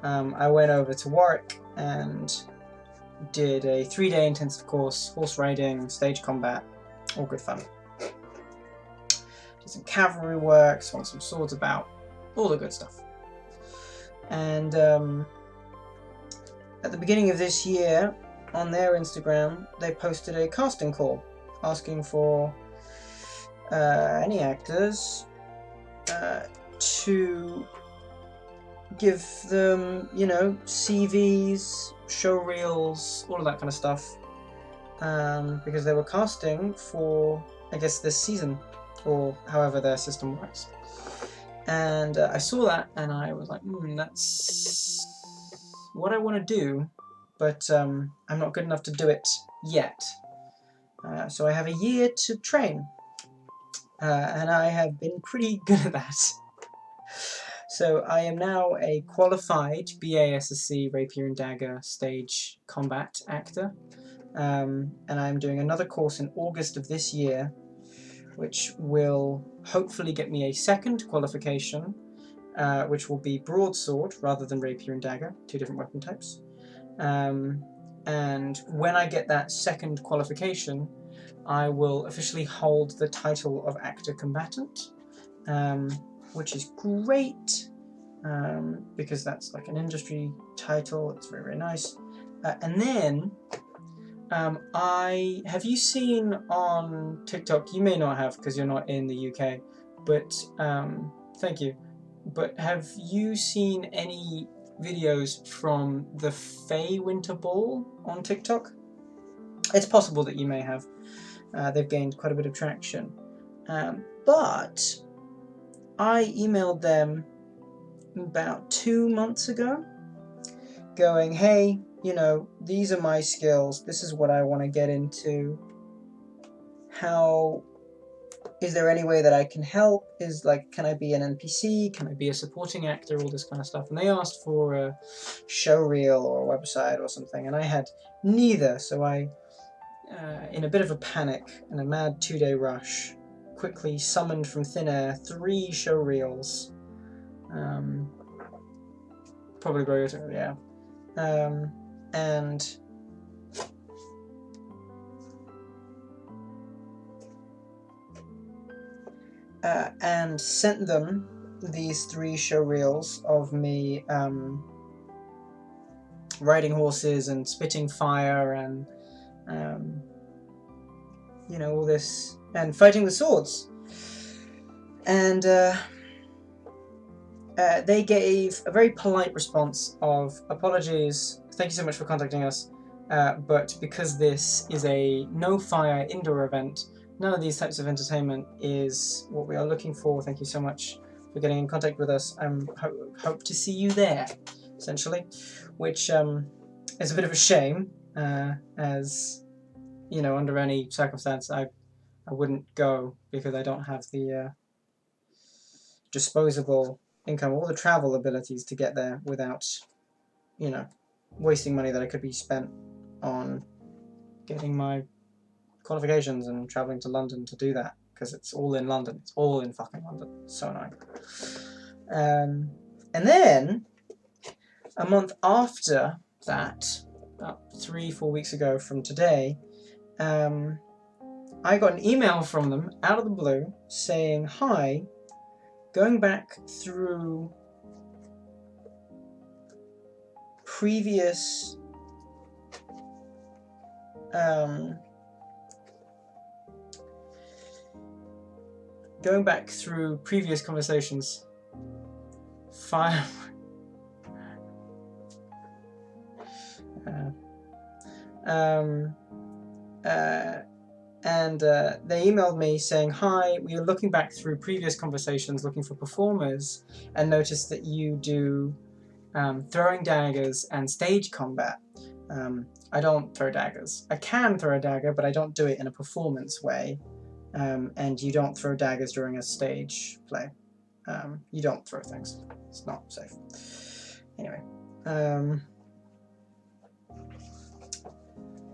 I went over to Warwick and did a 3-day intensive course, horse riding, stage combat, all good fun. Did some cavalry work, swung some swords about, all the good stuff. And at the beginning of this year, on their Instagram, they posted a casting call asking for any actors to give them, you know, CVs, show reels, all of that kind of stuff, because they were casting for, I guess, this season, or however their system works. And I saw that, and I was like, that's what I want to do, but I'm not good enough to do it yet. So I have a year to train, and I have been pretty good at that. So I am now a qualified BASSC Rapier and Dagger stage combat actor, and I'm doing another course in August of this year, which will hopefully get me a second qualification, which will be broadsword rather than Rapier and Dagger, 2 different weapon types. And when I get that second qualification, I will officially hold the title of actor combatant, which is great, because that's like an industry title. It's very, very nice. And then have you seen on TikTok, you may not have because you're not in the UK, but thank you, but have you seen any videos from the Fey Winter Ball on TikTok? It's possible that you may have. They've gained quite a bit of traction, but I emailed them about 2 months ago going, hey, you know, these are my skills, this is what I want to get into, how is there any way that I can help, can I be an NPC, can I be a supporting actor, all this kind of stuff. And they asked for a show reel or a website or something, and I had neither, so I in a bit of a panic and a mad 2-day rush quickly summoned from thin air 3 show reels, probably Royota, yeah. And sent them these 3 show reels of me riding horses and spitting fire and you know, all this, and fighting the swords. And they gave a very polite response of apologies, thank you so much for contacting us, but because this is a no-fire indoor event, none of these types of entertainment is what we are looking for. Thank you so much for getting in contact with us. I hope to see you there, essentially, which is a bit of a shame, as, you know, under any circumstance I wouldn't go because I don't have the disposable income or the travel abilities to get there without, you know, wasting money that I could be spent on getting my qualifications and traveling to London to do that, because it's all in London. It's all in fucking London. It's so annoying. And then a month after that, about 3-4 weeks ago from today, I got an email from them out of the blue saying, hi, going back through previous conversations, and they emailed me saying, hi, we are looking back through previous conversations looking for performers and noticed that you do throwing daggers and stage combat. I don't throw daggers. I can throw a dagger, but I don't do it in a performance way. And you don't throw daggers during a stage play. You don't throw things. It's not safe. Anyway.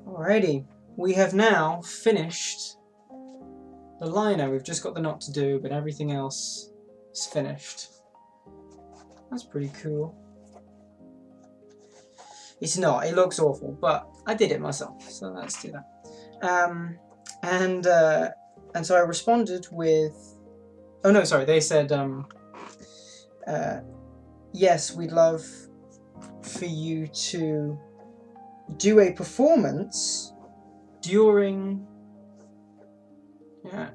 Alrighty, we have now finished the liner. We've just got the knot to do, but everything else is finished. That's pretty cool. It's not, it looks awful, but I did it myself, so let's do that. And so I responded with, oh no, sorry, they said, yes, we'd love for you to do a performance during, yeah.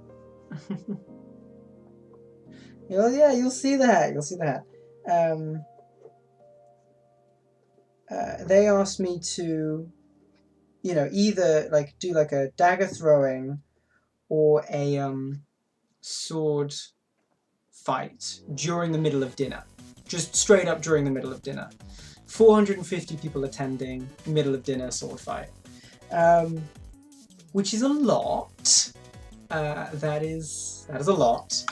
Yeah, you'll see that, they asked me to, you know, either like do like a dagger throwing or a sword fight during the middle of dinner. Just straight up during the middle of dinner. 450 people attending, middle of dinner sword fight. Which is a lot. That is a lot.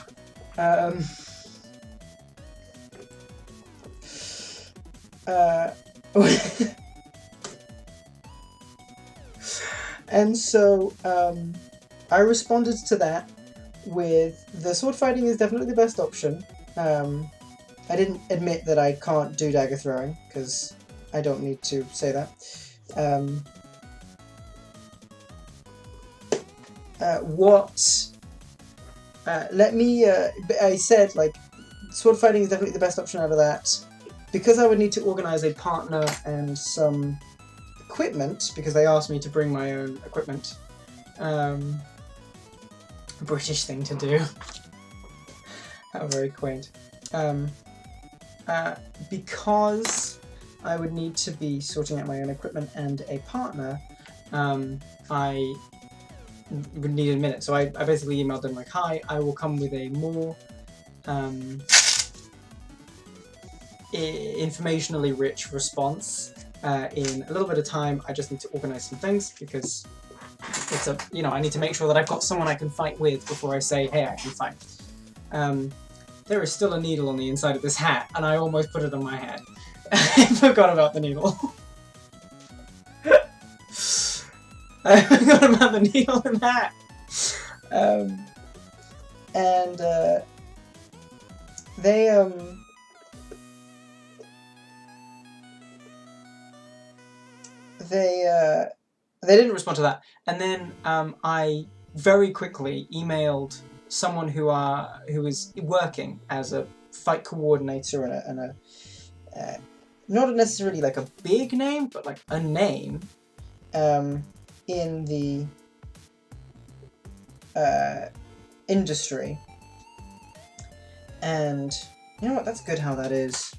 And so I responded to that with the sword fighting is definitely the best option. I didn't admit that I can't do dagger throwing because I don't need to say that. I said like sword fighting is definitely the best option out of that. Because I would need to organize a partner and some equipment, because they asked me to bring my own equipment. British thing to do. How very quaint. Because I would need to be sorting out my own equipment and a partner, I would need a minute. So I basically emailed them like, hi, I will come with a more informationally rich response in a little bit of time. I just need to organize some things because it's a, you know, I need to make sure that I've got someone I can fight with before I say, hey, I can fight. There is still a needle on the inside of this hat, and I almost put it on my head. I forgot about the needle. I forgot about the needle in that. They didn't respond to that, and then I very quickly emailed someone who is working as a fight coordinator and a not necessarily like a big name, but like a name in the industry. And you know what? That's good how that is.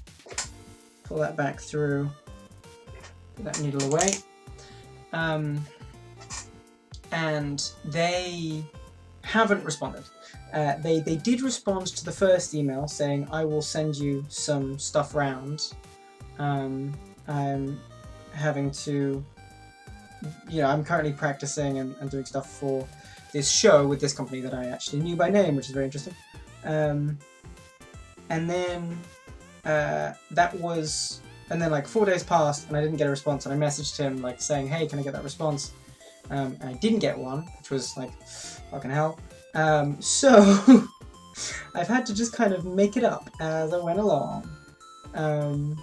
Pull that back through. Put that needle away. And they haven't responded. They did respond to the first email saying, I will send you some stuff round. I'm having to, you know, I'm currently practicing and doing stuff for this show with this company that I actually knew by name, which is very interesting. And then like 4 days passed and I didn't get a response, and I messaged him like saying, hey, can I get that response? And I didn't get one, which was like, fucking hell. So I've had to just kind of make it up as I went along. And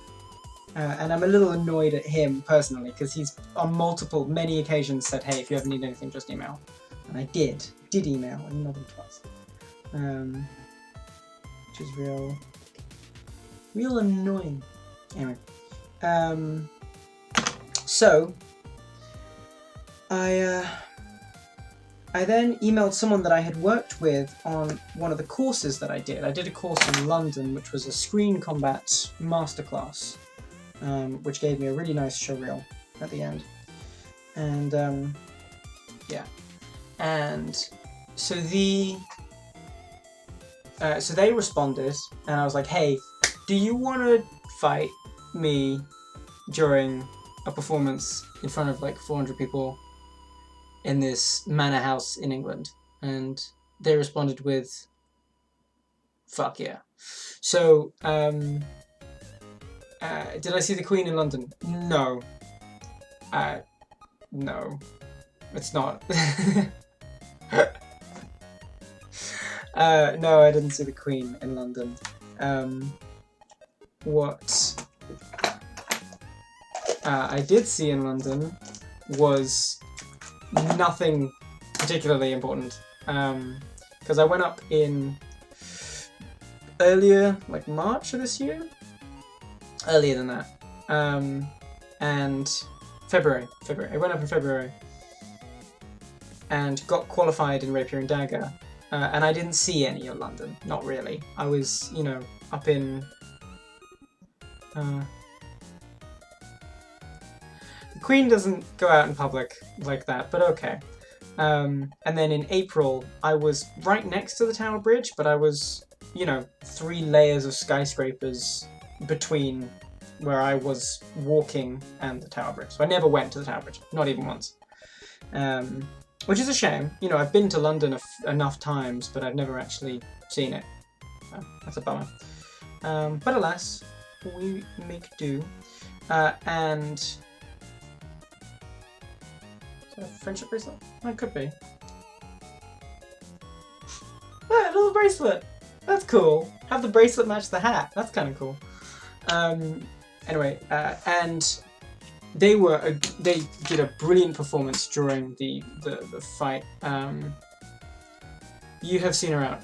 I'm a little annoyed at him personally, because he's on many occasions said, hey, if you ever need anything, just email. And I did email. I emailed him twice. Which is real annoying. Anyway. So I then emailed someone that I had worked with on one of the courses that I did. I did a course in London, which was a screen combat masterclass, which gave me a really nice showreel at the end. And yeah, and so so they responded, and I was like, hey, do you want to fight me during a performance in front of like 400 people in this manor house in England? And they responded with, fuck yeah. So did I see the Queen in London? No. No, it's not. No, I didn't see the Queen in London. What I did see in London was nothing particularly important. Because I went up in earlier, like March of this year? Earlier than that. And February. I went up in February. And got qualified in Rapier and Dagger. And I didn't see any of London. Not really. I was, you know, up in... the Queen doesn't go out in public like that, but okay. And then in April, I was right next to the Tower Bridge, but I was, you know, 3 layers of skyscrapers between where I was walking and the Tower Bridge. So I never went to the Tower Bridge, not even once. Which is a shame. You know, I've been to London enough times, but I've never actually seen it. So that's a bummer. But alas, we make do. And... is that a friendship bracelet? Oh, it could be. Ah, a little bracelet! That's cool. Have the bracelet match the hat. That's kind of cool. Anyway, and they did a brilliant performance during the fight. You have seen her out.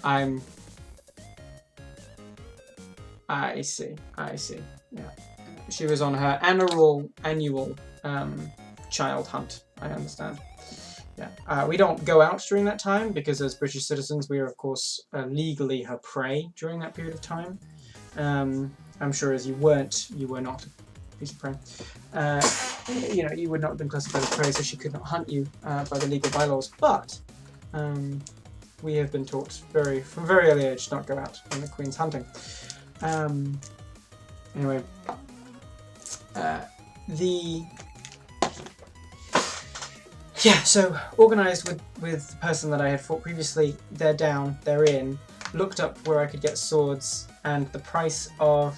I see. Yeah, she was on her annual child hunt. I understand. Yeah, we don't go out during that time because as British citizens we are of course legally her prey during that period of time. I'm sure as you were not a piece of prey. You know, you would not have been classified as prey, so she could not hunt you by the legal bylaws. But we have been taught from a very early age to not go out when the Queen's hunting. Anyway, so organised with the person that I had fought previously. They're down, they're in. Looked up where I could get swords, and the price of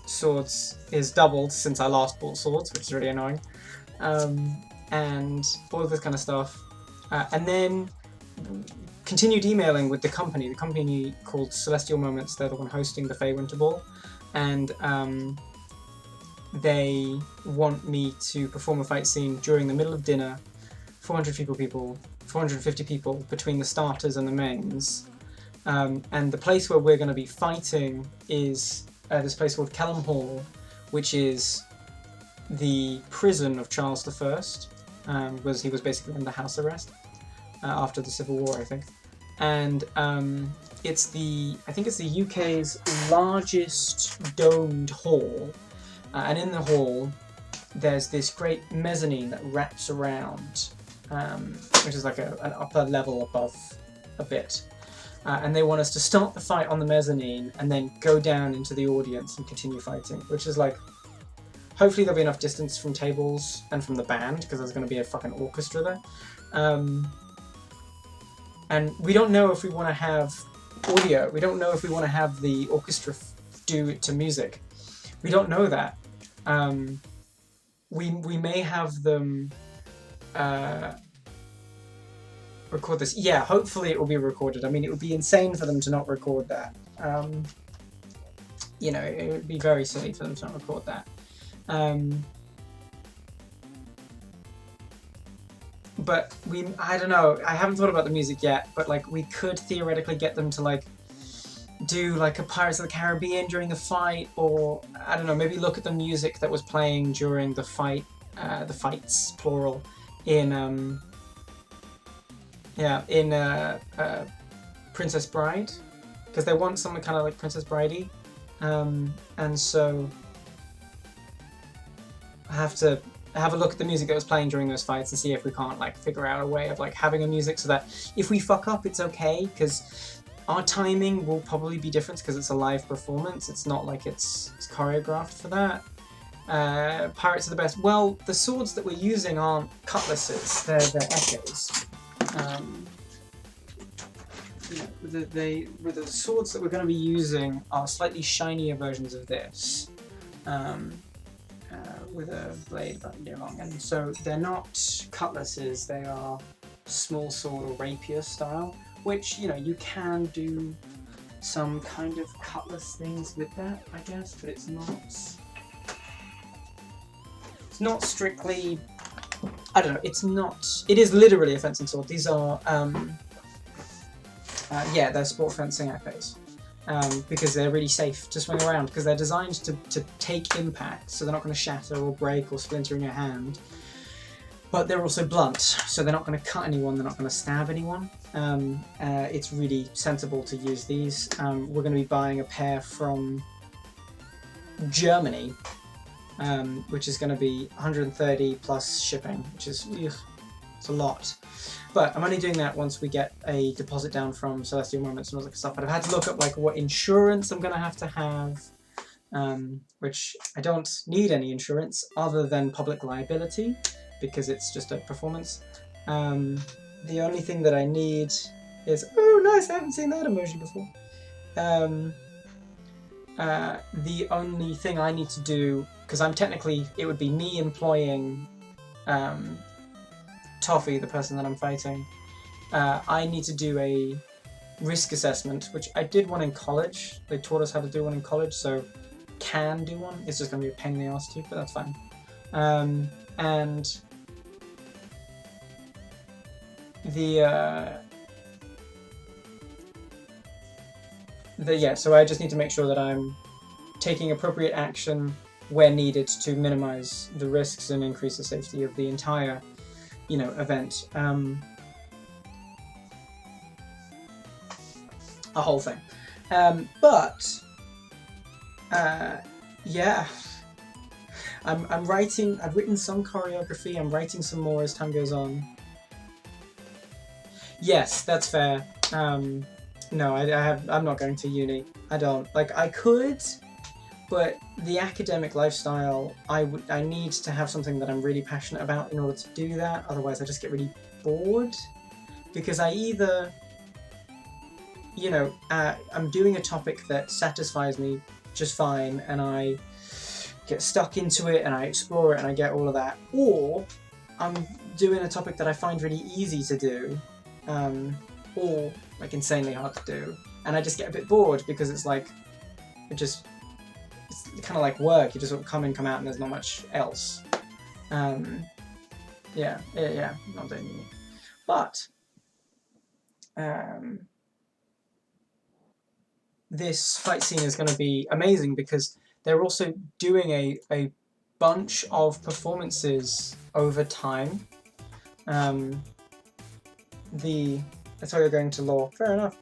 swords is doubled since I last bought swords, which is really annoying. And all of this kind of stuff. And then continued emailing with the company called Celestial Moments. They're the one hosting the Feywinter Ball, and they want me to perform a fight scene during the middle of dinner, 450 people between the starters and the mains. And the place where we're going to be fighting is this place called Kellam Hall, which is the prison of Charles I. He was basically under house arrest after the Civil War, I think. And it's the UK's largest domed hall. And in the hall, there's this great mezzanine that wraps around, which is like an upper level above a bit. And they want us to start the fight on the mezzanine and then go down into the audience and continue fighting, which is like, hopefully there'll be enough distance from tables and from the band, because there's going to be a fucking orchestra there. And we don't know if we want to have audio. We don't know if we want to have the orchestra do it to music. We don't know that. We may have them record this. Yeah, hopefully it will be recorded. I mean, it would be insane for them to not record that. You know, it would be very silly for them to not record that. But I don't know, I haven't thought about the music yet, but like we could theoretically get them to like do like a Pirates of the Caribbean during the fight, or I don't know, maybe look at the music that was playing during the fight, the fights, plural, in Princess Bride, because they want something kind of like Princess Bridey, and so I have to have a look at the music that was playing during those fights and see if we can't like figure out a way of like having a music so that if we fuck up it's okay, because our timing will probably be different because it's a live performance. It's not like it's choreographed for that. Pirates are the best. Well, the swords that we're using aren't cutlasses, they're echoes. The swords that we're going to be using are slightly shinier versions of this. with a blade about a year long. And so they're not cutlasses, they are small sword or rapier style, which, you know, you can do some kind of cutlass things with that, I guess, but it's not strictly, I don't know, it is literally a fencing sword. These are, yeah, they're sport fencing epées. Because they're really safe to swing around, because they're designed to take impact, so they're not going to shatter or break or splinter in your hand. But they're also blunt, so they're not going to cut anyone, they're not going to stab anyone. It's really sensible to use these. We're going to be buying a pair from Germany, which is going to be 130 plus shipping, which is it's a lot. But I'm only doing that once we get a deposit down from Celestial Moments and all that stuff. But I've had to look up like what insurance I'm going to have, which I don't need any insurance other than public liability, because it's just a performance. The only thing that I need is, oh nice, I haven't seen that emoji before. The only thing I need to do, because I'm technically, it would be me employing Toffee, the person that I'm fighting. I need to do a risk assessment, which I did one in college. They taught us how to do one in college, so can do one. It's just going to be a pain in the ass too, but that's fine. And so I just need to make sure that I'm taking appropriate action where needed to minimize the risks and increase the safety of the entire, you know, event. A whole thing. Yeah. I've written some choreography, I'm writing some more as time goes on. Yes, that's fair. No, I'm not going to uni. I don't. Like, I could, but the academic lifestyle, I need to have something that I'm really passionate about in order to do that, otherwise I just get really bored. Because I either, you know, I'm doing a topic that satisfies me just fine, and I get stuck into it, and I explore it, and I get all of that, or I'm doing a topic that I find really easy to do, or like insanely hard to do, and I just get a bit bored because it's like, it's kind of like work. You just sort of come in, come out, and there's not much else. Yeah, not doing uni. But this fight scene is going to be amazing because they're also doing a bunch of performances over time. That's why you're going to law. Fair enough.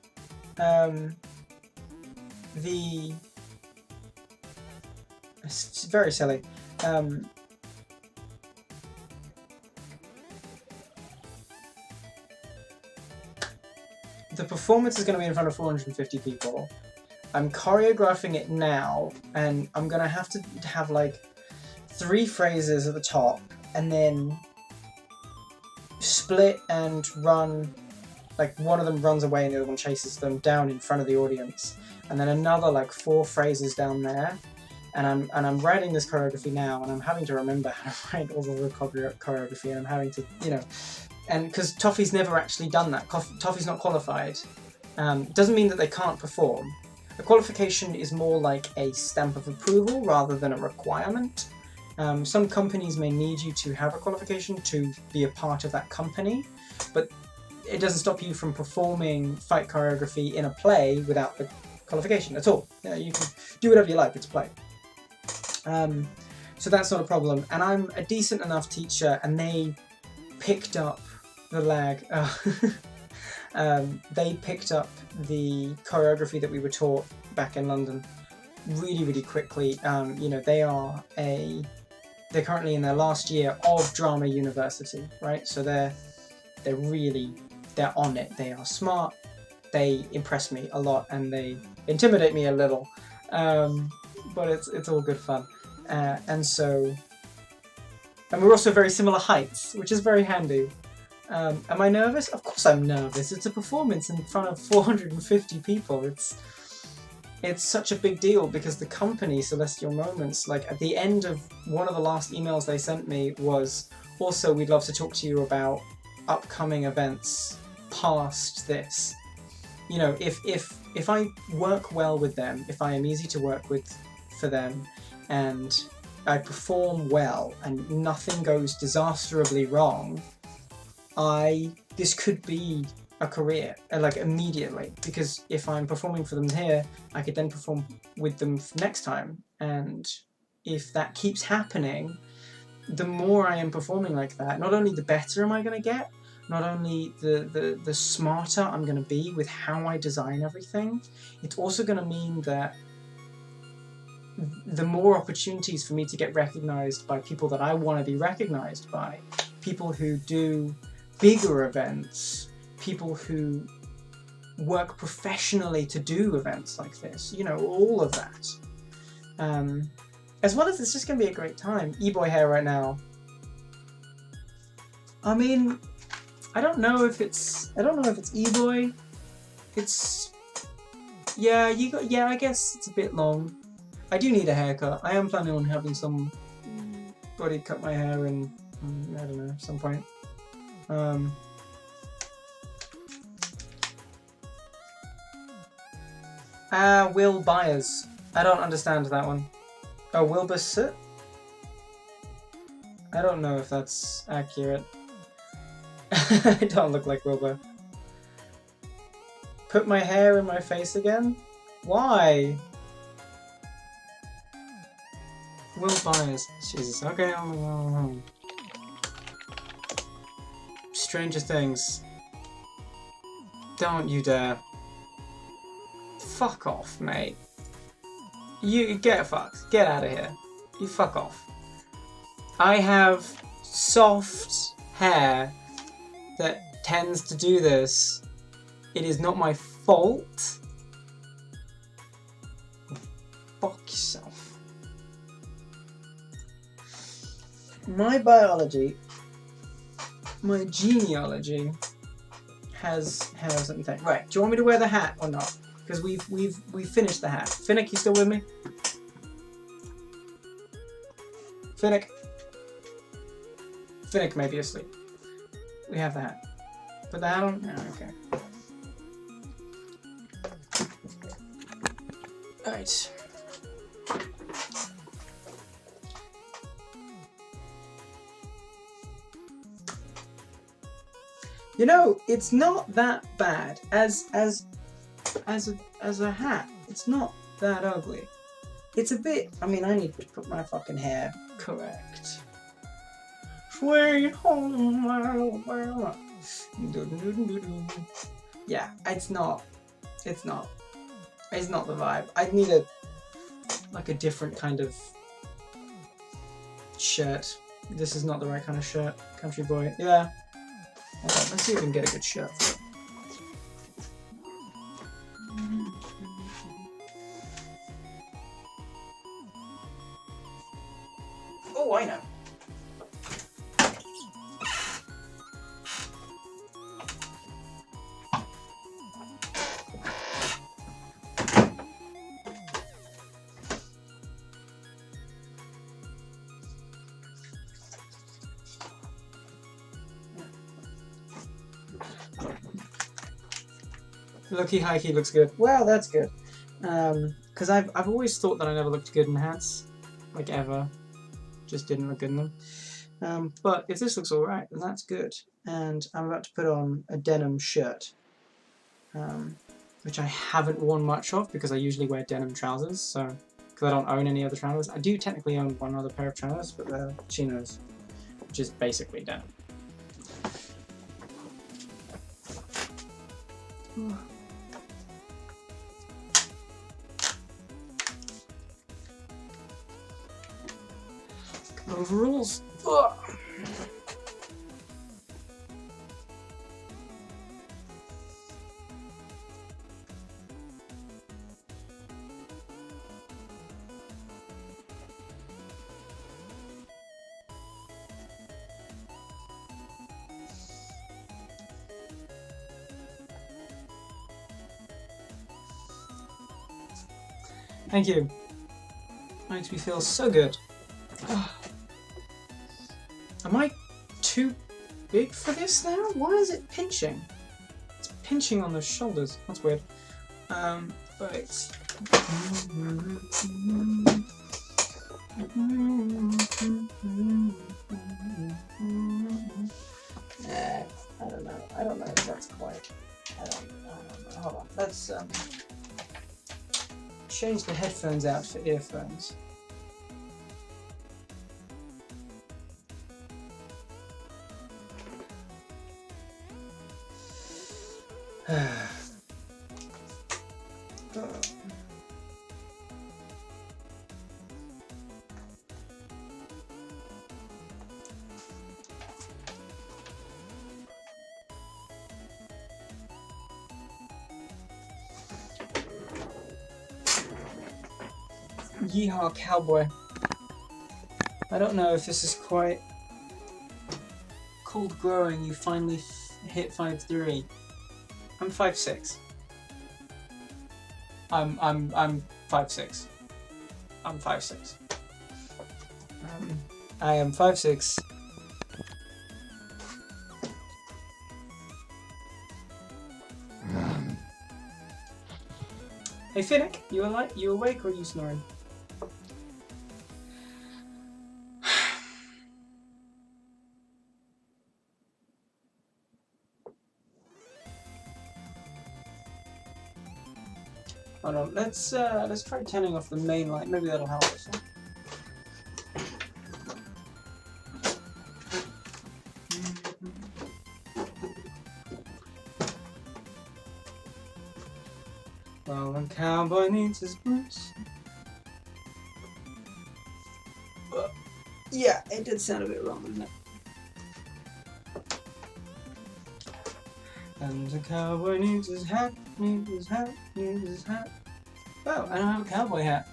It's very silly. The performance is going to be in front of 450 people. I'm choreographing it now, and I'm going to have like 3 phrases at the top, and then split and run, like one of them runs away and the other one chases them down in front of the audience, and then another like 4 phrases down there. And I'm writing this choreography now, and I'm having to remember how to write all of the choreography, and I'm having to, you know, and because Toffee's never actually done that. Toffee's not qualified. Doesn't mean that they can't perform. A qualification is more like a stamp of approval rather than a requirement. Some companies may need you to have a qualification to be a part of that company, but it doesn't stop you from performing fight choreography in a play without the qualification at all. You know, you can do whatever you like, it's a play. So that's not a problem. And I'm a decent enough teacher, and they picked up the lag. They picked up the choreography that we were taught back in London really, really quickly. You know, they're currently in their last year of drama university, right? So they're on it. They are smart. They impress me a lot, and they intimidate me a little. But it's all good fun. And we're also very similar heights, which is very handy. Am I nervous? Of course I'm nervous. It's a performance in front of 450 people. It's it's such a big deal because the company, Celestial Moments, like at the end of one of the last emails they sent me was, also we'd love to talk to you about upcoming events past this. You know, if I work well with them, if I am easy to work with for them, and I perform well and nothing goes disastrously wrong, this could be a career, like immediately, because if I'm performing for them here, I could then perform with them next time, and if that keeps happening, the more I am performing like that, not only the better am I going to get, not only the smarter I'm going to be with how I design everything, it's also going to mean that the more opportunities for me to get recognized by people that I want to be recognized by, people who do bigger events, people who work professionally to do events like this, you know, all of that. As well as it's just going to be a great time. E-boy hair right now. I mean, I don't know if it's e-boy. It's, yeah, I guess it's a bit long. I do need a haircut. I am planning on having somebody cut my hair in, I don't know, some point. Will Byers. I don't understand that one. Oh, Wilbur Soot? I don't know if that's accurate. I don't look like Wilbur. Put my hair in my face again? Why? Will Byers. Jesus. Okay. Stranger Things. Don't you dare. Fuck off, mate. You get fucked. Get out of here. You fuck off. I have soft hair that tends to do this. It is not my fault. Fuck yourself. My biology, my genealogy has something. Right, do you want me to wear the hat or not? Because we've finished the hat. Finnick, you still with me? Finnick. Finnick may be asleep. We have the hat. Put the hat on? Oh, okay. Alright. You know, it's not that bad as a hat. It's not that ugly. It's a bit. I mean, I need to put my fucking hair correct. Sweet home Alabama. Yeah, it's not. It's not. It's not the vibe. I'd need a different kind of shirt. This is not the right kind of shirt. Country boy. Yeah. Hold on, let's see if we can get a good shirt for it. Oh, I know. Looky hikey looks good. Well, that's good. Because I've always thought that I never looked good in hats, like ever. Just didn't look good in them. But if this looks alright, then that's good. And I'm about to put on a denim shirt, which I haven't worn much of because I usually wear denim trousers. So, because I don't own any other trousers. I do technically own one other pair of trousers, but they're chinos, which is basically denim. Overalls. Ugh. Thank you. Makes me feel so good. Am I too big for this now? Why is it pinching? It's pinching on the shoulders. That's weird. Right. I don't know. I don't know if that's quite. I don't know. Hold on. Let's change the headphones out for earphones. Yeehaw, cowboy. I don't know if this is quite cold growing. You finally hit 5'3". I'm 5'6". I'm 5'6". I'm 5'6". I am 5'6". Hey Finnick, you awake or are you snoring? Hold on, let's try turning off the main light. Maybe that'll help us. Huh? Well, the cowboy needs his boots. Yeah, it did sound a bit wrong, didn't it? And the cowboy needs his hat, needs his hat, needs his hat. Oh, I don't have a cowboy hat,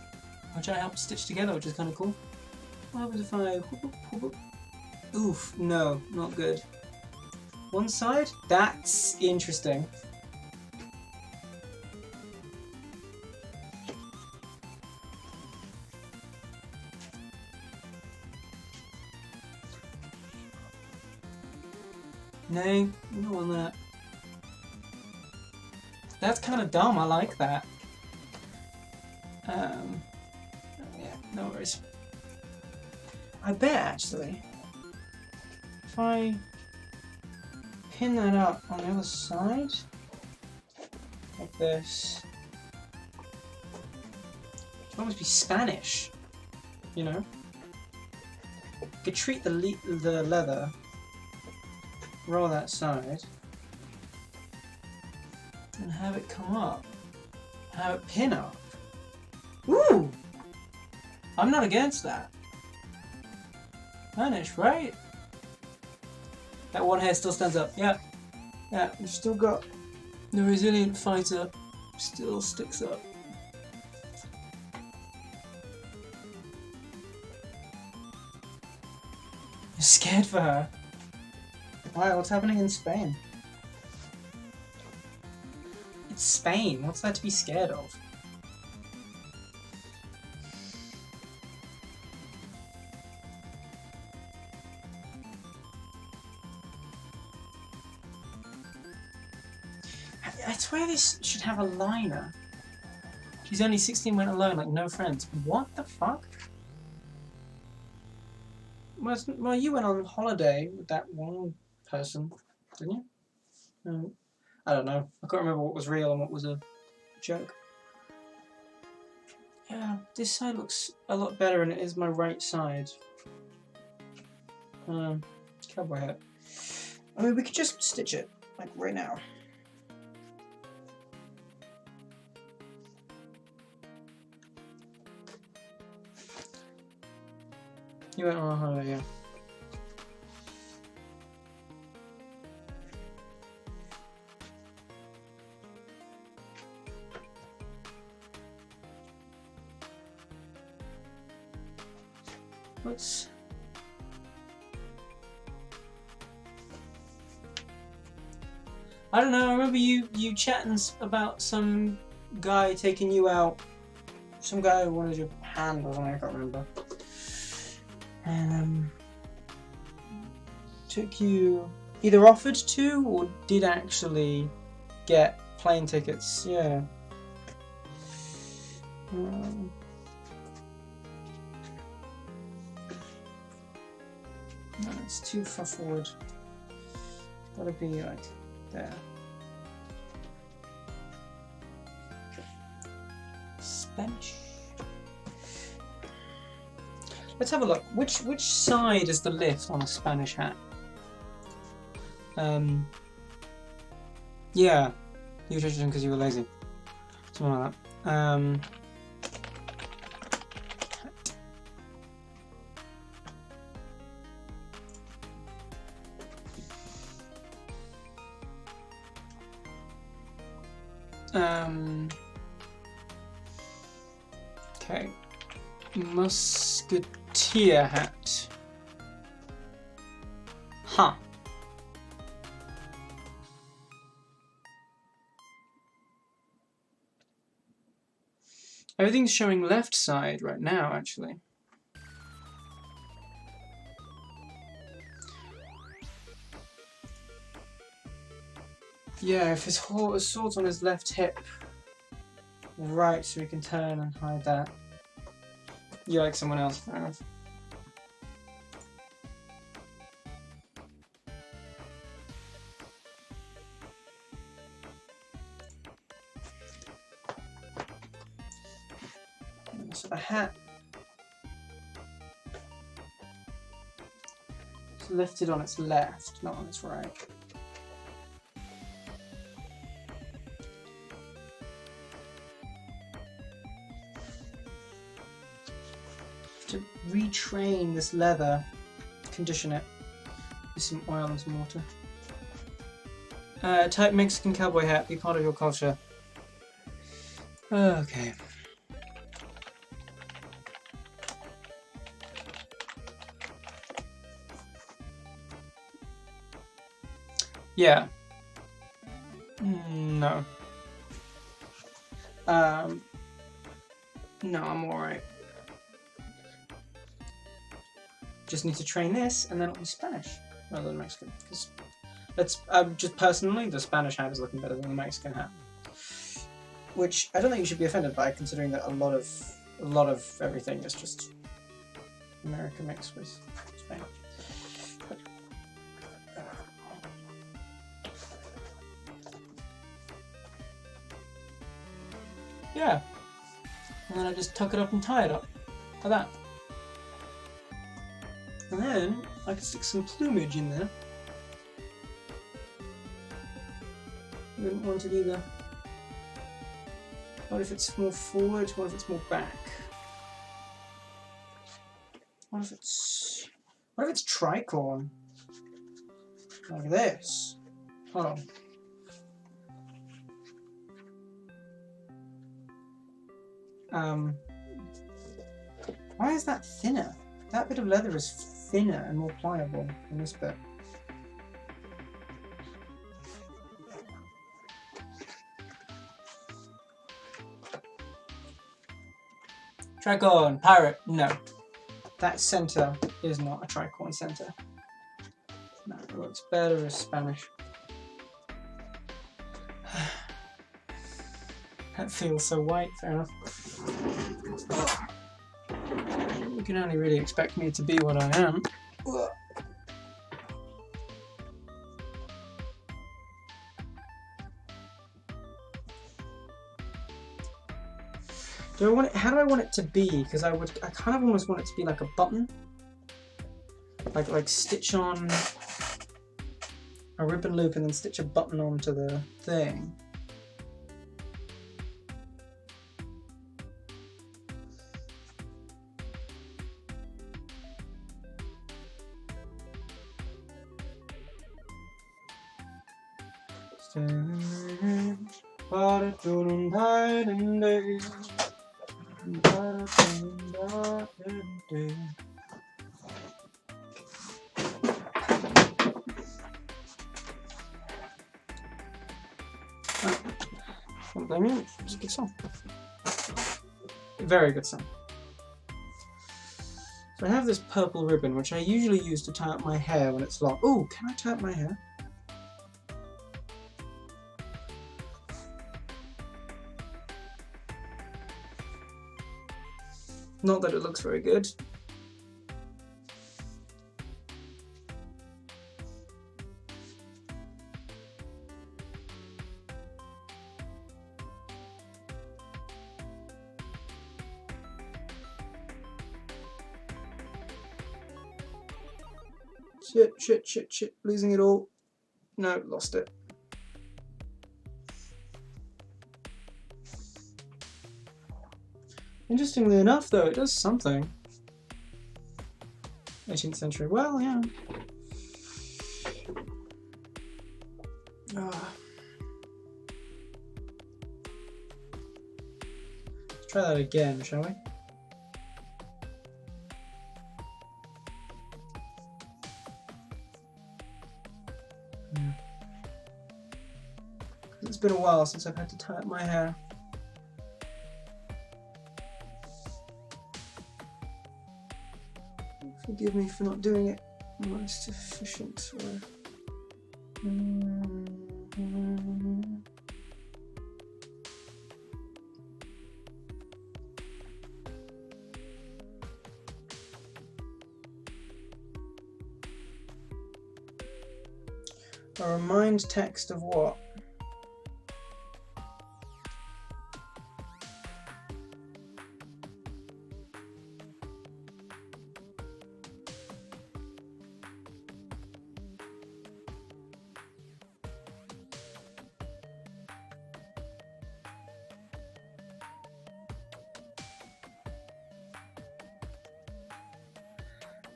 which I helped stitch together, which is kind of cool. What happens if I... Oof, no, not good. One side? That's interesting. No, I don't want that. That's kind of dumb, I like that. Yeah, no worries. I bet actually, if I pin that up on the other side, like this, it would almost be Spanish, you know? You could treat the leather, roll that side, and have it come up, have it pin up. Ooh! I'm not against that. Spanish, right? That one hair still stands up. Yeah. Yeah, you've still got the resilient fighter still sticks up. You're scared for her. Why? What's happening in Spain? It's Spain. What's that to be scared of? I swear this should have a liner. She's only 16, went alone, like no friends. What the fuck? Well, you went on holiday with that one person, didn't you? I don't know. I can't remember what was real and what was a joke. Yeah, this side looks a lot better and it is my right side. Cowboy hat. I mean, we could just stitch it, like right now. You went on a holiday, yeah. Let's... I don't know, I remember you chatting about some guy taking you out some guy who wanted your hand or something, I can't remember. And took you either offered to or did actually get plane tickets. Yeah. No, it's too far forward. Gotta be like there. Spanish. Let's have a look. Which side is the lift on a Spanish hat? Yeah. You chose them because you were lazy. Something like that. Okay. Musketeer hat. Huh. Everything's showing left side right now, actually. Yeah, if his sword's on his left hip. Right, so we can turn and hide that. You like someone else, fair enough. So the hat is lifted on its left, not on its right. To retrain this leather, condition it with some oil and some water. Type Mexican cowboy hat, be part of your culture. Okay. Yeah. No. No, I'm alright. Just need to train this, and then it'll be Spanish rather than Mexican. Because that's just personally, the Spanish hat is looking better than the Mexican hat. Which I don't think you should be offended by, considering that a lot of everything is just America mixed with Spain. Yeah. And then I just tuck it up and tie it up. Like that. And then I can stick some plumage in there. I wouldn't want it either. What if it's more forward? What if it's more back? What if it's tricorn? Like this. Hold on. Why is that thinner? That bit of leather is thinner and more pliable than this bit. Tricorn, pirate, no. That center is not a tricorn center. No, it works better as Spanish. That feels so white, fair enough. You can only really expect me to be what I am. Do I want it? How do I want it to be? Because I kind of almost want it to be like a button, like stitch on a ribbon loop and then stitch a button onto the thing. Don't blame me, it's a good song. Very good son. So I have this purple ribbon, which I usually use to tie up my hair when it's long. Oh, can I tie up my hair? Not that it looks very good. Shit. Losing it all. No, lost it. Interestingly enough, though, it does something. 18th century. Well, yeah. Let's try that again, shall we? It's been a while since I've had to tie up my hair. Forgive me for not doing it most efficient way. A remind text of what?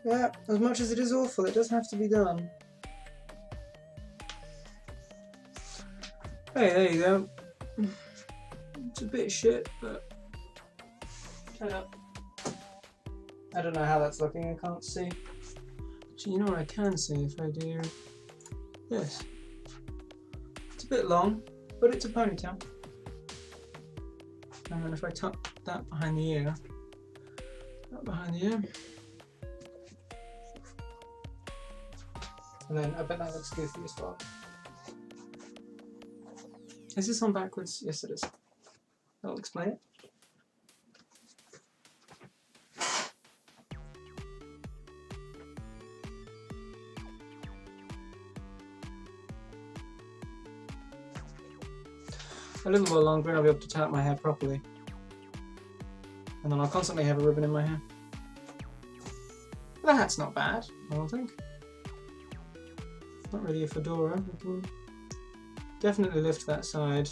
Yeah, as much as it is awful, it does have to be done. Hey, there you go. It's a bit shit, but turn up. I don't know how that's looking, I can't see. Actually, you know what I can see if I do this. It's a bit long, but it's a ponytail. And then if I tuck that behind the ear, that behind the ear. And then I bet that looks goofy as well. Is this on backwards? Yes, it is. That'll explain it. A little while longer and I'll be able to tie up my hair properly. And then I'll constantly have a ribbon in my hair. The hat's not bad, I don't think. Not really a fedora. We can definitely lift that side.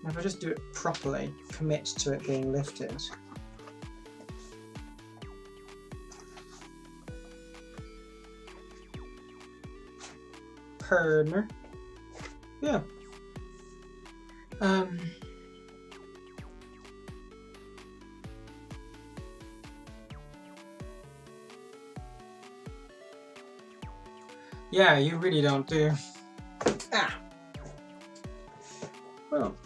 And if I just do it properly, commit to it being lifted. Partner. Yeah. Yeah, you really don't, do you? Ah. Well.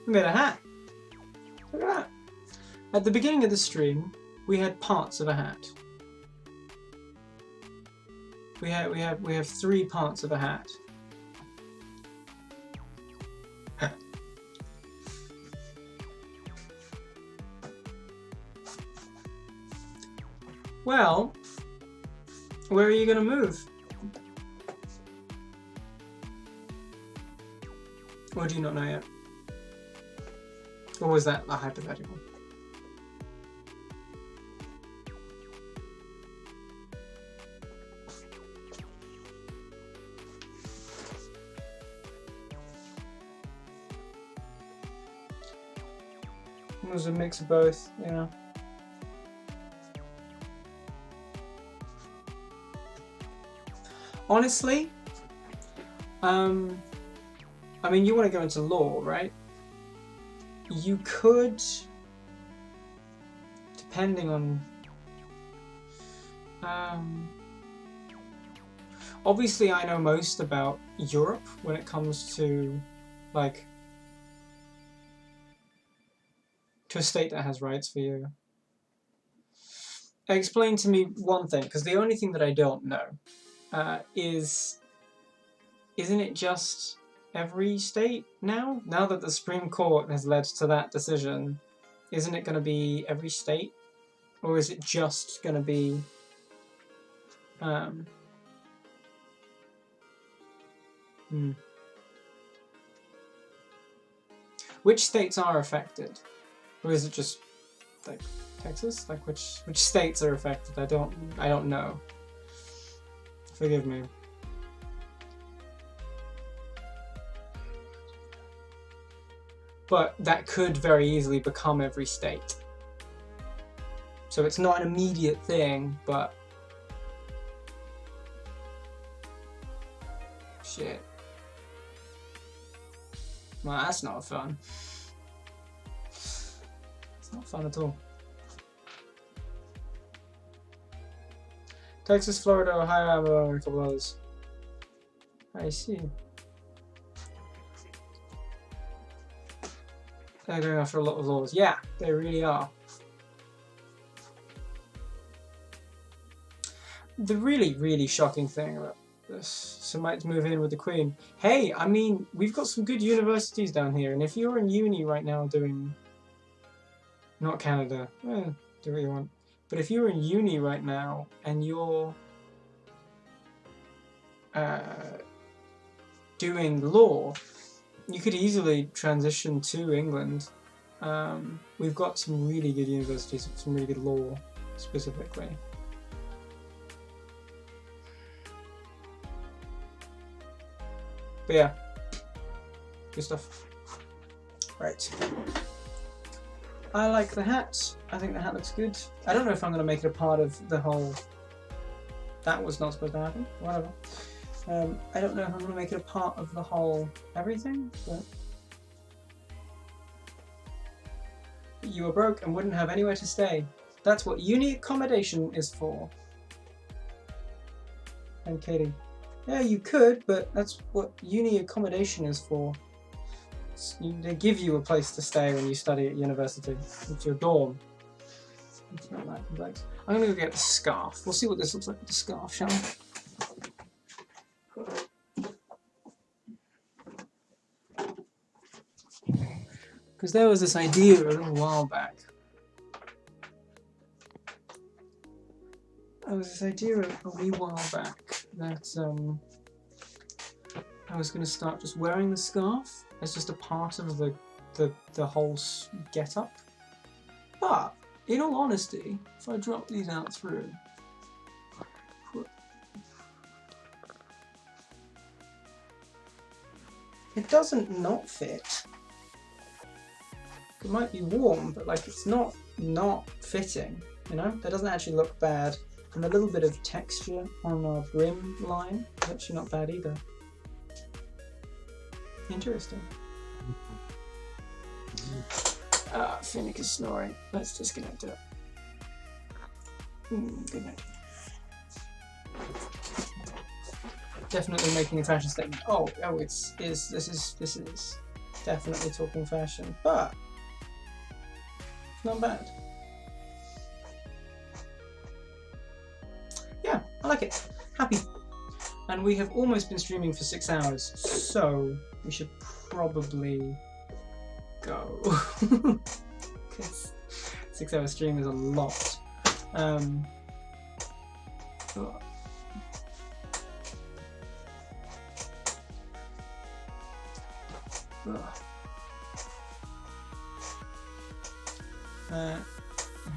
We made a hat. Look at that. At the beginning of the stream, we had parts of a hat. We have 3 parts of a hat. Well, where are you going to move? Or do you not know yet? Or was that a hypothetical? It was a mix of both, yeah. Honestly, I mean, you want to go into law, right? You could, depending on, Obviously, I know most about Europe when it comes to, like, to a state that has rights for you. Explain to me one thing, because the only thing that I don't know is, isn't it just every state now? Now that the Supreme Court has led to that decision, isn't it going to be every state? Or is it just going to be... Which states are affected? Or is it just, like, Texas? Like, which states are affected? I don't know. Forgive me. But that could very easily become every state. So it's not an immediate thing, but... Shit. Well, that's not fun. It's not fun at all. Texas, Florida, Ohio, Alabama, and a couple others. I see. They're going after a lot of laws. Yeah, they really are. The really, really shocking thing about this, Semites move in with the Queen. Hey, I mean, we've got some good universities down here, and if you're in uni right now doing... Not Canada, do what you want. But if you're in uni right now, and you're doing law, you could easily transition to England. We've got some really good universities, some really good law, specifically. But yeah, good stuff. Right. I like the hat. I think the hat looks good. I don't know if I'm going to make it a part of the whole... That was not supposed to happen. Whatever. I don't know if I'm going to make it a part of the whole everything, but... You were broke and wouldn't have anywhere to stay. That's what uni accommodation is for. I'm kidding. Yeah, you could, but that's what uni accommodation is for. They give you a place to stay when you study at university. It's your dorm. It's not that complex. I'm going to go get the scarf. We'll see what this looks like with the scarf, shall we? Because there was this idea a little while back. There was this idea a wee while back that I was going to start just wearing the scarf as just a part of the whole get-up. But, in all honesty, if I drop these out through... It doesn't not fit. It might be warm, but like it's not fitting, you know? That doesn't actually look bad. And a little bit of texture on our brim line is actually not bad either. Interesting. Finnick is snoring. Let's disconnect it. Good night. Definitely making a fashion statement. Oh, this is definitely talking fashion, but not bad. Yeah, I like it. Happy. And we have almost been streaming for 6 hours, so we should probably go. Because 6 hour stream is a lot.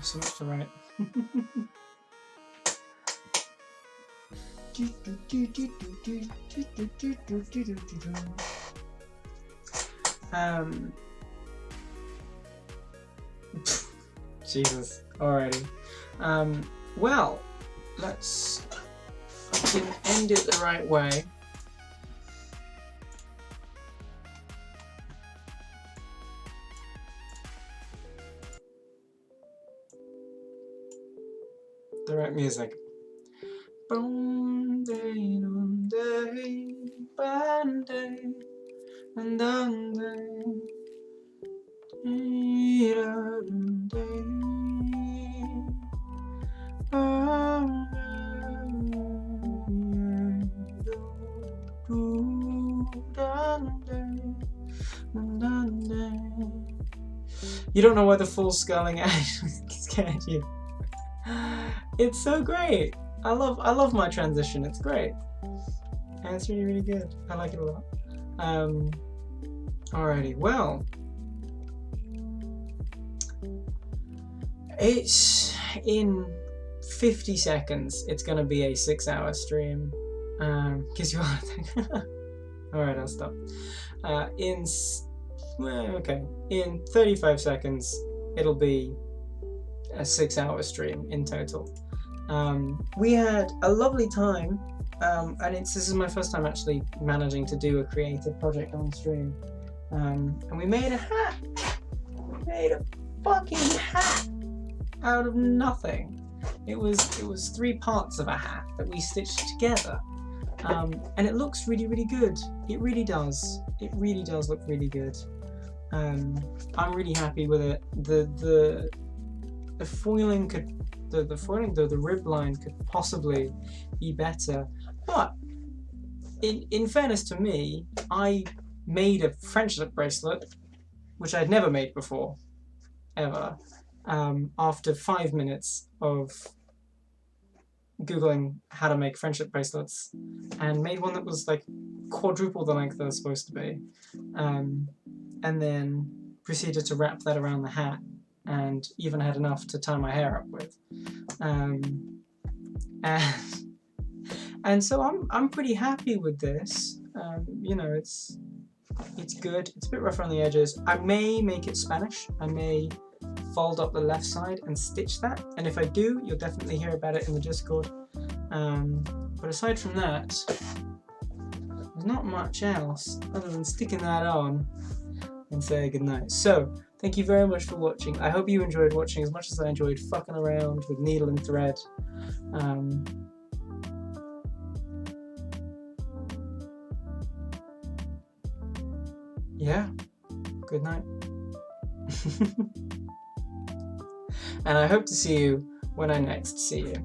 So much to write. Jesus. Alrighty. Well, let's fucking end it the right way. The right music. You don't know why the full sculling actually scared you. It's so great. I love my transition. It's great. And it's really, really good. I like it a lot. Alrighty, well, it's in 50 seconds. It's gonna be a 6-hour stream. Cause you are. Alright, I'll stop. In 35 seconds, it'll be a 6-hour stream in total. We had a lovely time, and this is my first time actually managing to do a creative project on stream. And we made a hat. We made a fucking hat out of nothing. It was 3 parts of a hat that we stitched together. And it looks really, really good. It really does. It really does look really good. I'm really happy with it. The foiling could, the rib line could possibly be better, but in fairness to me, I made a friendship bracelet, which I'd never made before, ever. After 5 minutes of Googling how to make friendship bracelets, and made one that was like quadruple the length they're supposed to be, and then proceeded to wrap that around the hat, and even had enough to tie my hair up with, and so I'm pretty happy with this. You know, it's good. It's a bit rough around the edges. I may make it Spanish. I may fold up the left side and stitch that, and if I do, you'll definitely hear about it in the Discord. But aside from that, there's not much else other than sticking that on and say goodnight. So, thank you very much for watching. I hope you enjoyed watching as much as I enjoyed fucking around with needle and thread. Yeah, good night. And I hope to see you when I next see you.